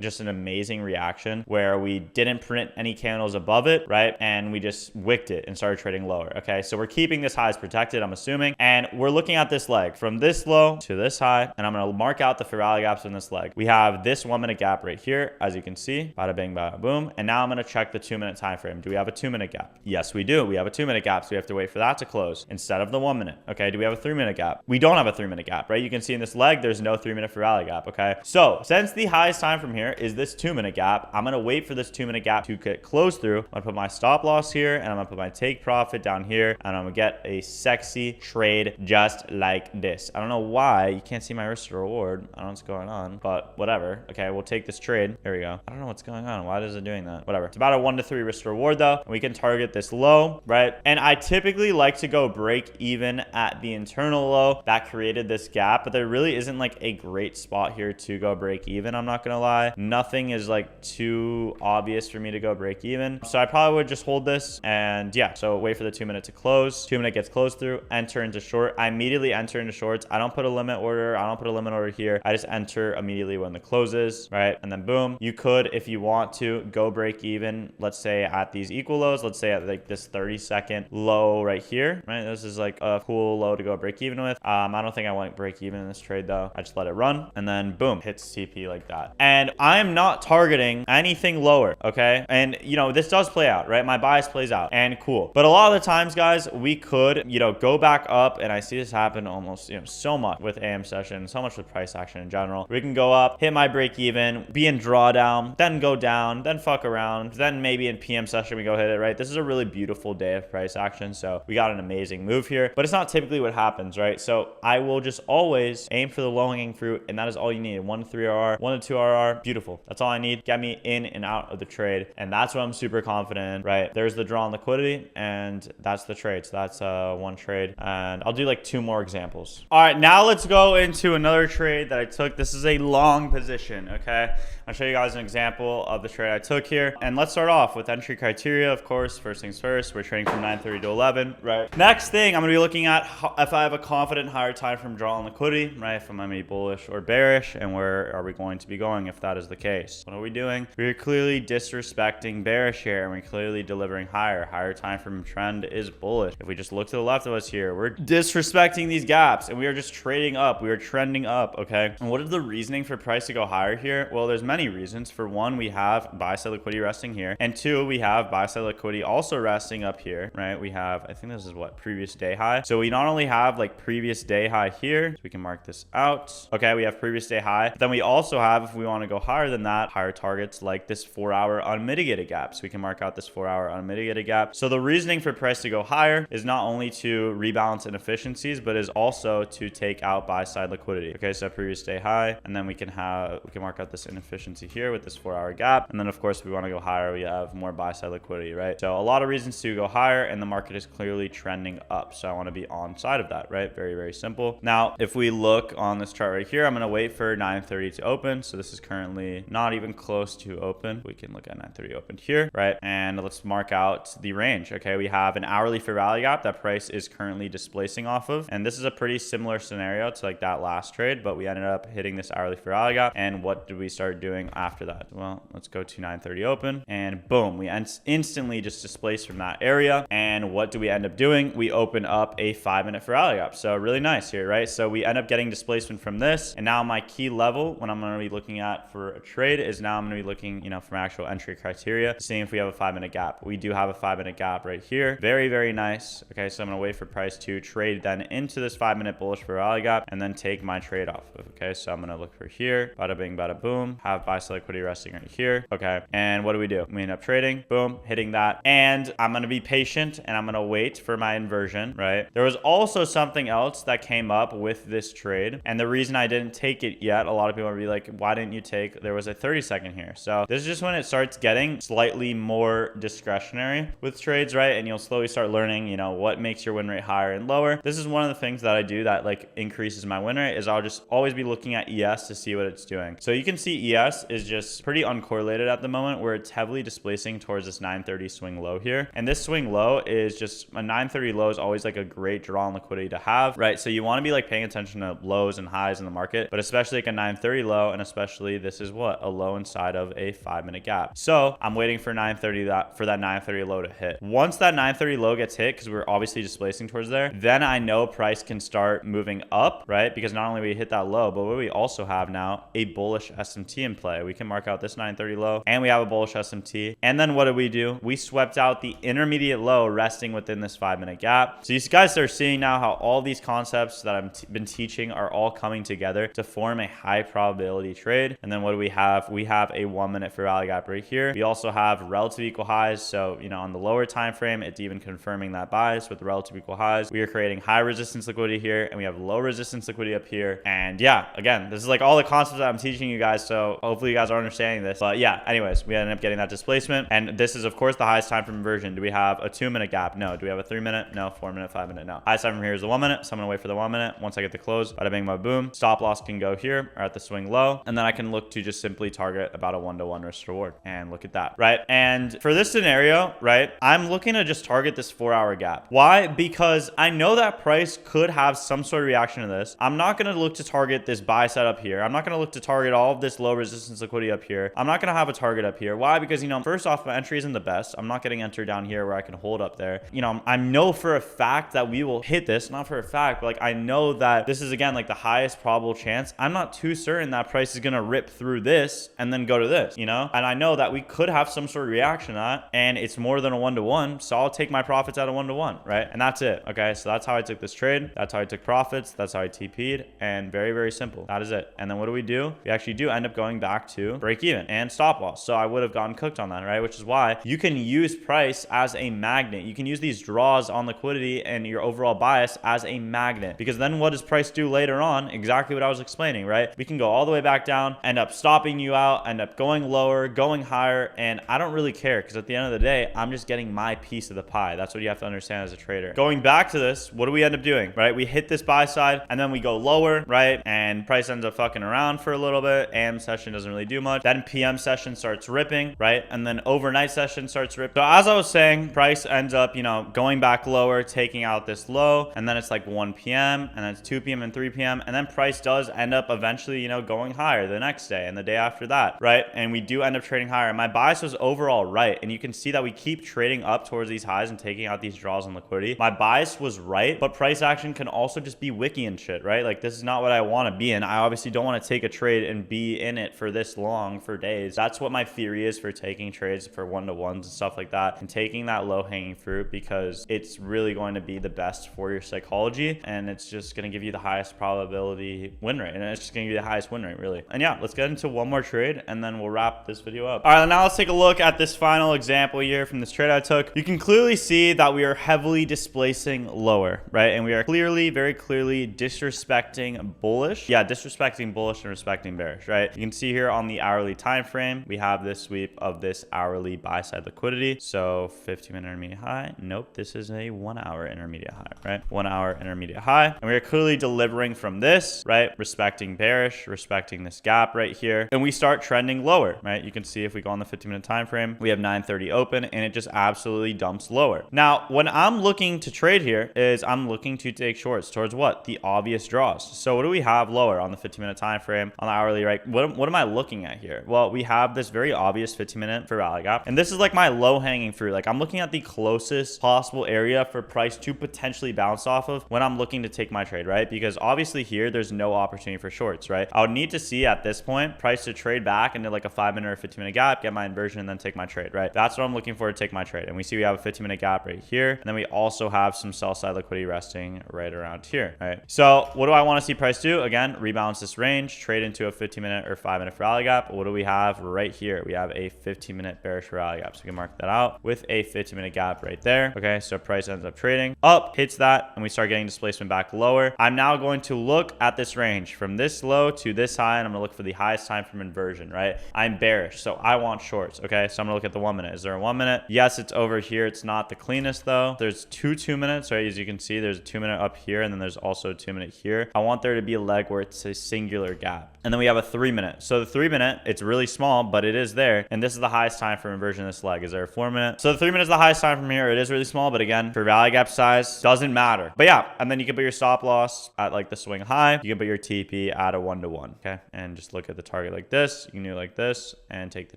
B: just an amazing reaction where we didn't print any candles above it, right? And we just wicked it and started trading lower, okay? So we're keeping this high as protected, I'm assuming, and we're looking at this leg from this low to this high, and I'm gonna mark out the fair value gaps in this leg. We have this 1-minute gap right here, as you can see, bada bing, bada boom, and now I'm gonna check the 2-minute time frame. Do we have a 2-minute gap? Yes, we do. We have a 2-minute gap, so we have to wait for that to close instead of the 1-minute, okay? Do we have a 3-minute gap? We don't have a 3-minute gap, right? You can see in this leg, there's no 3-minute fair value gap, okay? So since the highest time from here is this 2-minute gap, I'm gonna wait for this 2-minute gap to get closed through. I'm gonna put my stop loss here, and I'm gonna put my take profit down here, and I'm gonna get a sexy trade just like this. I don't know why you can't see my risk to reward. I don't know what's going on, but whatever. Okay, we'll take this trade. There we go. I don't know what's going on. Why is it doing that? Whatever. It's about a 1 to 3 risk to reward though. We can target this low, right? And I typically like to go break even at the internal low that created this gap, but there really isn't like a great spot here to go break even. I'm not gonna lie. Nothing is like too obvious for me to go break even. So I probably would just hold this and yeah, so wait for the 2 minute to close. 2 minute gets closed through, enter into short. I immediately enter into shorts. I don't put a limit order. I don't put a limit order here. I just enter immediately when the closes, right? And then boom, you could, if you want to, go break even, let's say at these equal lows, let's say at like this 30-second low right here, right? This is like a cool low to go break even with. I don't think I want to break even in this trade though. I just let it run and then boom, hits TP like that. And I'm not targeting anything lower, okay? And you know, this does play out, right? My bias plays out and cool. But a lot of the times, guys, we could, you know, go back up, and I see this happen almost, you know, so much with AM session, so much with price action in general. We can go up, hit my break even, be in drawdown, then go down, then fuck around, then maybe in PM session we go hit it, right? This is a really beautiful day of price action, so we got an amazing move here, but it's not typically what happens, right? So I will just always aim for the low hanging fruit, and that is all you need. 1 to 3 RR, 1 to 2 RR, beautiful. That's all I need. Get me in and out of the trade, and that's what I'm super confident in, right? There's the draw on liquidity, and that's the trade. So that's one trade, and I'll do like 2 more examples. All right, now let's go into another trade that I took. This is a long position, okay? I'll show you guys an example of the trade I took here, and let's start off with entry criteria. Of course, first things first, we're trading from 9:30 to 11, right? Next thing, I'm gonna be looking at if I have a confident higher time from draw on liquidity, right? If I'm gonna be bullish or bearish, and where are we going to be going if that is the case? What are we doing? We're clearly disrespecting bearish here, and we're clearly delivering higher. Higher time from trend is bullish. If we just look to the left of us here, we're disrespecting these gaps, and we are just trading up. We are trending up, okay? And what is the reasoning for price to go higher here? Well, there's many reasons. For one, we have buy side liquidity resting here, and 2, we have buy side liquidity also resting up here, right? We have, I think this is what, previous day high. So we not only have like previous day high here, so we can mark this out. Okay, we have previous day high, but then we also have, if we want to go higher than that, higher targets like this 4-hour unmitigated gap. So we can mark out this 4-hour unmitigated gap. So the reasoning for price to go higher is not only to rebalance inefficiencies, but is also to take out buy side liquidity. Okay, so previous day high, and then we can mark out this inefficiency here with this 4-hour gap. And then of course, if we want to go higher, we have more buy side liquidity, right? So a lot of reasons to go higher, and the market is clearly trending up. So I want to be on side of that, right? Very, very simple. Now, if we look on this chart right here, I'm going to wait for 9:30 to open. So this is currently not even close to open. We can look at 9:30 opened here, right? And let's mark out the range. Okay, we have an hourly fair value gap that price is currently displacing off of. And this is a pretty similar scenario to like that last trade, but we ended up hitting this hourly fair value gap. And what did we start doing after that? Well, let's go to 9:30 open, and boom, we instantly just displaced from that area. And what do we end up doing? We open up a 5-minute fair value gap. So really nice here, right? So we end up getting displacement from this, and now my key level when I'm going to be looking at for a trade is now I'm going to be looking, you know, from actual entry criteria, seeing if we have a 5-minute gap. We do have a 5-minute gap right here. Very, very nice. Okay, so I'm going to wait for price to trade then into this 5-minute bullish fair value gap, and then take my trade off. Okay, so I'm going to look for here, bada bing, bada boom, have buy side liquidity resting right here. Okay, and what do? We end up trading, boom, hitting that, and I'm going to be patient, and I'm going to wait for my inversion, right? There was also something else that came up with this trade, and the reason I didn't take it yet, a lot of people would be like, why didn't you take, there was a 30-second here. So this is just when it starts getting slightly more discretionary with trades, right? And you'll slowly start learning, you know, what makes your win rate higher and lower. This is one of the things that I do that like increases my win rate, is I'll just always be looking at ES to see what it's doing. So you can see ES is just pretty uncorrelated at the moment, where it's heavily displacing towards this 9:30 swing low here. And this swing low is just, a 9:30 low is always like a great draw on liquidity to have, right? So you want to be like paying attention to lows and highs in the market, but especially like a 9:30 low, and especially this is what, a low inside of a 5-minute gap. So I'm waiting for 9:30 for that 9:30 low to hit. Once that 9:30 low gets hit, because we're obviously displacing towards there, then I know price can start moving up, right? Because not only we hit that low, but we also have now a bullish SMT in play. We can mark out this 9:30 low, and we have a bullish SMT. And then what do? We swept out the intermediate low resting within this 5-minute gap. So you guys are seeing now how all these concepts that I've been teaching are all coming together to form a high probability trade. And then what do we have? We have a 1-minute fair value gap right here. We also have relative equal highs. So, you know, on the lower time frame, it's even confirming that bias with relative equal highs. We are creating high resistance liquidity here, and we have low resistance liquidity up here. And yeah, again, this is like all the concepts that I'm teaching you guys, so hopefully you guys are understanding this. But yeah, anyways, we ended up getting that displacement, and this is of course the highest time from inversion. Do we have a 2-minute gap? No. Do we have a 3-minute? No. 4-minute, 5-minute? No. Highest time from here is the 1 minute, so I'm gonna wait for the 1 minute. Once I get the close, bada bing, bada boom. Stop loss can go here or at the swing low, and then I can look to just simply target about a 1-to-1 risk reward. And look at that, right? And for this scenario, right, I'm looking to just target this 4-hour gap. Why? Because I know that price could have some sort of reaction to this. I'm not going to look to target this buy set up here. I'm not going to look to target all of this low resistance liquidity up here. I'm not going to have a target up here. Why? Because, you know, first off, my entry isn't the best. I'm not getting entered down here where I can hold up there. You know, I know for a fact that we will hit this, not for a fact, but like I know that this is again like the highest probable chance. I'm not too certain that price is going to rip through this and then go to this, you know, and I know that we could have some sort of reaction to that, and it's more than a 1-to-1, so I'll take my profits at a 1-to-1, right? And that's it. Okay, so that's how I took this trade. That's how I took profits. That's how I TP'd, and very, very simple. That is it. And then what do? We actually do end up going back to break even and stop loss. So I would have gotten cooked on that, right? Which is why you can use price as a magnet. You can use these draws on liquidity and your overall bias as a magnet, because then what does price do later on? Exactly what I was explaining, right? We can go all the way back down, end up stopping you out, end up going lower, going higher, and I don't really care, because at the end of the day, I'm just getting my piece of the pie. That's what you have to understand as a trader. Going back to this, what do we end up doing, right? We hit this buy side and then we go lower, right? And price ends up fucking around for a little bit. AM session doesn't really do much. Then PM session starts ripping, right? And then overnight session starts ripping. So as I was saying, price ends up, you know, going back lower, taking out this low, and then it's like 1 p.m. and then it's 2 p.m. and 3 p.m. And then price does end up eventually, you know, going higher the next day and the day after that, right? And we do end up trading higher. My bias was overall right. And you can see that we keep trading up towards these highs and taking out these draws on liquidity. My bias was right, but price action can also just be wicky and shit, right? Like this is not what I want to be in. I obviously don't want to take a trade and be in it for this long, for days. That's what my theory is for taking trades for 1-to-1s and stuff like that, and taking that low hanging fruit, because it's really going to be the best for your psychology, and it's just going to give you the highest probability win rate, and it's just going to give you the highest win rate, really. And yeah, let's get into one more trade and then we'll wrap this video up. All right, now let's take a look at this final example here from this trade I took. You can clearly see that we are heavily displacing lower, right? And we are clearly, very clearly disrespecting bullish. Yeah, disrespecting bullish and respecting bearish, right? You can see here on the hourly time frame, we have this sweep of this hourly buy side liquidity. So 15-minute intermediate high. Nope, this is a 1-hour intermediate high, right? 1-hour intermediate high. And we are clearly delivering from this, right? Respecting bearish, respecting this gap right here. And we start trending lower, right? You can see if we go on the 15-minute time frame, we have 9:30 open, and it just absolutely dumps lower. Now, when I'm looking to trade here is I'm looking to take shorts towards what? The obvious draws. So what do we have lower on the 15-minute time frame, on the hourly, right? What am I looking at here? Well, we have this very obvious 15-minute for rally gap, and this is like my low hanging fruit. Like I'm looking at the closest possible area for price to potentially bounce off of when I'm looking to take my trade, right? Because obviously here there's no opportunity for shorts, right? I would need to see at this point price to trade back into like a 5-minute or 15-minute gap, get my inversion, and then take my trade, right? That's what I'm looking for to take my trade. And we see we have a 15-minute gap right here, and then we also have some sell side liquidity resting right around here, right? So what do I want to see price do? Again, rebalance this range, trade into a 15-minute or 5-minute rally gap. What do we have right here? We have a 15-minute bearish rally gap. So we can mark that out with a 15-minute gap right there. Okay, so price ends up trading up, hits that, and we start getting displacement back lower. I'm now going to look at this range from this low to this high, and I'm gonna look for the highest time from inversion, right? I'm bearish, so I want shorts. Okay, so I'm gonna look at the 1 minute. Is there a 1 minute? Yes, it's over here. It's not the cleanest though. There's two 2-minutes, right? As you can see, there's a 2-minute up here, and then there's also a 2-minute here. I want there to be a leg where it's a singular gap. And then we have a 3-minute. So the 3-minute, it's really small, but it is there. And this is the highest time for inversion of this leg. Is there a 4-minute? So the 3-minute is the highest time from here. It is really small, but again, for rally gap size, doesn't matter. But yeah, and then you can put your stop loss at like the swing high. You can put your TP at a 1-to-1, okay? And just look at the target like this. You can do like this and take the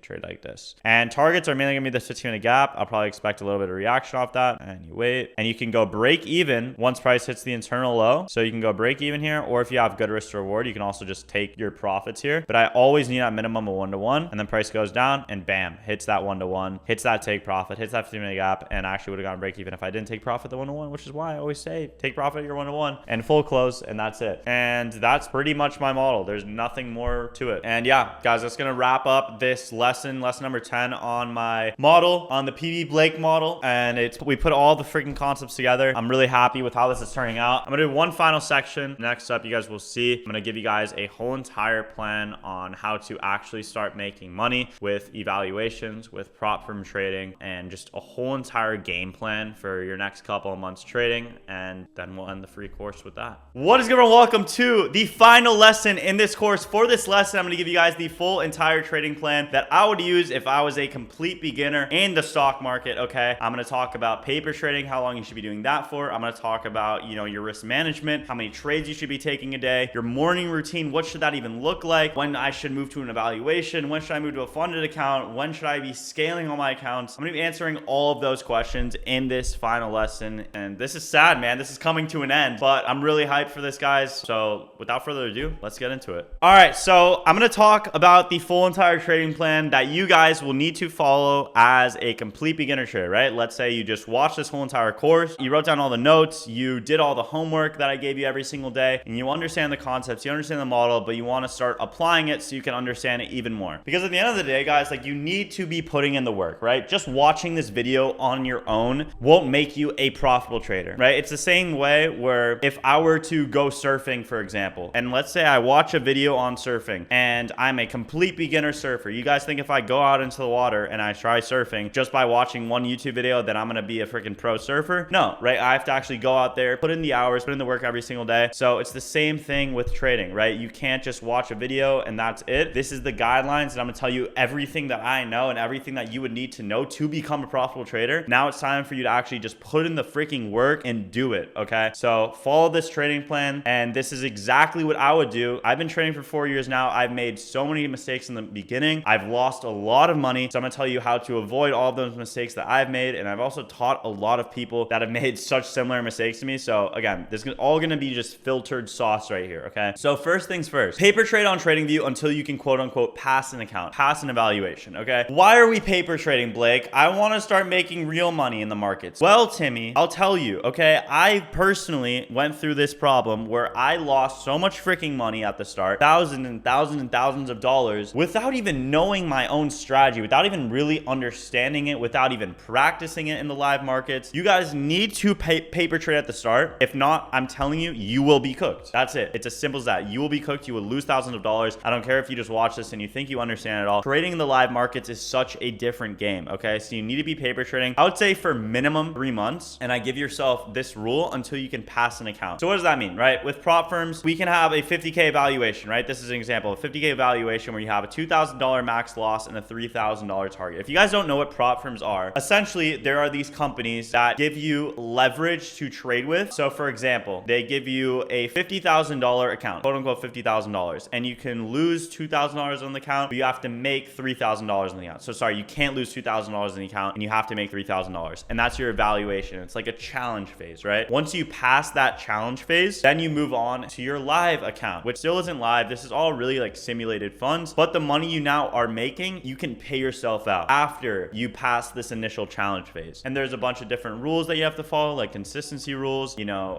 B: trade like this. And targets are mainly gonna be the 15-minute gap. I'll probably expect a little bit of reaction off that. And you wait. And you can go break even once price hits the internal low. So you can go break even here, or if you have good risk to reward, you can also just take your profits here. But I always need at minimum a 1-to-1, and then price goes down and bam, hits that 1-to-1, hits that take profit, hits that 15-minute gap, and I actually would have gone break even if I didn't take profit the 1-to-1, which is why I always say take profit your 1-to-1 and full close, and that's it. And that's pretty much my model. There's nothing more to it. And yeah, guys, that's gonna wrap up this lesson number 10 on my model, on the PB Blake model. And we put all the freaking concepts together. I'm really happy with how this is turning out. I'm gonna do one final section. Next up, you guys will see, I'm gonna give you guys a whole entire plan on how to actually start making money with evaluations, with prop firm trading, and just a whole entire game plan for your next couple of months trading. And then we'll end the free course with that. What is going on? Welcome to the final lesson in this course. For this lesson, I'm going to give you guys the full entire trading plan that I would use if I was a complete beginner in the stock market. Okay, I'm going to talk about paper trading, how long you should be doing that for. I'm going to talk about, your risk management, how many trades you should be taking a day, your morning routine, what should that even look like, when I should move to an evaluation, when should I move to a funded account, when should I be scaling all my accounts. I'm going to be answering all of those questions in this final lesson. And this is sad, man. This is coming to an end, but I'm really hyped for this, guys. So without further ado, let's get into it. All right, so I'm going to talk about the full entire trading plan that you guys will need to follow as a complete beginner trader, right? Let's say you just watched this whole entire course, you wrote down all the notes, you did all the homework that I gave you every single day, and you understand the concepts, you understand the model, but you want to start applying it so you can understand it even more. Because at the end of the day, guys, like, you need to be putting in the work, right? Just watching this video on your own won't make you a profitable trader, right? It's the same way where if I were to go surfing, for example, and let's say I watch a video on surfing and I'm a complete beginner surfer. You guys think if I go out into the water and I try surfing just by watching one YouTube video that I'm gonna be a freaking pro surfer? No, right? I have to actually go out there, put in the hours, put in the work every single day. So it's the same thing with trading, right? You can't just watch a video and that's it. This is the guidelines, and I'm gonna tell you everything that I know and everything that you would need to know to become a profitable trader. Now it's time for you to actually just put in the freaking work and do it, okay? So follow this trading plan, and this is exactly what I would do. I've been trading for 4 years now. I've made so many mistakes in the beginning. I've lost a lot of money. So I'm gonna tell you how to avoid all of those mistakes that I've made, and I've also taught a lot of people that have made such similar mistakes to me. So again, this is all gonna be just filtered sauce right here, okay? So first things first, paper trade on TradingView until you can quote unquote pass an account, pass an evaluation, okay? Why are we paper trading, Blake? I wanna start making real money in the markets. Well, Timmy, I'll tell you, okay? I personally went through this problem where I lost so much freaking money at the start, thousands and thousands and thousands of dollars, without even knowing my own strategy, without even really understanding it, without even practicing it in the live markets. You guys need to paper trade at the start. If not, I'm telling you, you will be cooked. That's it. It's as simple as that. You will be cooked. You will lose thousands of dollars. I don't care if you just watch this and you think you understand it all. Trading in the live markets is such a different game, okay? So you need to be paper trading, I would say, for minimum 3 months. And I give yourself this rule until you can pass an account. So what does that mean, right? With prop firms, we can have a 50K evaluation, right? This is an example of 50K evaluation where you have a $2,000 max loss and a $3,000 target. If you guys don't know what prop firms are, essentially there are these companies that give you leverage to trade with. So for example, they give you a $50,000 account, quote unquote $50,000, and you can lose $2,000 on the account, but you have to make $3,000 on the account. So sorry, you can't lose $2,000 in the account and you have to make $3,000. And that's your evaluation. It's like a challenge phase, right? Once you pass that challenge phase, then you move on to your live account, which still isn't live. This is all really like simulated funds, but the money you now are making, you can pay yourself out after you pass this initial challenge phase. And there's a bunch of different rules that you have to follow, like consistency rules,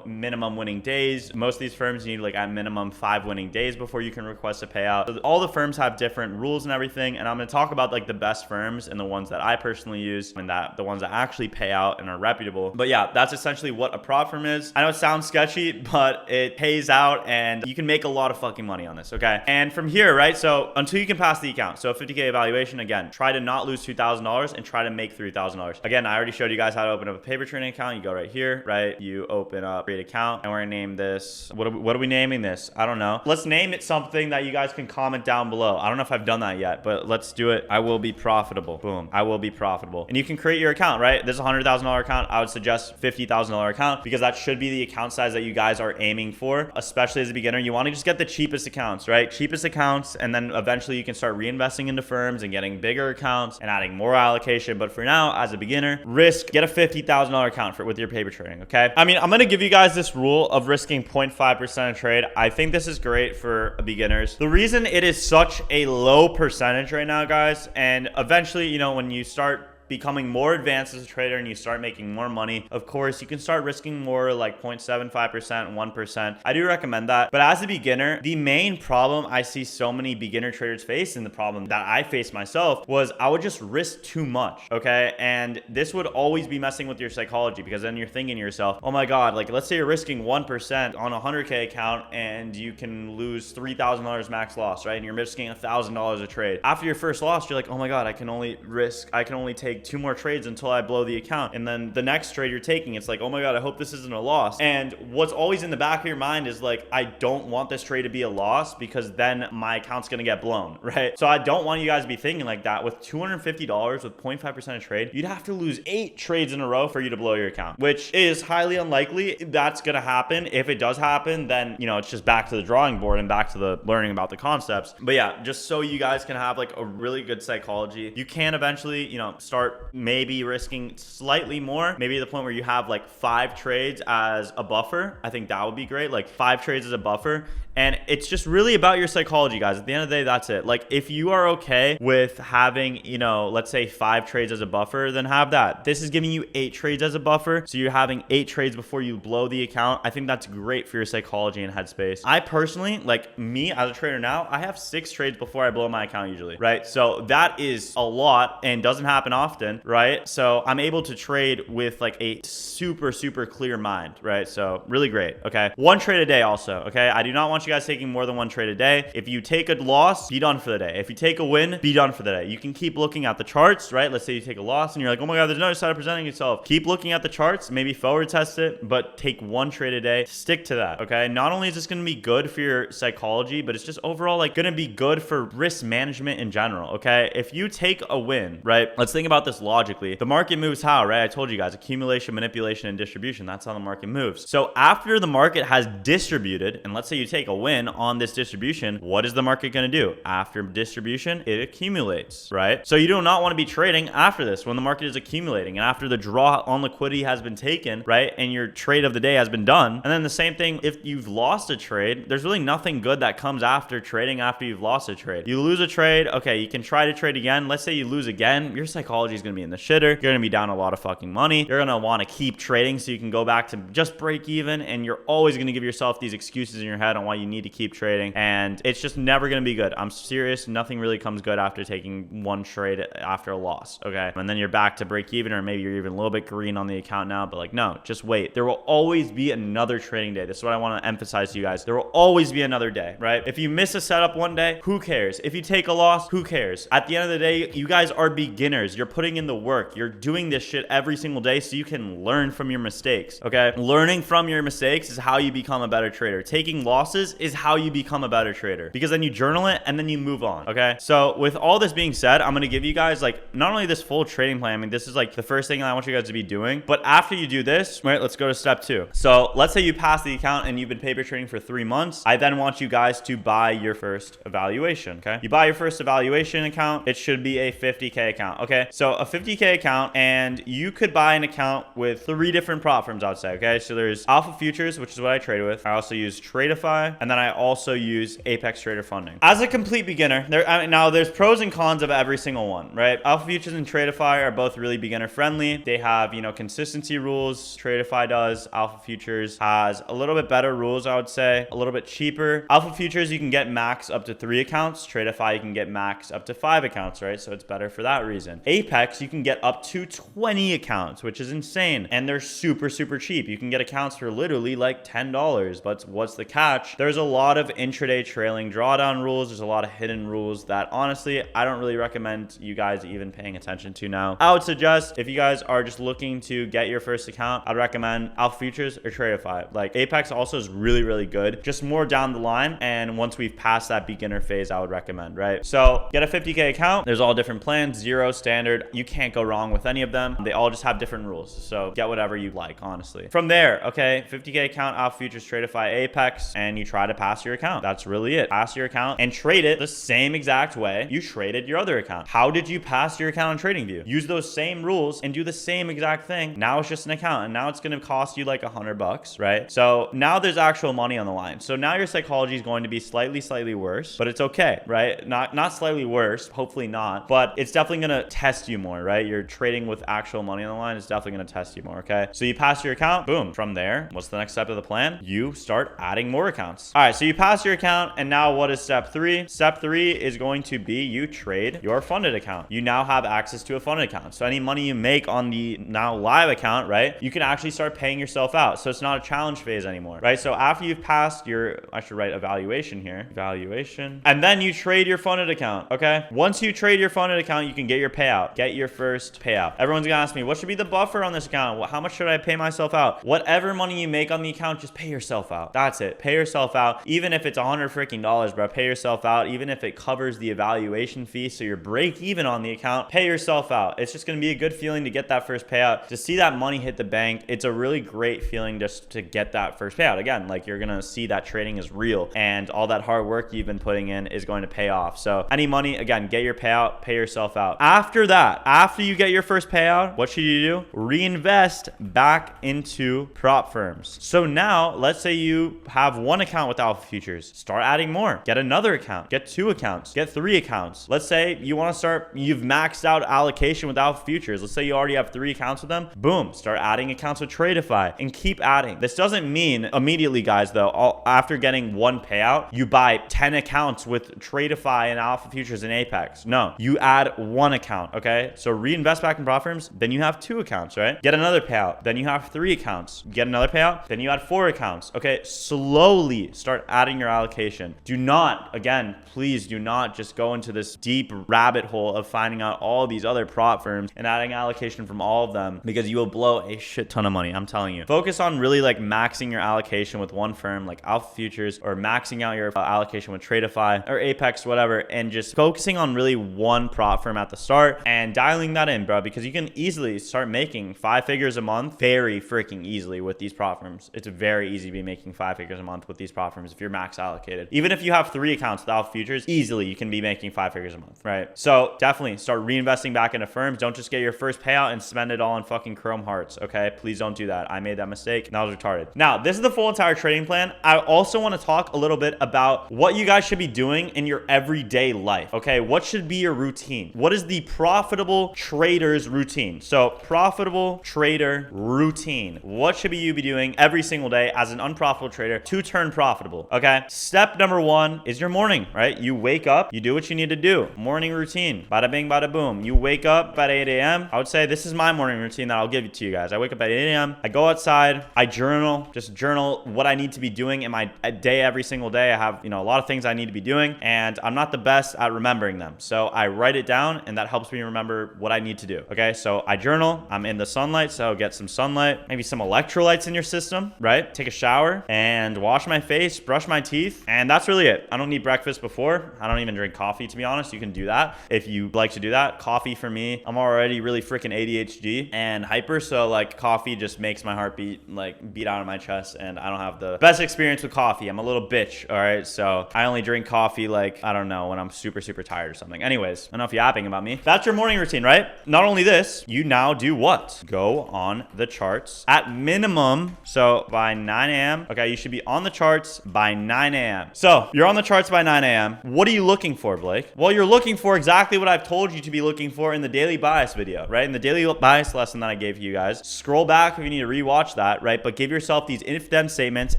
B: minimum winning days. Most of these firms need like at minimum 5 winning days before you can request a payout. So all the firms have different rules and everything. And I'm going to talk about like the best firms and the ones that I personally use, and that the ones that actually pay out and are reputable. But yeah, that's essentially what a prop firm is. I know it sounds sketchy, but it pays out and you can make a lot of fucking money on this, okay? And from here, right? So until you can pass the account, so 50K evaluation, again, try to not lose $2,000 and try to make $3,000. Again, I already showed you guys how to open up a paper trading account. You go right here, right? You open up create account, and we're gonna name this, what are we naming this? I don't know. Let's name it something that you guys can comment down below. I don't know if I've done that yet, but let's do it. I will be profitable. Boom. I will be profitable. And you can create your account, right? This is a $100,000 account. I would suggest $50,000 account because that should be the account size that you guys are aiming for, especially as a beginner. You want to just get the cheapest accounts, right? Cheapest accounts, and then eventually you can start reinvesting into firms and getting bigger accounts and adding more allocation. But for now, as a beginner, get a $50,000 account with your paper trading, okay? I mean, I'm going to give you guys this rule of risking 0.5% of trade. I think this is great for beginners. The reason it is such a low percentage right now, guys, and eventually, when you start becoming more advanced as a trader and you start making more money, of course, you can start risking more, like 0.75%, 1%. I do recommend that. But as a beginner, the main problem I see so many beginner traders face, and the problem that I faced myself, was I would just risk too much, okay? And this would always be messing with your psychology, because then you're thinking to yourself, oh my God, like let's say you're risking 1% on a 100K account and you can lose $3,000 max loss, right? And you're risking $1,000 a trade. After your first loss, you're like, oh my God, I can only take 2 more trades until I blow the account. And then the next trade you're taking, it's like, oh my God, I hope this isn't a loss. And what's always in the back of your mind is like, I don't want this trade to be a loss, because then my account's gonna get blown, right? So I don't want you guys to be thinking like that. With $250 with 0.5% a trade, you'd have to lose 8 trades in a row for you to blow your account, which is highly unlikely that's gonna happen. If it does happen, then it's just back to the drawing board and back to the learning about the concepts. But yeah, just so you guys can have like a really good psychology, you can eventually start maybe risking slightly more, maybe to the point where you have like 5 trades as a buffer. I think that would be great, like 5 trades as a buffer. And it's just really about your psychology, guys. At the end of the day, that's it. Like if you are okay with having, let's say 5 trades as a buffer, then have that. This is giving you 8 trades as a buffer. So you're having 8 trades before you blow the account. I think that's great for your psychology and headspace. I personally, like me as a trader now, I have 6 trades before I blow my account usually, right? So that is a lot and doesn't happen often, right? So I'm able to trade with like a super, super clear mind, right? So really great, okay? 1 trade a day also, okay? I do not want you guys taking more than 1 trade a day. If you take a loss, be done for the day. If you take a win, be done for the day. You can keep looking at the charts, right? Let's say you take a loss and you're like, oh my God, there's another side of presenting yourself. Keep looking at the charts, maybe forward test it, but take 1 trade a day. Stick to that, okay? Not only is this going to be good for your psychology, but it's just overall like going to be good for risk management in general, okay? If you take a win, right? Let's think about this logically. The market moves how, right? I told you guys, accumulation, manipulation, and distribution. That's how the market moves. So after the market has distributed, and let's say you take a win on this distribution, what is the market going to do? After distribution, it accumulates, right? So you do not want to be trading after this, when the market is accumulating and after the draw on liquidity has been taken, right? And your trade of the day has been done. And then the same thing, if you've lost a trade, there's really nothing good that comes after trading after you've lost a trade. You lose a trade, okay, you can try to trade again. Let's say you lose again, your psychology is going to be in the shitter. You're going to be down a lot of fucking money. You're going to want to keep trading so you can go back to just break even, and you're always going to give yourself these excuses in your head on why you need to keep trading, and it's just never going to be good. I'm serious. Nothing really comes good after taking 1 trade after a loss, okay? And then you're back to break even, or maybe you're even a little bit green on the account now, but like, no, just wait. There will always be another trading day. This is what I want to emphasize to you guys. There will always be another day, right? If you miss a setup one day, who cares? If you take a loss, who cares? At the end of the day, you guys are beginners. You're putting in the work. You're doing this shit every single day so you can learn from your mistakes, okay? Learning from your mistakes is how you become a better trader. Taking losses is how you become a better trader, because then you journal it and then you move on, okay? So with all this being said, I'm going to give you guys like not only this full trading plan, I mean, this is like the first thing I want you guys to be doing, but after you do this, right, let's go to step 2. So let's say you pass the account and you've been paper trading for 3 months. I then want you guys to buy your first evaluation, okay? You buy your first evaluation account. It should be a 50K account, okay? So a 50K account, and you could buy an account with 3 different prop firms, I would say, okay? So there's Alpha Futures, which is what I trade with. I also use Tradeify, and then I also use Apex Trader Funding. As a complete beginner, now there's pros and cons of every single one, right? Alpha Futures and Tradeify are both really beginner friendly. They have, consistency rules. Tradeify does. Alpha Futures has a little bit better rules, I would say, a little bit cheaper. Alpha Futures, you can get max up to 3 accounts. Tradeify, you can get max up to 5 accounts, right? So it's better for that reason. Apex, you can get up to 20 accounts, which is insane. And they're super, super cheap. You can get accounts for literally like $10. But what's the catch? There's a lot of intraday trailing drawdown rules. There's a lot of hidden rules that honestly, I don't really recommend you guys even paying attention to now. I would suggest if you guys are just looking to get your first account, I'd recommend Alpha Futures or Tradeify. Like Apex also is really, really good. Just more down the line. And once we've passed that beginner phase, I would recommend, right? So get a 50K account. There's all different plans, 0, standard. You can't go wrong with any of them. They all just have different rules. So get whatever you like, honestly. From there, okay, 50K account, Alpha Futures, Tradeify, Apex, and you try to pass your account. That's really it. Pass your account and trade it the same exact way you traded your other account. How did you pass your account on TradingView? Use those same rules and do the same exact thing. Now it's just an account, and now it's going to cost you like $100, right? So now there's actual money on the line. So now your psychology is going to be slightly worse, but it's okay, right? Not slightly worse, hopefully not, but it's definitely going to test you you more, right? You're trading with actual money on the line. It's definitely going to test you more, okay? So you pass your account, boom. From there, what's the next step of the plan? You start adding more accounts. All right, so you pass your account, and now what is step 3? Step 3 is going to be you trade your funded account. You now have access to a funded account. So any money you make on the now live account, right, you can actually start paying yourself out. So it's not a challenge phase anymore, right? So after you've passed your, I should write evaluation here, evaluation, and then you trade your funded account, okay? Once you trade your funded account, you can get your payout, get your first payout. Everyone's gonna ask me, what should be the buffer on this account? How much should I pay myself out? Whatever money you make on the account, just pay yourself out. That's it. Pay yourself out. Even if it's $100 freaking, bro, pay yourself out. Even if it covers the evaluation fee, so you're break even on the account, pay yourself out. It's just gonna be a good feeling to get that first payout, to see that money hit the bank. It's a really great feeling just to get that first payout. Again, like you're gonna see that trading is real and all that hard work you've been putting in is going to pay off. So any money, again, get your payout, pay yourself out. After that, after you get your first payout, what should you do? Reinvest back into prop firms. So now let's say you have one account with Alpha Futures, start adding more, get another account, get 2 accounts, get 3 accounts. Let's say you want to start, you've maxed out allocation with Alpha Futures. Let's say you already have 3 accounts with them. Boom, start adding accounts with Tradify and keep adding. This doesn't mean immediately, guys, though, after getting one payout, you buy 10 accounts with Tradify and Alpha Futures and Apex. No, you add 1 account, okay? So reinvest back in prop firms, then you have 2 accounts, right? Get another payout, then you have 3 accounts. Get another payout, then you add 4 accounts, okay? Slowly start adding your allocation. Do not, again, please do not just go into this deep rabbit hole of finding out all these other prop firms and adding allocation from all of them, because you will blow a shit ton of money. I'm telling you. Focus on really like maxing your allocation with one firm like Alpha Futures, or maxing out your allocation with Tradify or Apex, whatever, and just focusing on really one prop firm at the start and dialing that in, bro, because you can easily start making 5 figures a month very freaking easily with these prop firms. It's very easy to be making 5 figures a month with these prop firms if you're max allocated. Even if you have 3 accounts with Alpha Futures, easily you can be making 5 figures a month, right? So definitely start reinvesting back into firms. Don't just get your first payout and spend it all on fucking Chrome Hearts, okay? Please don't do that. I made that mistake and that was retarded. Now, this is the full entire trading plan. I also want to talk a little bit about what you guys should be doing in your everyday life, okay? What should be your routine? What is the profitable trader's routine? So profitable trader routine. What should you be doing every single day as an unprofitable trader to turn profitable, okay? Step number 1 is your morning, right? You wake up, you do what you need to do. Morning routine, bada bing, bada boom. You wake up at 8 a.m. I would say this is my morning routine that I'll give it to you guys. I wake up at 8 a.m. I go outside, I journal, just journal what I need to be doing in my day every single day. I have, a lot of things I need to be doing, and I'm not the best at remembering them. So I write it down, and that helps me remember what I need to do. Okay, so I journal, I'm in the sunlight, so get some sunlight, maybe some electrolytes in your system, right? Take a shower and wash my face, brush my teeth, and that's really it. I don't need breakfast before. I don't even drink coffee, to be honest. You can do that if you like to do that. Coffee for me, I'm already really freaking ADHD and hyper, so like coffee just makes my heartbeat like beat out of my chest, and I don't have the best experience with coffee. I'm a little bitch, all right? So I only drink coffee like, I don't know, when I'm super tired or something. Anyways, enough yapping about me. That's your morning routine, right? Not only this, you now do what? Go on the charts at minimum. So by 9 a.m., okay, you should be on the charts by 9 a.m. So you're on the charts by 9 a.m. What are you looking for, Blake? Well, you're looking for exactly what I've told you to be looking for in the daily bias video, right? In the daily bias lesson that I gave you guys. Scroll back if you need to rewatch that, right? But give yourself these if-then statements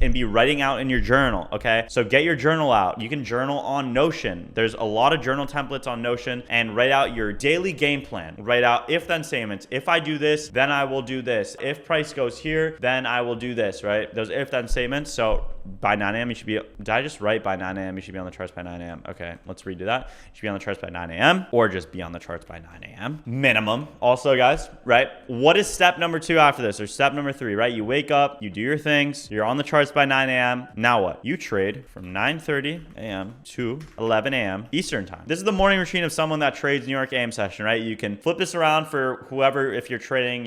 B: and be writing out in your journal, okay? So get your journal out. You can journal on Notion. There's a lot of journal templates on Notion, and write out your daily game plan. Write out if-then statements. If I do this, then I will do this. If price goes here, then I will do this, right? Those if-then statements. So by 9 a.m. you should be, did I just write by 9 a.m. you should be on the charts by 9 a.m.? Okay, let's redo that. You should be on the charts by 9 a.m. or just be on the charts by 9 a.m. minimum. Also, guys, right? What is step number 2 after this, or step number 3, right? You wake up, you do your things, you're on the charts by 9 a.m. Now what? You trade from 9:30 a.m. to 11 a.m. Eastern time. This is the morning routine of someone that trades New York AM session, right? You can flip this around for whoever, if you're trading,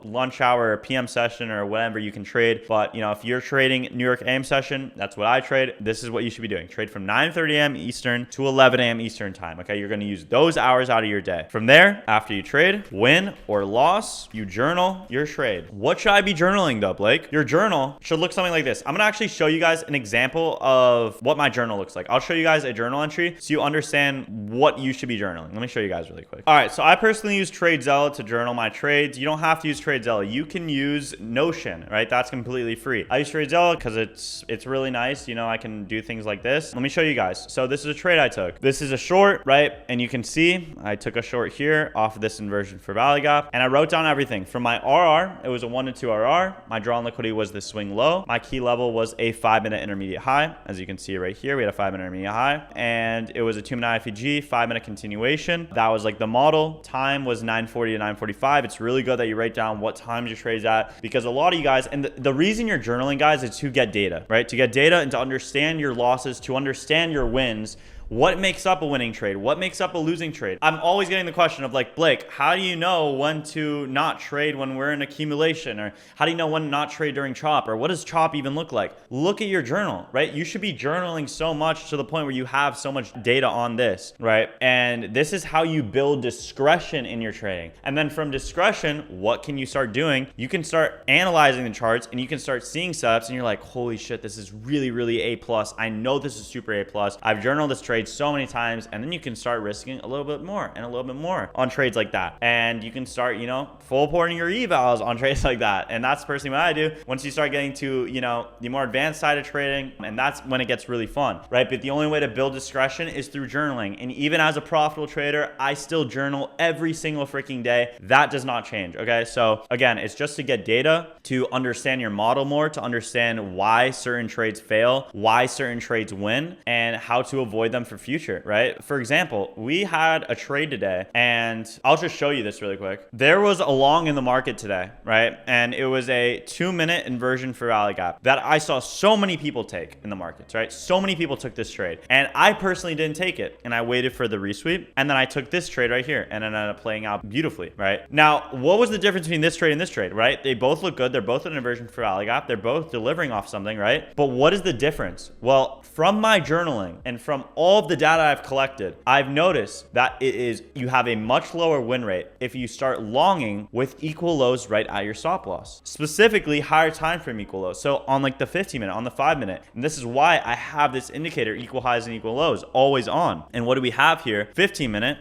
B: lunch hour or PM session or whatever, you can trade. But, if you're trading New York AM session. That's what I trade. This is what you should be doing. Trade from 9:30 a.m. Eastern to 11 a.m. Eastern time. Okay, you're going to use those hours out of your day. From there, after you trade, win or loss, you journal your trade. What should I be journaling though, Blake? Your journal should look something like this. I'm going to actually show you guys an example of what my journal looks like. I'll show you guys a journal entry so you understand what you should be journaling. Let me show you guys really quick. All right, so I personally use TradeZella to journal my trades. You don't have to use TradeZella. You can use Notion, right? That's completely free. I use TradeZella because it's really nice. You know, I can do things like this. Let me show you guys. So this is a trade I took. This is a short, right? And you can see I took a short here off of this inversion for value gap, and I wrote down everything from my RR. It was a 1 to 2 RR. My drawn liquidity was the swing low. My key level was a 5-minute intermediate high. As you can see right here, we had a 5-minute intermediate high, and it was a 2-minute IFG, 5-minute continuation. That was like the model. Time was 9:40 to 9:45. It's really good that you write down what times your trade's at, because a lot of you guys, and the reason you're journaling, guys, is to get data, right? To get data and to understand your losses, to understand your wins. What makes up a winning trade? What makes up a losing trade? I'm always getting the question of like, Blake, how do you know when to not trade when we're in accumulation? Or how do you know when to not trade during chop? Or what does chop even look like? Look at your journal, right? You should be journaling so much to the point where you have so much data on this, right? And this is how you build discretion in your trading. And then from discretion, what can you start doing? You can start analyzing the charts and you can start seeing setups and you're like, holy shit, this is really, really A+. I know this is super A+. I've journaled this trade so many times, and then you can start risking a little bit more and a little bit more on trades like that. And you can start, you know, full porting your evals on trades like that. And that's personally what I do once you start getting to, you know, the more advanced side of trading. And that's when it gets really fun, right? But the only way to build discretion is through journaling. And even as a profitable trader, I still journal every single freaking day. That does not change. Okay. So again, it's just to get data, to understand your model more, to understand why certain trades fail, why certain trades win, and how to avoid them for future, right? For example, we had a trade today, and I'll just show you this really quick. There was a long in the market today, right? And it was a 2-minute inversion for value gap that I saw so many people take in the markets, right? So many people took this trade, and I personally didn't take it, and I waited for the resweep, and then I took this trade right here, and it ended up playing out beautifully, right? Now, what was the difference between this trade and this trade, right? They both look good. They're both an inversion for value gap. They're both delivering off something, right? But what is the difference? Well, from my journaling and from all of the data I've collected, I've noticed that you have a much lower win rate if you start longing with equal lows right at your stop loss, specifically higher time frame equal lows. So on like the 15-minute, on the 5-minute, and this is why I have this indicator equal highs and equal lows always on. And what do we have here? 15-minute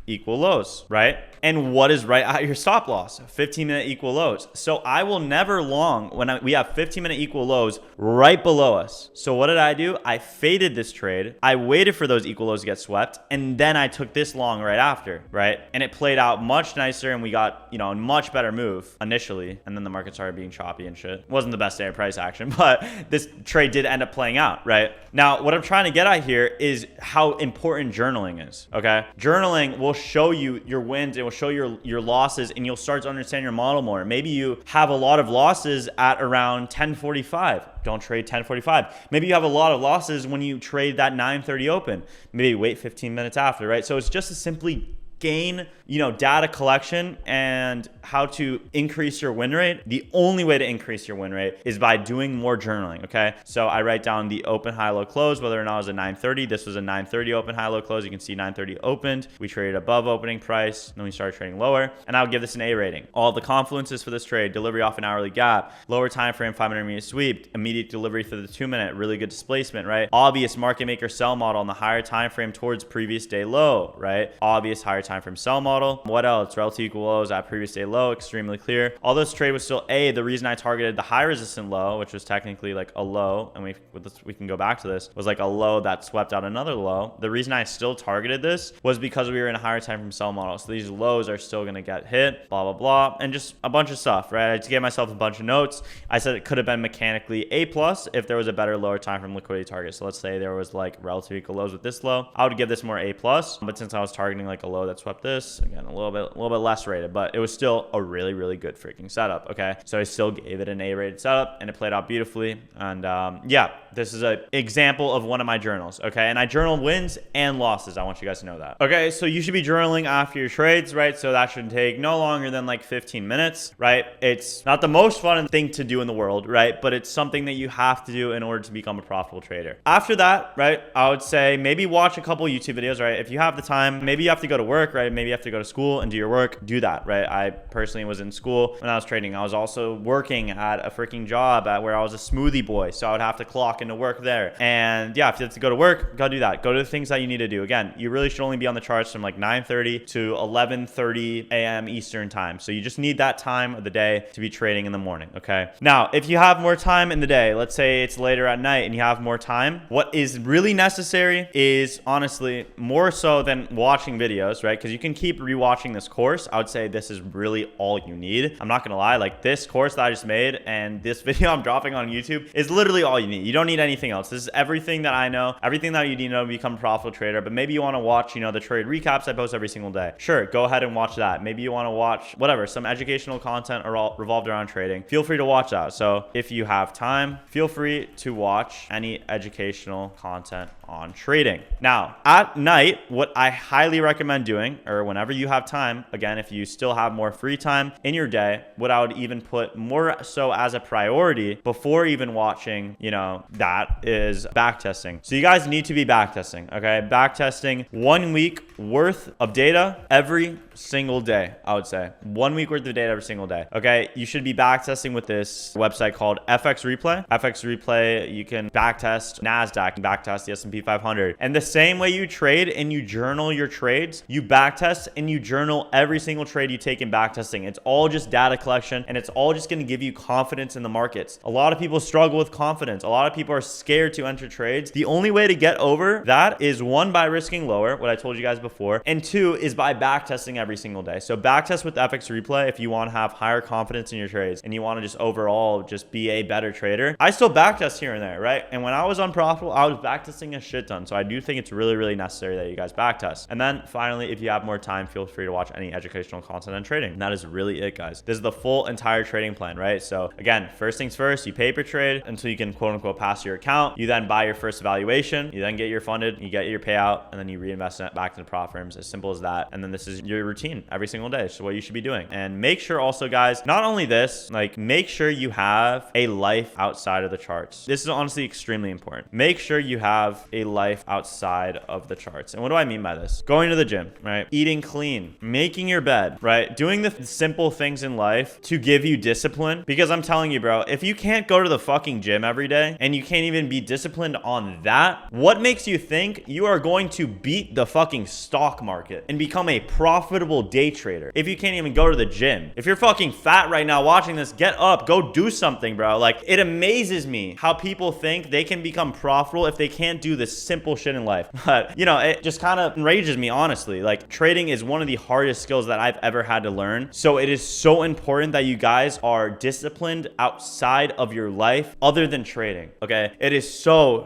B: equal lows, right? And what is right at your stop loss? 15-minute equal lows. So I will never long when we have 15-minute equal lows right below us. So what did I do? I faded this trade. I waited for those equal lows to get swept, and then I took this long right after, right? And it played out much nicer, and we got, you know, a much better move initially, and then the market started being choppy and shit. It wasn't the best day of price action, but this trade did end up playing out, right? Now, what I'm trying to get at here is how important journaling is, okay? Journaling will show you your wins, it will show your losses, and you'll start to understand your model more. Maybe you have a lot of losses at around 10:45. Don't trade 10:45. Maybe you have a lot of losses when you trade that 9:30 open. Maybe wait 15 minutes after, right? So it's just to simply gain, you know, data collection and how to increase your win rate. The only way to increase your win rate is by doing more journaling, okay? So I write down the open, high, low, close, whether or not it was a 9:30. This was a 9:30 open, high, low, close. You can see 9:30 opened. We traded above opening price. Then we started trading lower, and I would give this an A rating. All the confluences for this trade: delivery off an hourly gap, lower time frame, 5-minute intermediate sweep, immediate delivery for the 2-minute, really good displacement, right? Obvious market maker sell model on the higher time frame towards previous day low, right? Obvious higher time frame sell model. What else? Relative equal lows at previous day low, extremely clear. Although this trade was still A, the reason I targeted the high resistant low, which was technically like a low, and we can go back to this, was like a low that swept out another low. The reason I still targeted this was because we were in a higher time frame sell model. So these lows are still going to get hit, blah, blah, blah, and just a bunch of stuff, right? I just gave myself a bunch of notes. I said it could have been mechanically A+ if there was a better lower time frame liquidity target. So let's say there was like relative equal lows with this low, I would give this more A+, but since I was targeting like a low that swept this, again, a little bit less rated, but it was still still a really, really good freaking setup. Okay. So I still gave it an A-rated setup and it played out beautifully. And yeah, this is an example of one of my journals. Okay. And I journal wins and losses. I want you guys to know that. Okay. So you should be journaling after your trades, right? So that should take no longer than like 15 minutes, right? It's not the most fun thing to do in the world, right? But it's something that you have to do in order to become a profitable trader. After that, right, I would say maybe watch a couple YouTube videos, right? If you have the time, maybe you have to go to work, right? Maybe you have to go to school and do your work, do that, right? I personally was in school when I was trading. I was also working at a freaking job where I was a smoothie boy. So I would have to clock into work there. And yeah, if you have to go to work, go do that. Go to the things that you need to do. Again, you really should only be on the charts from like 9:30 to 11:30 a.m. Eastern time. So you just need that time of the day to be trading in the morning, okay? Now, if you have more time in the day, let's say it's later at night and you have more time, what is really necessary is honestly more so than watching videos, right? Because you can keep rewatching this course. I would say this is really all you need. I'm not gonna lie, like this course that I just made and this video I'm dropping on YouTube is literally all you need. You don't need anything else. This is everything that I know, everything that you need to know to become a profitable trader. But maybe you want to watch, the trade recaps I post every single day. Sure, go ahead and watch that. Maybe you want to watch whatever, some educational content revolved around trading. Feel free to watch that. So if you have time, feel free to watch any educational content on trading. Now, at night, what I highly recommend doing, or whenever you have time, again, if you still have more free time in your day, what I would even put more so as a priority before even watching, that is backtesting. So you guys need to be backtesting, okay? Backtesting 1 week worth of data every single day, I would say. 1 week worth of data every single day, okay? You should be backtesting with this website called FX Replay. FX Replay, you can backtest NASDAQ, and backtest the S&P 500. And the same way you trade and you journal your trades, you backtest and you journal every single trade you take in backtesting. It's all just data collection and it's all just going to give you confidence in the markets. A lot of people struggle with confidence. A lot of people are scared to enter trades. The only way to get over that is one, by risking lower, what I told you guys before, and two is by backtesting every single day. So backtest with FX Replay if you want to have higher confidence in your trades and you want to just overall just be a better trader. I still backtest here and there, right? And when I was unprofitable, I was backtesting a shit ton. So I do think it's really, really necessary that you guys backtest. And then finally, if you have more time, feel free to watch any educational content on trading. And that is really it, guys. This is the full entire trading plan, right? So again, first things first, you paper trade until you can quote unquote pass your account. You then buy your first valuation. You then get your funded, you get your payout, and then you reinvest it back into prop firms. As simple as that. And then this is your routine every single day. So what you should be doing. And make sure also, guys, not only this, like make sure you have a life outside of the charts. This is honestly extremely important. Make sure you have a life outside of the charts. And what do I mean by this? Going to the gym, right? Eating clean, making your bed, right? Doing the simple things in life to give you discipline. Because I'm telling you, bro, if you can't go to the fucking gym every day and you can't even be disciplined on that, what makes you think you are going to beat the fucking stock market and become a profitable day trader if you can't even go to the gym? If you're fucking fat right now watching this, get up, go do something, bro. Like, it amazes me how people think they can become profitable if they can't do the simple shit in life. But it just kind of enrages me, honestly. Like, trading is one of the hardest skills that I've ever had to learn. So it is so important that you guys are disciplined outside of your life other than trading, okay? It is so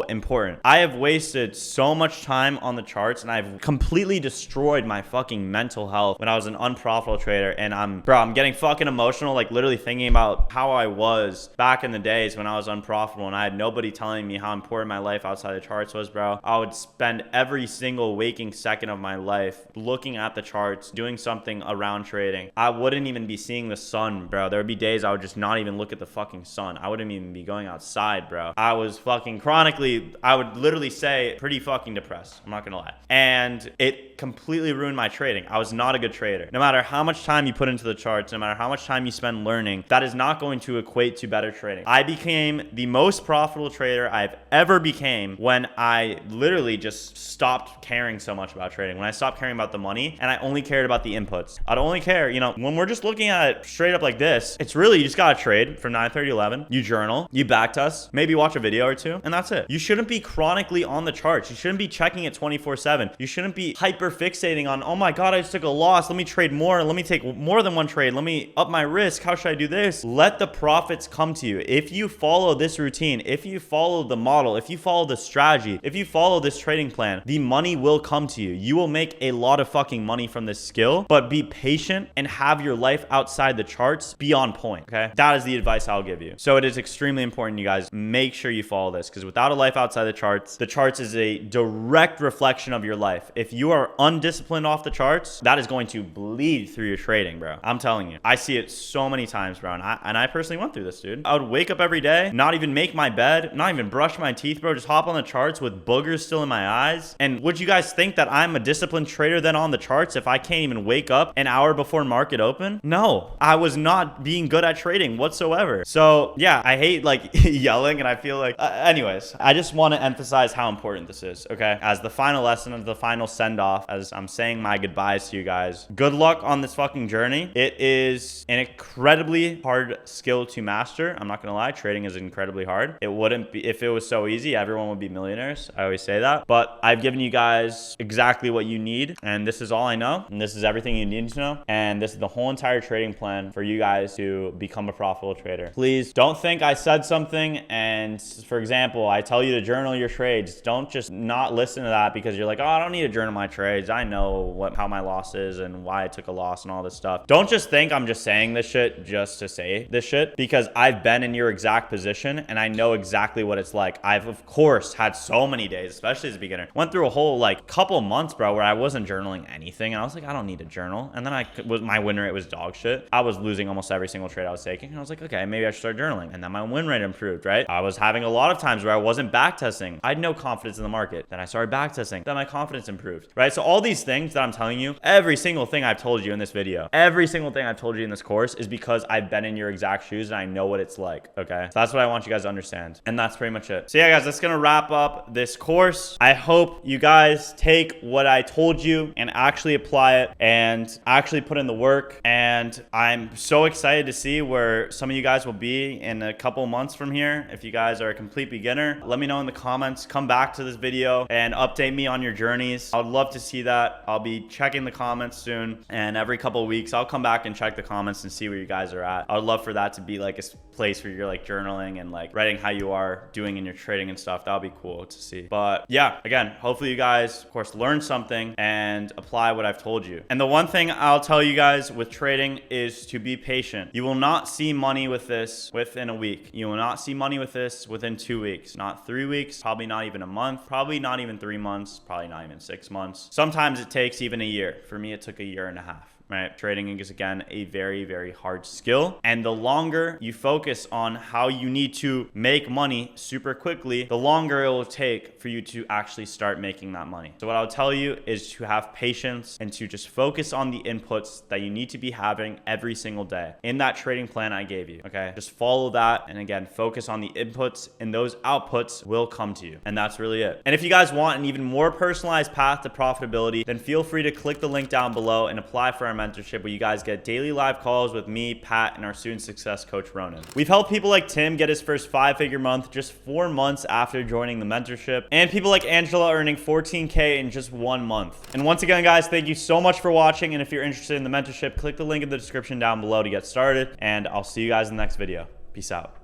B: important. I have wasted so much time on the charts and I've completely destroyed my fucking mental health when I was an unprofitable trader. And I'm getting fucking emotional, like literally thinking about how I was back in the days when I was unprofitable and I had nobody telling me how important my life outside the charts was, bro. I would spend every single waking second of my life looking at the charts, doing something around trading. I wouldn't even be seeing the sun, bro. There would be days I would just not even look at the fucking sun. I wouldn't even be going outside, bro. I was fucking chronically, I would literally say, pretty fucking depressed. I'm not gonna lie. And it completely ruined my trading. I was not a good trader. No matter how much time you put into the charts, no matter how much time you spend learning, that is not going to equate to better trading. I became the most profitable trader I've ever became when I literally just stopped caring so much about trading. When I stopped caring about the money and I only cared about the inputs. I'd only care, when we're just looking at it straight up like this, it's really, you just gotta trade from 9:30 to 11. You journal, you backtest, maybe watch a video or two, and that's it. You shouldn't be chronically on the charts. You shouldn't be checking it 24/7. You shouldn't be hyper fixating on, oh my God, I just took a loss. Let me trade more. Let me take more than one trade. Let me up my risk. How should I do this? Let the profits come to you. If you follow this routine, if you follow the model, if you follow the strategy, if you follow this trading plan, the money will come to you. You will make a lot of fucking money from this skill, but be patient and have your life outside the charts be on point, okay? That is the advice I'll give you. So it is extremely important, you guys, make sure you follow this, because without a life outside the charts is a direct reflection of your life. If you are undisciplined off the charts, that is going to bleed through your trading, bro. I'm telling you. I see it so many times, bro. And I personally went through this, dude. I would wake up every day, not even make my bed, not even brush my teeth, bro. Just hop on the charts with boogers still in my eyes. And would you guys think that I'm a disciplined trader then on the charts if I can't even wake up an hour before market open? No, I was not being good at trading whatsoever. So yeah, I hate like yelling, and I feel like, anyways, I just want to emphasize how important this is, okay? As the final lesson, as the final send off, as I'm saying my goodbyes to you guys, good luck on this fucking journey. It is an incredibly hard skill to master. I'm not gonna lie, trading is incredibly hard. It wouldn't be, if it was so easy, everyone would be millionaires. I always say that, but I've given you guys exactly what you need, and this is all I know, and this is everything you need to know, and this is the whole entire trading plan for you guys to become a profitable trader. Please don't think I said something and, for example, I tell you to journal your trades. Don't just not listen to that because you're like, oh, I don't need to journal my trades. I know how my loss is and why I took a loss and all this stuff. Don't just think I'm just saying this shit just to say this shit, because I've been in your exact position and I know exactly what it's like. I've of course had so many days, especially as a beginner, went through a whole like couple months, bro, where I wasn't journaling anything. And I was like, I don't need to journal. And then my win rate was dog shit. I was losing almost every single trade I was taking. And I was like, okay, maybe I should start journaling. And then my win rate improved, right? I was having a lot of times where I wasn't back testing. I had no confidence in the market. Then I started back testing. Then my confidence improved, right? So all these things that I'm telling you, every single thing I've told you in this video, every single thing I've told you in this course is because I've been in your exact shoes and I know what it's like, okay? So that's what I want you guys to understand. And that's pretty much it. So yeah, guys, that's gonna wrap up this course. I hope you guys take what I told you and actually apply it and actually put in the work. And I'm so excited to see where some of you guys will be in a couple months from here. If you guys are a complete beginner, let me know in the comments. Come back to this video and update me on your journeys. I would love to see that. I'll be checking the comments soon, and every couple of weeks I'll come back and check the comments and see where you guys are at. I would love for that to be like a place where you're like journaling and like writing how you are doing in your trading and stuff. That would be cool to see. But yeah, again, hopefully you guys of course learn something and apply what I've told you. And the one thing I'll tell you guys with trading is to be patient. You will not see money with this within a week. You will not see money with this within 2 weeks, not 3 weeks, probably not even a month, probably not even 3 months, probably not even 6 months. Sometimes it takes even a year. For me, it took a year and a half. Right? Trading is, again, a very, very hard skill. And the longer you focus on how you need to make money super quickly, the longer it will take for you to actually start making that money. So what I'll tell you is to have patience and to just focus on the inputs that you need to be having every single day in that trading plan I gave you. Okay? Just follow that. And again, focus on the inputs, and those outputs will come to you. And that's really it. And if you guys want an even more personalized path to profitability, then feel free to click the link down below and apply for our mentorship, where you guys get daily live calls with me, Pat, and our student success coach, Ronan. We've helped people like Tim get his first 5-figure month just 4 months after joining the mentorship, and people like Angela earning $14K in just 1 month. And once again, guys, thank you so much for watching. And if you're interested in the mentorship, click the link in the description down below to get started, and I'll see you guys in the next video. Peace out.